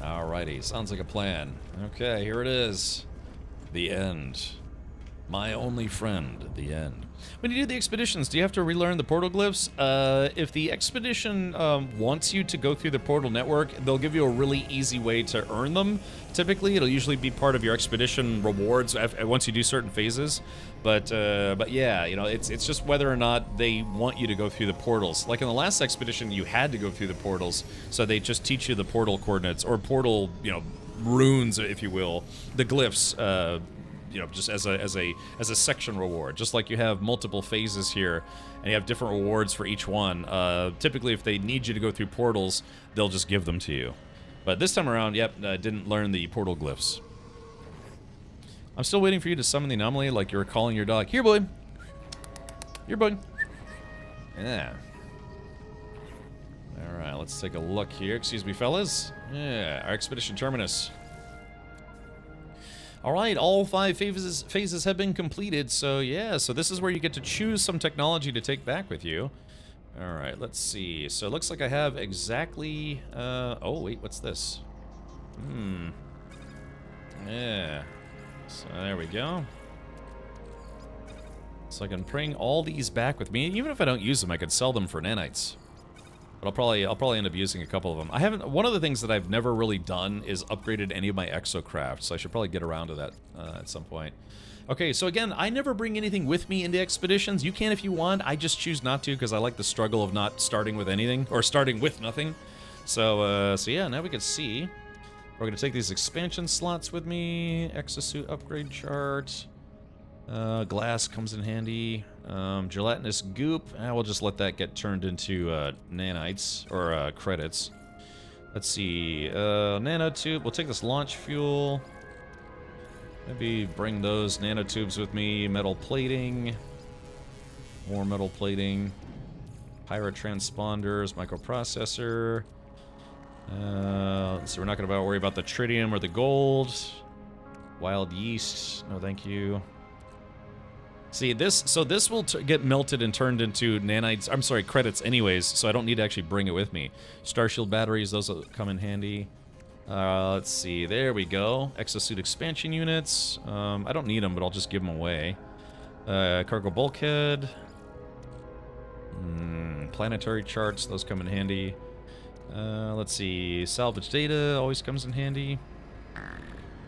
Alrighty, sounds like a plan. Okay, here it is. The end. My only friend, the end. When you do the expeditions, do you have to relearn the portal glyphs? If the expedition wants you to go through the portal network, they'll give you a really easy way to earn them. Typically, it'll usually be part of your expedition rewards once you do certain phases. But yeah, you know, it's just whether or not they want you to go through the portals. Like in the last expedition, you had to go through the portals, so they just teach you the portal coordinates or portal, you know, runes, if you will, the glyphs. You know, just as a section reward, just like you have multiple phases here, and you have different rewards for each one. Typically, if they need you to go through portals, they'll just give them to you. But this time around, yep, I didn't learn the portal glyphs. I'm still waiting for you to summon the anomaly, like you're calling your dog. Here, boy. Here, boy. Yeah. All right, let's take a look here. Excuse me, fellas. Yeah, our expedition terminus. Alright, all 5 phases have been completed, so yeah, so this is where you get to choose some technology to take back with you. Alright, let's see. So it looks like I have exactly, oh wait, what's this? Yeah. So there we go. So I can bring all these back with me. Even if I don't use them, I could sell them for nanites. But I'll probably end up using a couple of them. One of the things that I've never really done is upgraded any of my exocraft, so I should probably get around to that at some point. Okay, so again, I never bring anything with me into expeditions. You can if you want. I just choose not to because I like the struggle of not starting with anything or starting with nothing. So yeah, now we can see. We're gonna take these expansion slots with me. Exosuit upgrade chart. Glass comes in handy. Gelatinous goop. We'll just let that get turned into nanites or credits. Let's see. Nanotube. We'll take this launch fuel. Maybe bring those nanotubes with me. Metal plating. More metal plating. Pirate transponders. Microprocessor. So we're not going to worry about the tritium or the gold. Wild yeast. No, thank you. See, this will get melted and turned into nanites, I'm sorry, credits anyways, so I don't need to actually bring it with me. Starshield batteries, those will come in handy. Let's see, there we go. Exosuit expansion units. I don't need them, but I'll just give them away. Cargo bulkhead. Planetary charts, those come in handy. Let's see, salvage data always comes in handy.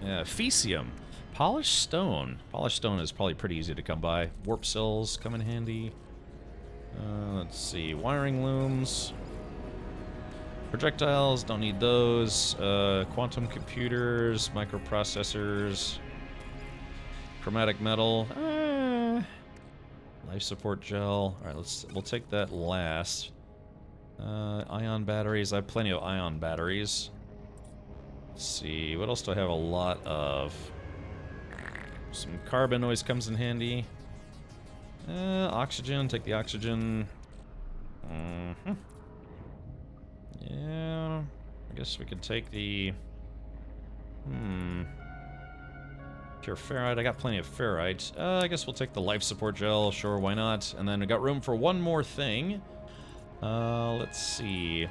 Fecium. Polished stone. Polished stone is probably pretty easy to come by. Warp cells come in handy. Let's see. Wiring looms. Projectiles, don't need those. Quantum computers, microprocessors. Chromatic metal. Life support gel. Alright, we'll take that last. Ion batteries. I have plenty of ion batteries. Let's see. What else do I have a lot of? Some carbon always comes in handy. Oxygen, take the oxygen. Yeah, I guess we could take the... Pure ferrite. I got plenty of ferrite. I guess we'll take the life support gel. Sure, why not? And then we got room for one more thing. Let's see.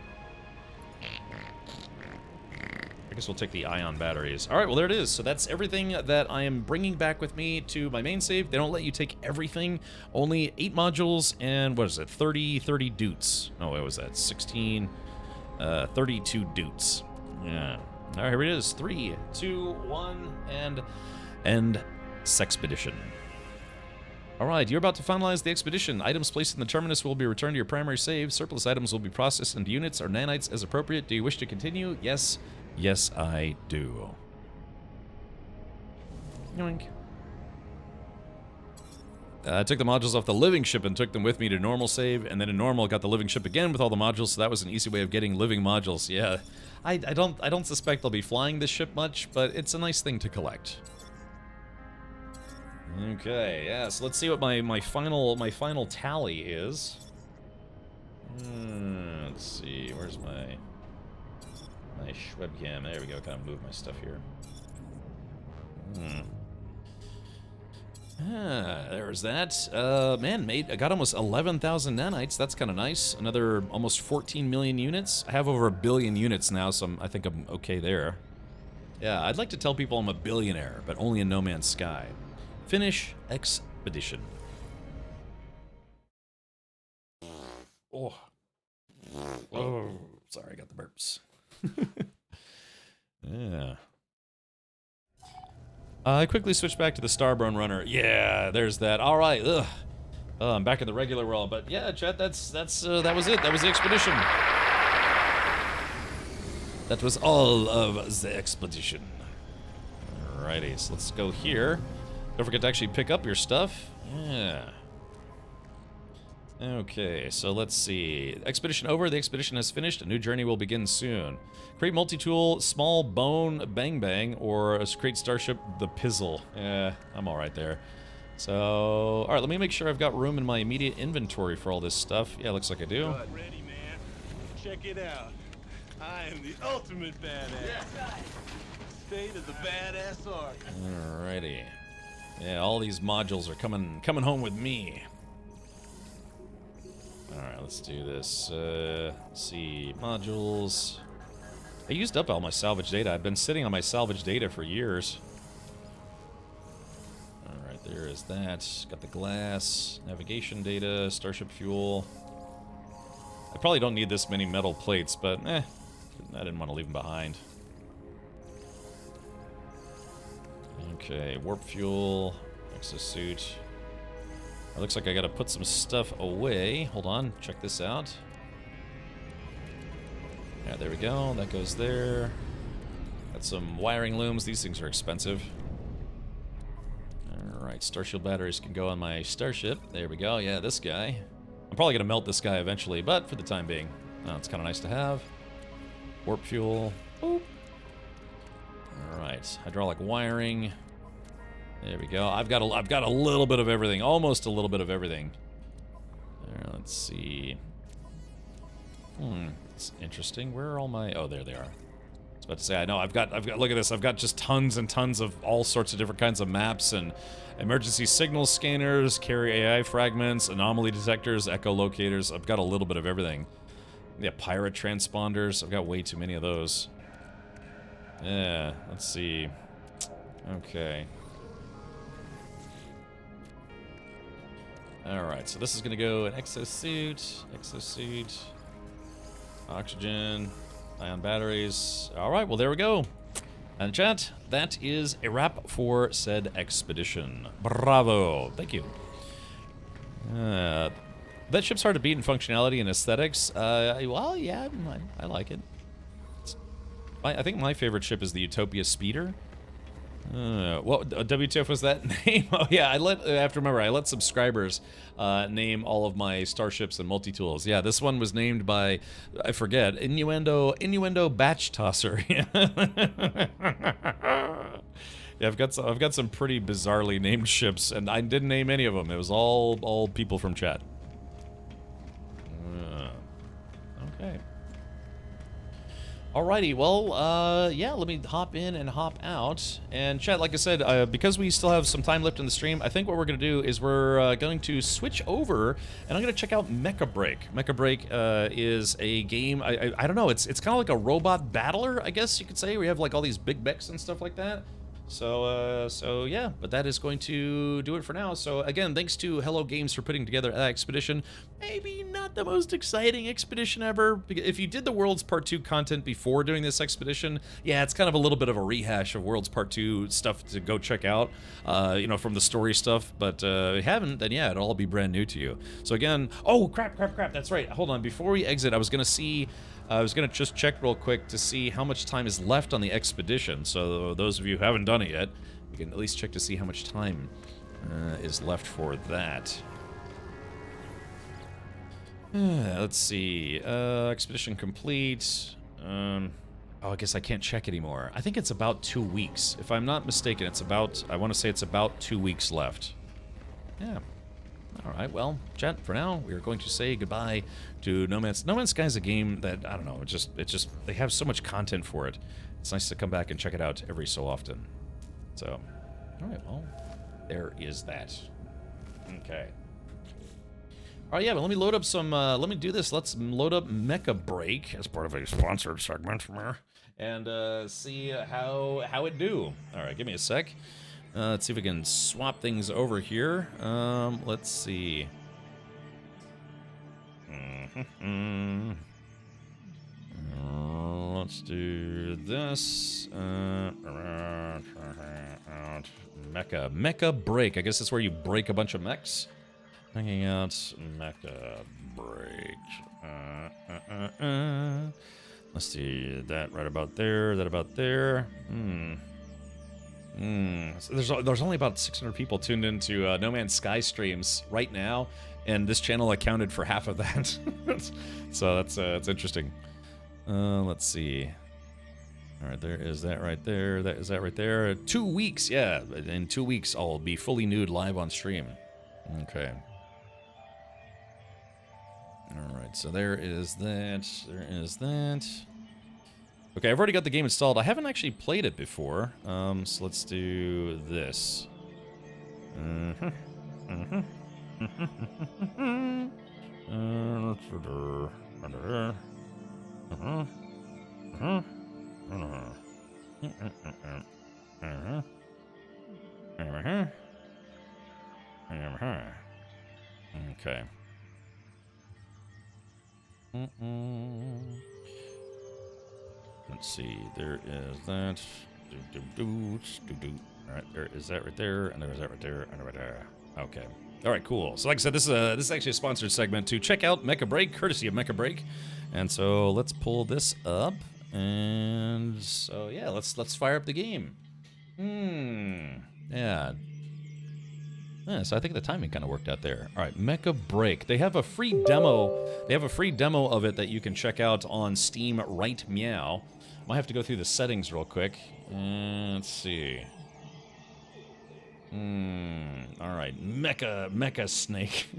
I guess we'll take the ion batteries. All right, well, there it is. So that's everything that I am bringing back with me to my main save. They don't let you take everything. Only 8 modules and, what is it, 30 doots. Oh, what was that? 16, 32 doots. Yeah. All right, here it is. 3, 2, 1, and end Sexpedition. All right, you're about to finalize the expedition. Items placed in the terminus will be returned to your primary save. Surplus items will be processed into units or nanites as appropriate. Do you wish to continue? Yes. Yes, I do. Yoink. I took the modules off the living ship and took them with me to normal save, and then in normal got the living ship again with all the modules, so that was an easy way of getting living modules. Yeah, I don't suspect I'll be flying this ship much, but it's a nice thing to collect. Okay, yeah, so let's see what my final tally is. Let's see, where's my webcam? There we go, kind of move my stuff here. There's that. Man, I got almost 11,000 nanites. That's kind of nice. Another almost 14 million units. I have over 1 billion units now, so I think I'm okay there. Yeah, I'd like to tell people I'm a billionaire, but only in No Man's Sky. Finish expedition. Oh. Sorry, I got the burps. Yeah. I quickly switched back to the Starborn Runner. Yeah, there's that. All right. Ugh. I'm back in the regular world, but yeah, chat. That was it. That was the expedition. That was all of the expedition. Alrighty, so let's go here. Don't forget to actually pick up your stuff. Yeah. Okay, so let's see. Expedition over. The expedition has finished. A new journey will begin soon. Create multi-tool, small bone bang bang, or create starship the pizzle. Yeah, I'm alright there. So, alright, let me make sure I've got room in my immediate inventory for all this stuff. Yeah, looks like I do. Ready, man. Check it out. I am the ultimate badass. State of the badass art. Alrighty. Yeah, all these modules are coming home with me. Alright, let's do this. Let's see, modules. I used up all my salvage data. I've been sitting on my salvage data for years. Alright, there is that. Got the glass, navigation data, starship fuel. I probably don't need this many metal plates, but I didn't want to leave them behind. Okay, warp fuel, exosuit. It looks like I gotta put some stuff away. Hold on, check this out. Yeah, there we go. That goes there. Got some wiring looms. These things are expensive. Alright, Starshield batteries can go on my starship. There we go. Yeah, this guy. I'm probably gonna melt this guy eventually, but for the time being, it's kind of nice to have. Warp fuel. Boop. Alright, hydraulic wiring. There we go. I've got a little bit of everything, almost a little bit of everything. There, let's see. It's interesting. Where are all my? Oh, there they are. I was about to say. I know. I've got. Look at this. I've got just tons and tons of all sorts of different kinds of maps and emergency signal scanners, carry AI fragments, anomaly detectors, echolocators. I've got a little bit of everything. Yeah, pirate transponders. I've got way too many of those. Yeah. Let's see. Okay. Alright, so this is going to go an exosuit, oxygen, ion batteries. Alright, well there we go. And chat, that is a wrap for said expedition. Bravo. Thank you. That ship's hard to beat in functionality and aesthetics. Well, yeah, I like it. I think my favorite ship is the Utopia Speeder. What WTF was that name? Oh yeah, I have to remember. I let subscribers name all of my starships and multi-tools. Yeah, this one was named by, I forget, Innuendo Batch Tosser. Yeah, I've got some pretty bizarrely named ships, and I didn't name any of them. It was all people from chat. Okay. Alrighty, well, yeah, let me hop in and hop out. And chat, like I said, because we still have some time left in the stream, I think what we're going to do is we're going to switch over, and I'm going to check out Mecha Break. Mecha Break is a game, I don't know, it's kind of like a robot battler, I guess you could say. We have like all these big mechs and stuff like that. So yeah, but that is going to do it for now. So again, thanks to Hello Games for putting together that expedition. Maybe not the most exciting expedition ever. If you did the Worlds Part 2 content before doing this expedition, yeah, it's kind of a little bit of a rehash of Worlds Part 2 stuff to go check out, you know, from the story stuff. But if you haven't, then yeah, it'll all be brand new to you. So again, oh, crap, that's right. Hold on, before we exit, I was going to just check real quick to see how much time is left on the expedition. So those of you who haven't done it yet, you can at least check to see how much time is left for that. Let's see. Expedition complete. Oh, I guess I can't check anymore. I think it's about 2 weeks. If I'm not mistaken, it's about, I want to say it's about 2 weeks left. Yeah. Alright, well, chat, for now, we are going to say goodbye to No Man's Sky is a game that, I don't know, it just, they have so much content for it. It's nice to come back and check it out every so often. So, alright, well, there is that. Okay. Alright, yeah, but let me load up some, let me do this. Let's load up Mecha Break as part of a sponsored segment from here, and see how it do. Alright, give me a sec. Let's see if we can swap things over here. Let's see. Let's do this. Mecha Break. I guess that's where you break a bunch of mechs. Hanging out Mecha Break. Let's see. That right about there. That about there. So there's only about 600 people tuned into No Man's Sky streams right now, and this channel accounted for half of that. So that's interesting. Let's see. All right, there is that right there. That is that right there. 2 weeks, yeah. In 2 weeks, I'll be fully nude live on stream. Okay. All right, so there is that. There is that. Okay, I've already got the game installed. I haven't actually played it before, so let's do this. Okay. Let's see, there is that. Alright, there is that right there, and there is that right there, and right there. Okay. Alright, cool. So like I said, this is actually a sponsored segment to check out Mecha Break, courtesy of Mecha Break. And so let's pull this up. And so yeah, let's fire up the game. Yeah. Yeah, so I think the timing kind of worked out there. All right, Mecha Break. They have a free demo. They have a free demo of it that you can check out on Steam right meow. Might have to go through the settings real quick. Let's see. All right, Mecha Snake.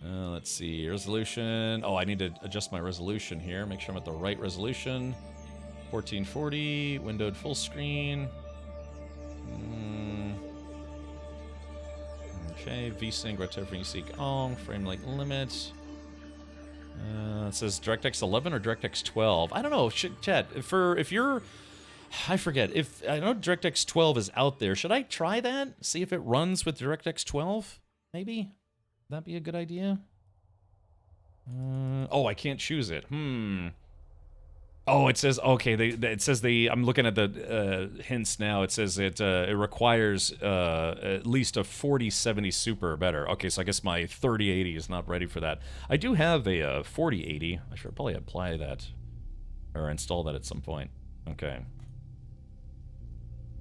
Let's see, resolution. Oh, I need to adjust my resolution here. Make sure I'm at the right resolution. 1440, windowed full screen. Okay, VSync, rotate VSync on, frame rate limit. It says DirectX 11 or DirectX 12. I don't know, chat. If you're, I forget. If I know DirectX 12 is out there, should I try that? See if it runs with DirectX 12? Maybe. Would that be a good idea? Oh, I can't choose it. Oh, it says okay. It says I'm looking at the hints now. It says it requires at least a 4070 Super or better. Okay, so I guess my 3080 is not ready for that. I do have a 4080. I should probably apply that or install that at some point. Okay.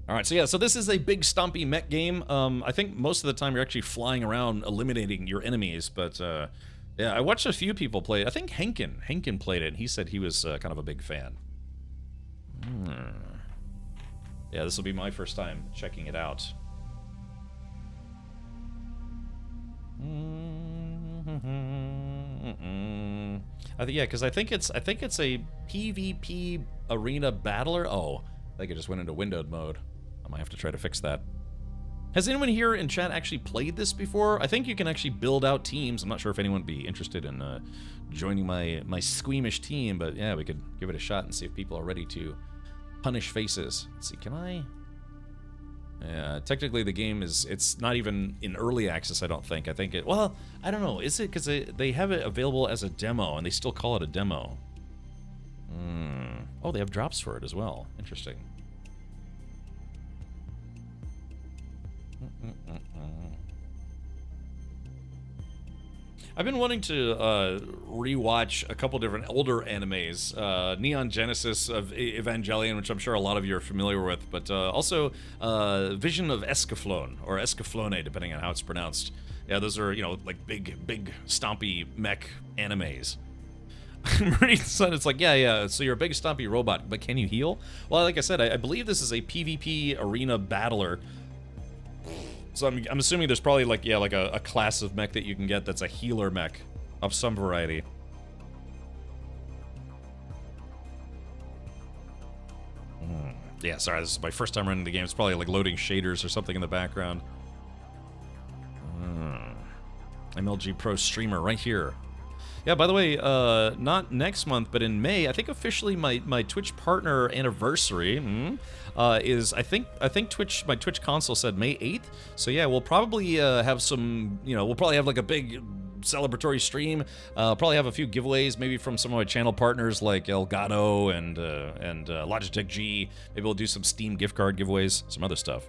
All right, so yeah, so this is a big stompy mech game. I think most of the time you're actually flying around eliminating your enemies, but yeah, I watched a few people play it. I think Henkin played it, and he said he was kind of a big fan. Yeah, this will be my first time checking it out. Yeah, because I think it's a PvP arena battler. Oh, I think it just went into windowed mode. I might have to try to fix that. Has anyone here in chat actually played this before? I think you can actually build out teams. I'm not sure if anyone would be interested in joining my squeamish team, but yeah, we could give it a shot and see if people are ready to punish faces. Let's see, can I? Yeah, technically the game it's not even in early access, I don't think. I think well, I don't know. Is it because they have it available as a demo and they still call it a demo? Oh, they have drops for it as well. Interesting. I've been wanting to rewatch a couple different older animes, Neon Genesis of Evangelion, which I'm sure a lot of you are familiar with, but also Vision of Escaflowne, or Escaflowne, depending on how it's pronounced. Yeah, those are, you know, like big stompy mech animes. It's like, yeah, so you're a big stompy robot, but can you heal? Well, like I said, I believe this is a PvP arena battler. So I'm assuming there's probably like a class of mech that you can get that's a healer mech of some variety. Yeah, sorry, this is my first time running the game. It's probably like loading shaders or something in the background. MLG Pro streamer right here. Yeah, by the way, not next month, but in May, I think officially my Twitch partner anniversary is, I think my Twitch console said May 8th. So yeah, we'll probably have some, we'll probably have like a big celebratory stream. Probably have a few giveaways, maybe from some of my channel partners like Elgato and Logitech G. Maybe we'll do some Steam gift card giveaways, some other stuff.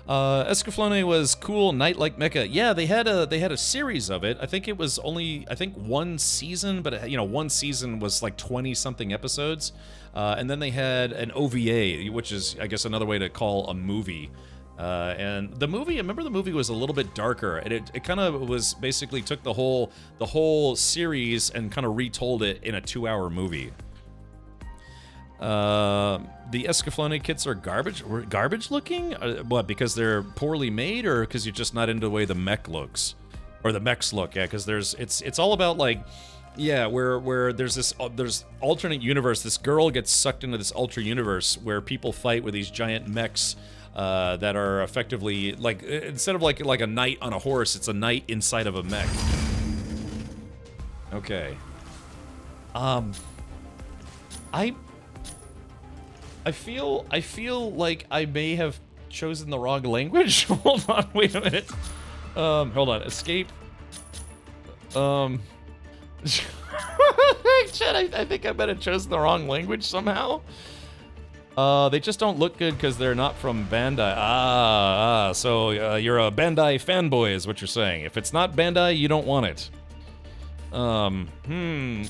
Escaflowne was cool, Night Like Mecha. Yeah, they had a series of it. I think it was only one season, but one season was like 20-something episodes. And then they had an OVA, which is I guess another way to call a movie. And the movie, I remember the movie was a little bit darker, and it kind of was basically took the whole series and kind of retold it in a 2-hour movie. The Escaflowne kits are garbage looking? What, because they're poorly made, or because you're just not into the way the mech looks? Or the mechs look, yeah, because it's all about like, yeah, where there's alternate universe, this girl gets sucked into this ultra universe where people fight with these giant mechs that are effectively, like, instead of like a knight on a horse, it's a knight inside of a mech. Okay. I feel like I may have chosen the wrong language. Hold on, wait a minute. Hold on, escape. Chat, I think I might have chosen the wrong language somehow. They just don't look good because they're not from Bandai. So you're a Bandai fanboy is what you're saying. If it's not Bandai, you don't want it.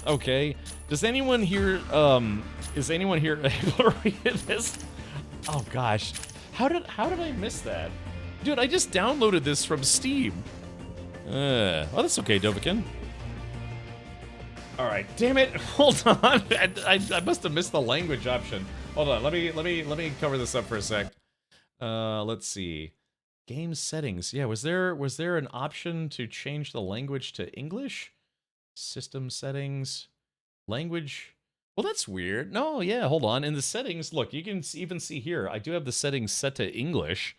Okay. Does anyone here, is anyone here able to read this? Oh gosh. How did I miss that? Dude, I just downloaded this from Steam. Oh, that's okay, Dovahkiin. Alright, damn it. Hold on. I must have missed the language option. Hold on, let me cover this up for a sec. Let's see. Game settings. Yeah, was there an option to change the language to English? System settings, language. Well, that's weird. No, yeah, hold on. In the settings, look, you can even see here, I do have the settings set to English.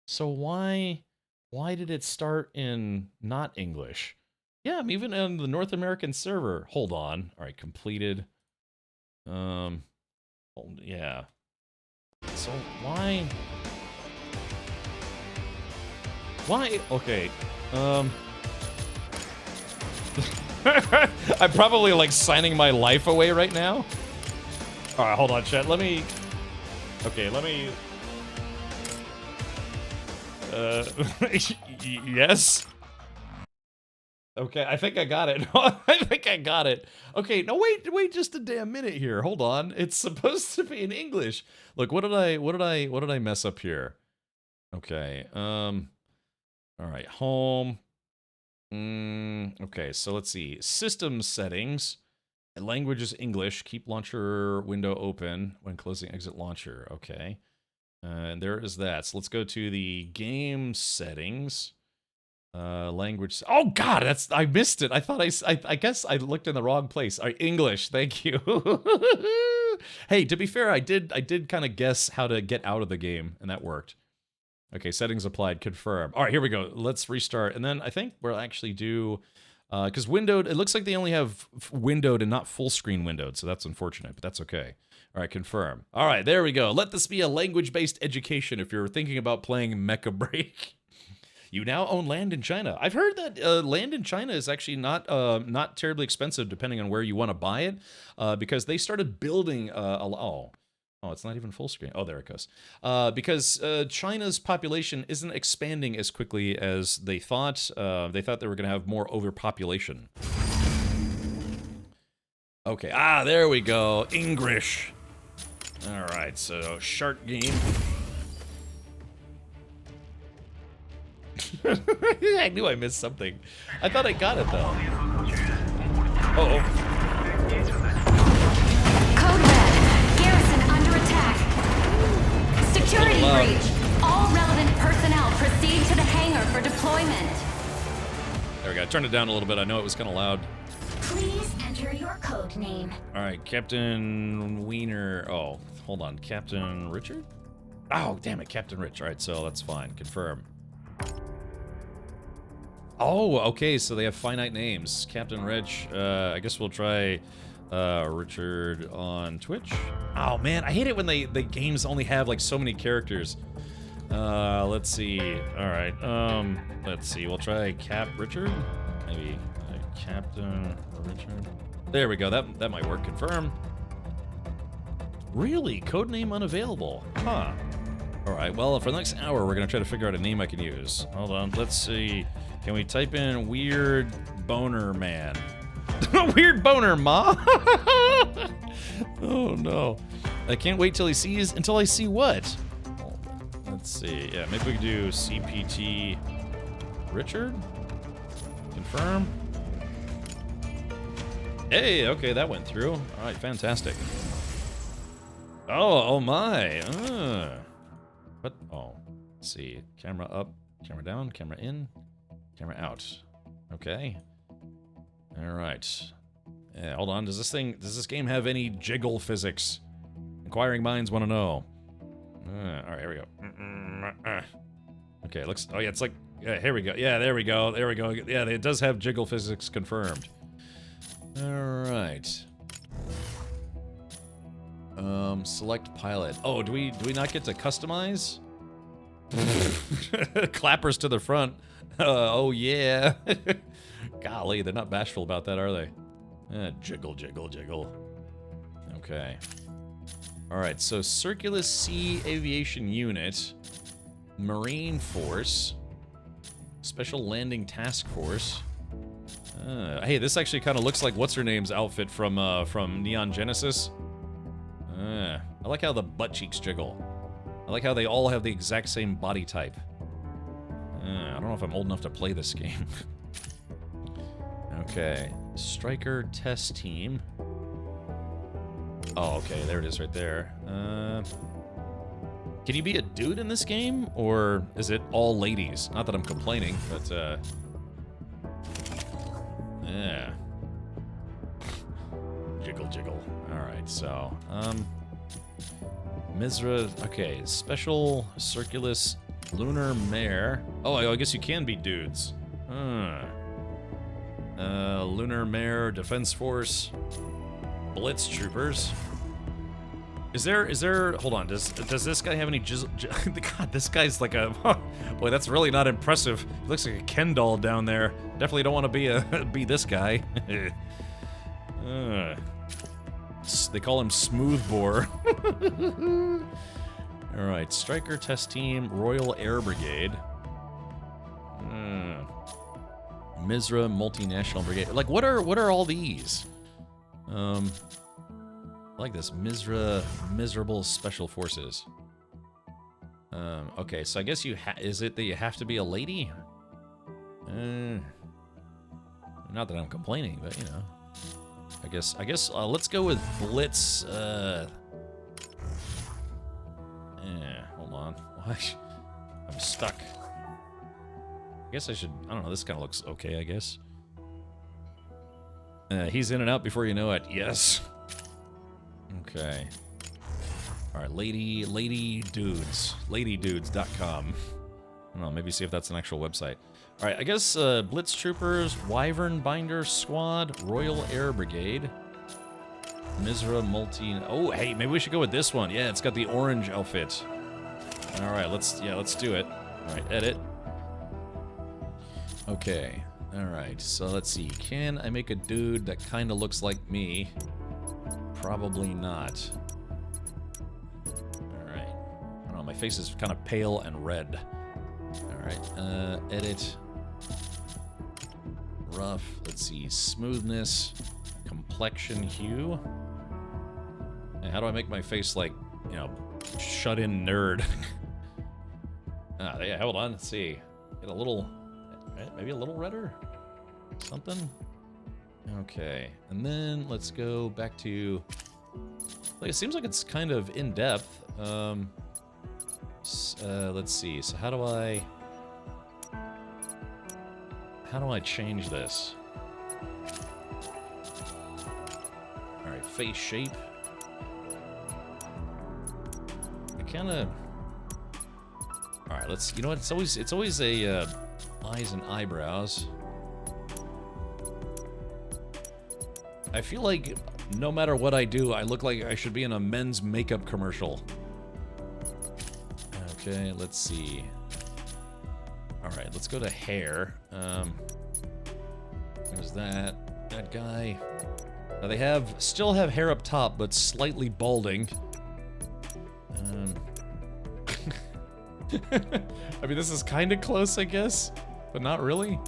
So why did it start in not English? Yeah, I'm even on the North American server. Hold on. All right, completed. Yeah. So why? Okay. I'm probably like signing my life away right now. All right, hold on, chat. Yes. Okay, I think I got it. I think I got it. Okay, no, wait just a damn minute here. Hold on. It's supposed to be in English. Look, what did I mess up here? Okay. All right, home. Okay, so let's see. System settings. Language is English. Keep launcher window open when closing exit launcher. Okay. And there is that. So let's go to the game settings. Language. Oh God, I missed it. I thought I guess I looked in the wrong place. All right, English. Thank you. Hey, to be fair, I did kind of guess how to get out of the game, and that worked. Okay, settings applied. Confirm. All right, here we go. Let's restart, and then I think we'll actually do because windowed. It looks like they only have windowed and not full screen windowed, so that's unfortunate, but that's okay. All right, confirm. All right, there we go. Let this be a language-based education if you're thinking about playing Mecha Break. You now own land in China. I've heard that land in China is actually not terribly expensive depending on where you want to buy it, because they started building oh, it's not even full screen. Oh, there it goes. Because China's population isn't expanding as quickly as they thought. They thought they were going to have more overpopulation. Okay, there we go. English. All right, so shark game. I knew I missed something. I thought I got it, though. Uh-oh. Code Red. Garrison under attack. Security breach. All relevant personnel proceed to the hangar for deployment. There we go. Turn it down a little bit. I know it was kind of loud. Please enter your code name. All right, Captain Wiener. Oh, hold on. Captain Richard? Oh, damn it. Captain Rich. All right, so that's fine. Confirm. Oh, okay, so they have finite names. Captain Rich, I guess we'll try Richard on Twitch. Oh, man, I hate it when the games only have, like, so many characters. Let's see. All right, let's see. We'll try Cap Richard. Maybe Captain Richard. There we go. That might work. Confirm. Really? Codename unavailable. Huh. All right, well, for the next hour, we're going to try to figure out a name I can use. Hold on. Let's see. Can we type in Weird Boner Man? Weird Boner Ma? Oh, no. I can't wait till he sees... Until I see what? Let's see. Yeah, maybe we could do CPT Richard? Confirm. Hey, okay, that went through. All right, fantastic. Oh my. What? Oh, let's see. Camera up, camera down, camera in, camera out. Okay. All right. Yeah, hold on. Does this game have any jiggle physics? Inquiring minds want to know. All right, here we go. Okay, it looks. Oh yeah, it's like. Yeah, here we go. Yeah, there we go. There we go. Yeah, it does have jiggle physics confirmed. All right. Select pilot. Oh, do we not get to customize? Clappers to the front. Oh yeah. Golly, they're not bashful about that, are they? Jiggle, jiggle, jiggle. Okay. All right. So Circulus Sea Aviation Unit, Marine Force, Special Landing Task Force. Hey, this actually kind of looks like what's her name's outfit from Neon Genesis. I like how the butt cheeks jiggle. I like how they all have the exact same body type. I don't know if I'm old enough to play this game. Okay, Striker Test Team. Oh, okay, there it is right there. Can you be a dude in this game, or is it all ladies? Not that I'm complaining, but yeah. Jiggle, jiggle. All right, so Mizra. Okay, Special Circulus Lunar Mare. Oh, I guess you can be dudes. Lunar Mare Defense Force, Blitz Troopers. Is there? Hold on. Does this guy have any God, this guy's like a. Boy, that's really not impressive. He looks like a Ken doll down there. Definitely don't want to be this guy. They call him Smoothbore. All right, Striker Test Team, Royal Air Brigade. Mizra Multinational Brigade. Like, what are all these? I like this. Miserable Special Forces. Okay, so I guess is it that you have to be a lady? Not that I'm complaining, but you know. I guess let's go with Blitz. Hold on. What? I'm stuck. guess I should, I don't know, this kind of looks okay, I guess. He's in and out before you know it. Yes. Okay. All right, ladydudes.com. I don't know, maybe see if that's an actual website. All right, I guess Blitz Troopers, Wyvern Binder Squad, Royal Air Brigade, Misra Multi. Oh, hey, maybe we should go with this one. Yeah, it's got the orange outfit. All right, let's do it. All right, edit. Okay. All right, so let's see. Can I make a dude that kind of looks like me? Probably not. All right. I don't know, my face is kind of pale and red. All right, edit. Rough. Let's see. Smoothness. Complexion hue. And how do I make my face like, you know, shut-in nerd? Yeah, hold on. Let's see. Get a little, maybe a little redder? Something? Okay. And then let's go back to, like, it seems like it's kind of in-depth. Let's see. So how do I change this? All right, face shape. I kind of. All right, let's. You know what? It's always a eyes and eyebrows. I feel like no matter what I do, I look like I should be in a men's makeup commercial. Okay, let's see. All right, let's go to hair. There's that guy. Now they still have hair up top, but slightly balding. I mean, this is kind of close, I guess, but not really.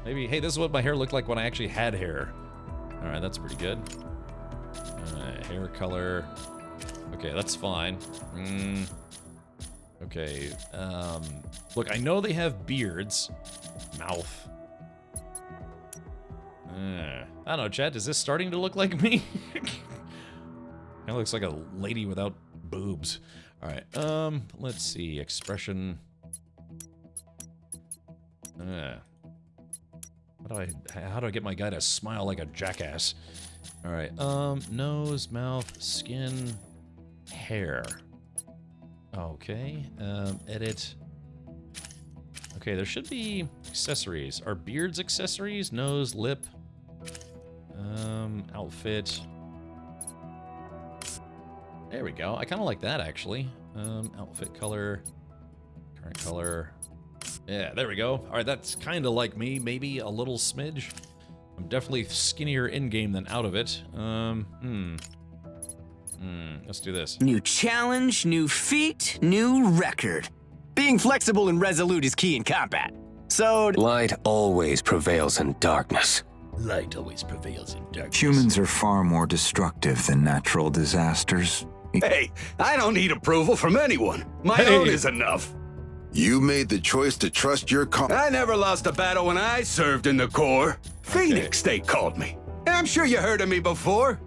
Maybe, hey, this is what my hair looked like when I actually had hair. All right, that's pretty good. Hair color. Okay, that's fine. Okay, look, I know they have beards. Mouth. I don't know, Chad, is this starting to look like me? It looks like a lady without boobs. All right, let's see, expression. How do I get my guy to smile like a jackass? All right, nose, mouth, skin, hair. Okay, edit. Okay, there should be accessories. Are beards accessories? Nose, lip, outfit. There we go. I kind of like that, actually. Outfit color, current color. Yeah, there we go. All right, that's kind of like me, maybe a little smidge. I'm definitely skinnier in-game than out of it. Let's do this. New challenge, new feat, new record. Being flexible and resolute is key in combat. So... Light always prevails in darkness. Light always prevails in darkness. Humans are far more destructive than natural disasters. Hey, I don't need approval from anyone. My own is enough. You made the choice to trust your I never lost a battle when I served in the Corps. Phoenix, they called me. I'm sure you heard of me before.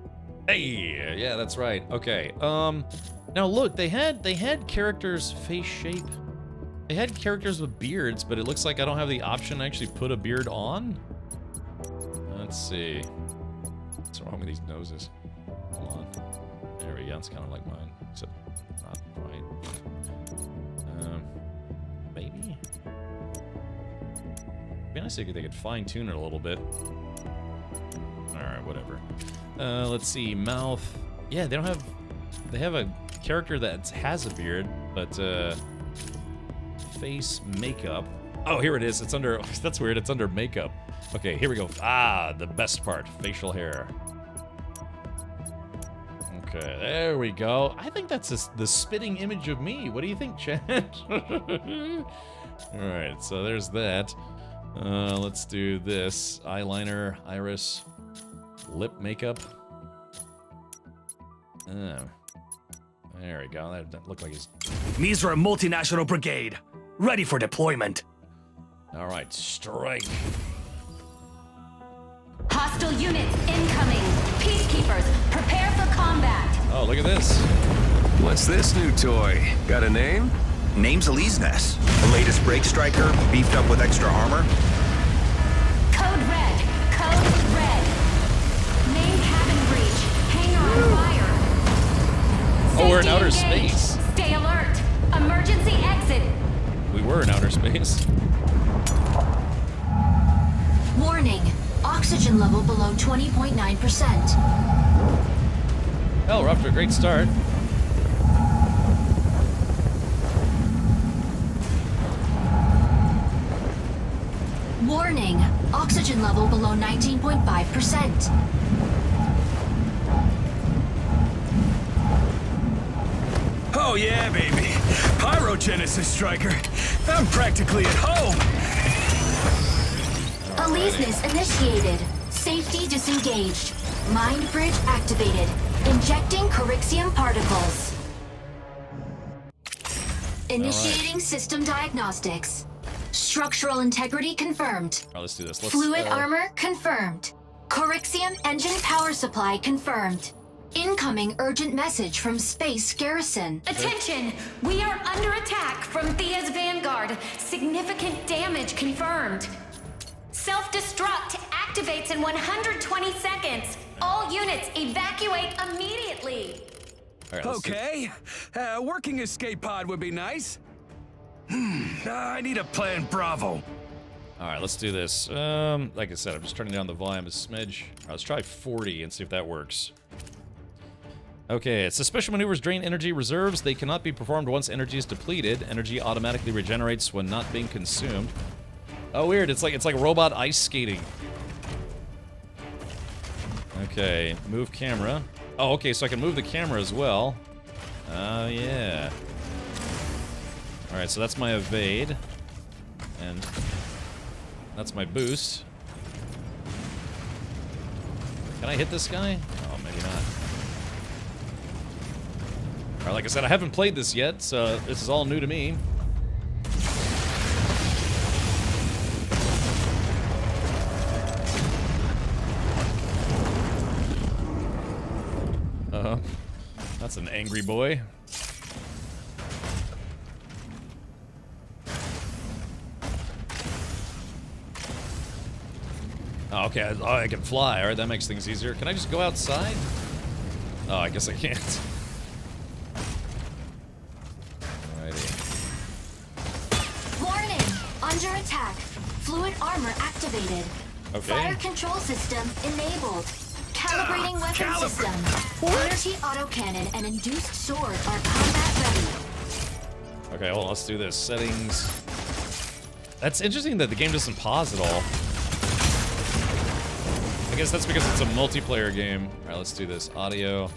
Hey, yeah, that's right. Okay. Now look, they had characters face shape. They had characters with beards, but it looks like I don't have the option to actually put a beard on. Let's see. What's wrong with these noses? Hold on. There we go. It's kind of like mine, except not quite. Maybe. It'd be nice if they could fine-tune it a little bit. All right, whatever. Let's see. Mouth. Yeah, they don't have. They have a character that has a beard, but face makeup. Oh, here it is. It's under. That's weird. It's under makeup. Okay, here we go. Ah, the best part. Facial hair. Okay, there we go. I think that's the spitting image of me. What do you think, Chad? Alright, so there's that. Let's do this. Eyeliner, iris, lip makeup. There we go. That looked like his... Misra Multinational Brigade. Ready for deployment. Alright, strike. Hostile units incoming. Peacekeepers, prepare for combat. Oh, look at this. What's this new toy? Got a name? Name's Elise-Ness. The latest Break Striker, beefed up with extra armor. Code red. Code red. Main cabin breach. Hangar on fire. Oh, we're in Safety outer engaged. space. Stay alert. Emergency exit. We were in outer space. Warning. Oxygen level below 20.9%. Hell, we're off to a great start. Warning. Oxygen level below 19.5%. Oh yeah, baby. Pyrogenesis Striker. I'm practically at home. Aleseness initiated. Safety disengaged. Mind bridge activated. Injecting Corixium particles. Initiating system diagnostics. Structural integrity confirmed. All right, let's do this. Fluid armor confirmed. Corixium engine power supply confirmed. Incoming urgent message from Space Garrison. Attention! We are under attack from Thea's Vanguard. Significant damage confirmed. Self-destruct activates in 120 seconds. All units evacuate immediately. All right, Okay. Working escape pod would be nice. I need a plan Bravo. All right, let's do this. Like I said, I'm just turning down the volume a smidge. All right, let's try 40 and see if that works. Okay, suspicious maneuvers drain energy reserves. They cannot be performed once energy is depleted. Energy automatically regenerates when not being consumed. Oh, weird. It's like robot ice skating. Okay, move camera. Oh, okay, so I can move the camera as well. Oh, yeah. All right, so that's my evade. And that's my boost. Can I hit this guy? Oh, maybe not. All right, like I said, I haven't played this yet, so this is all new to me. That's an angry boy. Oh, okay, I can fly. All right, that makes things easier. Can I just go outside? Oh, I guess I can't. Alrighty. Warning! Under attack. Fluid armor activated. Okay. Fire control system enabled. Calibrating weapon system. Energy autocannon and induced sword are combat ready. Okay, well, let's do this. Settings. That's interesting that the game doesn't pause at all. I guess that's because it's a multiplayer game. All right, let's do this. Audio.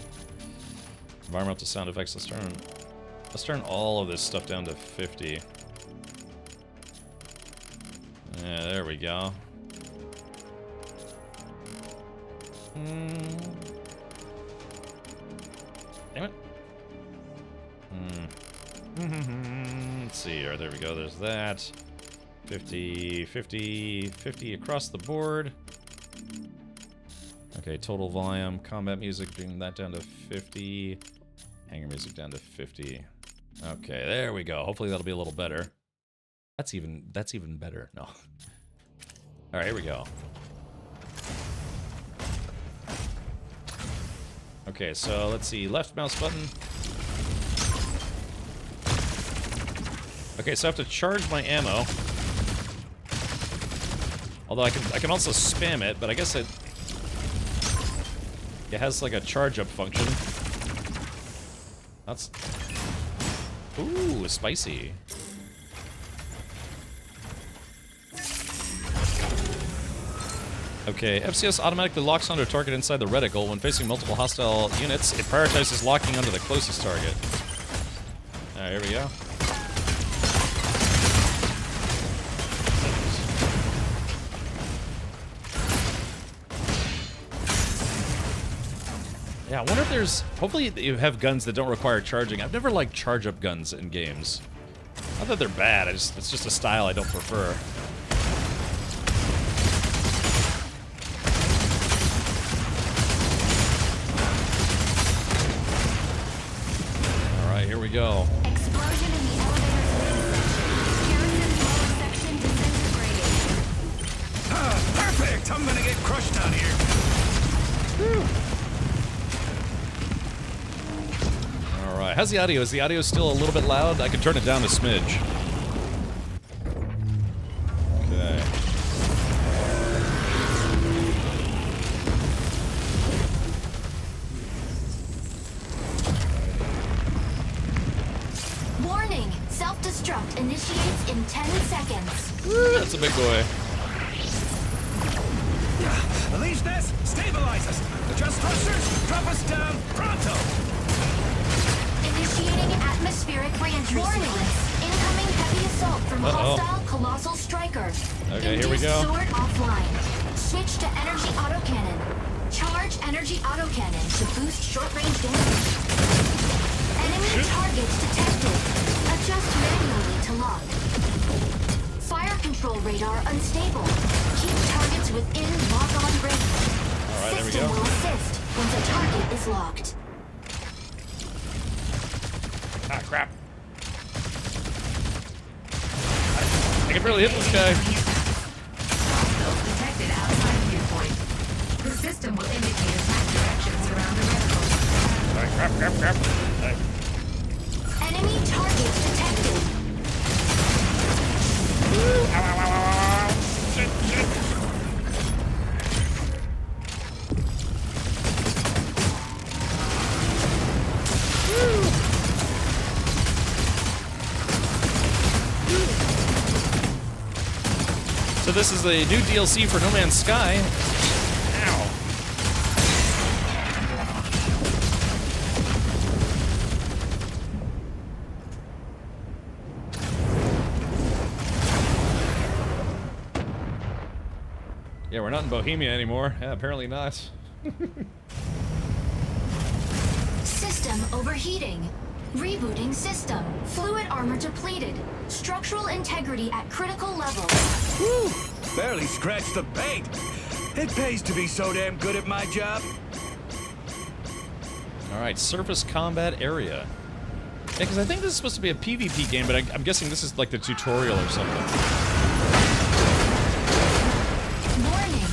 Environmental sound effects. Let's turn all of this stuff down to 50. Yeah, there we go. Damn it. Let's see. All right, there we go. There's that. 50, 50, 50 across the board. Okay, total volume. Combat music, bring that down to 50. Hangar music down to 50. Okay, there we go. Hopefully that'll be a little better. That's even better. No. All right, here we go. Okay, so let's see. Left mouse button. Okay, so I have to charge my ammo. Although I can also spam it, but I guess it has like a charge up function. That's ooh, spicy. Okay, FCS automatically locks onto a target inside the reticle. When facing multiple hostile units, it prioritizes locking onto the closest target. Alright, here we go. Yeah, I wonder if there's... Hopefully you have guns that don't require charging. I've never liked charge-up guns in games. Not that they're bad, it's just a style I don't prefer. Alright, here we go. Explosion in the elevator's smushed down here. All right. How's the audio? Is the audio still a little bit loud? I can turn it down a smidge. Okay. Warning! Self-destruct initiates in 10 seconds. That's a big boy. Unleash this! Stabilize us! Adjust thrusters! Drop us down! Pronto! Initiating atmospheric reentry sequence. Incoming heavy assault from hostile colossal striker. Okay, here we Induced go. sword offline. Switch to energy autocannon. Charge energy autocannon to boost short-range damage. Enemy targets detected. Adjust manually to lock. Fire control radar unstable. Keep targets within lock-on range. Alright, there we System go. will assist once a target is locked. Ah, crap. I can barely hit this guy. Detected outside viewpoint. The system will indicate attack directions around the reticle. Alright, crap. Alright. Enemy targets detected. Ow. Shit. So this is the new DLC for No Man's Sky. Ow. Yeah, we're not in Bohemia anymore. Yeah, apparently not. System overheating. Rebooting system. Fluid armor depleted. Structural integrity at critical levels. Whew! Barely scratched the paint. It pays to be so damn good at my job. Alright, surface combat area. Yeah, because I think this is supposed to be a PvP game, but I'm guessing this is like the tutorial or something. Warning.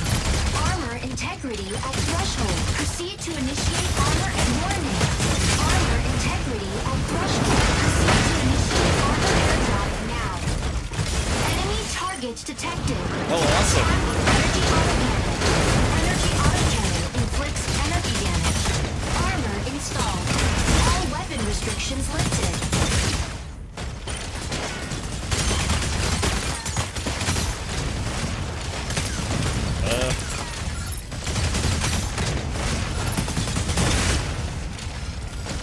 Armor integrity at threshold. Proceed to initiate armor and warning. Armor integrity at threshold. Proceed to initiate armor airdrop now. Enemy targets detected. Oh, awesome. Energy autocannon. Energy autocannon inflicts energy damage. Armor installed. All weapon restrictions lifted.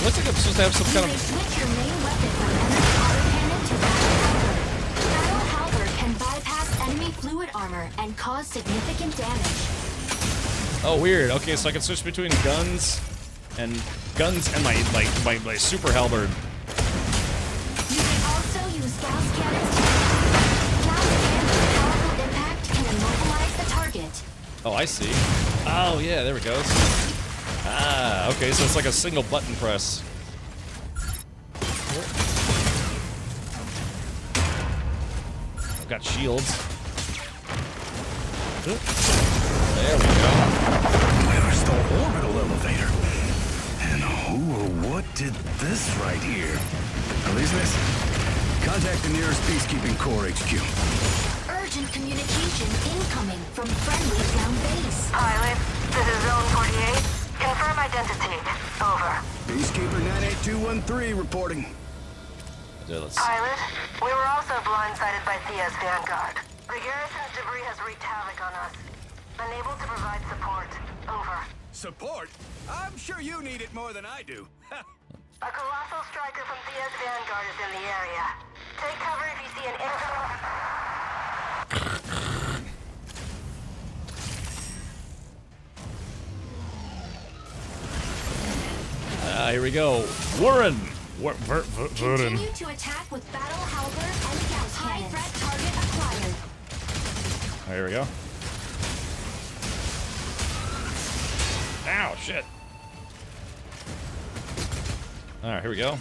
Looks like I'm supposed to have some kind of... Switch your main weapon from energy autocannon to battle halberd. Battle halberd can bypass enemy fluid armor and cause significant damage. Oh, weird. Okay, so I can switch between guns and my super halberd. You can also use Gauss cannons. Gauss cannon's powerful impact can immobilize the target. Oh, I see. Oh, yeah, there it goes. Ah, okay, so it's like a single button press. I've got shields. There we go. Where's the orbital elevator? And who or what did this right here? Elizabeth, contact the nearest Peacekeeping Corps HQ. Urgent communication incoming from friendly ground base. Pilot, this is Zone 48. Confirm identity. Over. Peacekeeper 98213 reporting. Pilot, we were also blindsided by Thea's Vanguard. The garrison's debris has wreaked havoc on us. Unable to provide support. Over. Support? I'm sure you need it more than I do. A colossal striker from Thea's Vanguard is in the area. Take cover if you see an Here we go. Warren! Warren. Continue to attack with battle halberd and Gauss cannons. High threat target acquired. Here we go. Ow, shit. Alright, here we go.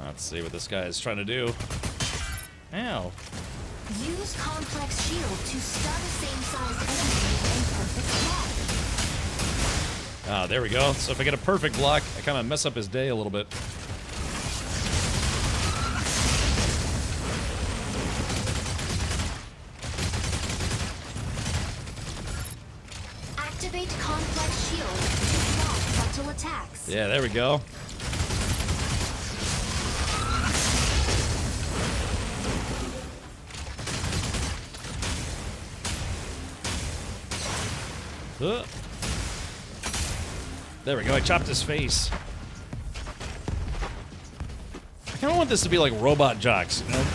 Let's see what this guy is trying to do. Ow. Use complex shield to stun a same-sized enemy in perfect block. Ah, there we go. So if I get a perfect block, I kind of mess up his day a little bit. Activate complex shield to block frontal attacks. Yeah, there we go. There we go, I chopped his face. I kind of want this to be like Robot Jocks, you know?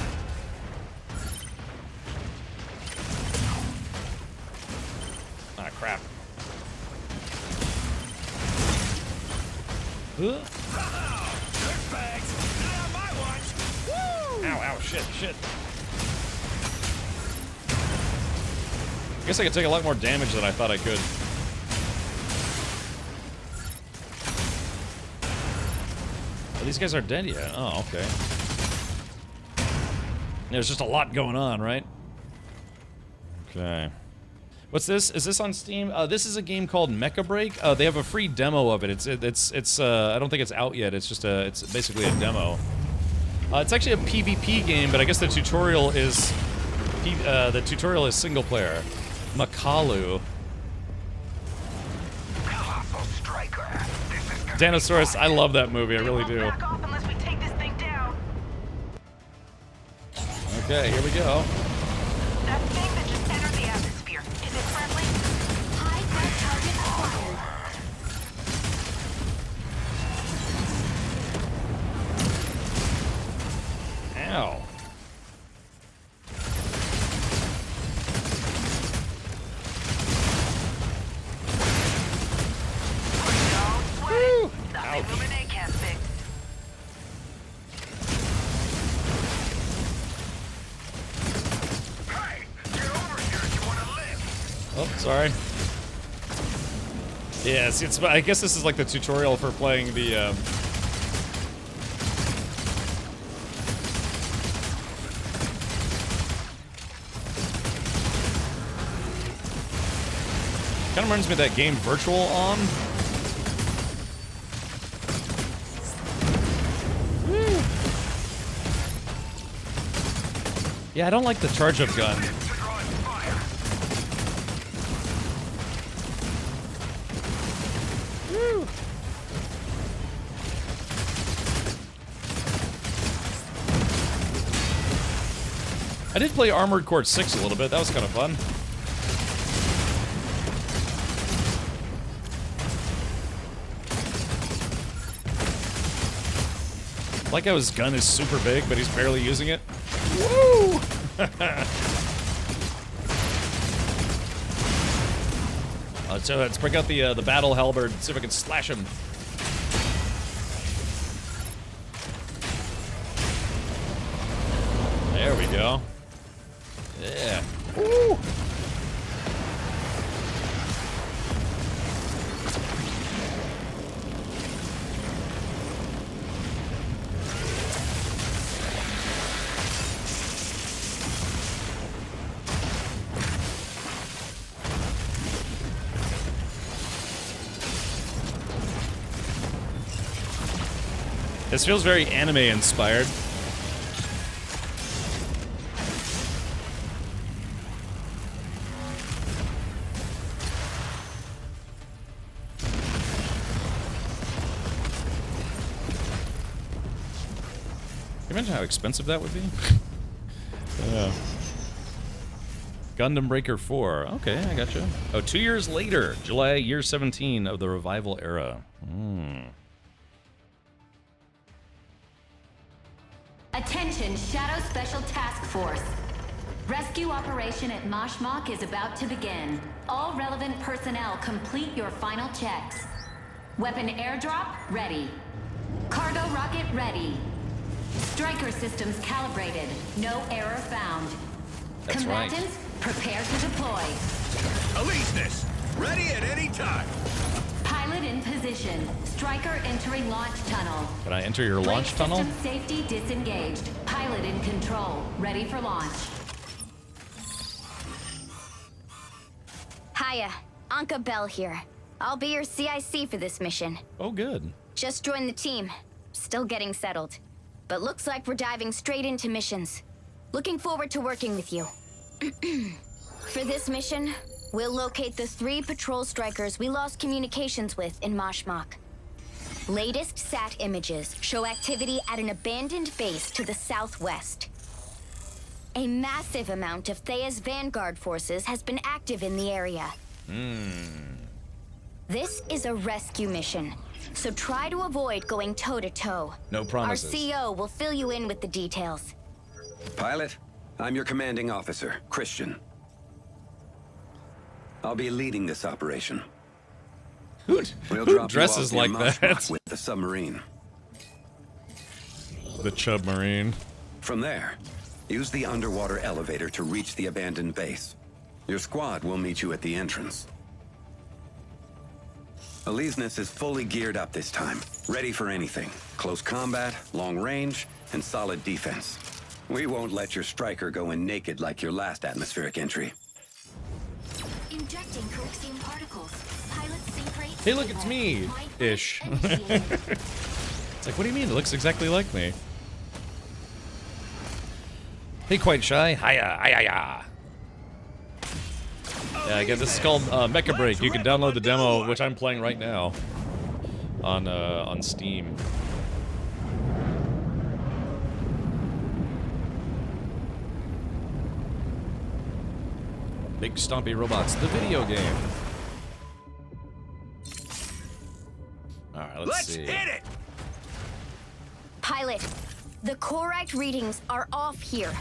Ah, crap. Ow, ow, shit. I guess I could take a lot more damage than I thought I could. Oh, these guys aren't dead yet. Oh, okay. There's just a lot going on, right? Okay. What's this? Is this on Steam? This is a game called Mecha Break. They have a free demo of it. It's I don't think it's out yet. It's just it's basically a demo. It's actually a PvP game, but I guess the tutorial is single player. Makalu. Danosaurus, I love that movie, I really do. Okay, here we go. That thing that just entered the atmosphere, is it friendly? High threat target acquired. Ow. Oh, sorry. Yeah, see, I guess this is like the tutorial for playing the, kind of reminds me of that game Virtual On. Woo. Yeah, I don't like the charge-up gun. Woo. I did play Armored Core 6 a little bit. That was kind of fun. Like how his gun is super big, but he's barely using it. Woo! So let's break out the battle halberd and see if I can slash him. There we go. Yeah. Woo! This feels very anime inspired. Can you imagine how expensive that would be? Yeah. Gundam Breaker 4. Okay, I gotcha. Oh, 2 years later, July, year 17 of the revival era. Attention, Shadow Special Task Force. Rescue operation at Mashmak is about to begin. All relevant personnel complete your final checks. Weapon airdrop ready. Cargo rocket ready. Striker systems calibrated. No error found. That's Combatants, prepare to deploy. Aleseness, ready at any time. Pilot in position. Striker entering launch tunnel. Can I enter your launch Brake tunnel? System safety disengaged. Pilot Pilot in control. Ready for launch. Hiya. Anka Bell here. I'll be your CIC for this mission. Oh, good. Just joined the team. Still getting settled. But looks like we're diving straight into missions. Looking forward to working with you. For this mission, we'll locate the 3 patrol strikers we lost communications with in Mashmak. Latest SAT images show activity at an abandoned base to the southwest. A massive amount of Thea's Vanguard forces has been active in the area. This is a rescue mission, so try to avoid going toe-to-toe. No promises. Our CO will fill you in with the details. Pilot, I'm your commanding officer, Christian. I'll be leading this operation. Who dresses like that? With the submarine. The Chub Marine. From there, use the underwater elevator to reach the abandoned base. Your squad will meet you at the entrance. Elysius is fully geared up this time, ready for anything. Close combat, long range, and solid defense. We won't let your striker go in naked like your last atmospheric entry. Injecting Corixium particles. Pilot sync rate. Hey, look, it's me! Ish. It's like, what do you mean? It looks exactly like me. Hey, Quite Shy. Hiya, hiya. Yeah, again, this is called Mecha Break. You can download the demo, which I'm playing right now, on Steam. Big Stompy Robots, the video game. Alright, let's see. Hit it! Pilot, the Corite readings are off here.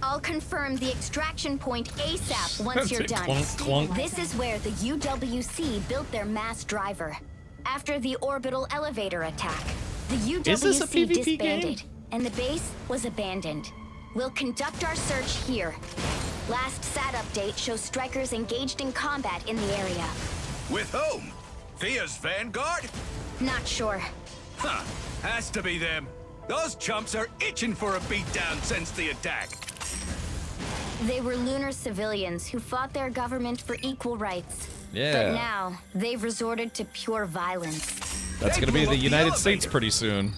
I'll confirm the extraction point ASAP once you're done. Clunk, clunk. This is where the UWC built their mass driver. After the orbital elevator attack, the Is this a UWC PvP disbanded, game? and the base was abandoned. We'll conduct our search here. Last SAT update shows strikers engaged in combat in the area. With whom? Thea's Vanguard? Not sure. Huh. Has to be them. Those chumps are itching for a beatdown since the attack. They were lunar civilians who fought their government for equal rights. Yeah. But now, they've resorted to pure violence. That's gonna be the United States pretty soon.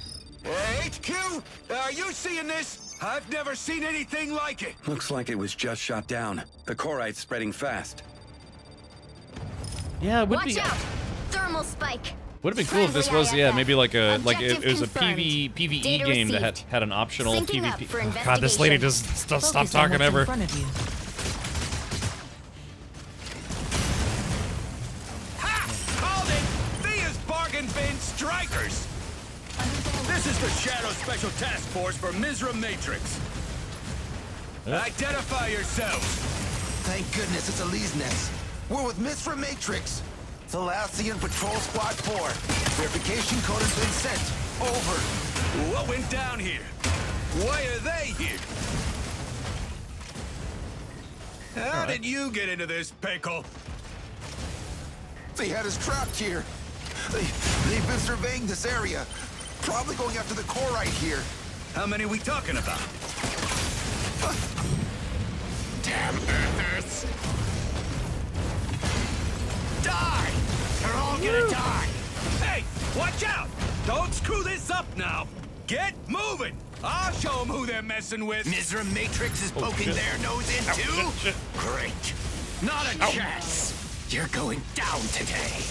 HQ, are you seeing this? I've never seen anything like it. Looks like it was just shot down. The Corite's spreading fast. Yeah, it would Watch be. out! Thermal spike. Would have been cool if this was, yeah, maybe like a it was a PvE Data game that received. had an optional Syncing up PvP. for Oh, God, this lady investigation. just stop Focus on talking what's in ever. front of you. Called it! Thea's bargain bin strikers! This is the Shadow Special Task Force for Misra Matrix. Identify yourselves! Thank goodness it's Elysius. We're with Misra Matrix. Thalassian Patrol Squad 4. Verification code has been sent. Over. What went down here? Why are they here? How did you get into this pickle? They had us trapped here. They've been surveying this area. Probably going after the core right here. How many we talking about? Damn Earthers! Die! They're all gonna die! Hey, watch out! Don't screw this up now! Get moving! I'll show them who they're messing with! Misra Matrix is poking their nose into? Great. Not a chance. You're going down today.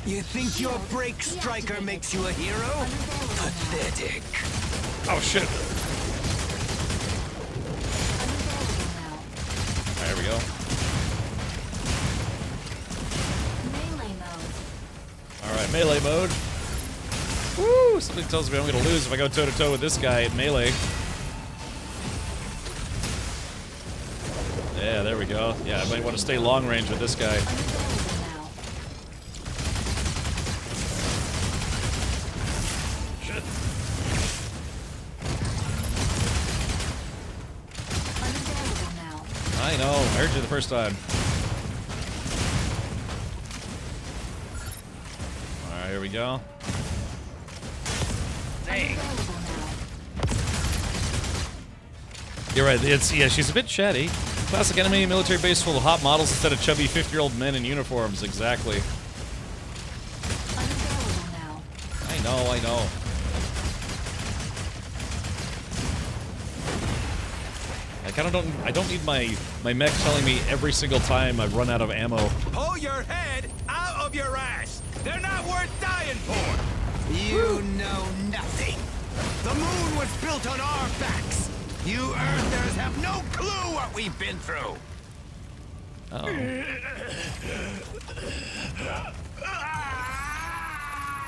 You think your break striker makes you a hero? Pathetic. Oh shit. There we go. Melee mode. Alright, melee mode. Woo! Something tells me I'm gonna lose if I go toe-to-toe with this guy at melee. Yeah, there we go. Yeah, I might want to stay long range with this guy. Shit. I know, I heard you the first time. Alright, here we go. You're right. Yeah, she's a bit chatty. Classic enemy military base full of hot models instead of chubby 50-year-old men in uniforms. Exactly. I know. I don't need my mech telling me every single time I run out of ammo. Pull your head out of your ass. They're not worth dying for. You know nothing. The moon was built on our backs. You Earthers have no clue what we've been through. Oh.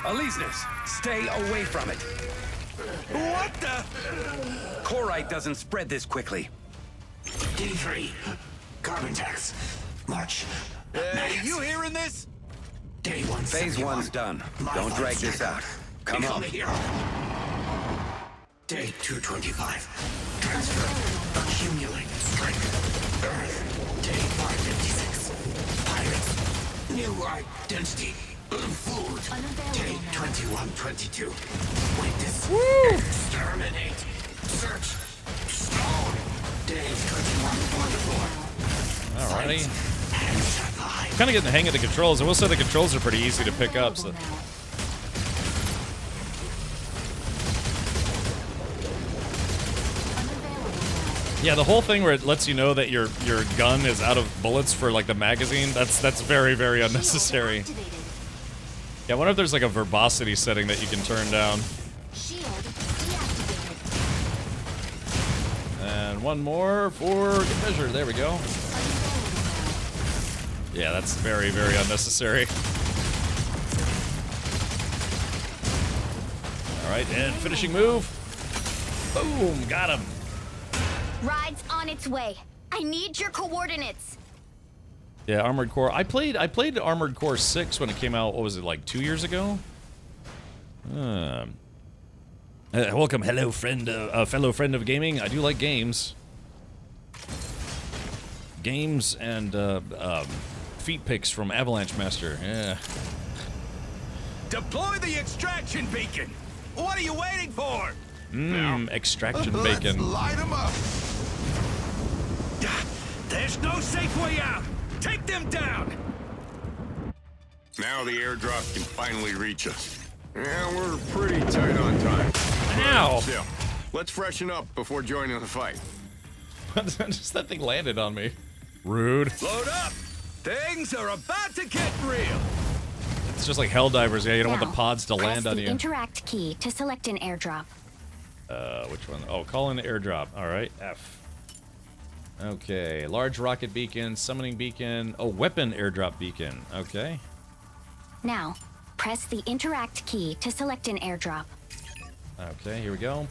Alesis, stay away from it. What the? Corite doesn't spread this quickly. D3. Carbon tax. March. You hearing this? Day 1. Phase 1's done. Don't drag this out. Come on. Day 225. Transfer. Accumulate. Strength. Earth. Day 556. Pirates. New identity. Food. Day 2122. Witness. Exterminate. Search. Stone. Day 2144. Alrighty. Kind of getting the hang of the controls. I will say the controls are pretty easy to pick up. So. Yeah, the whole thing where it lets you know that your gun is out of bullets for like the magazine, that's very, very unnecessary. Yeah, I wonder if there's like a verbosity setting that you can turn down. And one more for good measure. There we go. Yeah, that's very, very unnecessary. Alright, and finishing move. Boom, got him. Ride's on its way. I need your coordinates. Yeah, Armored Core. I played Armored Core 6 when it came out. What was it, like 2 years ago? Welcome, hello friend, fellow friend of gaming. I do like games. Games and feet pics from Avalanche Master. Yeah. Deploy the extraction beacon. What are you waiting for? Extraction bacon. Let's light them up. There's no safe way out. Take them down. Now the airdrop can finally reach us. Yeah, we're pretty tight on time. Ow! Still, let's freshen up before joining the fight. Just that thing landed on me. Rude. Load up. Things are about to get real. It's just like Helldivers. Yeah, you don't want the pods to land on Press the you. interact key to select an airdrop. Which one? Oh, call in the airdrop. All right, F. Okay, large rocket beacon, summoning beacon. Oh, weapon airdrop beacon. Okay. Now, press the interact key to select an airdrop. Okay, here we go. All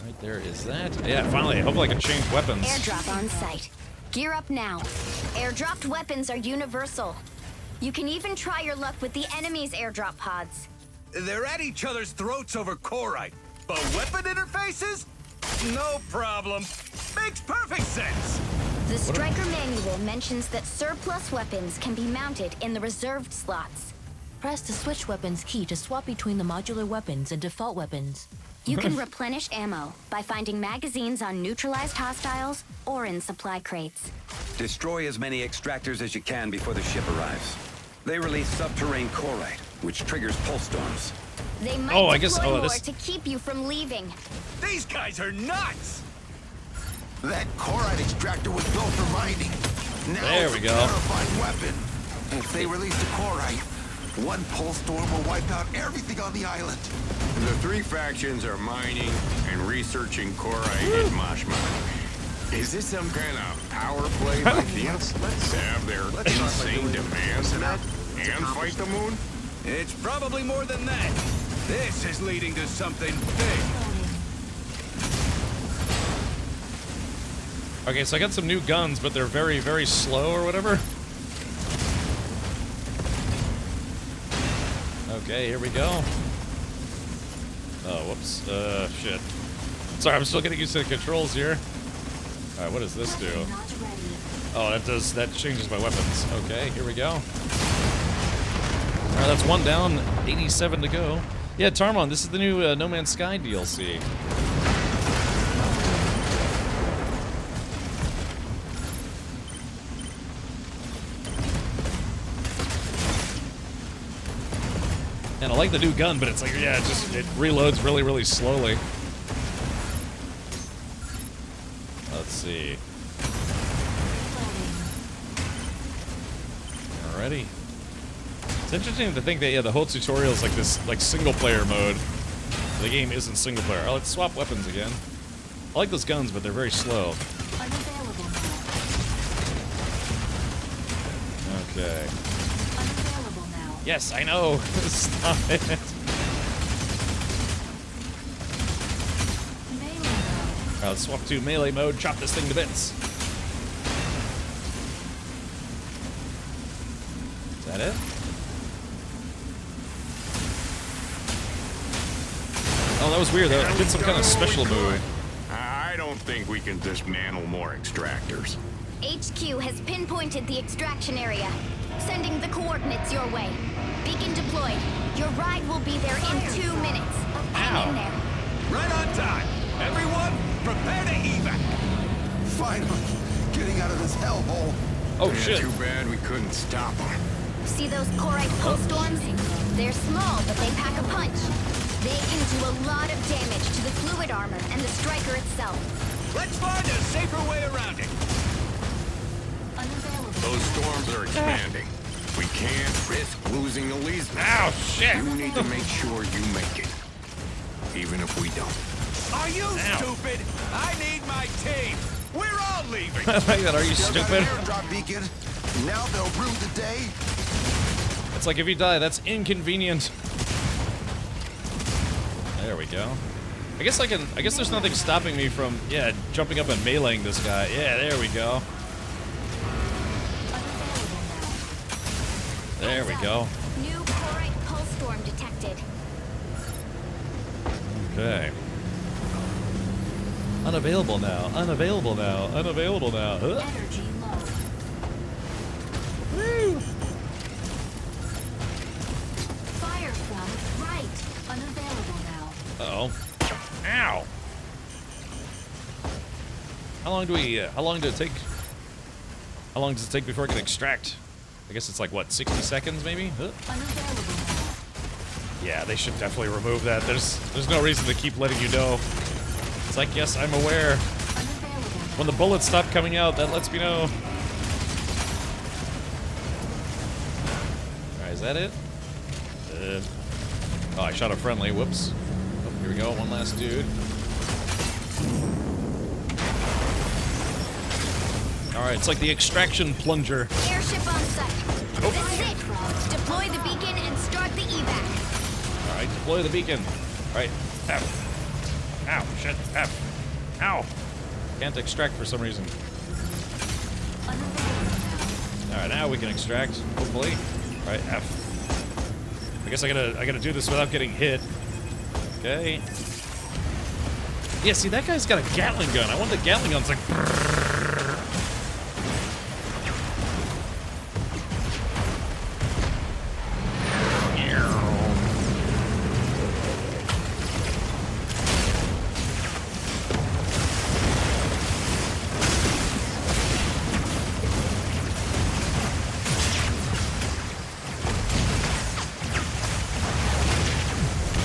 right, there is that. Yeah, finally. Hopefully I can change weapons. Airdrop on site. Gear up now. Airdropped weapons are universal. You can even try your luck with the enemy's airdrop pods. They're at each other's throats over Corite, but weapon interfaces? No problem. Makes perfect sense. The Striker manual mentions that surplus weapons can be mounted in the reserved slots. Press the switch weapons key to swap between the modular weapons and default weapons. You can replenish ammo by finding magazines on neutralized hostiles or in supply crates. Destroy as many extractors as you can before the ship arrives. They release subterranean Corite, which triggers pulse storms. They might deploy more to keep you from leaving. These guys are nuts! That Corite extractor was built for mining. Now there we it's go. a terrifying weapon. If they release the Corite, one pulse storm will wipe out everything on the island. The three factions are mining and researching Corite and Mashma. Is this some kind of power play by Theans? Let's have their insane demands met and fight the moon? It's probably more than that. This is leading to something big. Okay, so I got some new guns, but they're very, very slow or whatever. Okay, here we go. Oh, whoops. Shit. Sorry, I'm still getting used to the controls here. Alright, what does this do? Oh, that changes my weapons. Okay, here we go. Alright, that's one down, 87 to go. Yeah, Tarmon, this is the new No Man's Sky DLC. And I like the new gun, but it's like, yeah, it reloads really, really slowly. Let's see. Alrighty. It's interesting to think that, yeah, the whole tutorial is like this, like, single-player mode. The game isn't single-player. Oh, let's swap weapons again. I like those guns, but they're very slow. Okay. Yes, I know. Stop it. Alright, let's swap to melee mode, chop this thing to bits. Is that it? Oh, that was weird though. I did some kind of special move. I don't think we can dismantle more extractors. HQ has pinpointed the extraction area, sending the coordinates your way. Beacon deployed. Your ride will be there in 2 minutes. Hang in there. Right on time. Everyone, prepare to evac. Finally, getting out of this hellhole. Oh, yeah, shit. Too bad we couldn't stop them. See those Corite pulse storms? They're small, but they pack a punch. They can do a lot of damage to the fluid armor and the striker itself. Let's find a safer way around it. Those storms are expanding. We can't risk losing Elise. Ow, shit! You need to make sure you make it. Even if we don't. Are you stupid? I need my team. We're all leaving. I like that. Are you stupid? Airdrop beacon. Now they'll rue the day. It's like if you die, that's inconvenient. There we go. I guess there's nothing stopping me from, yeah, jumping up and meleeing this guy. Yeah, there we go. There we go. New Corite pulse storm detected. Okay. Unavailable now. Unavailable now. Unavailable now. Energy low. Woo! Fire from right. Unavailable now. Uh-oh. Ow! How long did it take? How long does it take before it can extract? I guess it's like, what, 60 seconds maybe? Yeah, they should definitely remove that. There's no reason to keep letting you know. It's like, yes, I'm aware. When the bullets stop coming out, that lets me know. Alright, is that it? Oh, I shot a friendly. Whoops. Oh, here we go. One last dude. Alright, it's like the extraction plunger. Airship on site. This is it. Deploy the beacon and start the evac. Alright, deploy the beacon. Alright, F. Ow, shit, F. Ow. Can't extract for some reason. Alright, now we can extract, hopefully. Alright, F. I guess I gotta do this without getting hit. Okay. Yeah, see, that guy's got a Gatling gun. I want the Gatling gun. It's like...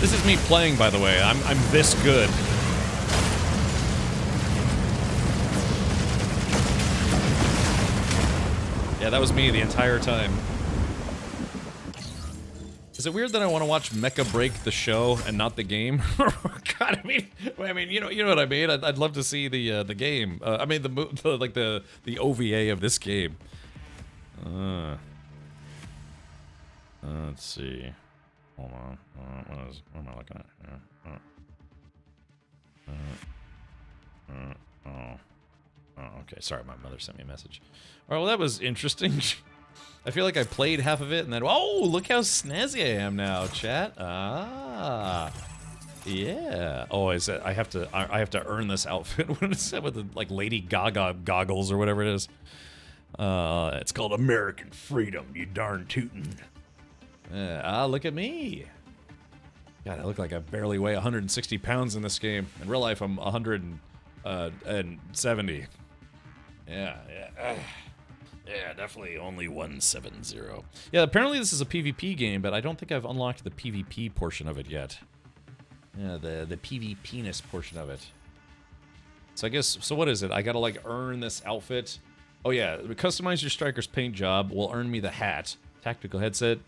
This is me playing, by the way. I'm this good. Yeah, that was me the entire time. Is it weird that I want to watch Mecha Break the show and not the game? God, I mean, you know what I mean. I'd love to see the game. I mean, the OVA of this game. Let's see. Hold on. What am I looking at here? Oh, okay. Sorry, my mother sent me a message. All right, well, that was interesting. I feel like I played half of it and then, oh, look how snazzy I am now, chat. Ah, yeah. Oh, is it? I have to earn this outfit. What is that with the like Lady Gaga goggles or whatever it is? It's called American Freedom. You darn tootin'. Look at me. God, I look like I barely weigh 160 pounds in this game. In real life, I'm 170. Yeah. Yeah, definitely only 170. Yeah, apparently this is a PvP game, but I don't think I've unlocked the PvP portion of it yet. Yeah, the PvP-ness portion of it. So I guess, so what is it? I gotta like earn this outfit. Oh yeah, customize your striker's paint job will earn me the hat. Tactical headset,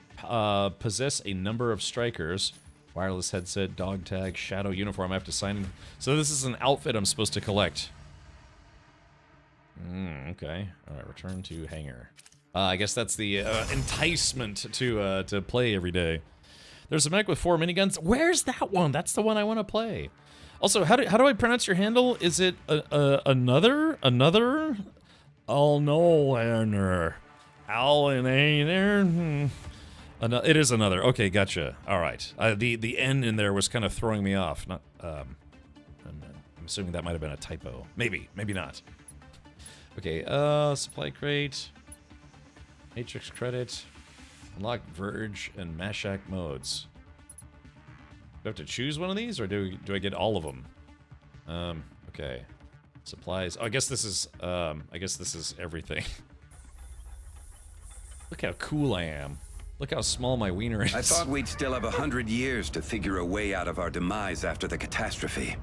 possess a number of strikers. Wireless headset, dog tag, shadow uniform. I have to sign in. So this is an outfit I'm supposed to collect. Okay. All right, return to hangar. I guess that's the enticement to play every day. There's a mech with 4 miniguns. Where's that one? That's the one I want to play. Also, how do I pronounce your handle? Is it another? Oh no, Anner. Alananer. It is another. Okay, gotcha. All right. The N in there was kind of throwing me off. Not. I'm assuming that might have been a typo. Maybe not. Okay. Supply crate. Matrix credit. Unlock Verge and Mashak modes. Do I have to choose one of these, or do I get all of them? Okay. Supplies. Oh, I guess this is everything. Look how cool I am. Look how small my wiener is. I thought we'd still have 100 years to figure a way out of our demise after the catastrophe.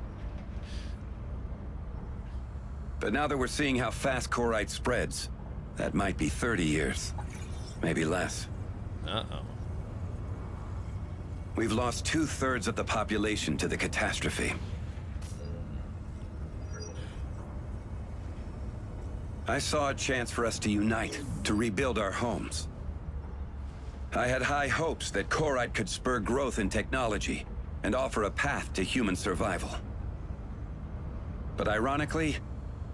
But now that we're seeing how fast Korite spreads, that might be 30 years. Maybe less. Uh-oh. We've lost 2/3 of the population to the catastrophe. I saw a chance for us to unite, to rebuild our homes. I had high hopes that Korite could spur growth in technology and offer a path to human survival. But ironically,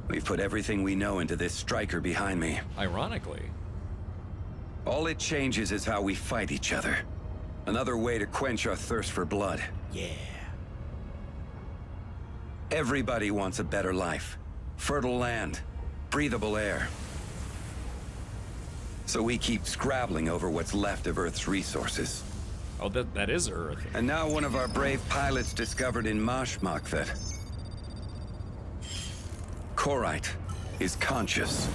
we've put everything we know into this striker behind me. Ironically? All it changes is how we fight each other. Another way to quench our thirst for blood. Yeah. Everybody wants a better life. Fertile land. Breathable air. So we keep scrabbling over what's left of Earth's resources. Oh, that is Earth. And now one of our brave pilots discovered in Mashmak that Korite is conscious.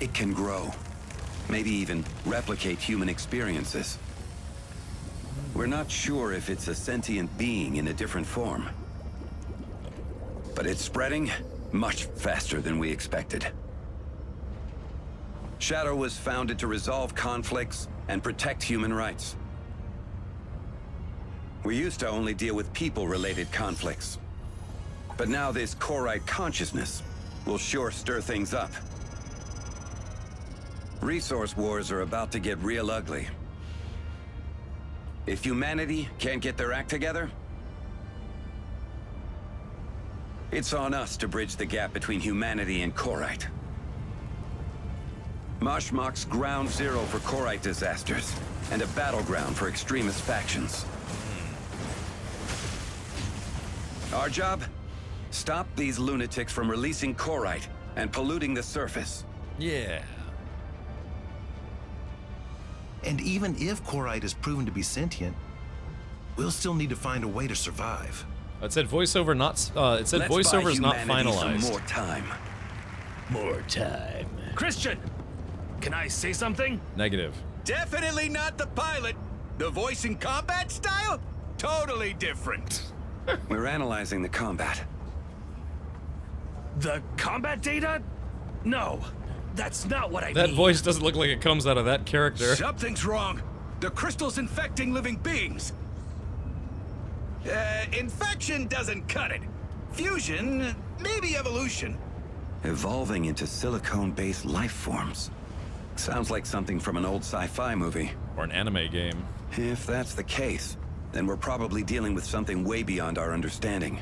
It can grow. Maybe even replicate human experiences. We're not sure if it's a sentient being in a different form. But it's spreading much faster than we expected. Shadow was founded to resolve conflicts and protect human rights. We used to only deal with people-related conflicts. But now this Korite consciousness will sure stir things up. Resource wars are about to get real ugly. If humanity can't get their act together, it's on us to bridge the gap between humanity and Korite. Mashmak's ground zero for Korite disasters, and a battleground for extremist factions. Our job? Stop these lunatics from releasing Korite and polluting the surface. Yeah. And even if Korite is proven to be sentient, we'll still need to find a way to survive. It said voiceover not. It said voiceover is not finalized. Some more time. More time. Christian, can I say something? Negative. Definitely not the pilot. The voice in combat style? Totally different. We're analyzing the combat. The combat data? No, that's not what I mean. That voice doesn't look like it comes out of that character. Something's wrong. The crystal's infecting living beings. Infection doesn't cut it. Fusion, maybe evolution. Evolving into silicone-based life forms. Sounds like something from an old sci-fi movie. Or an anime game. If that's the case, then we're probably dealing with something way beyond our understanding.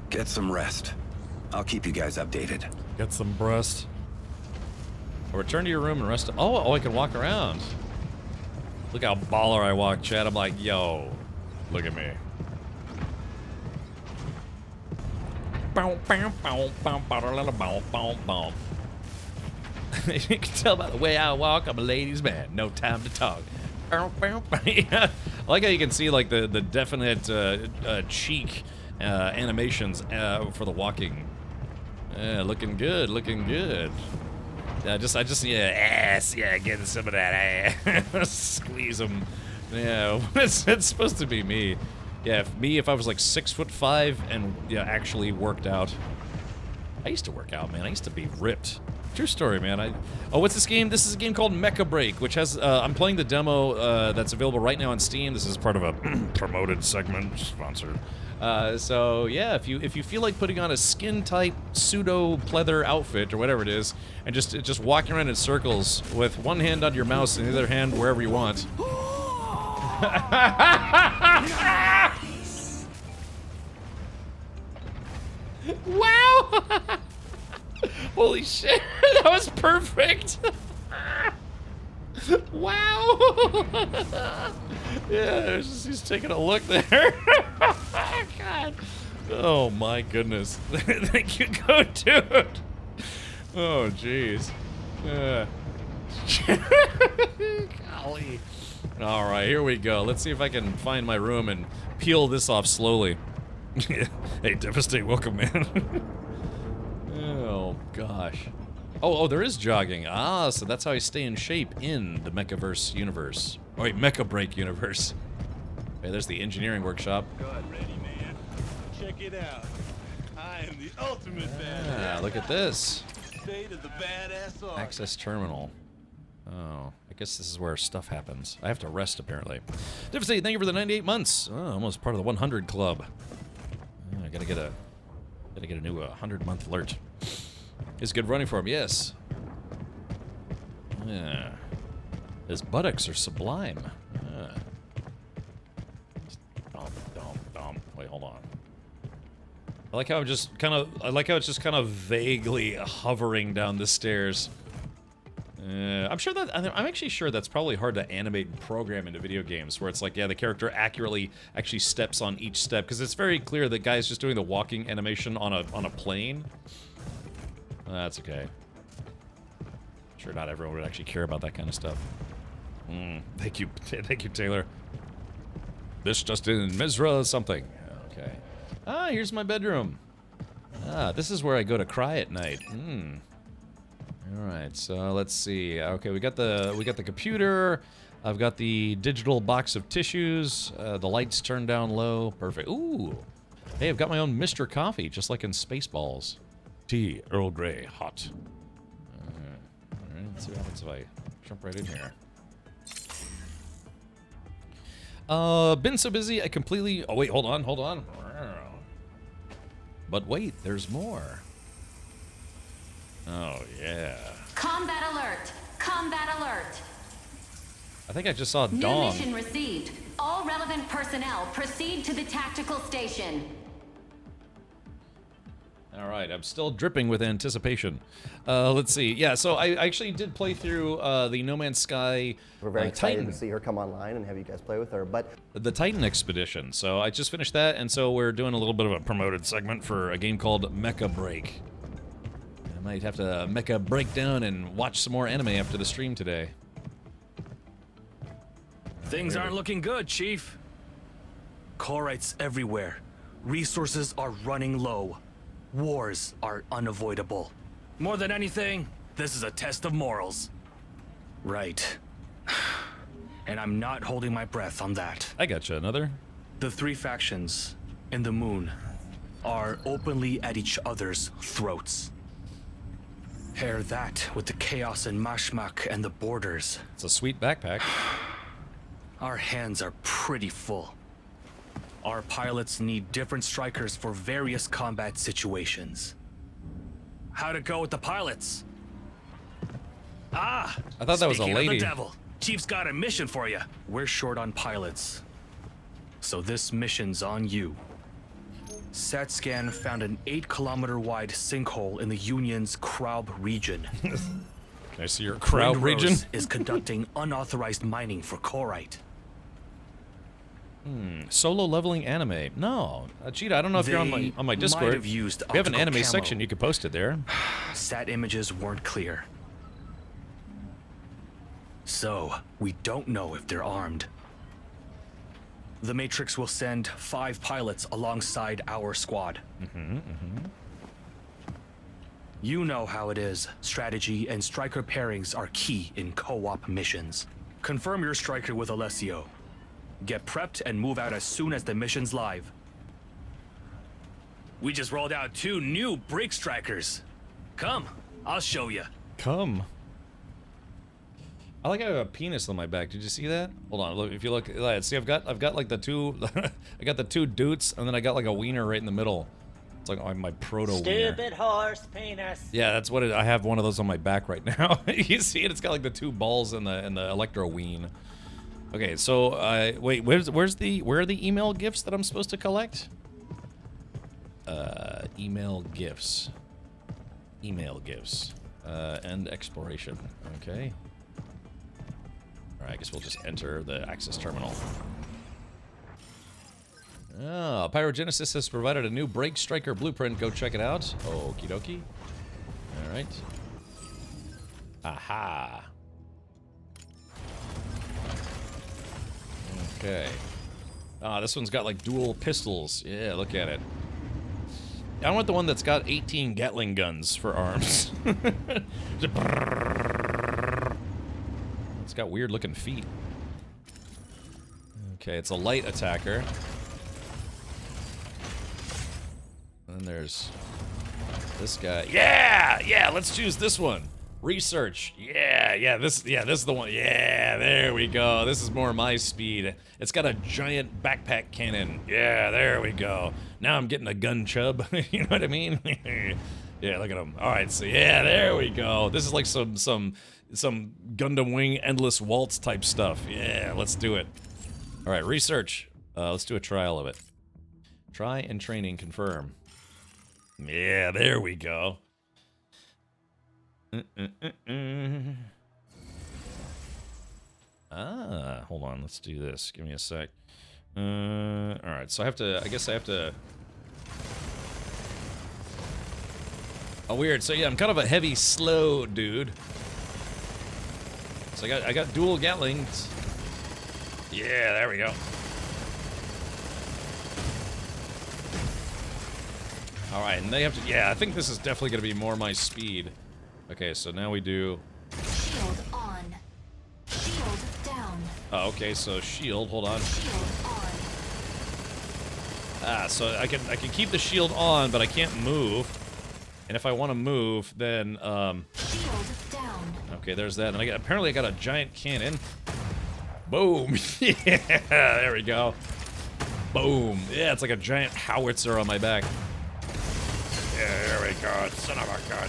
Get some rest. I'll keep you guys updated. Get some breast. Return to your room and rest. Oh, I can walk around. Look how baller I walk, Chad. I'm like, yo, look at me. You can tell by the way I walk, I'm a ladies' man. No time to talk. I like how you can see like the definite cheek animations for the walking. Looking good, looking good. I just need ass. Yeah, get some of that ass. Squeeze them. Yeah, it's supposed to be me. Yeah, if I was like 6'5" and yeah, actually worked out. I used to work out, man. I used to be ripped. True story, man. Oh, what's this game? This is a game called Mecha Break, which has, I'm playing the demo that's available right now on Steam. This is part of a promoted segment, sponsored. So yeah, if you feel like putting on a skin-tight pseudo-pleather outfit or whatever it is, and just walking around in circles with one hand on your mouse and the other hand wherever you want. Wow! Holy shit, that was perfect! Wow! Yeah, he's taking a look there. God. Oh my goodness. Thank you, Go Dude. Oh jeez. Golly. Alright, here we go. Let's see if I can find my room and peel this off slowly. Hey, Devastate, welcome, man. Oh, gosh. Oh, there is jogging. Ah, so that's how I stay in shape in the Mechaverse universe. Oh, wait, Mecha Break universe. Okay, there's the engineering workshop. Good, ready, man. Check it out. I am the ultimate badass. Ah, look at this. State of the badass art. Access terminal. Oh, I guess this is where stuff happens. I have to rest, apparently. Devastate, thank you for the 98 months. Oh, almost part of the 100 club. Oh, I gotta get a new 100-month alert. It's good running for him, yes. Yeah. His buttocks are sublime. Yeah. Wait, hold on. I like how it's just kind of vaguely hovering down the stairs. I'm actually sure that's probably hard to animate and program into video games, where it's like, yeah, the character accurately actually steps on each step, because it's very clear that guy's just doing the walking animation on a plane. That's okay. Sure, not everyone would actually care about that kind of stuff. Thank you, Taylor. This just in, Mizra something. Okay. Ah, here's my bedroom. Ah, this is where I go to cry at night. All right, so let's see. Okay, we got the computer. I've got the digital box of tissues. The lights turned down low. Perfect. Ooh. Hey, I've got my own Mr. Coffee, just like in Spaceballs. Tea, Earl Grey, hot. All right, let's see what happens if I jump right in here. Been so busy, I completely... Oh, wait, hold on. But wait, there's more. Oh, yeah. Combat alert! Combat alert! I think I just saw New Dawn. mission received. All relevant personnel proceed to the tactical station. All right, I'm still dripping with anticipation. Let's see. Yeah, so I actually did play through the No Man's Sky. We're very excited Titan. to see her come online and have you guys play with her. But the Titan Expedition. So I just finished that, and so we're doing a little bit of a promoted segment for a game called Mecha Break. I might have to Mecha break down and watch some more anime after the stream today. Things aren't looking good, Chief. Corites everywhere. Resources are running low. Wars are unavoidable. More than anything, this is a test of morals. Right. And I'm not holding my breath on that. I gotcha. Another? The three factions in the moon are openly at each other's throats. Pair that with the chaos in Mashmak and the borders. It's a sweet backpack. Our hands are pretty full. Our pilots need different strikers for various combat situations. How'd it go with the pilots? Ah! I thought that was a speaking of lady. the devil, Chief's got a mission for you. We're short on pilots. So this mission's on you. SATScan found an 8-kilometer wide sinkhole in the Union's Kraub region. Can I see your Kraub region? is conducting unauthorized mining for Corite. Solo leveling anime. No, Cheetah, I don't know if you're on my Discord. Might have used If you have an optical anime camo. section, you could post it there. Sat images weren't clear. So, we don't know if they're armed. The Matrix will send 5 pilots alongside our squad. You know how it is. Strategy and striker pairings are key in co-op missions. Confirm your striker with Alessio. Get prepped and move out as soon as the mission's live. We just rolled out 2 new break strikers. Come, I'll show you. Come. I like I have a penis on my back. Did you see that? Hold on. Look, if you look, see, I've got like the 2. I got the 2 doots, and then I got like a wiener right in the middle. It's like my proto wiener. Stupid horse penis. Yeah, that's what I have one of those on my back right now. You see it? It's got like the 2 balls and the electro ween. Okay, so wait, where are the email gifts that I'm supposed to collect? Email gifts. Email gifts. End exploration. Okay. Alright, I guess we'll just enter the access terminal. Oh, Pyrogenesis has provided a new Break Striker blueprint. Go check it out. Okie dokie. Alright. Aha. Okay. Ah, this one's got like dual pistols. Yeah, look at it. I want the one that's got 18 Gatling guns for arms. It's got weird looking feet. Okay, it's a light attacker. And then there's this guy. Yeah, let's choose this one. Research. This is the one. Yeah, there we go. This is more my speed. It's got a giant backpack cannon. Yeah, there we go. Now I'm getting a gun chub. You know what I mean? Yeah, look at him. All right, so yeah, there we go. This is like some Gundam Wing Endless Waltz type stuff. Yeah, let's do it. All right, research. Let's do a trial of it. Try and training confirm. Yeah, there we go. Ah, hold on. Let's do this. Give me a sec. All right. So I guess I have to. Oh, weird. So yeah, I'm kind of a heavy, slow dude. So I got dual Gatlings. Yeah, there we go. All right, and they have to. Yeah, I think this is definitely gonna be more my speed. Okay, so now we do. Shield on. Shield down. Oh, okay, so shield. Hold on. Shield on. Ah, so I can keep the shield on, but I can't move. And if I want to move, then Shield down. Okay, there's that. And apparently I got a giant cannon. Boom. Yeah, there we go. Boom. Yeah, it's like a giant howitzer on my back. Yeah, there we go. Son of a gun.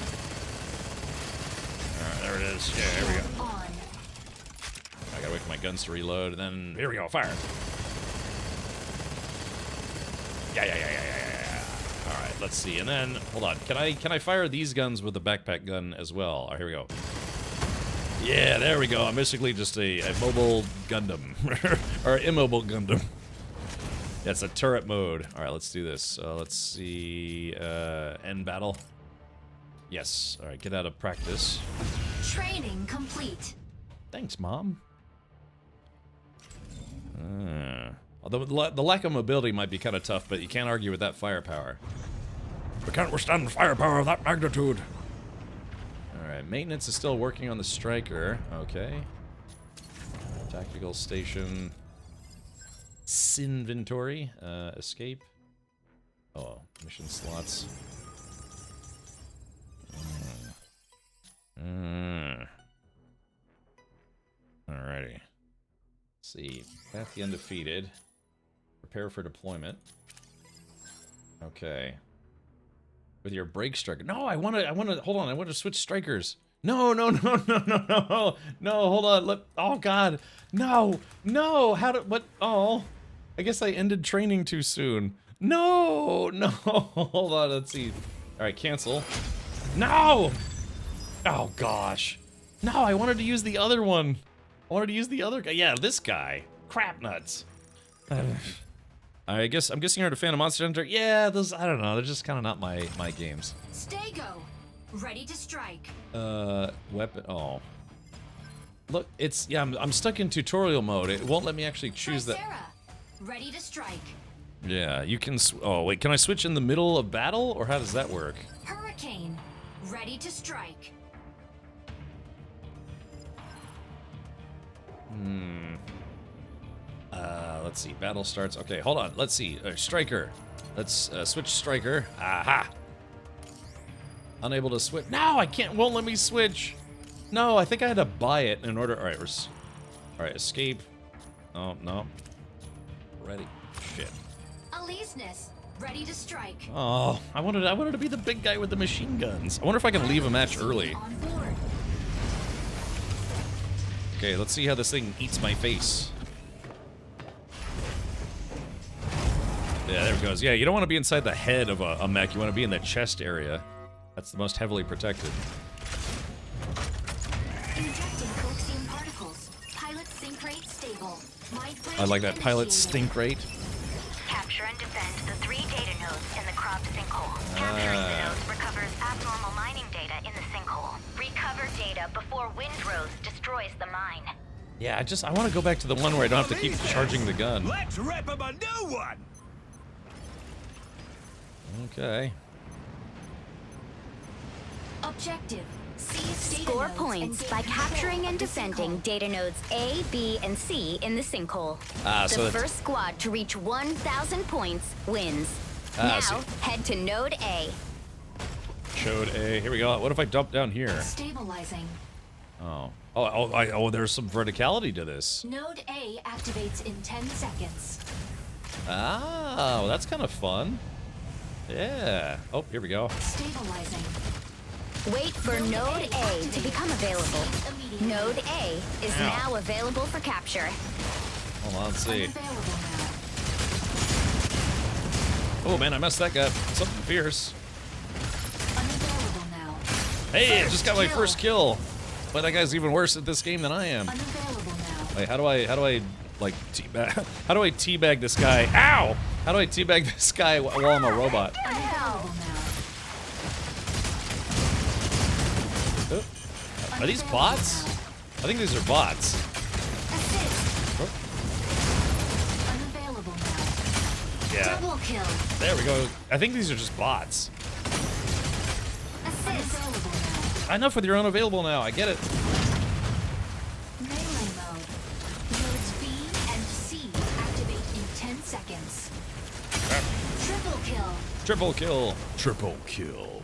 Alright, there it is. Yeah, here we go. I gotta wait for my guns to reload, and then here we go. Fire. Yeah. Alright, let's see. And then hold on. Can I fire these guns with the backpack gun as well? Alright, here we go. Yeah, there we go. I'm basically just a mobile Gundam. Or immobile Gundam. That's a turret mode. Alright, let's do this. Let's see. End battle. Yes. Alright, get out of practice. Training complete. Thanks, Mom. Although the lack of mobility might be kind of tough, but you can't argue with that firepower. We can't withstand the firepower of that magnitude. Alright, maintenance is still working on the striker. Okay. Tactical station. Inventory. Escape. Oh, mission slots. Alrighty. Let's see. Path the undefeated. Prepare for deployment. Okay. With your break striker. No, I wanna hold on, I want to switch strikers. No, hold on. Oh god. No. What? Oh. I guess I ended training too soon. No. Hold on, let's see. Alright, cancel. No! Oh gosh. No, I wanted to use the other one. I wanted to use the other guy. Yeah, this guy. Crap nuts. I'm guessing you're a fan of Monster Hunter. Yeah, those, I don't know, they're just kind of not my games. Stay go. Ready to strike. Weapon. Oh. Look, it's, yeah, I'm stuck in tutorial mode. It won't let me actually choose that. Ready to strike. Yeah, you can. Oh wait, can I switch in the middle of battle, or how does that work? Hurricane. ready to strike. Let's see. Battle starts. Okay, hold on. Let's see. Striker. Let's switch striker. Aha. Unable to switch. No, I can't. Won't let me switch. No, I think I had to buy it in order. All right, escape. Oh no. Ready. Shit. Aleseness, ready to strike. Oh, I wanted to be the big guy with the machine guns. I wonder if I can leave a match early. Okay, let's see how this thing eats my face. Yeah, there it goes. Yeah, you don't want to be inside the head of a mech. You want to be in the chest area. That's the most heavily protected. Injecting Coaxium particles. Pilot sync rate stable. I like that pilot stink rate. Capture and defend the 3 data nodes in the cropped sinkhole. Capturing the nodes recovers abnormal mining data in the sinkhole. Recover data before Windrose destroys the mine. Yeah, I want to go back to the one where I don't have to keep charging the gun. Let's rip him a new one! Okay. Objective. Score points by capturing and defending data nodes A, B, and C in the sinkhole. The first squad to reach 1,000 points wins. Now, head to Node A. Node A. Here we go. What if I dump down here? Stabilizing. Oh, there's some verticality to this. Node A activates in 10 seconds. Oh, that's kind of fun. Yeah. Oh, here we go. Stabilizing. Wait for Node A to become available. Node A is now available for capture. Hold on, let's see. Oh man, I messed that guy up. Something fierce. Hey, I just got my first kill. But that guy's even worse at this game than I am. Wait, how do I like teabag? How do I teabag this guy? Ow! How do I teabag this guy while I'm a robot? Are these bots? I think these are bots. Unavailable now. Yeah. Double kill. There we go. I think these are just bots. Unavailable now. Enough with your unavailable now. I get it. Melee mode. Nodes B and C activate in 10 seconds. Triple kill. Triple kill. Triple kill.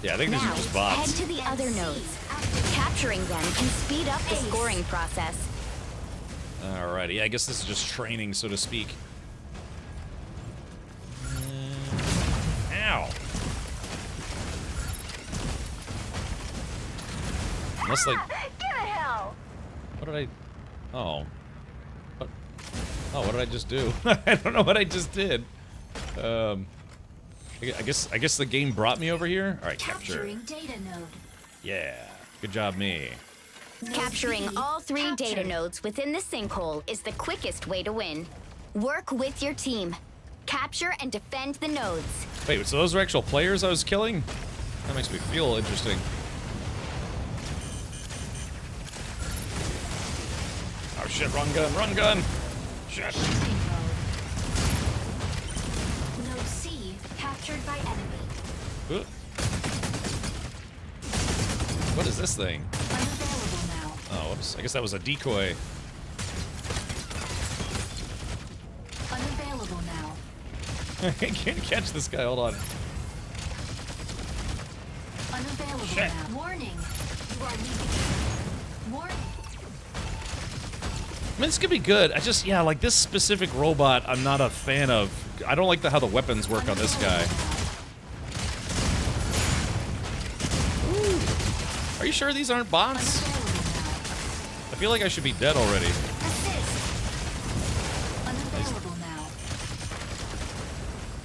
Yeah, I think these are just bots. Head to the other nodes. Capturing them can speed up the scoring process. Alrighty, I guess this is just training, so to speak. Ow! Unless like... Give it hell! What did I... Oh. What? Oh, what did I just do? I don't know what I just did. I guess the game brought me over here. All right, capture. Capturing data node. Yeah, good job, me. Capturing all 3 data nodes within the sinkhole is the quickest way to win. Work with your team. Capture and defend the nodes. Wait, so those are actual players I was killing? That makes me feel interesting. Oh shit! Run gun! Run gun! Shit! Node C captured by enemy. What is this thing? Unavailable now. Oh, whoops. I guess that was a decoy. Unavailable now. I can't catch this guy. Hold on. Unavailable Shit. now. Warning. You are leaving. Warning. I mean, this could be good. I just, yeah, like this specific robot, I'm not a fan of. I don't like how the weapons work on this guy. Ooh. Are you sure these aren't bots? I feel like I should be dead already. Unavailable now.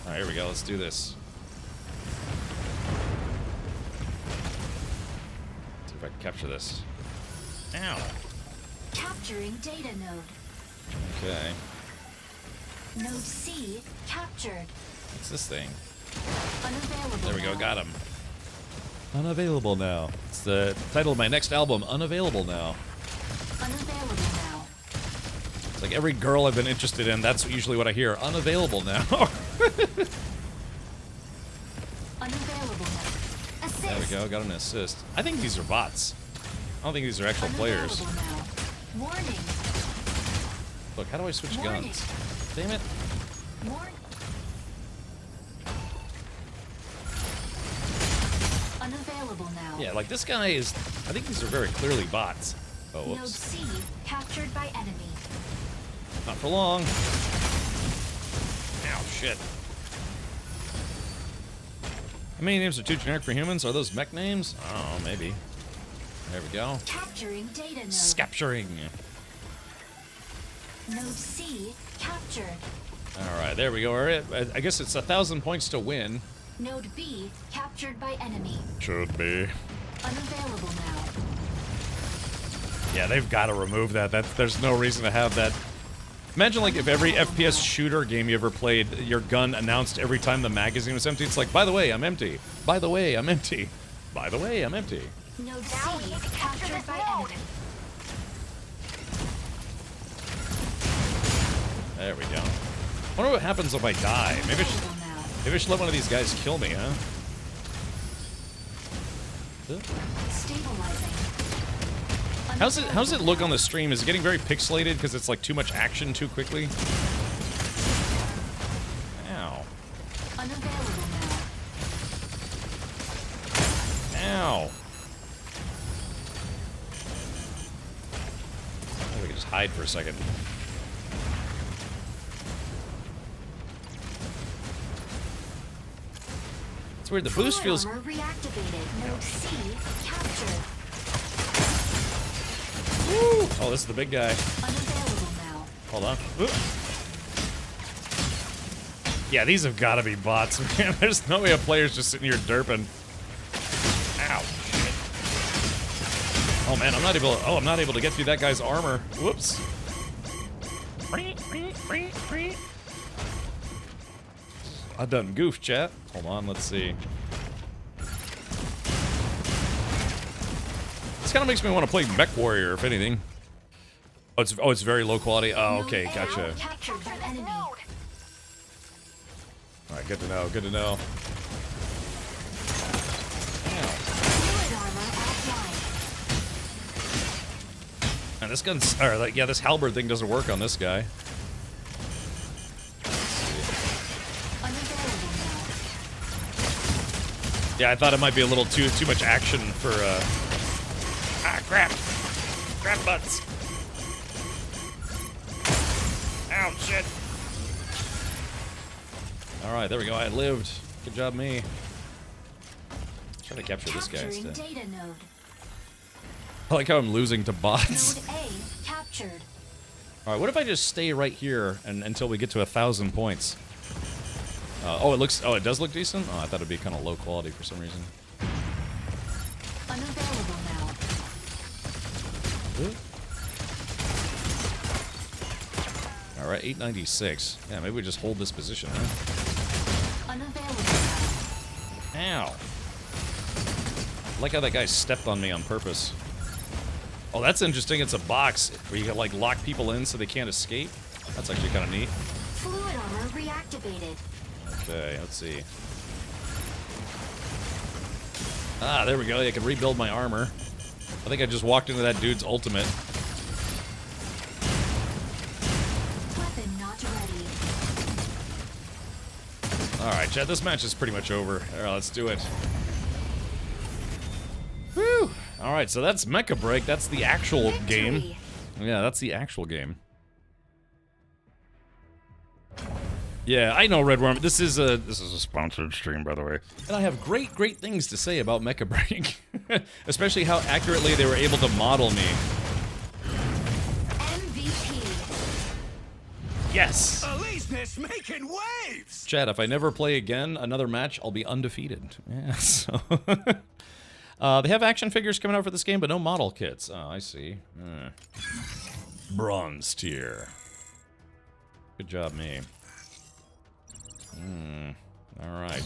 All right, here we go. Let's do this. See if I can capture this. Ow. Capturing data node. Okay. Node C captured. What's this thing? Unavailable. There we go. now. Got him. Unavailable now. It's the title of my next album, Unavailable Now. Unavailable now. It's like every girl I've been interested in, that's usually what I hear. Unavailable now. Unavailable now. There we go, got an assist. I think these are bots. I don't think these are actual players. Warning. Look, how do I switch guns? Damn it. Unavailable now. Yeah, like this guy is... I think these are very clearly bots. Oh, Node whoops. C captured by enemy. Not for long. Ow, shit. How many names are too generic for humans? Are those mech names? Oh, maybe. There we go. Capturing data node. Scapturing. Node C captured. Alright, there we go. All right, I guess it's 1,000 points to win. Node B captured by enemy. Should be. Unavailable now. Yeah, they've got to remove that. There's no reason to have that. Imagine, like, if every FPS shooter game you ever played, your gun announced every time the magazine was empty. It's like, by the way, I'm empty. By the way, I'm empty. By the way, I'm empty. Node C captured by enemy. There we go. I wonder what happens if I die. Maybe I should let one of these guys kill me, huh? Stabilizing. How's it look on the stream? Is it getting very pixelated because it's like too much action too quickly? Ow. Unavailable now. Ow. Maybe we can just hide for a second. It's weird, the boost feels... Armor reactivated. Node C captured. Woo! Oh, this is the big guy. Unavailable now. Hold on. Oop. Yeah, these have got to be bots, man. There's no way a player's just sitting here derping. Ow. Shit. Oh man, I'm not able to get through that guy's armor. Whoops. I done goofed, chat. Hold on, let's see. This kind of makes me want to play Mech Warrior, if anything. Oh, it's very low quality. Oh, okay, gotcha. All right, good to know. Good to know. And this gun's, or like, yeah, this halberd thing doesn't work on this guy. Yeah, I thought it might be a little too much action for, crap! Crap butts! Ow, shit! Alright, there we go, I lived. Good job, me. Try to capture this guy instead. Data node. I like how I'm losing to bots. Node A captured. Alright, what if I just stay right here until we get to 1,000 points? Oh, it does look decent? Oh, I thought it'd be kind of low quality for some reason. Unavailable now. Alright, 896. Yeah, maybe we just hold this position, huh? Unavailable now. Ow. I like how that guy stepped on me on purpose. Oh, that's interesting. It's a box where you can, like, lock people in so they can't escape. That's actually kind of neat. Fluid armor reactivated. Okay, let's see. Ah, there we go. I can rebuild my armor. I think I just walked into that dude's ultimate. Weapon not ready. Alright, chat, this match is pretty much over. Alright, let's do it. Whew! Alright, so that's Mecha Break. That's the actual game. Yeah, that's the actual game. Yeah, I know, Redworm. This is a sponsored stream, by the way. And I have great things to say about Mecha Break. Especially how accurately they were able to model me. MVP. Yes! Aleseness making waves! Chat, if I never play again another match, I'll be undefeated. Yeah, so... they have action figures coming out for this game, but no model kits. Oh, I see. Bronze tier. Good job, me. Alright.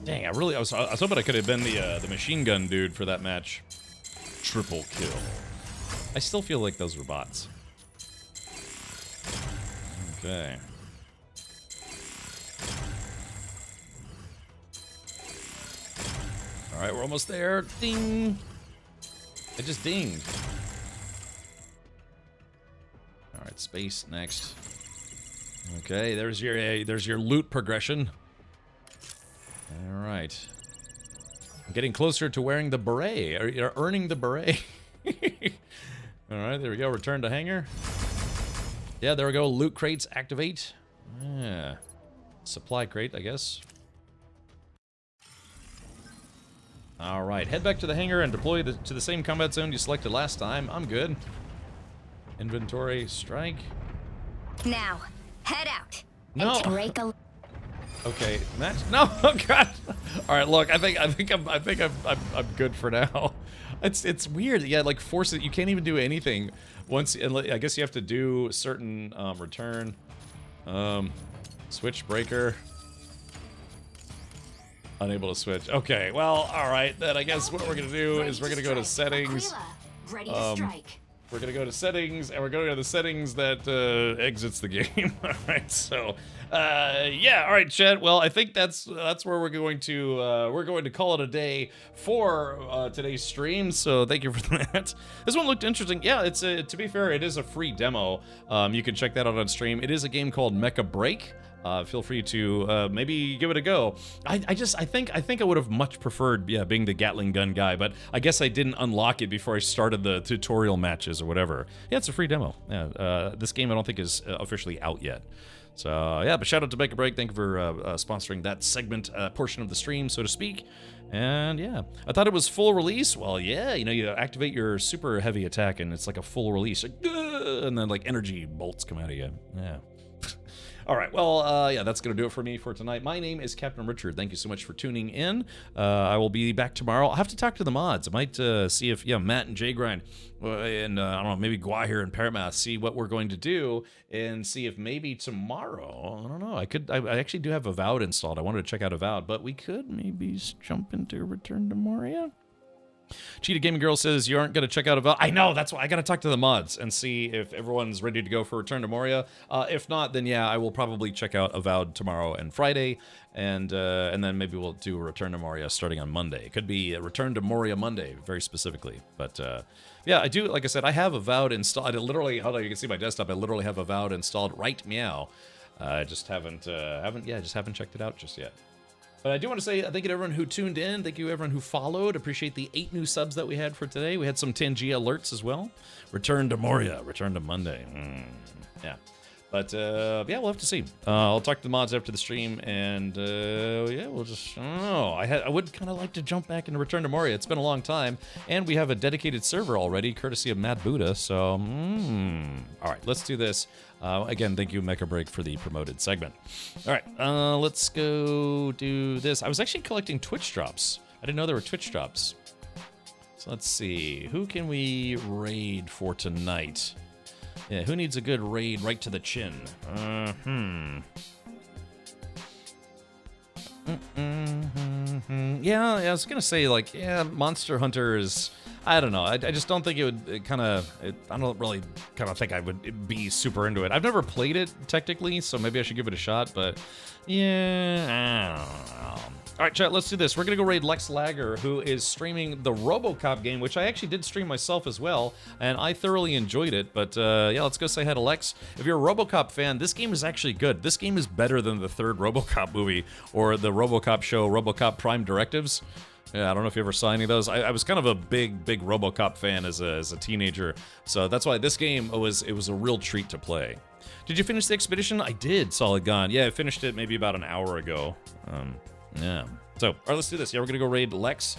Dang, I was hoping I could have been the machine gun dude for that match. Triple kill. I still feel like those were bots. Okay. right, we're almost there. Ding. It just dinged. All right, space next. Okay, there's your loot progression. All right. I'm getting closer to wearing the beret, or earning the beret. All right, there we go. Return to hangar. Yeah, there we go. Loot crates activate. Yeah. Supply crate, I guess. All right, head back to the hangar and deploy to the same combat zone you selected last time. I'm good. Inventory, strike. Now, head out. No. And break a... Okay, Matt. No, oh god. All right, look. I think I'm good for now. It's weird. Yeah, like force it. You can't even do anything once. I guess you have to do certain return, switch breaker. Unable to switch. Okay, well, all right. Then I guess what we're gonna do is we're gonna go to settings. Ready to strike. We're gonna go to settings, and we're going to go to the settings that exits the game. All right, so yeah, all right, Chet. Well, I think that's where we're going to call it a day for today's stream. So thank you for that. This one looked interesting. Yeah, it's to be fair, it is a free demo. You can check that out on stream. It is a game called Mecha Break. Feel free to maybe give it a go. I think I would have much preferred, yeah, being the Gatling gun guy, but I guess I didn't unlock it before I started the tutorial matches or whatever. Yeah, it's a free demo. Yeah, this game I don't think is officially out yet. So yeah, but shout out to Mecha Break. Thank you for sponsoring that segment portion of the stream, so to speak. And yeah, I thought it was full release. Well, yeah, you know, you activate your super heavy attack and it's like a full release, like, and then like energy bolts come out of you. Yeah. All right, well, yeah, that's going to do it for me for tonight. My name is Captain Richard. Thank you so much for tuning in. I will be back tomorrow. I'll have to talk to the mods. I might see if, yeah, Matt and Jgrind, and I don't know, maybe Gwahir and Paramount, see what we're going to do, and see if maybe tomorrow, I don't know, I actually do have Avowed installed. I wanted to check out Avowed, but we could maybe jump into Return to Moria. Cheetah Gaming Girl says you aren't going to check out Avowed. I know, that's why I got to talk to the mods and see if everyone's ready to go for Return to Moria. If not, then yeah, I will probably check out Avowed tomorrow and Friday, and then maybe we'll do a Return to Moria starting on Monday. It could be a Return to Moria Monday, very specifically. But yeah, I do, like I said, I have Avowed installed. I literally, hold on, you can see my desktop. I literally have Avowed installed right meow. I just haven't checked it out just yet. But I do want to say thank you to everyone who tuned in. Thank you to everyone who followed. Appreciate the 8 new subs that we had for today. We had some Tangia alerts as well. Return to Moria. Return to Monday. Yeah. But, yeah, we'll have to see. I'll talk to the mods after the stream, and, yeah, we'll just, I don't know. I would kind of like to jump back into Return to Moria. It's been a long time, and we have a dedicated server already, courtesy of Mad Buddha, so, all right, let's do this. Again, thank you, Mecha Break, for the promoted segment. All right, let's go do this. I was actually collecting Twitch drops. I didn't know there were Twitch drops. So let's see. Who can we raid for tonight? Yeah, who needs a good raid right to the chin? Yeah, I was gonna say, like, yeah, Monster Hunter is... I don't know. I just don't think it would I don't really kind of think I would be super into it. I've never played it, technically, so maybe I should give it a shot, but yeah, I don't know. All right, chat, let's do this. We're going to go raid Lex Lager, who is streaming the RoboCop game, which I actually did stream myself as well, and I thoroughly enjoyed it. But yeah, let's go say hi to Lex. If you're a RoboCop fan, this game is actually good. This game is better than the third RoboCop movie or the RoboCop show, RoboCop Prime Directives. Yeah, I don't know if you ever saw any of those. I was kind of a big RoboCop fan as a teenager, so that's why this game it was a real treat to play. Did you finish the expedition? I did, Solid Gone. Yeah, I finished it maybe about an hour ago. Yeah. So, all right, let's do this. Yeah, we're gonna go raid Lex.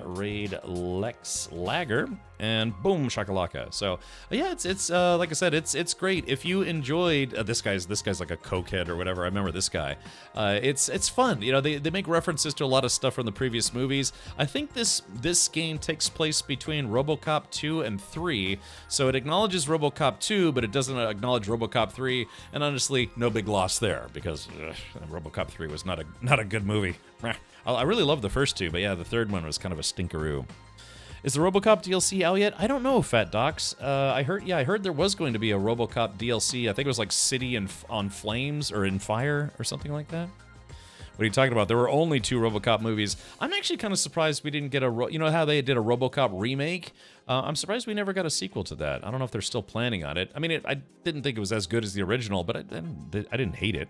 Raid Lex Lager, and boom, shakalaka. So yeah, it's like I said, it's great. If you enjoyed this guy's like a cokehead or whatever. I remember this guy. It's fun. You know, they make references to a lot of stuff from the previous movies. I think this game takes place between RoboCop 2 and 3, so it acknowledges RoboCop 2, but it doesn't acknowledge RoboCop 3. And honestly, no big loss there because RoboCop 3 was not a good movie. I really love the first two, but yeah, the third one was kind of a stinkeroo. Is the RoboCop DLC out yet? I don't know, Fat Docs. I heard there was going to be a RoboCop DLC. I think it was like City on Flames or in Fire or something like that. What are you talking about? There were only 2 RoboCop movies. I'm actually kind of surprised we didn't get you know how they did a RoboCop remake? I'm surprised we never got a sequel to that. I don't know if they're still planning on it. I mean, I didn't think it was as good as the original, but I didn't hate it.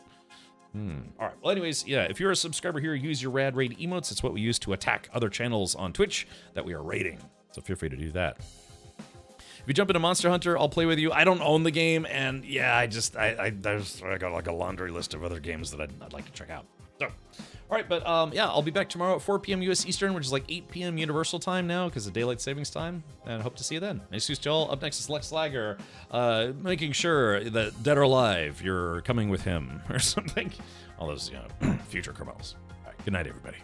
All right. Well, anyways, yeah, if you're a subscriber here, use your rad raid emotes. It's what we use to attack other channels on Twitch that we are raiding. So feel free to do that. If you jump into Monster Hunter, I'll play with you. I don't own the game, and yeah, I got like a laundry list of other games that I'd like to check out. So, all right, but yeah, I'll be back tomorrow at 4 p.m. U.S. Eastern, which is like 8 p.m. Universal Time now because of Daylight Savings Time, and I hope to see you then. Nice to see you all. Up next is Lex Lager, making sure that dead or alive, you're coming with him or something. All those future criminals. All right, good night, everybody.